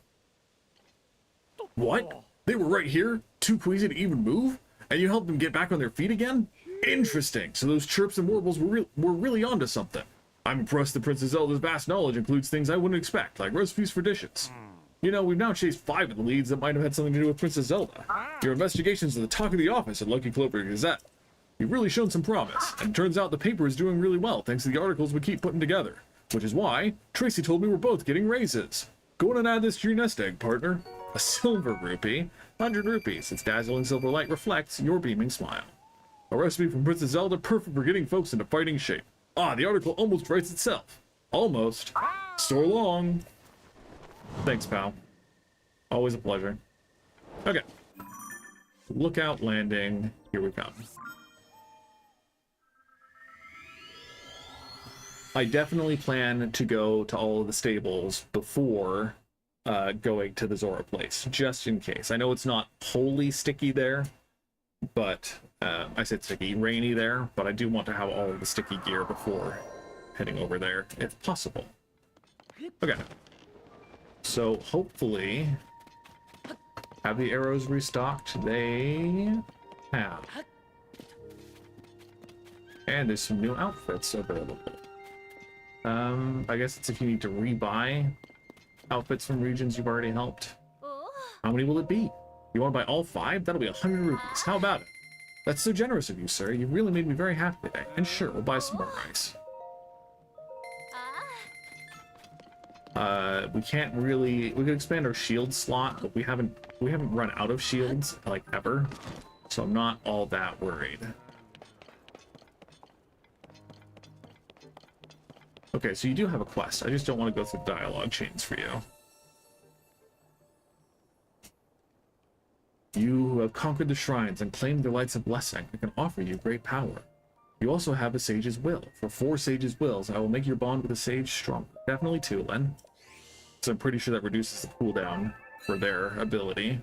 What? They were right here? Too queasy to even move? And you helped them get back on their feet again? Interesting. So those chirps and warbles were really onto something. I'm impressed that Princess Zelda's vast knowledge includes things I wouldn't expect, like recipes for dishes. You know, we've now chased 5 of the leads that might have had something to do with Princess Zelda. Your investigations are the talk of the office at Lucky Clover Gazette. You've really shown some promise, and it turns out the paper is doing really well thanks to the articles we keep putting together. Which is why Tracy told me we're both getting raises. Go on and add this to your nest egg, partner. A silver rupee, 100 rupees. Its dazzling silver light reflects your beaming smile. A recipe from Princess Zelda, perfect for getting folks into fighting shape. Ah, the article almost writes itself. Almost. So long. Thanks, pal. Always a pleasure. Okay. Lookout landing. Here we come. I definitely plan to go to all of the stables before going to the Zora place, just in case. I know it's not wholly sticky there, but I said sticky, rainy there, but I do want to have all of the sticky gear before heading over there, if possible. Okay. So hopefully, have the arrows restocked? They have. And there's some new outfits available. I guess it's if you need to rebuy outfits from regions you've already helped. How many will it be? You want to buy all 5? That'll be 100 rupees. How about it? That's so generous of you, sir. You really made me very happy today. And sure, we'll buy some more rice. We can't really... We could expand our shield slot, but we haven't run out of shields, like, ever. So I'm not all that worried. Okay, so you do have a quest. I just don't want to go through dialogue chains for you. You who have conquered the shrines and claimed the lights of blessing, I can offer you great power. You also have a sage's will. For 4 sage's wills, I will make your bond with a sage stronger. Definitely 2, Len. So I'm pretty sure that reduces the cooldown for their ability.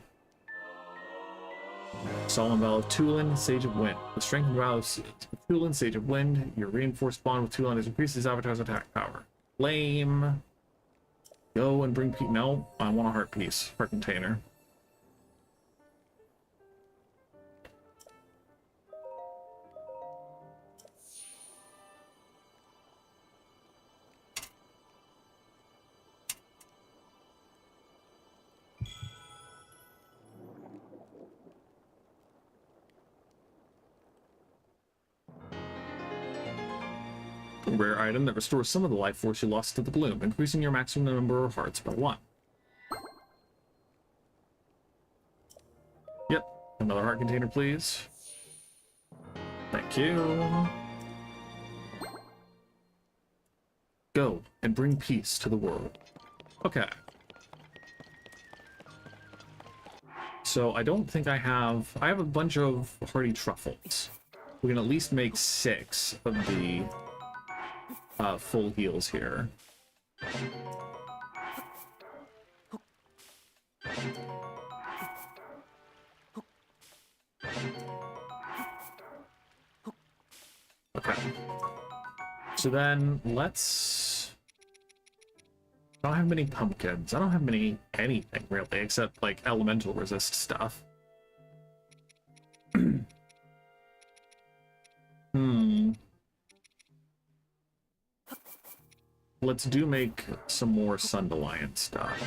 Solemn Vow of Tulin, Sage of Wind. The strength and vow of Tulin, Sage of Wind. Your reinforced bond with Tulin has increased his avatar's attack power. Lame. Go and bring Pete. No, I want a heart piece. Heart container. A rare item that restores some of the life force you lost to the bloom, increasing your maximum number of hearts by 1. Yep, another heart container, please. Thank you. Go and bring peace to the world. Okay. So I don't think I have a bunch of hearty truffles. We can at least make 6 of the full heals here. Okay. So then let's... I don't have many pumpkins. I don't have many anything really, except like elemental resist stuff. Let's do make some more Sundeliant stuff.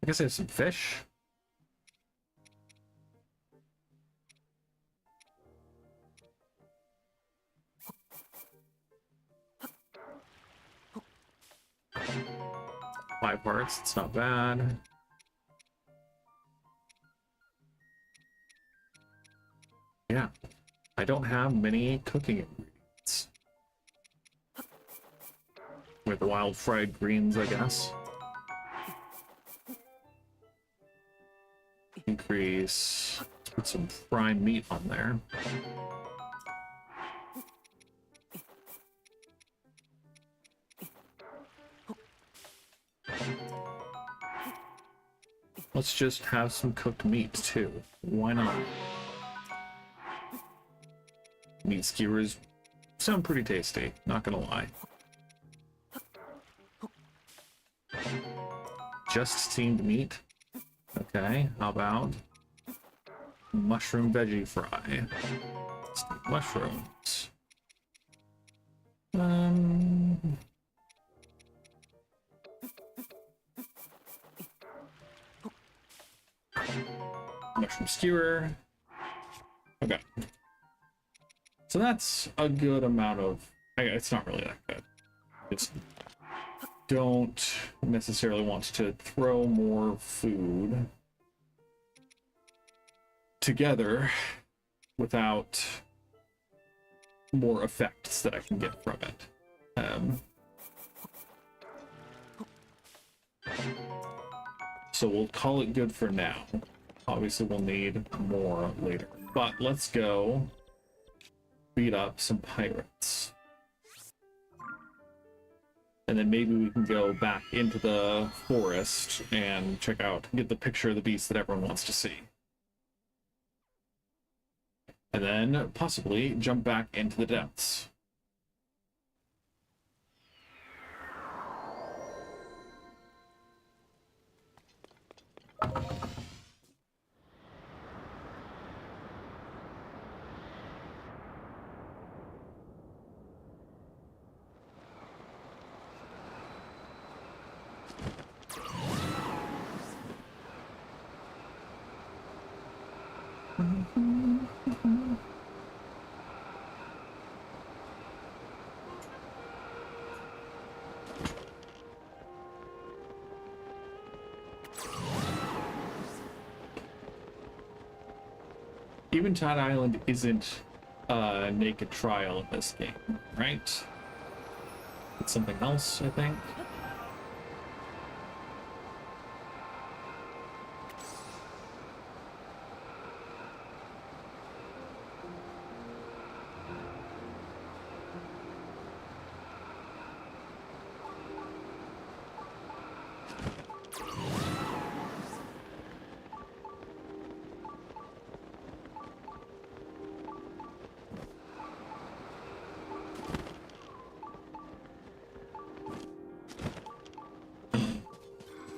I guess I have some fish. Five hearts, it's not bad. Yeah, I don't have many cooking ingredients. With the wild fried greens, I guess. Increase. Let's put some prime meat on there. Let's just have some cooked meat too. Why not? Meat skewers sound pretty tasty, not gonna lie. Just steamed meat. Okay, how about mushroom veggie fry? Steamed mushrooms. Mushroom skewer. Okay. So that's a good amount of... it's not really that good. Just don't necessarily want to throw more food together without more effects that I can get from it. So we'll call it good for now. Obviously we'll need more later. But let's go beat up some pirates. And then maybe we can go back into the forest and check out, get the picture of the beast that everyone wants to see. And then possibly jump back into the depths. Eventide Island isn't a naked trial in this game, right? It's something else, I think.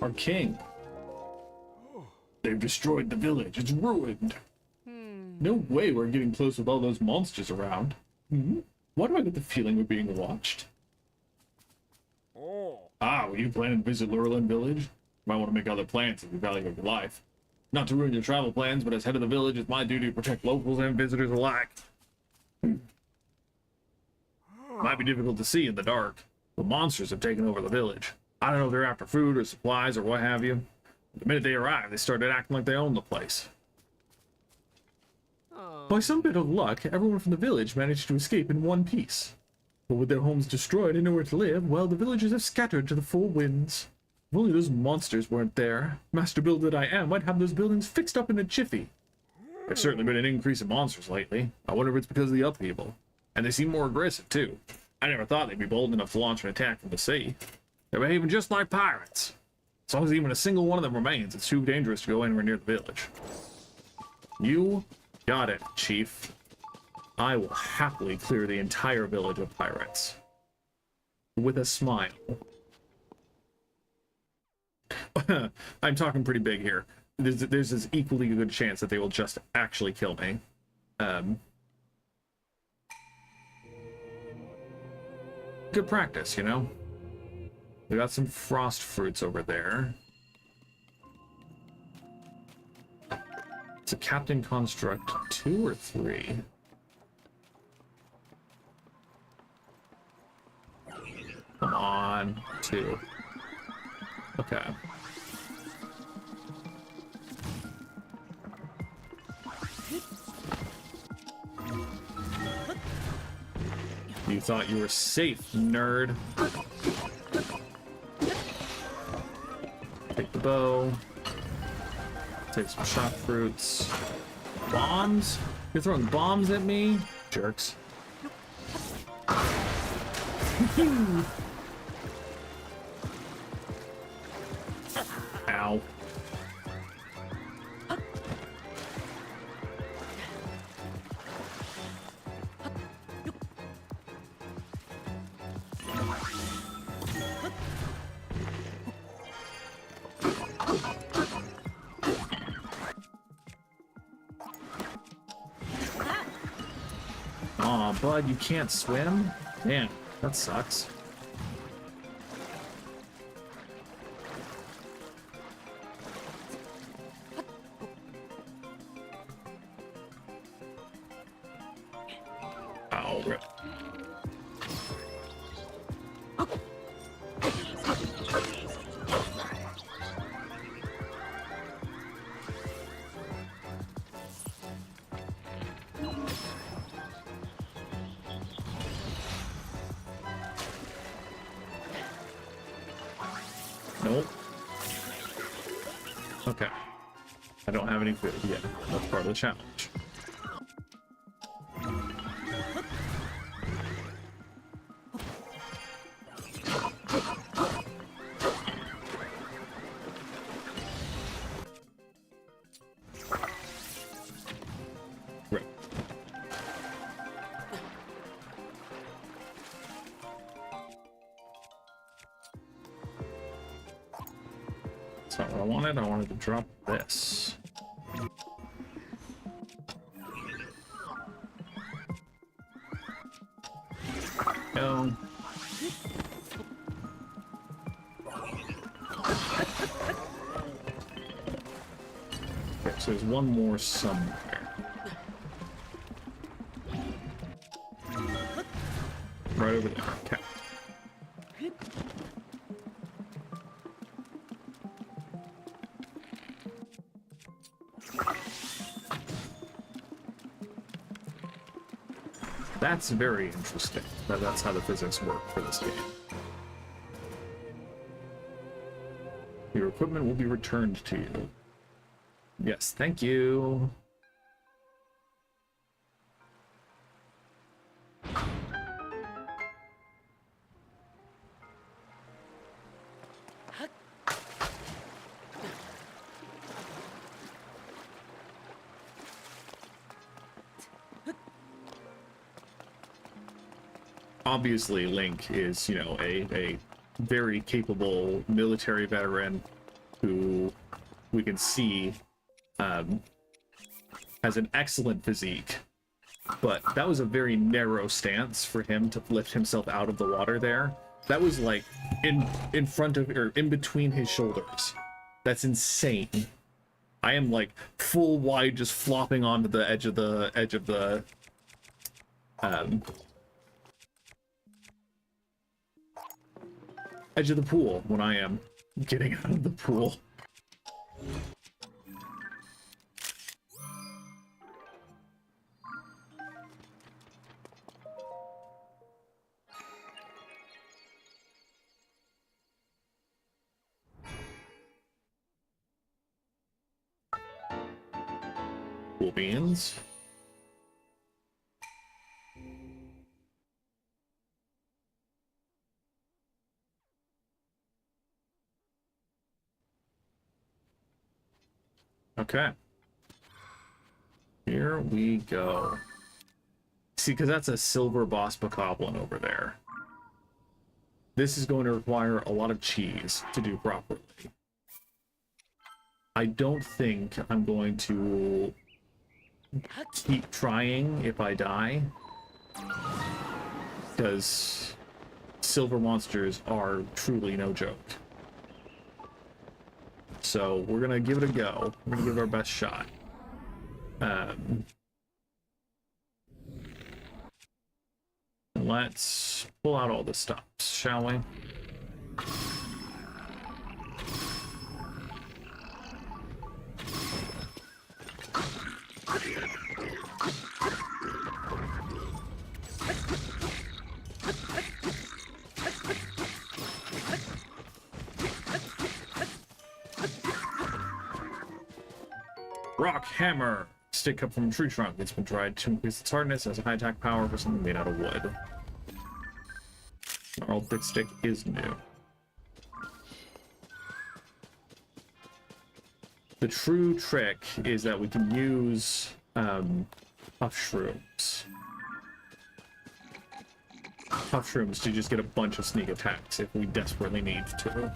Our king. They've destroyed the village. It's ruined. No way we're getting close with all those monsters around. Why do I get the feeling we're being watched? Ah, were you planning to visit Lurelin Village? Might want to make other plans if you value your life. Not to ruin your travel plans, but as head of the village, it's my duty to protect locals and visitors alike. Might be difficult to see in the dark, but monsters have taken over the village. I don't know if they're after food or supplies or what have you. The minute they arrived, they started acting like they owned the place. By some bit of luck, everyone from the village managed to escape in one piece. But with their homes destroyed and nowhere to live, well, the villagers have scattered to the four winds. If only those monsters weren't there, Master Builder that I am might have those buildings fixed up in a jiffy. There's certainly been an increase in monsters lately. I wonder if it's because of the upheaval. And they seem more aggressive, too. I never thought they'd be bold enough to launch an attack from the sea. They're behaving just like pirates. As long as even a single one of them remains, it's too dangerous to go anywhere near the village. You got it, Chief. I will happily clear the entire village of pirates. With a smile. I'm talking pretty big here. There's this equally good chance that they will just actually kill me. Good practice, you know? We got some frost fruits over there. It's a Captain Construct 2 or 3? Come on, 2. Okay. You thought you were safe, nerd. Take the bow. Take some shock fruits. Bombs? You're throwing bombs at me? Jerks. Ow. Aw, bud, you can't swim? Damn, that sucks. Ow, rip. Nope. Okay. I don't have any food yet. That's part of the challenge. Right. That's not what I wanted. I wanted to drop this. Go. Okay, so there's one more somewhere. Right over there. Okay. That's very interesting. That's how the physics work for this game. Your equipment will be returned to you. Yes, thank you. Obviously, Link is, you know, a very capable military veteran who we can see has an excellent physique. But that was a very narrow stance for him to lift himself out of the water there. That was like in front of, or in between his shoulders. That's insane. I am like full wide just flopping onto the edge of the edge of the pool when I am getting out of the pool. Cool beans. Okay. Here we go. See, because that's a silver boss bokoblin over there. This is going to require a lot of cheese to do properly. I don't think I'm going to keep trying if I die, because silver monsters are truly no joke. So we're gonna give it a go. We're gonna give it our best shot. Let's pull out all the stops, shall we? Rock hammer. Stick up from a tree trunk. It's been dried to increase its hardness. Has a high attack power for something made out of wood. Our old thick stick is new. The true trick is that we can use puff shrooms. Puff shrooms to just get a bunch of sneak attacks if we desperately need to.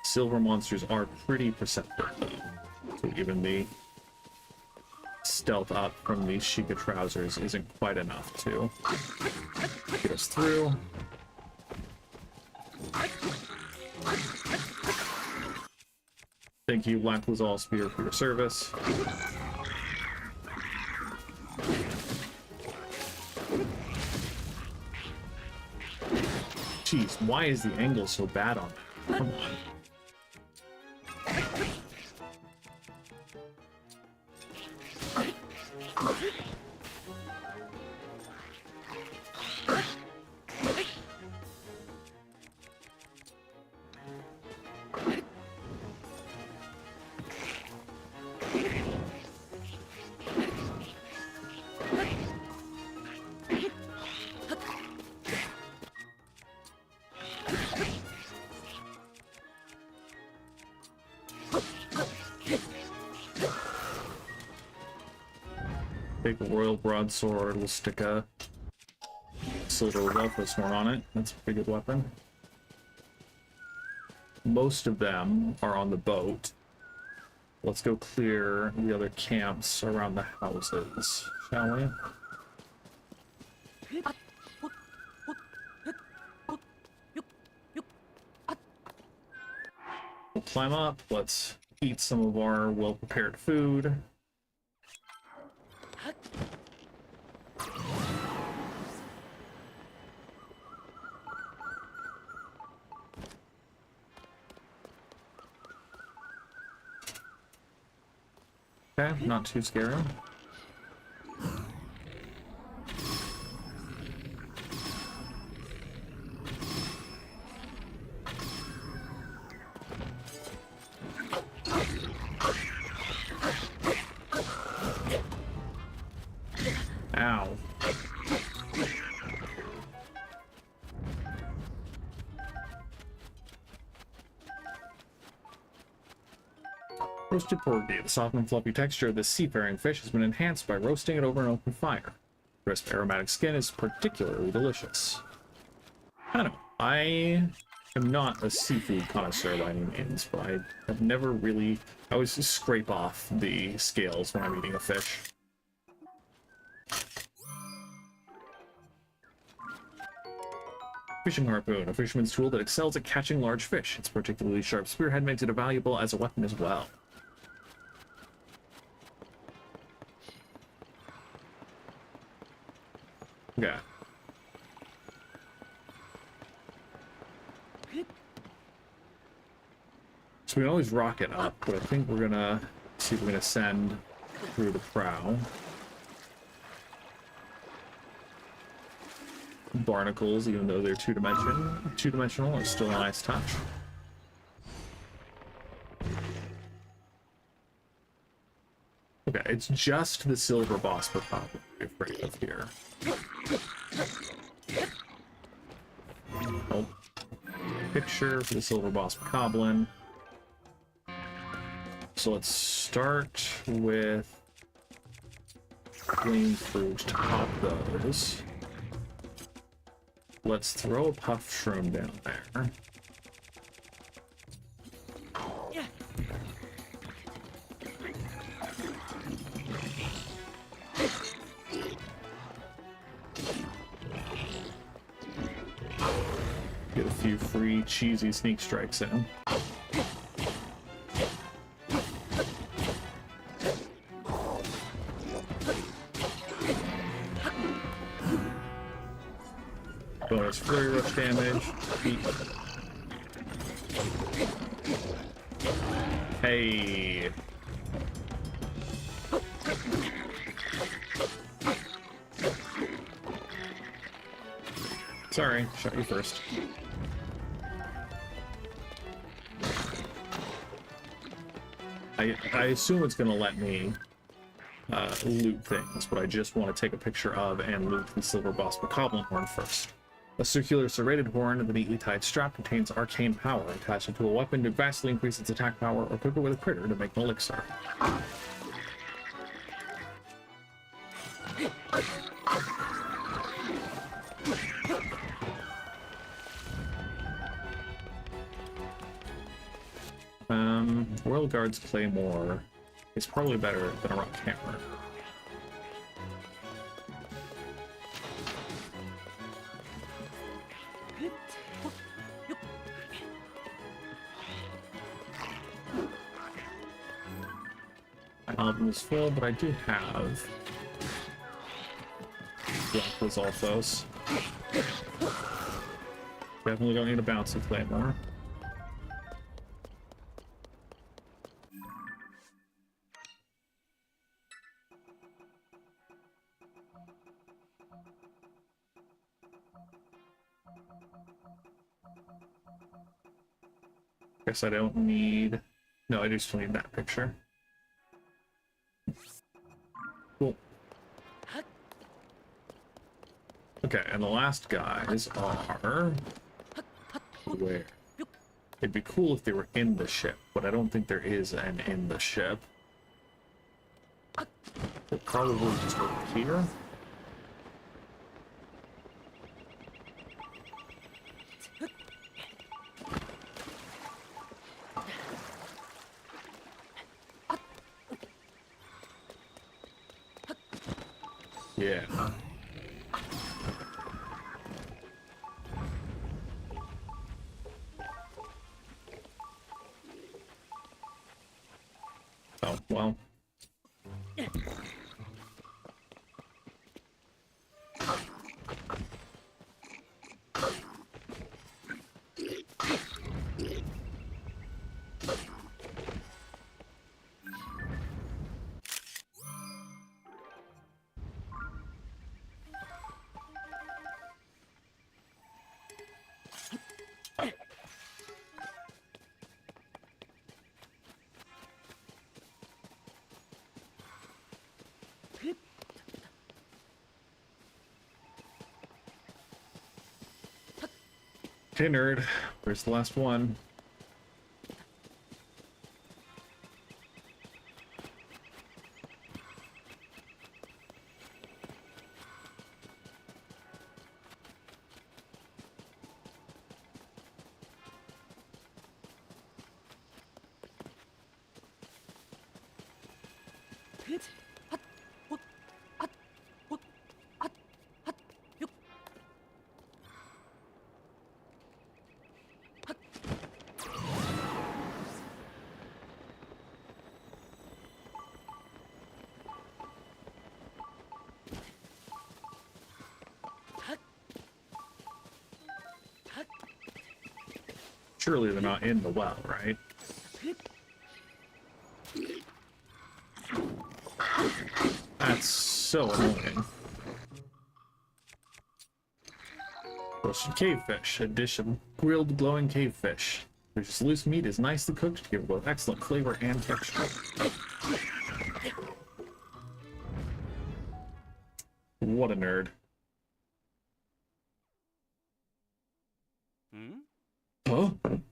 Silver monsters are pretty perceptive, though. So even the stealth up from these Sheikah trousers isn't quite enough to get us through. Thank you, Laklazal Spear, for your service. Jeez, why is the angle so bad on it? Come on. Big royal broadsword. We'll stick a silver Velcro sword on it. That's a pretty good weapon. Most of them are on the boat. Let's go clear the other camps around the houses, shall we? We'll climb up. Let's eat some of our well-prepared food. Okay, not too scary. Ow. Roasted porgy. The soft and fluffy texture of this seafaring fish has been enhanced by roasting it over an open fire. Crisp, aromatic skin is particularly delicious. I don't know. I am not a seafood connoisseur by any means, but I have never really... I always just scrape off the scales when I'm eating a fish. Fishing harpoon, a fisherman's tool that excels at catching large fish. Its particularly sharp spearhead makes it valuable as a weapon as well. Okay. So we can always rocket up, but I think we're gonna see if we can ascend through the prow. Barnacles, even though they're two-dimensional, are still a nice touch. Okay, it's just the silver boss we're probably afraid of here. Oh. Picture for the silver boss goblin. So let's start with flame fruit to pop those. Let's throw a puff shroom down there. Get a few free cheesy sneak strikes in. Bonus flurry rush damage. Hey. Sorry, shot you first. I assume it's gonna let me loot things, but I just want to take a picture of and loot the silver boss bokoblin horn first. A circular serrated horn with a neatly tied strap contains arcane power. Attach it to a weapon to vastly increase its attack power, or cook it with a critter to make an elixir. Royal Guard's Claymore is probably better than a rock hammer. My album is full, but I do have Black Lizalfos. Definitely don't need a bouncy Claymore. Guess I don't need... No, I do still need that picture. Cool. Okay, and the last guys are... Where? It'd be cool if they were in the ship, but I don't think there is an in the ship. They're probably just over here. Yeah. Oh, well. Okay, nerd. Where's the last one? surely they're not in the well, right? That's so annoying. Roasted cavefish, a dish of grilled glowing cavefish. This loose meat is nicely cooked to give both excellent flavor and texture. What a nerd. Hmm? Huh?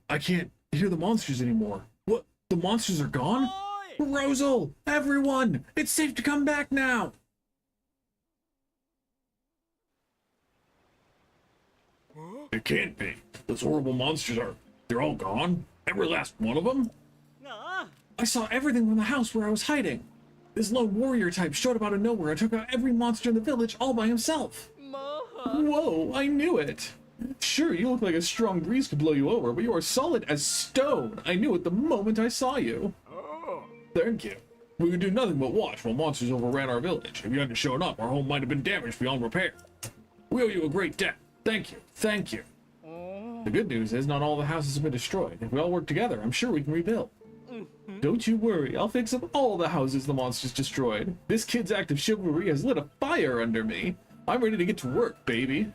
I can't hear the monsters anymore. What? The monsters are gone? Oi! Rosal! Everyone! It's safe to come back now! It can't be. Those horrible monsters they're all gone? Every last one of them? Ah! I saw everything from the house where I was hiding. This lone warrior type showed up out of nowhere and took out every monster in the village all by himself. Whoa, I knew it. Sure, you look like a strong breeze could blow you over, but you are solid as stone. I knew it the moment I saw you. Thank you. We could do nothing but watch while monsters overran our village. If you hadn't shown up, our home might have been damaged beyond repair. We owe you a great debt. Thank you. Thank you. The good news is not all the houses have been destroyed. If we all work together, I'm sure we can rebuild. Don't you worry, I'll fix up all the houses the monsters destroyed. This kid's act of chivalry has lit a fire under me. I'm ready to get to work, baby.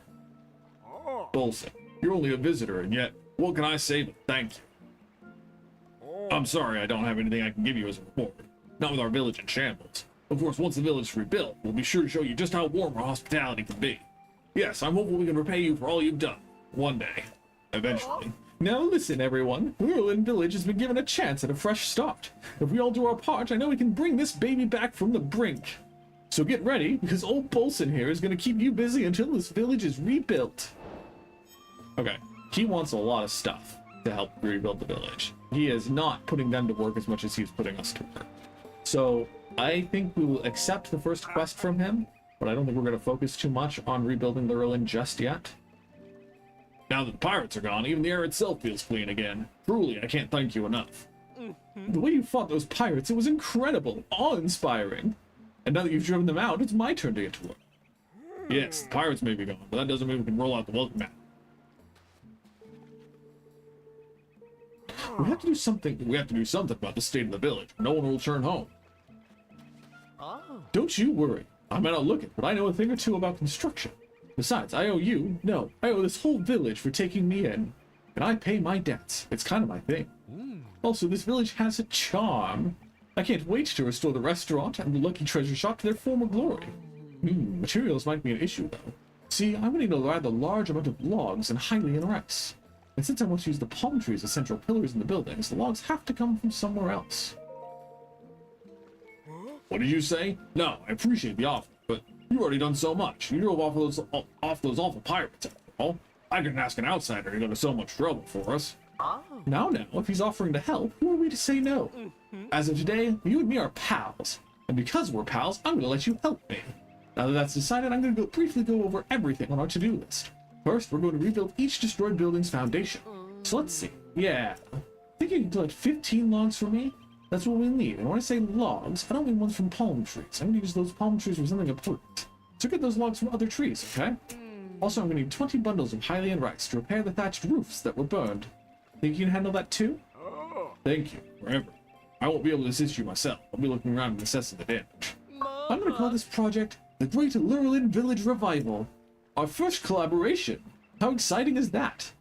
Bolson, you're only a visitor, and yet, what can I say but thank you? I'm sorry I don't have anything I can give you as a reward. Not with our village in shambles. Of course, once the village is rebuilt, we'll be sure to show you just how warm our hospitality can be. Yes, I'm hopeful we can repay you for all you've done. One day. Eventually. Now listen, everyone. Lurelin Village has been given a chance at a fresh start. If we all do our part, I know we can bring this baby back from the brink. So get ready, because old Bolson here is going to keep you busy until this village is rebuilt. Okay, he wants a lot of stuff to help rebuild the village. He is not putting them to work as much as he's putting us to work. So I think we will accept the first quest from him, but I don't think we're going to focus too much on rebuilding Lurelin just yet. Now that the pirates are gone, even the air itself feels clean again. Truly, I can't thank you enough. The way you fought those pirates, it was incredible, awe-inspiring. And now that you've driven them out, it's my turn to get to work. Yes, the pirates may be gone, but that doesn't mean we can roll out the welcome mat. We have to do something about the state of the village. No one will return home. Don't you worry. I might not look it, but I know a thing or two about construction. Besides, I owe this whole village for taking me in. And I pay my debts. It's kind of my thing. Also, this village has a charm. I can't wait to restore the restaurant and the Lucky Treasure Shop to their former glory. Materials might be an issue, though. See, I'm going to need a rather large amount of logs and Hylian rice. And since I want to use the palm trees as central pillars in the buildings, the logs have to come from somewhere else. What did you say? No, I appreciate the offer, but you've already done so much. You drove off those awful pirates, after all. I couldn't ask an outsider to go to so much trouble for us. Now, if he's offering to help, who are we to say no? As of today, you and me are pals. And because we're pals, I'm going to let you help me. Now that that's decided, I'm going to briefly go over everything on our to-do list. First, we're going to rebuild each destroyed building's foundation. So let's see. Yeah. I think you can collect 15 logs for me. That's what we need. And when I say logs, I don't mean ones from palm trees. I'm going to use those palm trees for something important. So get those logs from other trees, okay? Also, I'm going to need 20 bundles of Hylian rice to repair the thatched roofs that were burned. Think you can handle that too? Thank you. Forever. I won't be able to assist you myself. I'll be looking around and assessing the damage. I'm going to call this project the Great Lurelin Village Revival. Our first collaboration. How exciting is that?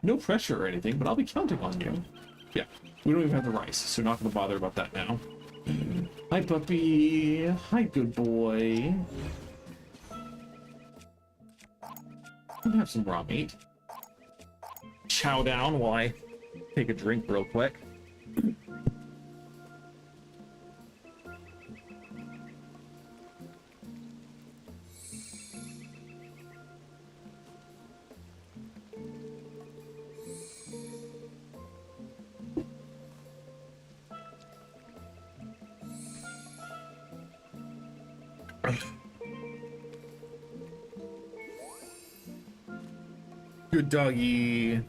No pressure or anything, but I'll be counting on you. Yeah, we don't even have the rice, so we're not going to bother about that now. Hi, puppy. Hi, good boy. I'll have some raw meat. Chow down while I take a drink real quick. Good doggy.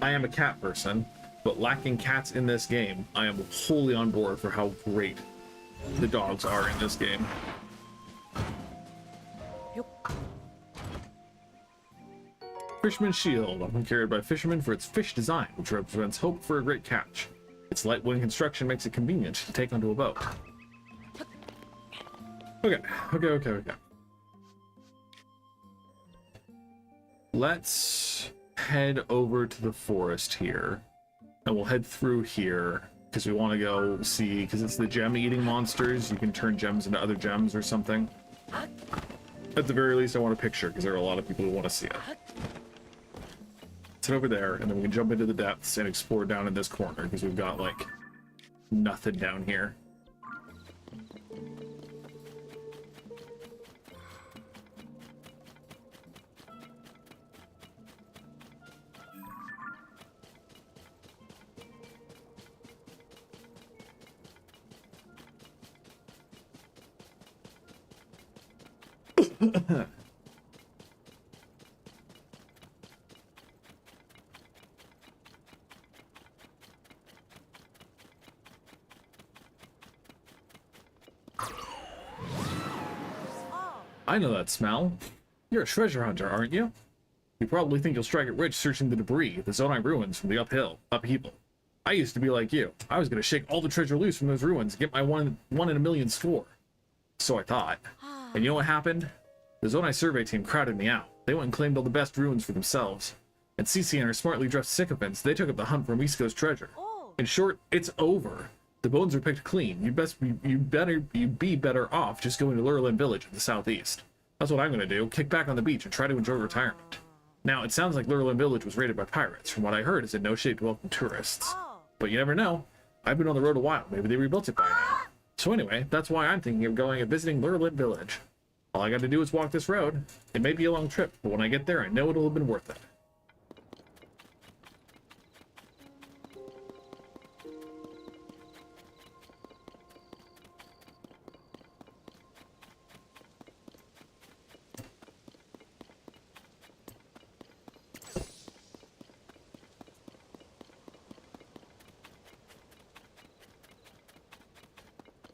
I am a cat person, but lacking cats in this game, I am wholly on board for how great the dogs are in this game. Fisherman's shield, often carried by fishermen for its fish design, which represents hope for a great catch. Its light wooden construction makes it convenient to take onto a boat. Okay. Let's head over to the forest here. And we'll head through here, because we want to go see, because it's the gem-eating monsters. You can turn gems into other gems or something. At the very least, I want a picture, because there are a lot of people who want to see it. Let's head over there, and then we can jump into the depths and explore down in this corner, because we've got, like, nothing down here. I know that smell. You're a treasure hunter, aren't you? You probably think you'll strike it rich searching the debris, the Zonai ruins from the upheaval. I used to be like you. I was gonna shake all the treasure loose from those ruins and get my one in a million score. So I thought. And you know what happened? The Zonai survey team crowded me out. They went and claimed all the best ruins for themselves. And Cece and her smartly dressed sycophants, they took up the hunt for Misko's treasure. In short, it's over. The bones are picked clean. You'd be better off just going to Lurelin Village in the southeast. That's what I'm gonna do. Kick back on the beach and try to enjoy retirement. Now, it sounds like Lurelin Village was raided by pirates. From what I heard, it's in no shape to welcome tourists. But you never know. I've been on the road a while. Maybe they rebuilt it by now. So anyway, that's why I'm thinking of going and visiting Lurelin Village. All I gotta do is walk this road. It may be a long trip, but when I get there, I know it'll have been worth it.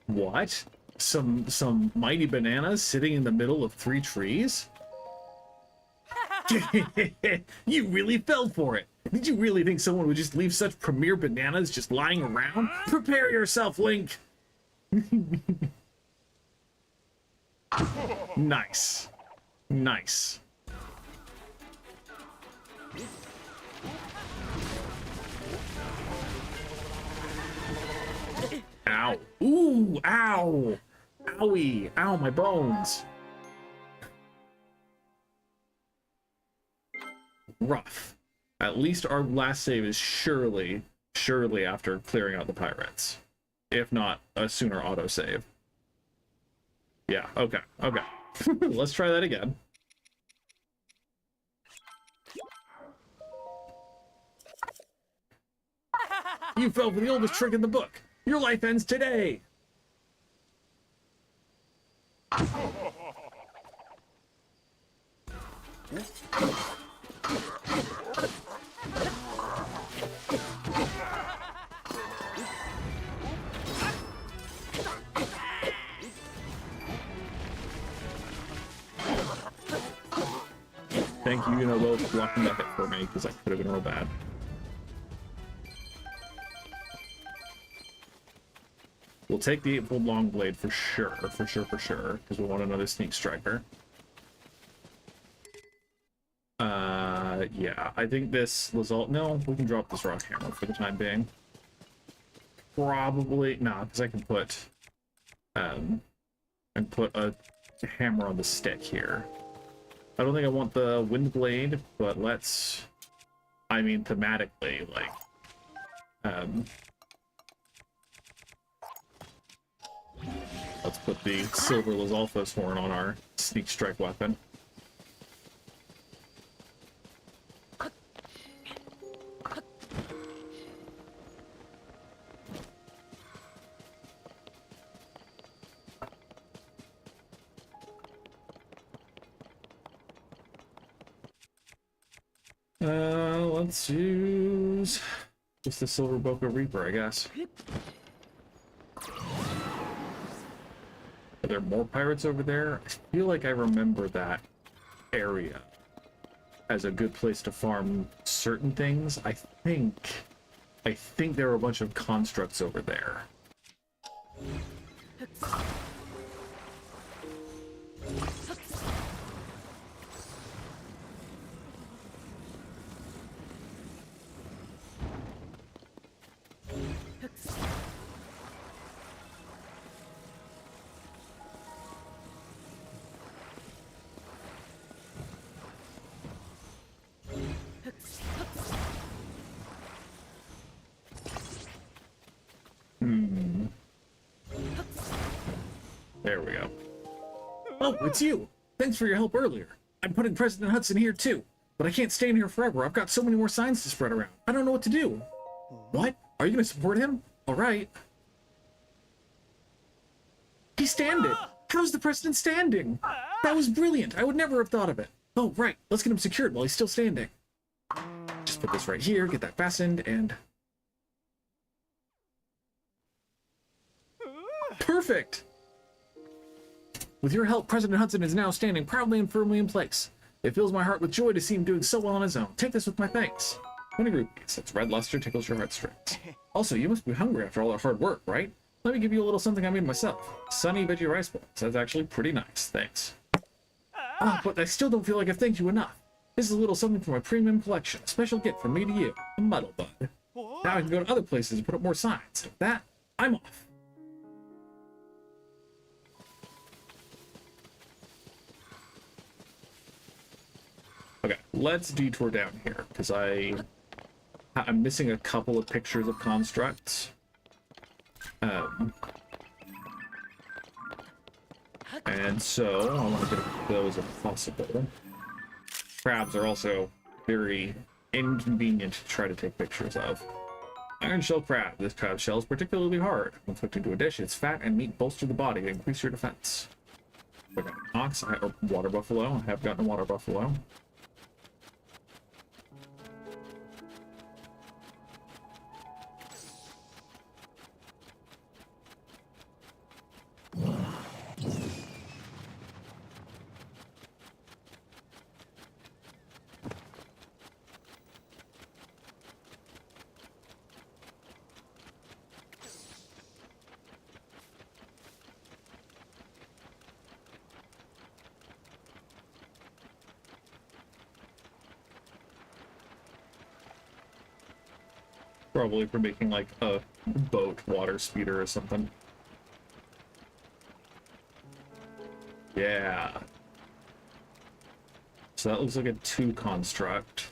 What? Some mighty bananas sitting in the middle of 3 trees? You really fell for it. Did you really think someone would just leave such premier bananas just lying around? Prepare yourself, Link! Nice. Nice. Ow. Ooh, ow. Owie. Ow, my bones. Rough. At least our last save is surely after clearing out the pirates. If not, a sooner autosave. Yeah, okay. Let's try that again. You fell for the oldest trick in the book. Your life ends today! Thank you, Unobo, for blocking that hit for me, because that could have been real bad. We'll take the 8-fold long blade for sure, because we want another sneak striker. Yeah, I think this Lazult. No, we can drop this rock hammer for the time being. Probably nah, because I can put a hammer on the stick here. I don't think I want the wind blade, but let's. I mean, thematically, like, let's put the silver Lizalfos horn on our sneak strike weapon. Let's use just the Silver Boca Reaper, I guess. Are there more pirates over there? I feel like I remember that area. as a good place to farm certain things. I think there are a bunch of constructs over there. There we go. Oh, it's you! Thanks for your help earlier. I'm putting President Hudson here too, but I can't stay in here forever. I've got so many more signs to spread around. I don't know what to do. What? Are you gonna support him? Alright. He standing! How's the president standing? That was brilliant! I would never have thought of it. Oh, right. Let's get him secured while he's still standing. Just put this right here, get that fastened, and... Perfect! With your help, President Hudson is now standing proudly and firmly in place. It fills my heart with joy to see him doing so well on his own. Take this with my thanks. 20 rupees. That's red luster tickles your heartstrings. Also, you must be hungry after all that hard work, right? Let me give you a little something I made myself. Sunny veggie rice balls. That's actually pretty nice. Thanks. Ah, but I still don't feel like I've thanked you enough. This is a little something from my premium collection. A special gift from me to you. A muddle bud. Now I can go to other places and put up more signs. With that, I'm off. Okay, let's detour down here, because I'm missing a couple of pictures of constructs. And so I want to get those if possible. Crabs are also very inconvenient to try to take pictures of. Iron shell crab. This crab shell is particularly hard. When cooked into a dish, its fat and meat bolster the body and increase your defense. Okay, ox or water buffalo. I have gotten a water buffalo. Probably for making like a boat water speeder or something. Yeah. So that looks like a 2 construct.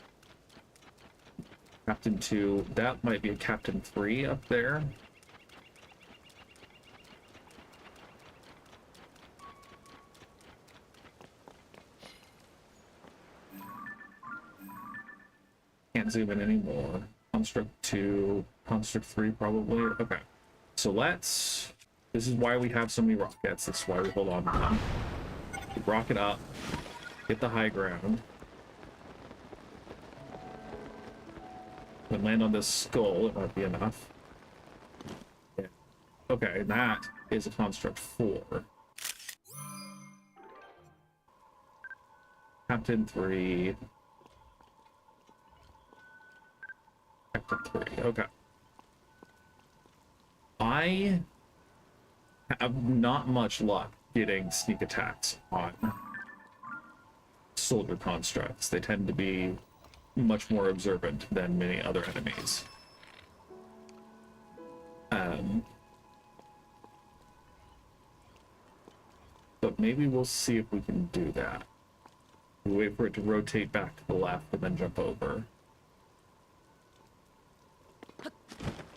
Captain 2. That might be a Captain 3 up there. Can't zoom in anymore. Construct 2, Construct 3 probably. Okay. So this is why we have so many rockets. This is why we hold on to them. We rocket up, hit the high ground, then land on this skull. It might be enough. Yeah. Okay, that is a Construct 4. Captain 3. Captain 3, okay. I have not much luck getting sneak attacks on soldier constructs. They tend to be much more observant than many other enemies. But maybe we'll see if we can do that. We wait for it to rotate back to the left and then jump over.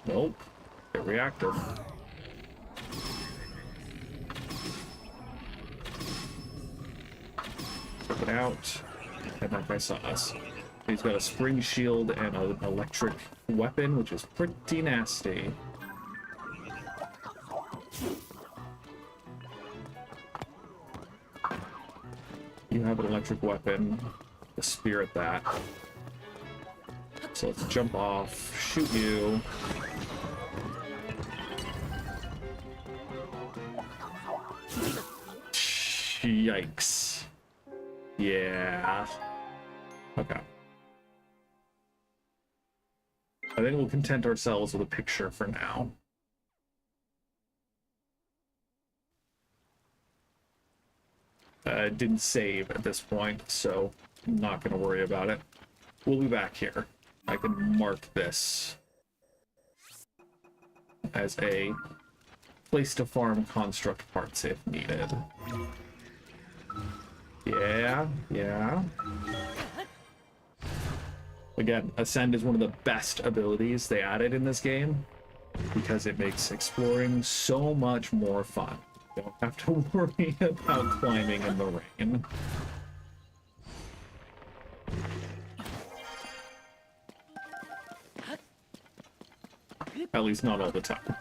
Nope. Get reactive. Check it out. And that guy saw us. He's got a spring shield and an electric weapon, which is pretty nasty. You have an electric weapon. The spear at that. So let's jump off, shoot you. Yikes. Yeah. Okay. I think we'll content ourselves with a picture for now. It didn't save at this point, so I'm not going to worry about it. We'll be back here. I can mark this as a place to farm construct parts if needed. Yeah, yeah. Again, Ascend is one of the best abilities they added in this game because it makes exploring so much more fun. You don't have to worry about climbing in the rain. At least not all the time.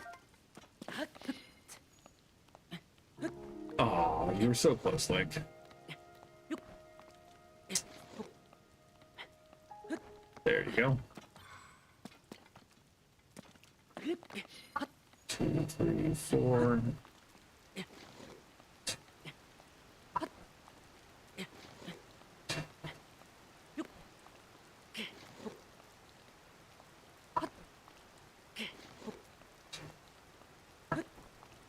Oh, you were so close, Link. There you go. 2, 3, 4.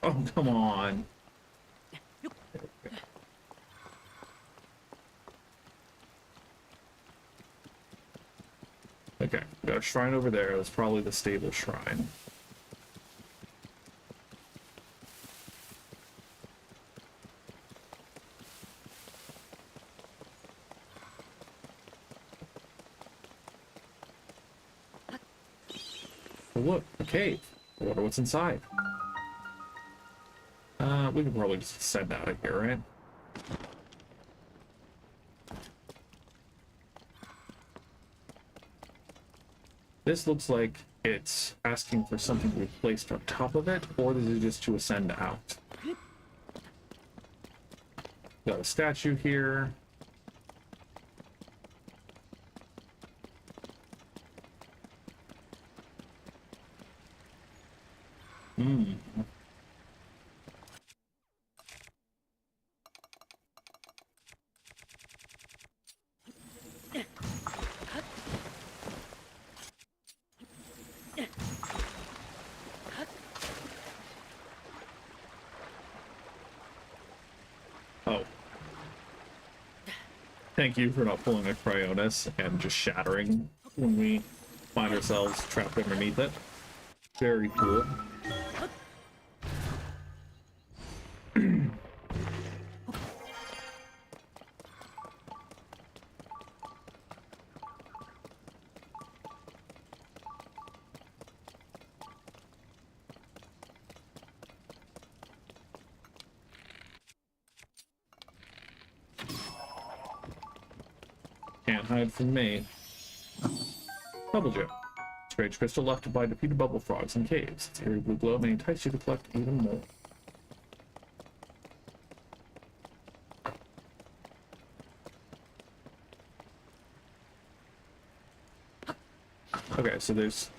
Oh, come on. Okay, we got a shrine over there. That's probably the stable shrine. Oh, look, a cave. I wonder what's inside. We can probably just send out of here, right? This looks like it's asking for something to be placed on top of it, or this is just to ascend out. Got a statue here. Oh. Thank you for not pulling a Cryonis and just shattering when we find ourselves trapped underneath it. Very cool. Can't hide from me. Bubble Gem. Strange crystal left by defeated bubble frogs in caves. Its eerie blue glow may entice you to collect even more. Okay, so there's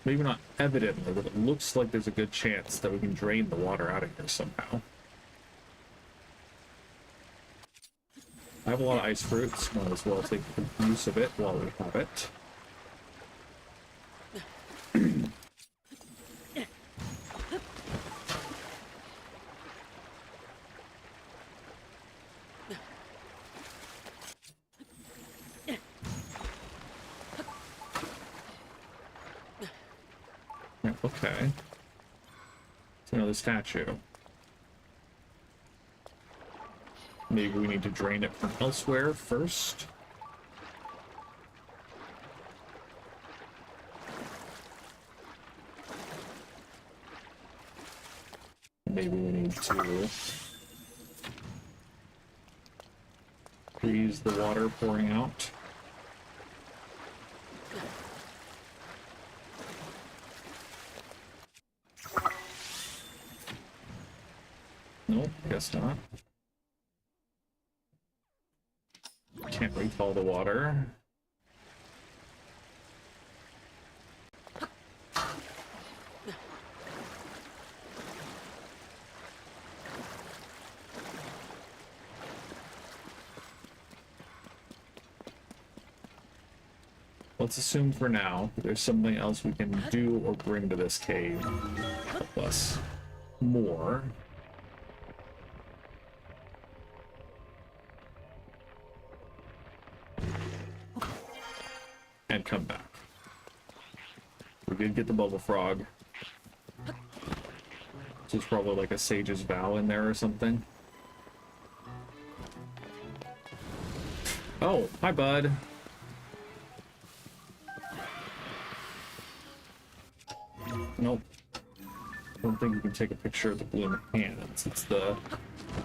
maybe not evidently, but it looks like there's a good chance that we can drain the water out of here somehow. I have a lot of ice fruits, might as well take use of it while we have it. Yeah, okay. It's another statue. Maybe we need to drain it from elsewhere first. Maybe we need to freeze the water pouring out. Nope, guess not. Can't recall the water. let's assume for now that there's something else we can do or bring to this cave. Help us more. And come back. We did get the bubble frog. This is probably like a sage's vow in there or something. Oh, hi, bud. Nope. Don't think you can take a picture of the bloom hands. It's the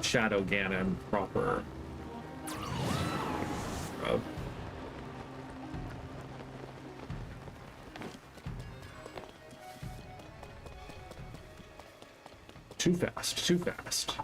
Shadow Ganon proper. Oh. Too fast, too fast.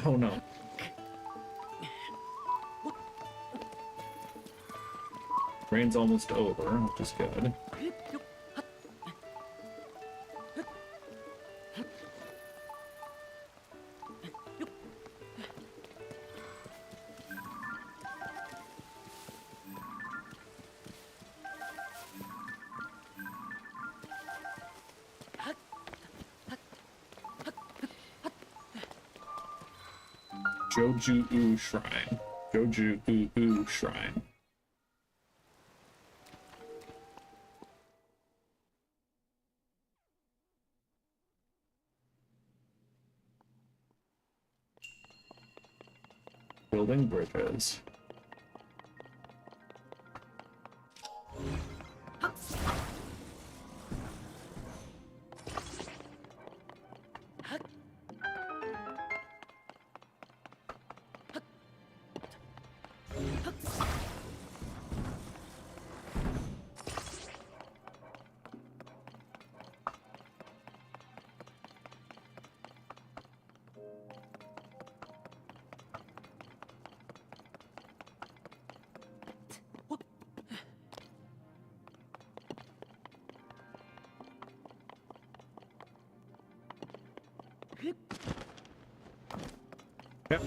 Oh no. Rain's almost over, which is good. Joju-U Shrine. Joju-U Shrine. Building bridges. Yep.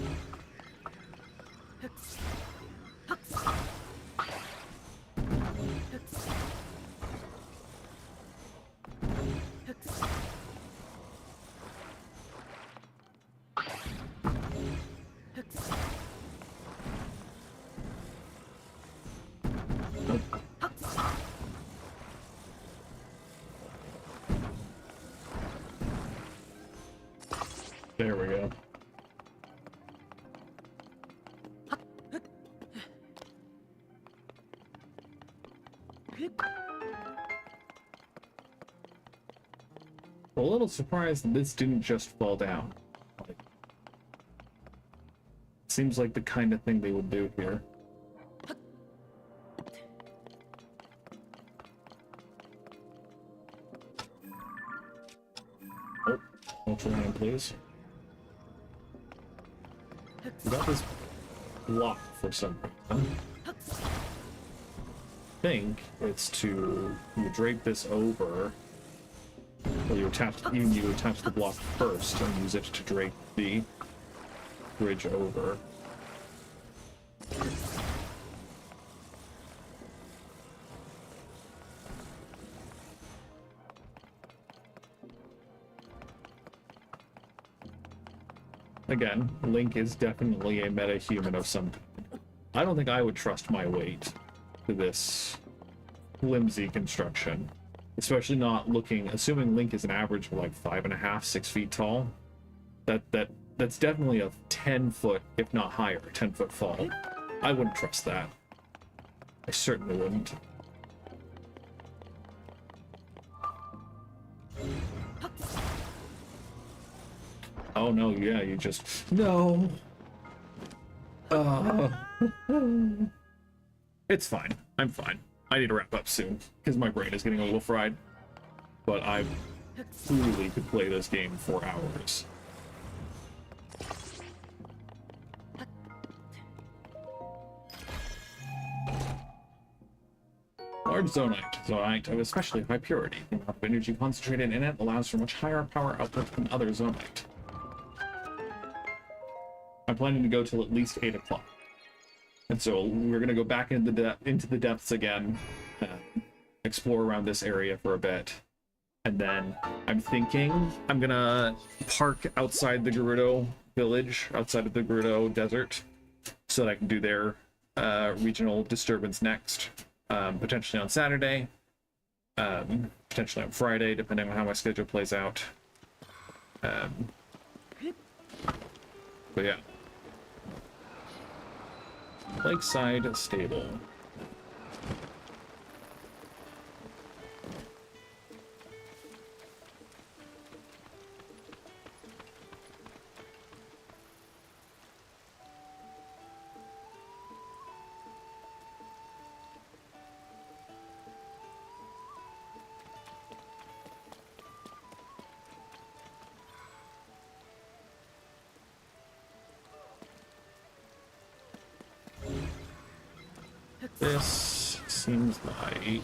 There we go. A little surprised that this didn't just fall down. Like, seems like the kind of thing they would do here. Oh, ultra hand, please. We got this block for some reason. I think it's to you drape this over. Well, you attach the block first and use it to drape the bridge over. Again, Link is definitely a meta-human of some kind. I don't think I would trust my weight to this flimsy construction. Especially not looking, assuming Link is an average of like 5.5, 6 feet tall. That's definitely a 10-foot, if not higher, 10-foot fall. I wouldn't trust that. I certainly wouldn't. Oh no, yeah, you just... No! It's fine. I'm fine. I need to wrap up soon, because my brain is getting a little fried. But I truly could play this game for hours. large zonite. Zonite of especially high purity. The amount of energy concentrated in it allows for much higher power output than other zonite. I'm planning to go till at least 8 o'clock. And so we're going to go back into the depths again, explore around this area for a bit. And then I'm thinking I'm going to park outside the Gerudo village, outside of the Gerudo desert, so that I can do their regional disturbance next. Potentially on Saturday, potentially on Friday, depending on how my schedule plays out. But yeah. Lakeside Stable. This seems like...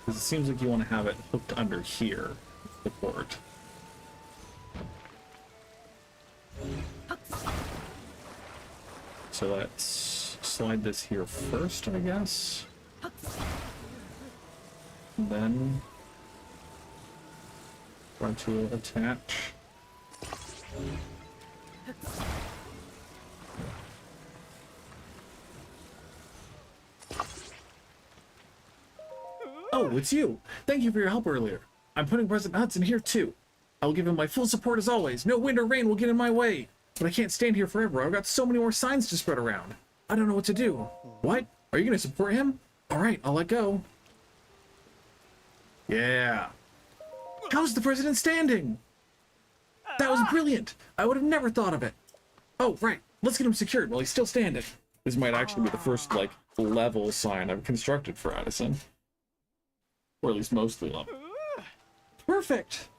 Because it seems like you want to have it hooked under here, the port. So let's slide this here first, I guess. And then try to attach. Oh, it's you! Thank you for your help earlier. I'm putting President Hudson here too. I will give him my full support as always. No wind or rain will get in my way. But I can't stand here forever. I've got so many more signs to spread around. I don't know what to do. What? Are you going to support him? Alright, I'll let go. Yeah. How's the president standing? That was brilliant. I would have never thought of it. Oh, right. Let's get him secured while he's still standing. This might actually be the first, like, level sign I've constructed for Addison. Or at least mostly level. Perfect.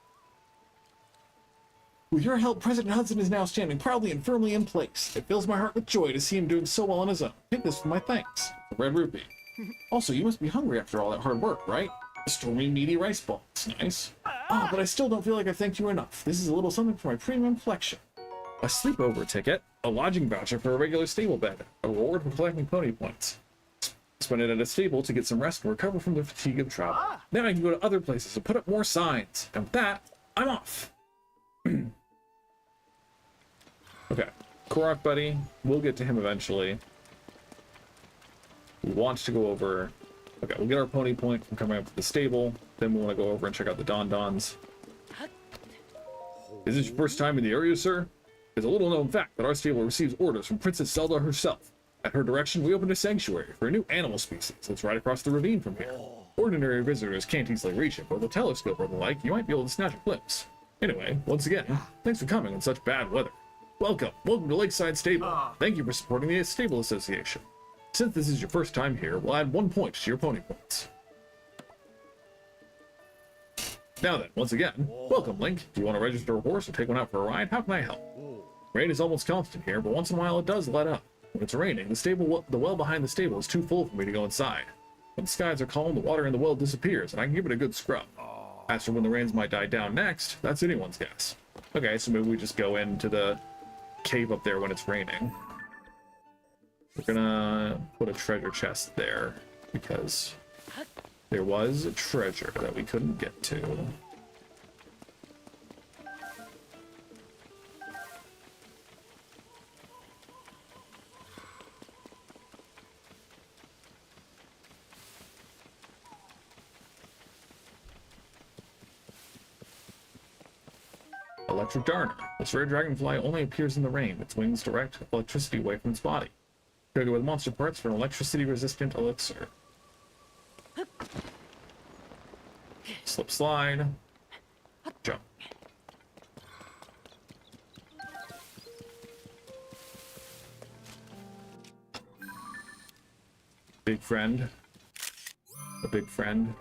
With your help, President Hudson is now standing proudly and firmly in place. It fills my heart with joy to see him doing so well on his own. Take this for my thanks. The red rupee. Also, you must be hungry after all that hard work, right? A stormy, meaty rice ball. It's nice. Oh, but I still don't feel like I thanked you enough. This is a little something for my premium collection. A sleepover ticket, a lodging voucher for a regular stable bed, a reward for collecting pony points. Spend it at a stable to get some rest and recover from the fatigue of travel. Then I can go to other places and put up more signs. And with that, I'm off. Okay, Korok buddy, we'll get to him eventually. We want to go over... Okay, we'll get our pony point from coming up to the stable. Then we want to go over and check out the Don Dons. Is this your first time in the area, sir? It's a little known fact that our stable receives orders from Princess Zelda herself. At her direction, we opened a sanctuary for a new animal species that's right across the ravine from here. Ordinary visitors can't easily reach it, but with a telescope or the like, you might be able to snatch a glimpse. Anyway, once again, thanks for coming in such bad weather. Welcome to Lakeside Stable. Thank you for supporting the Stable Association. Since this is your first time here, we'll add 1 point to your pony points. Now then, once again, welcome, Link. Do you want to register a horse or take one out for a ride? How can I help? Rain is almost constant here, but once in a while it does let up. When it's raining, the well behind the stable is too full for me to go inside. When the skies are calm, the water in the well disappears, and I can give it a good scrub. As for when the rains might die down next, that's anyone's guess. Okay, so maybe we just go into the cave up there when it's raining. We're gonna put a treasure chest there, because there was a treasure that we couldn't get to. Electric Darner. This rare dragonfly only appears in the rain. Its wings direct electricity away from its body. Cook it with monster parts for an electricity-resistant elixir. Slip slide. Jump. Big friend. A big friend.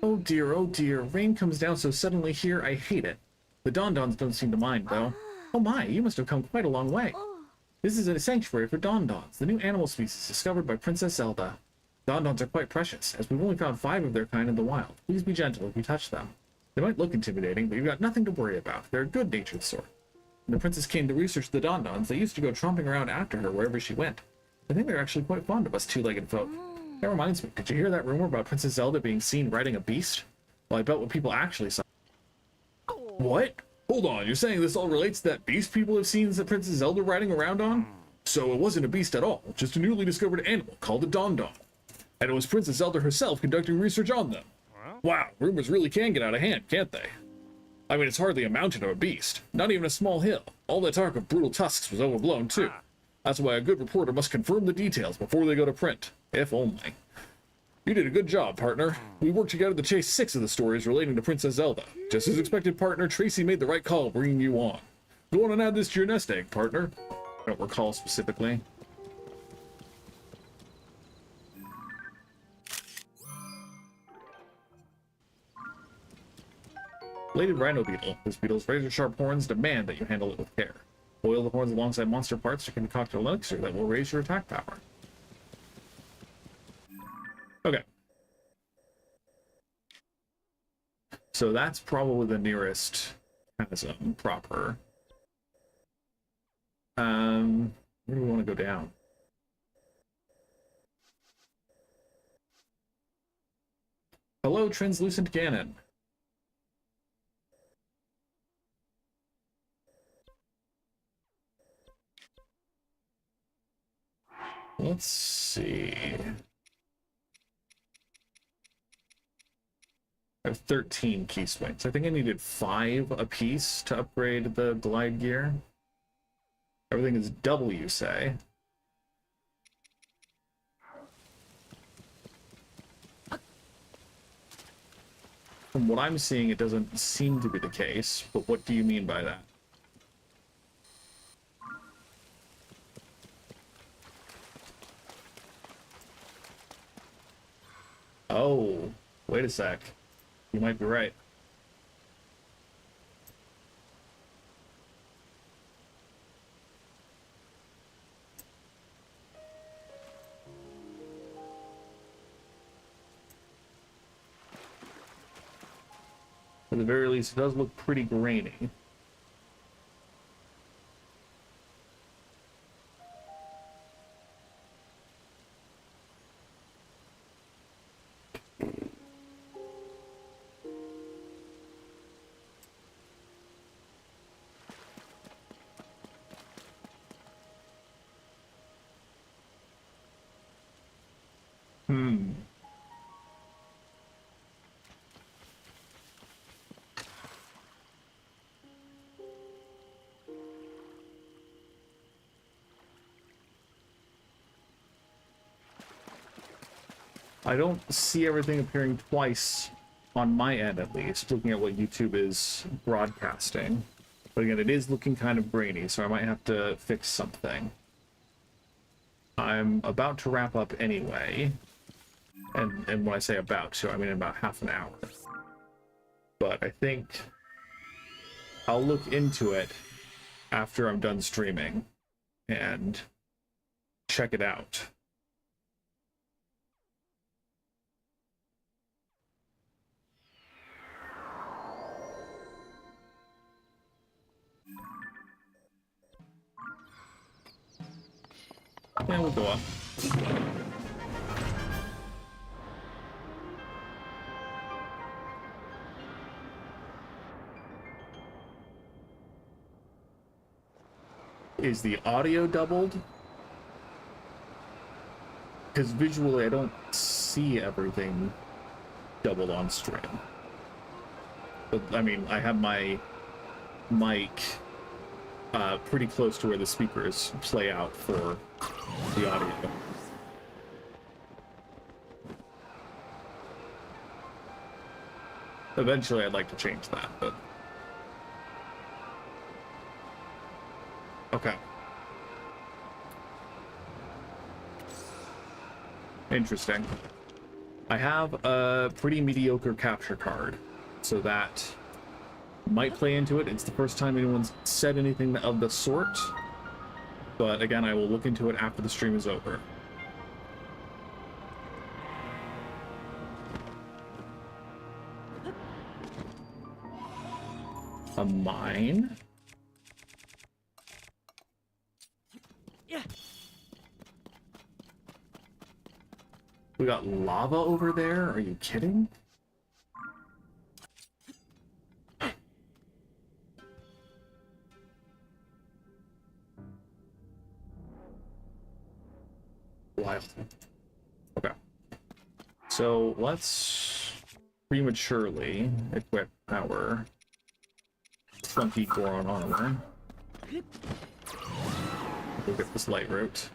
Oh dear, rain comes down so suddenly here, I hate it. The Dondons don't seem to mind, though. Oh my, you must have come quite a long way. This is a sanctuary for Dondons, the new animal species discovered by Princess Zelda. Dondons are quite precious, as we've only found 5 of their kind in the wild. Please be gentle if you touch them. They might look intimidating, but you've got nothing to worry about. They're a good-natured sort. When the princess came to research the Dondons, they used to go tromping around after her wherever she went. I think they're actually quite fond of us two-legged folk. That reminds me, did you hear that rumor about Princess Zelda being seen riding a beast? Well, I bet what people actually saw. What? Hold on, you're saying this all relates to that beast people have seen the Princess Zelda riding around on? So it wasn't a beast at all, just a newly discovered animal called a Dondon. And it was Princess Zelda herself conducting research on them. Wow, rumors really can get out of hand, can't they? I mean, it's hardly a mountain or a beast, not even a small hill. All that talk of brutal tusks was overblown, too. That's why a good reporter must confirm the details before they go to print. If only. You did a good job, partner. We worked together to chase 6 of the stories relating to Princess Zelda. Just as expected, partner, Tracy made the right call bringing you on. Go on and add this to your nest egg, partner. I don't recall specifically. Bladed Rhino Beetle. This beetle's razor-sharp horns demand that you handle it with care. Boil the horns alongside monster parts to concoct an elixir that will raise your attack power. Okay. So that's probably the nearest chasm proper. Where do we want to go down? Hello, Translucent Ganon. Let's see. I have 13 key swings. I think I needed 5 apiece to upgrade the glide gear. Everything is double, you say? From what I'm seeing, it doesn't seem to be the case, but what do you mean by that? Oh, wait a sec. You might be right. At the very least, it does look pretty grainy. I don't see everything appearing twice on my end, at least, looking at what YouTube is broadcasting. But again, it is looking kind of grainy, so I might have to fix something. I'm about to wrap up anyway. And when I say about to, I mean about half an hour. But I think I'll look into it after I'm done streaming and check it out. Yeah, we'll go up. Is the audio doubled? because visually I don't see everything doubled on stream. But I mean, I have my mic pretty close to where the speakers play out for the audio. Eventually I'd like to change that, but okay. Interesting. I have a pretty mediocre capture card, so that might play into it. It's the first time anyone's said anything of the sort, but again, I will look into it after the stream is over. A mine? Yeah. We got lava over there? Are you kidding? Wild. Okay. So let's prematurely equip our funky Goron armor. We'll get this light route.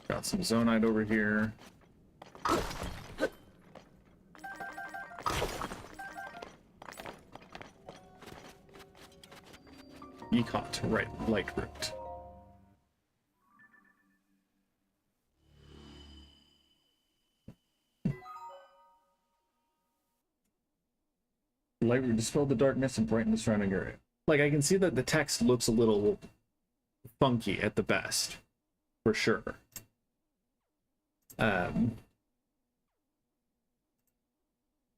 Got some Zonite over here. Ecot, right, light route. Light route dispel the darkness and brighten the surrounding area. Like, I can see that the text looks a little funky at the best, for sure.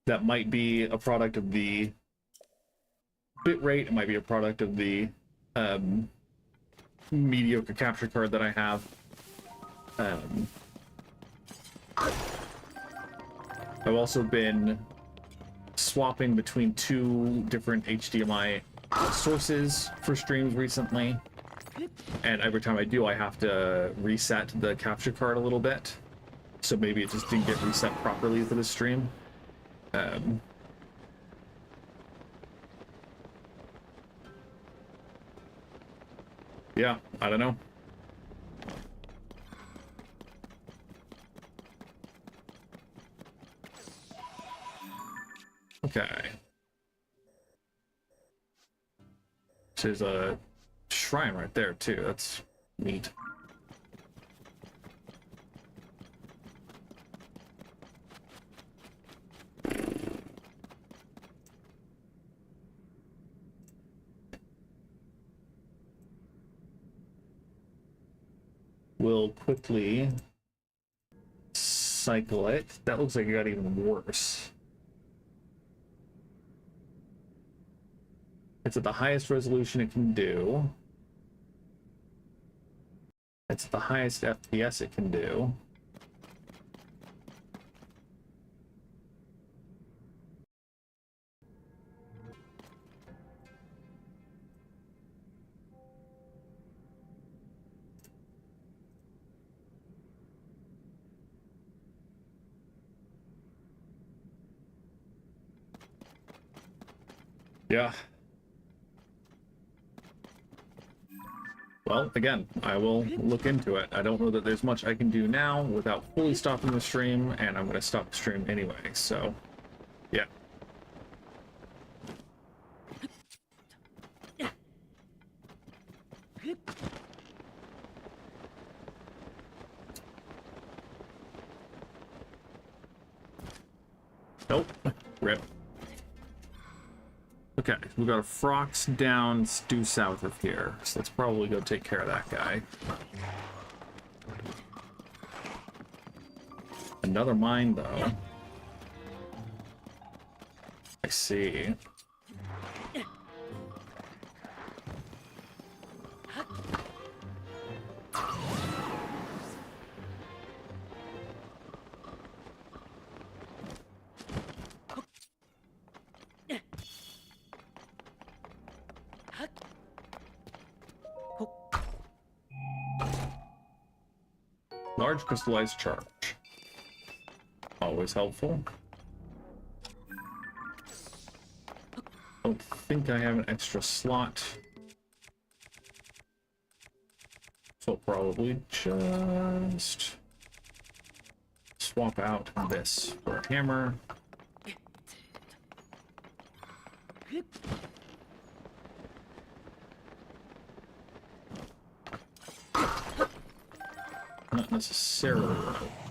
That might be a product of the bitrate. It might be a product of the mediocre capture card that I have. I've also been swapping between two different HDMI sources for streams recently, and every time I do, I have to reset the capture card a little bit, so maybe it just didn't get reset properly for the stream. Yeah, I don't know. Okay. There's a shrine right there, too. That's neat. We'll quickly cycle it. That looks like it got even worse. It's at the highest resolution it can do. It's at the highest FPS it can do. Yeah. Well, again, I will look into it. I don't know that there's much I can do now without fully stopping the stream, and I'm going to stop the stream anyway, so, yeah. Nope. Rip. Okay, we got a Frox down due south of here, so let's probably go take care of that guy. Another mine, though. I see. Large crystallized charge. Always helpful. Don't think I have an extra slot. So probably just swap out this for a hammer. Not necessarily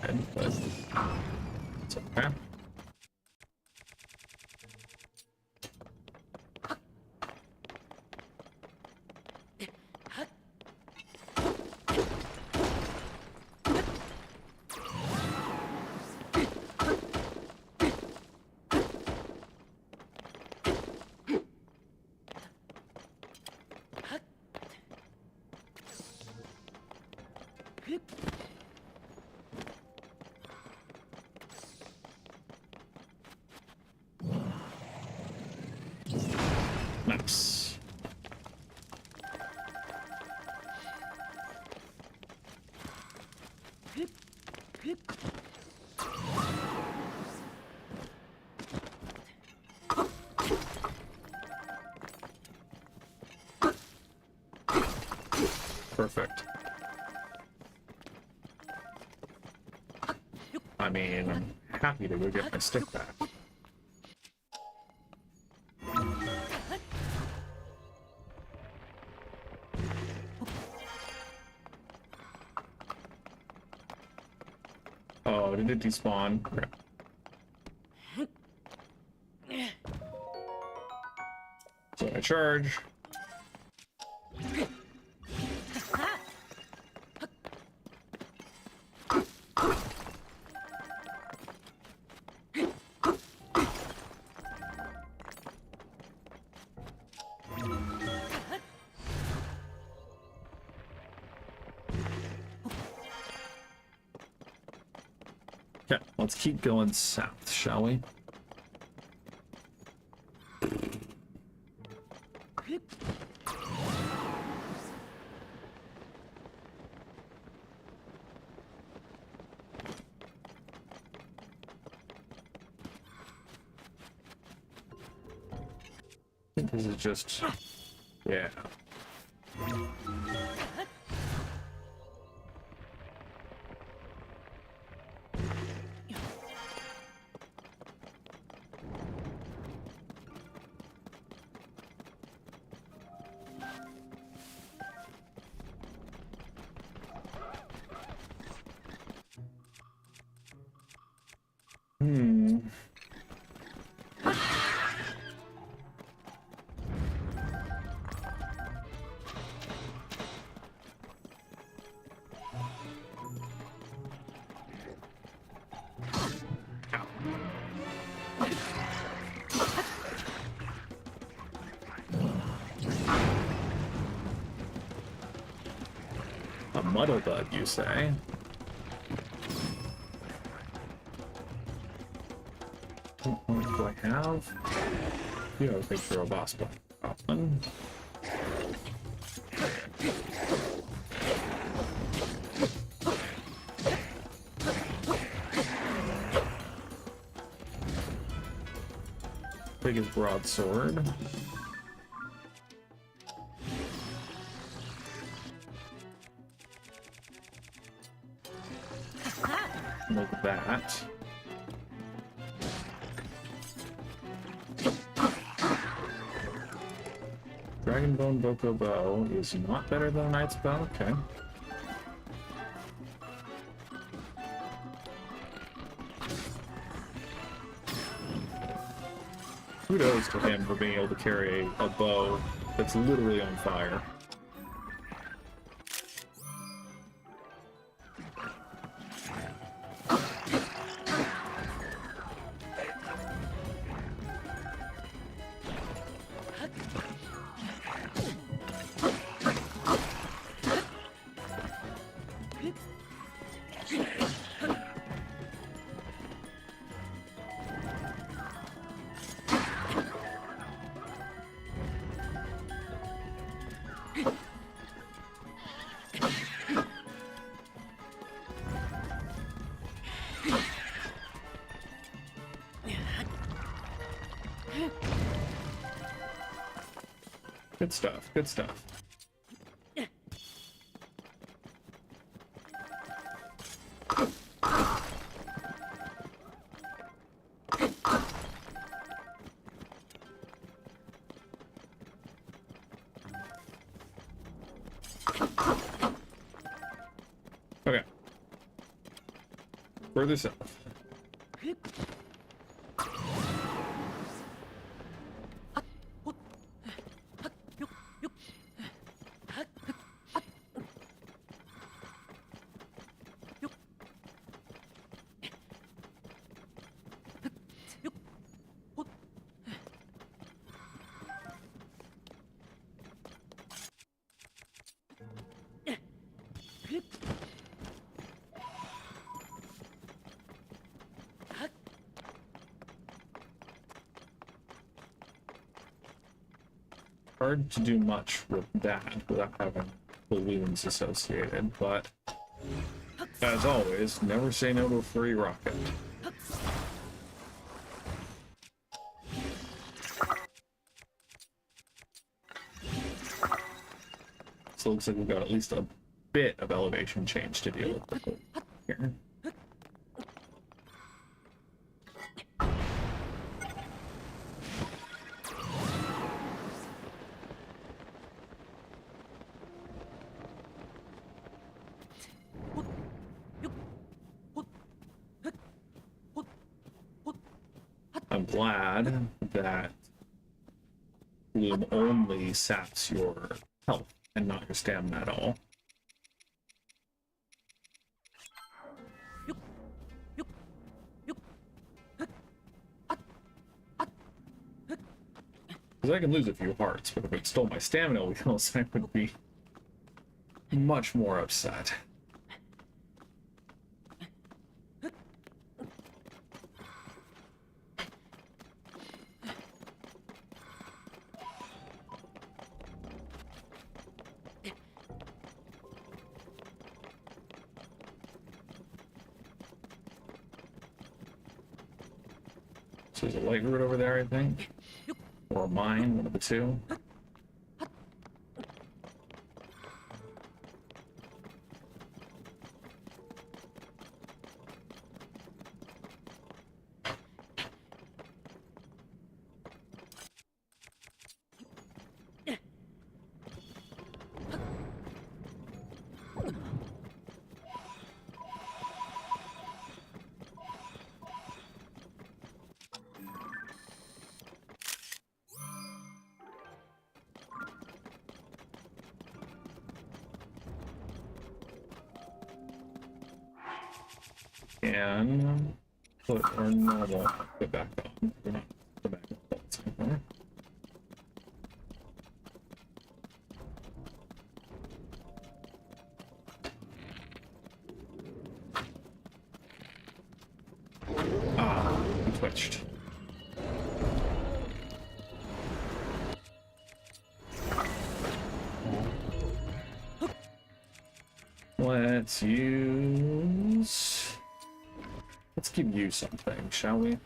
red, but it's okay. Nice. Perfect. I mean, I'm happy to go get my stick back. Oh, did it despawn? Crap. So I charge. Okay, let's keep going south, shall we? I think this is just... yeah. A muddle bug, you say? What do I have? You have a picture of Oscar. Goblin. Biggest broadsword. Like that. Dragonbone Boko Bow is not better than a Knight's Bow? Okay. Kudos to him for being able to carry a bow that's literally on fire. Good stuff, good stuff. Okay. Further south. Hard to do much with that without having balloons associated, but as always, never say no to a free rocket. So it looks like we've got at least a bit of elevation change to deal with here. I'm glad that Bloom only saps your health and not your stamina at all. Because I can lose a few hearts, but if it stole my stamina wheels, I would be much more upset. So there's a light route over there, I think. Or a mine, one of the two. And put our normal outfit back on. We're not the back of the bolts anymore. Ah, he twitched. Let's use... Let's give you something, shall we?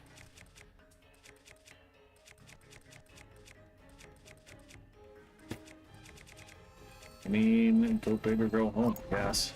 I mean, go big or go home, I guess.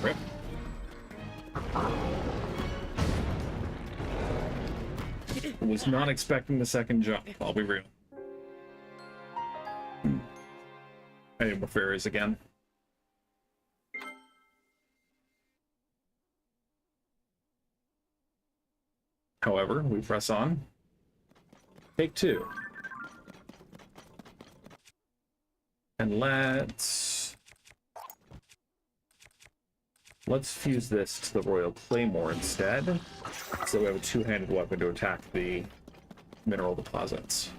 Rip. Was not expecting the second jump, I'll be real. I need more fairies again. However, we press on. Take 2. And let's fuse this to the Royal Claymore instead, so we have a two-handed weapon to attack the mineral deposits.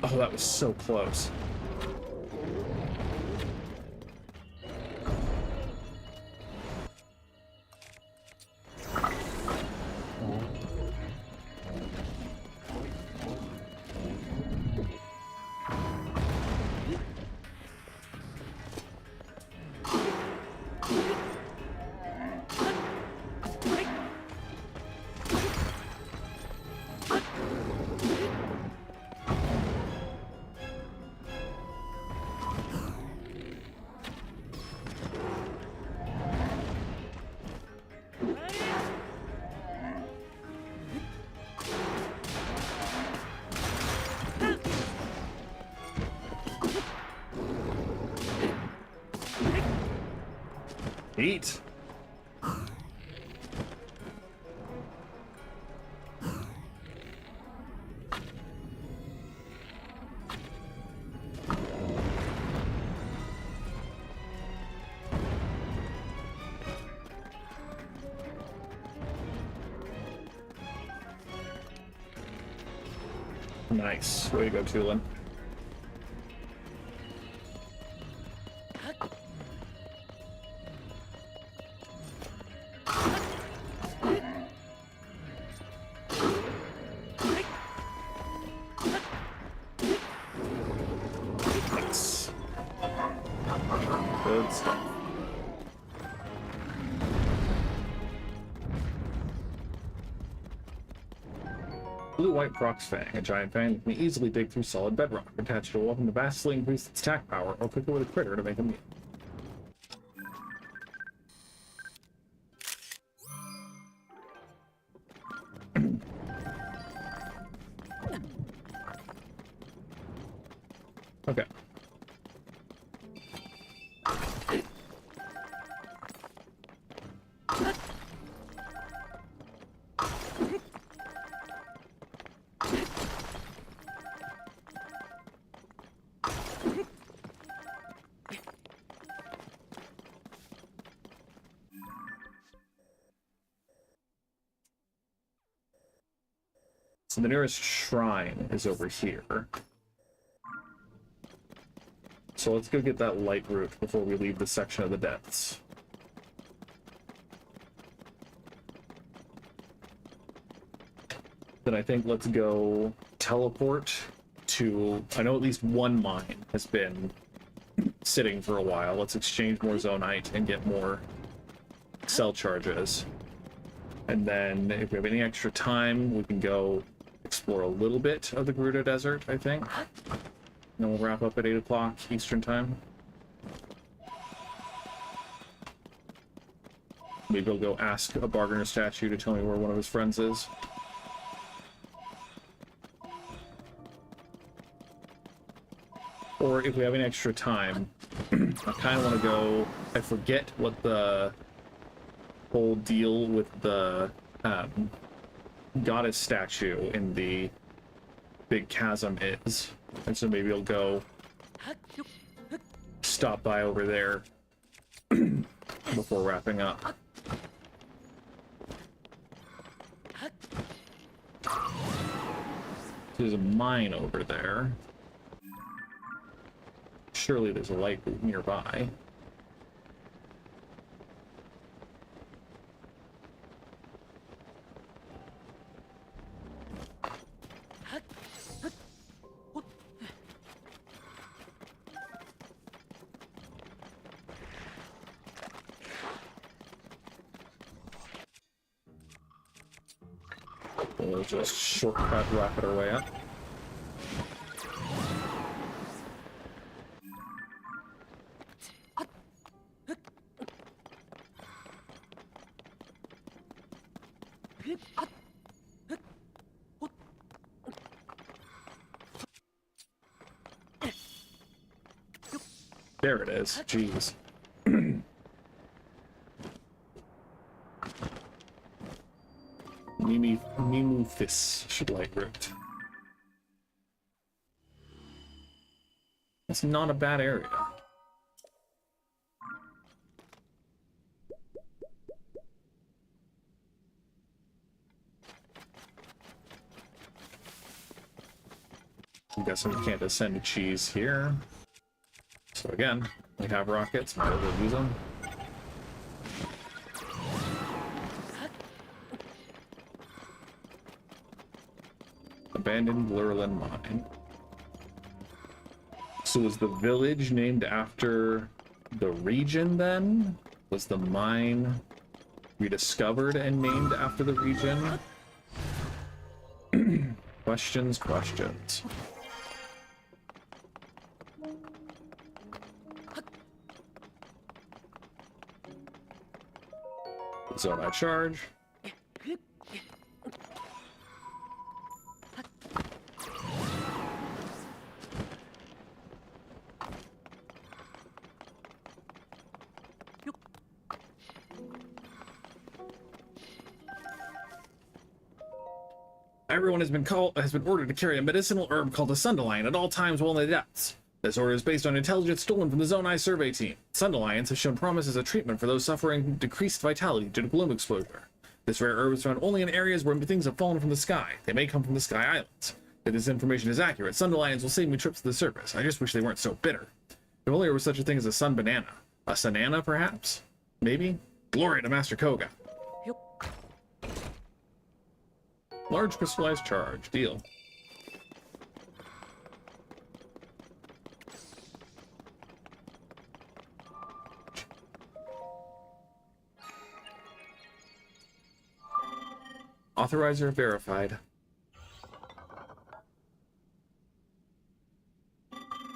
Oh, that was so close. Eat. Nice. Way to go, Tulin. Nice. Good stuff. Blue-white Prox Fang, a giant fang that can easily dig through solid bedrock. Attached to a weapon to vastly increase its attack power, or pick it with a critter to make a meal. Okay. So the nearest shrine is over here. So let's go get that light root before we leave the section of the depths. Then I think let's go teleport to... I know at least one mine has been sitting for a while. Let's exchange more Zonite and get more cell charges. And then if we have any extra time, we can go explore a little bit of the Gerudo Desert, I think. And then we'll wrap up at 8 o'clock Eastern Time. Maybe we'll go ask a bargainer statue to tell me where one of his friends is. Or if we have any extra time, I kind of want to go... I forget what the whole deal with the goddess statue in the big chasm is. And so maybe I'll go stop by over there before wrapping up. There's a mine over there. Surely there's a light route nearby. We'll just shortcut rocket our way up. There it is. Jeez. Mimufis should light root. That's not a bad area. I'm guessing we can't ascend cheese here. So again, we have rockets, might as well use them. Abandoned Lurlin Mine. So was the village named after the region then? Was the mine rediscovered and named after the region? Questions. So I charge. Everyone has been ordered to carry a medicinal herb called a Sundelion at all times while in the depths. This order is based on intelligence stolen from the Zonai survey team. Sundelions have shown promise as a treatment for those suffering decreased vitality due to bloom exposure. This rare herb is found only in areas where things have fallen from the sky. They may come from the Sky Islands. If this information is accurate, Sundelions will save me trips to the surface. I just wish they weren't so bitter. If only there was such a thing as a sun banana. A Sanana, perhaps? Maybe? Glory to Master Koga. Large crystallized charge. Deal. Authorizer verified.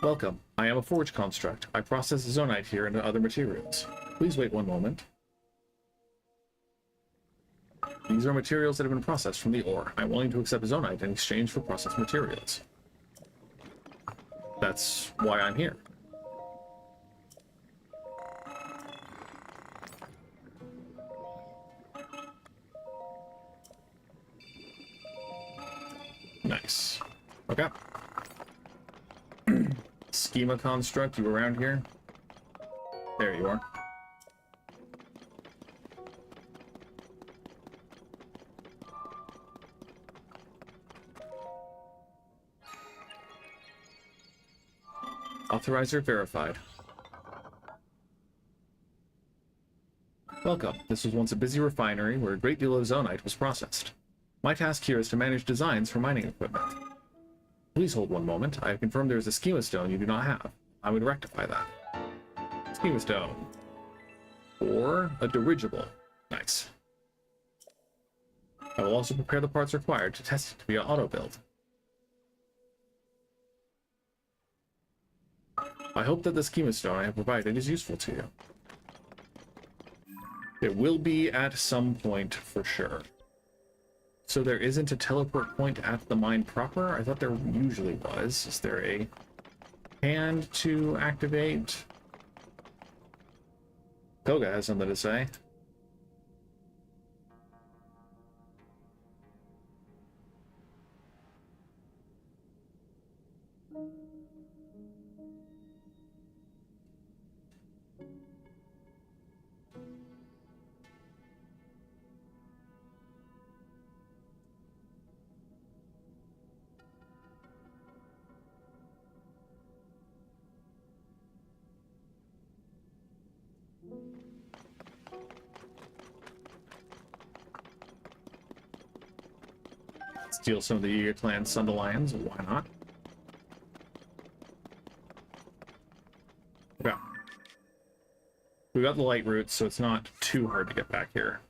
Welcome. I am a forge construct. I process zonite here and other materials. Please wait one moment. These are materials that have been processed from the ore. I'm willing to accept zonite in exchange for processed materials. That's why I'm here. Nice. Okay. Schema construct, you around here? There you are. Authorizer verified. Welcome. This was once a busy refinery where a great deal of zonite was processed. My task here is to manage designs for mining equipment. Please hold one moment. I have confirmed there is a schema stone you do not have. I would rectify that. Schema stone. Or a dirigible. Nice. I will also prepare the parts required to test it via auto build. I hope that the schema stone I have provided is useful to you. It will be at some point for sure. So there isn't a teleport point at the mine proper? I thought there usually was. Is there a hand to activate? Koga has something to say. Steal some of the Yiga Clan Sundelions, why not? Okay. We got the light route, so it's not too hard to get back here.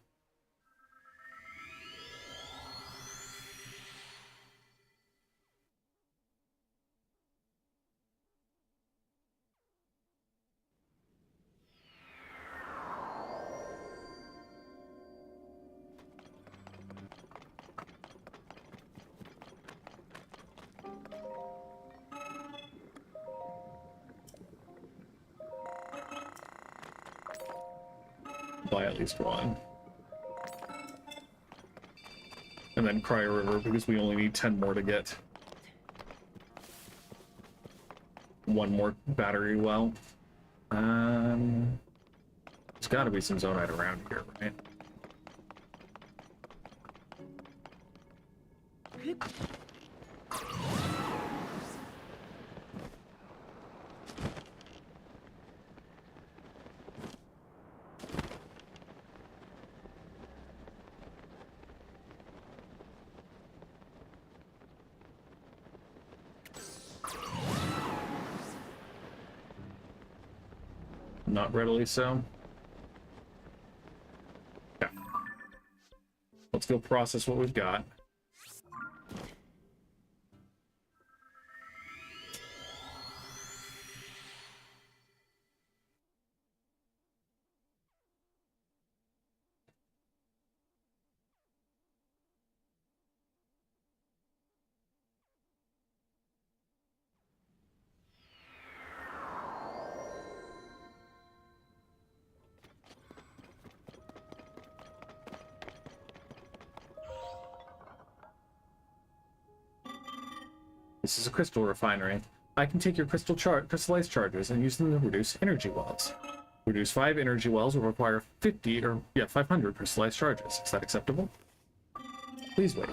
Buy at least one. And then Cryo River, because we only need 10 more to get one more battery well. There's got to be some Zonite around here, right? Not readily so. Yeah. Let's go process what we've got. This is a crystal refinery. I can take your crystallized charges and use them to reduce energy wells. Reduce 5 energy wells will require 500 crystallized charges. Is that acceptable? Please wait.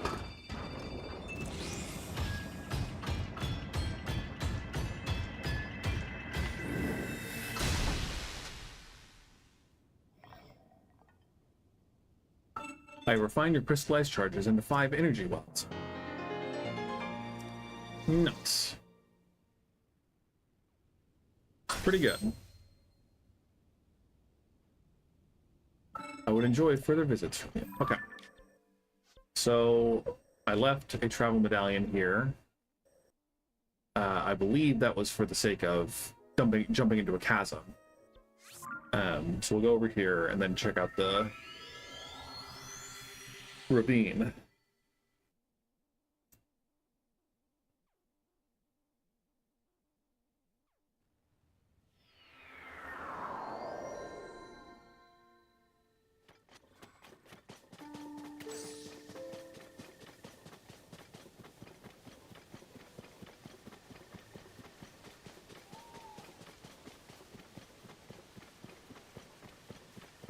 I refine your crystallized charges into 5 energy wells. Nice. Pretty good. I would enjoy further visits from you. Okay. So, I left a travel medallion here. I believe that was for the sake of jumping into a chasm. So we'll go over here and then check out the ravine.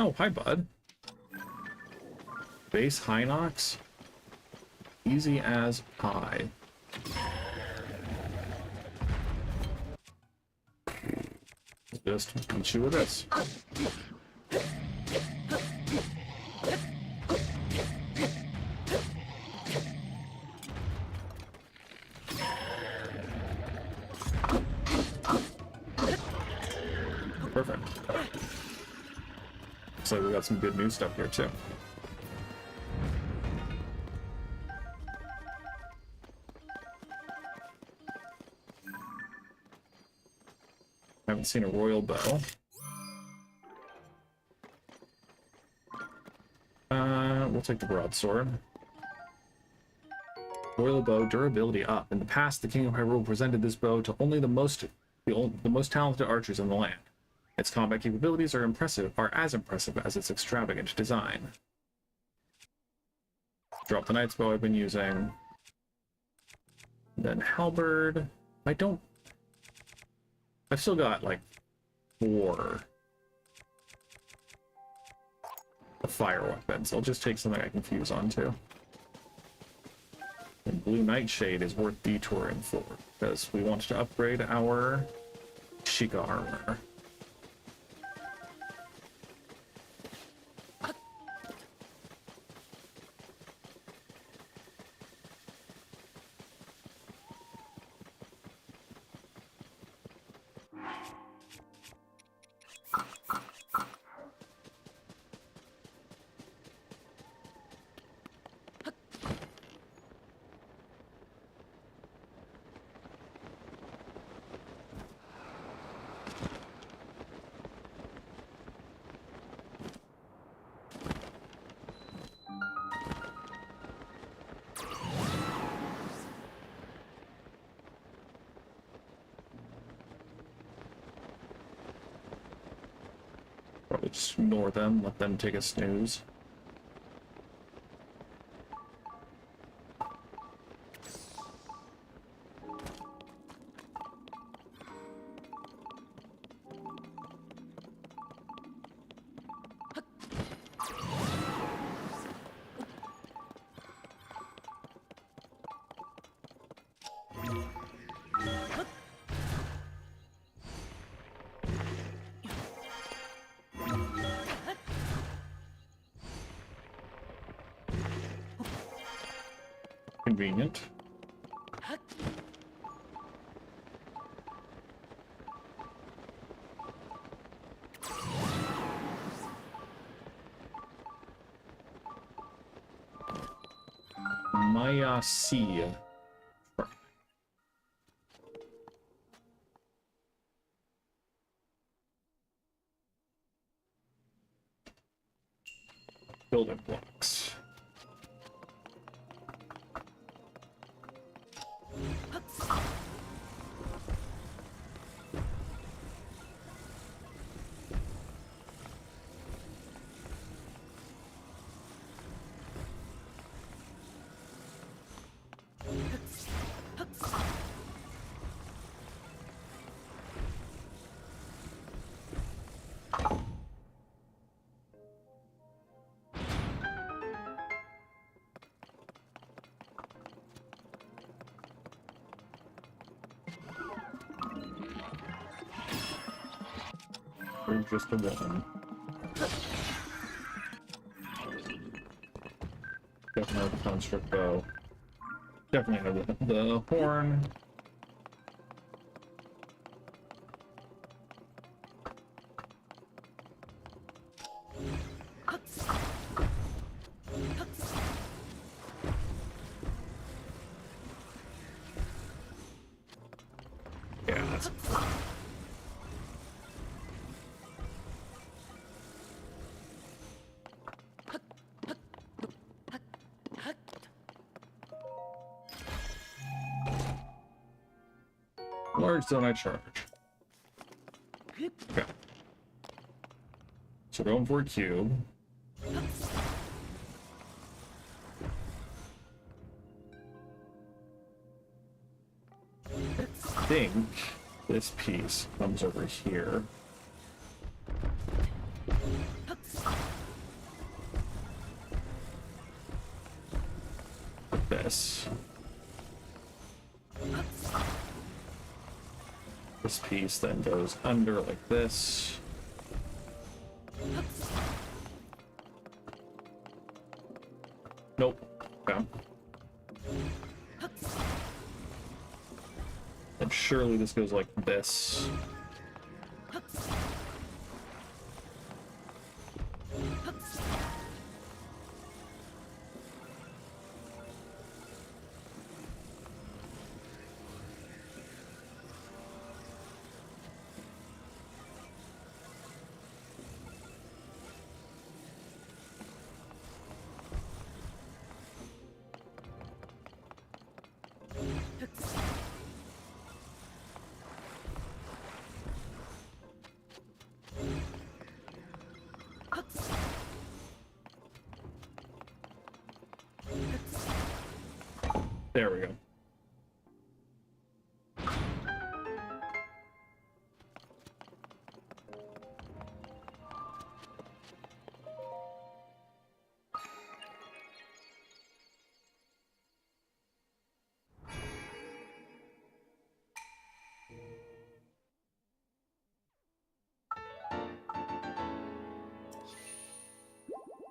Oh, hi, bud. Base Hinox. Easy as pie. Just beat you with this. Perfect. Looks like we got some good new stuff here too. Haven't seen a royal bow. We'll take the broadsword. Royal bow, durability up. In the past, the King of Hyrule presented this bow to only the most talented archers in the land. Its combat capabilities are as impressive as its extravagant design. Drop the knight's bow I've been using. Then halberd. I've still got like 4 fire weapons. I'll just take something I can fuse onto. And blue nightshade is worth detouring for because we want to upgrade our Sheikah armor. Probably just ignore them, let them take a snooze. Convenient. Maya Sea. Building blocks. Or just a one. Definitely have the construct bow. Definitely have the horn. Yeah, that's large zonite charge. Okay. So going for a cube. I think this piece comes over here. Like this. This piece then goes under like this. Nope. Okay. And surely this goes like this. There we go.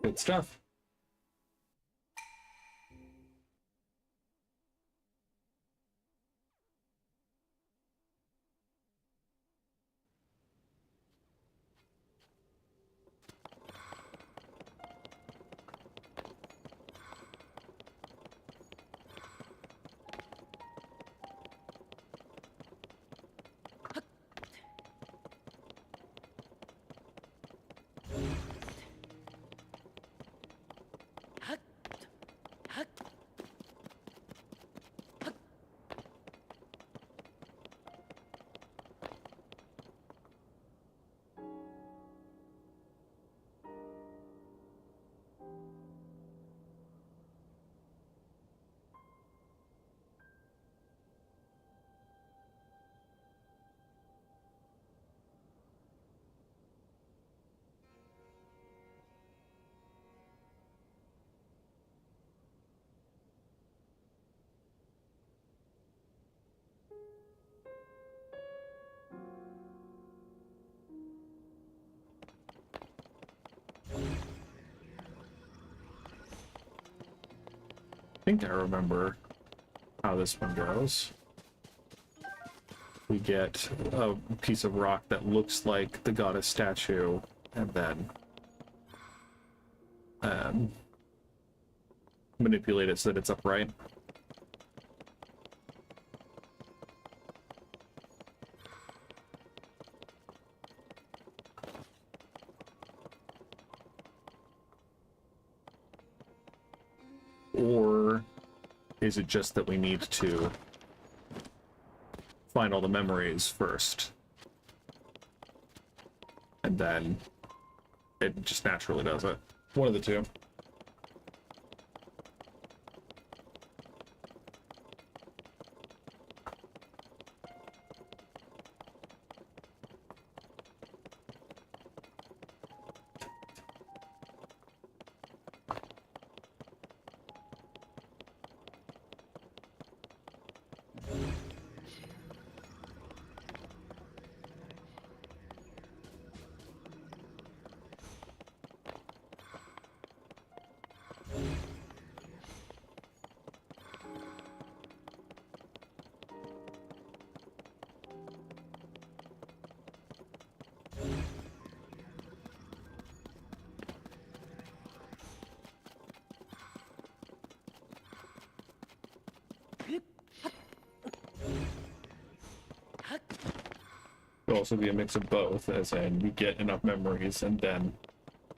Good stuff. I think I remember this one goes. We get a piece of rock that looks like the goddess statue, and then manipulate it so that it's upright. Or is it just that we need to find all the memories first? And then it just naturally does it. One of the two. It'll also be a mix of both, as in you get enough memories and then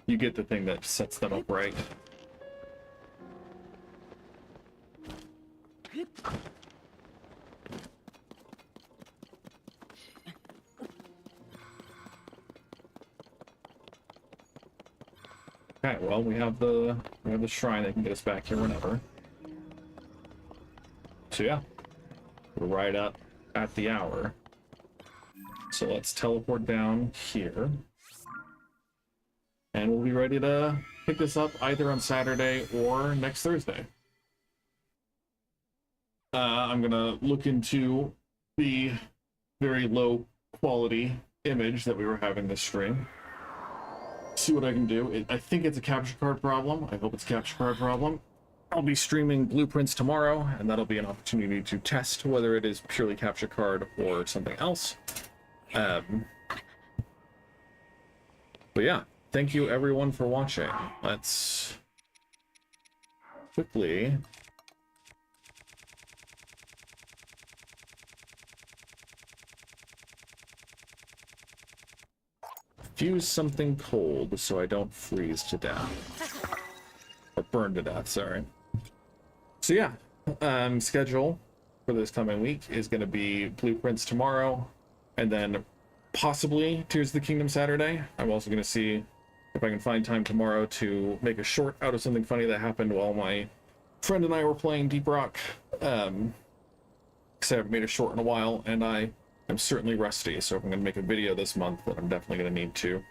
you get the thing that sets them up right. Okay, well, we have the shrine that can get us back here whenever. So yeah, we're right up at the hour. So let's teleport down here. And we'll be ready to pick this up either on Saturday or next Thursday. I'm gonna look into the very low quality image that we were having this stream. See what I can do. I think it's a capture card problem. I hope it's a capture card problem. I'll be streaming Blueprints tomorrow, and that'll be an opportunity to test whether it is purely capture card or something else. But yeah, thank you everyone for watching. Let's quickly fuse something cold so I don't freeze to death. Or burn to death, sorry. So yeah, schedule for this coming week is going to be Blueprints tomorrow, and then possibly Tears of the Kingdom Saturday. I'm also going to see if I can find time tomorrow to make a short out of something funny that happened while my friend and I were playing Deep Rock. Because I haven't made a short in a while, and I am certainly rusty, so if I'm going to make a video this month, then I'm definitely going to need to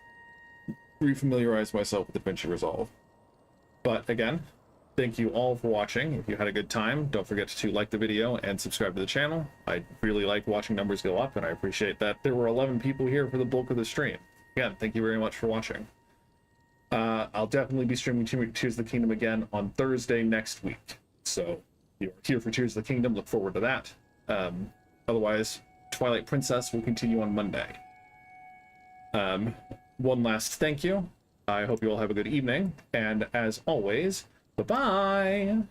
refamiliarize myself with DaVinci Resolve. But again, thank you all for watching. If you had a good time, don't forget to like the video and subscribe to the channel. I really like watching numbers go up, and I appreciate that there were 11 people here for the bulk of the stream. Again, thank you very much for watching. I'll definitely be streaming Tears of the Kingdom again on Thursday next week. So if you're here for Tears of the Kingdom, look forward to that. Otherwise, Twilight Princess will continue on Monday. One last thank you. I hope you all have a good evening, and as always, bye-bye!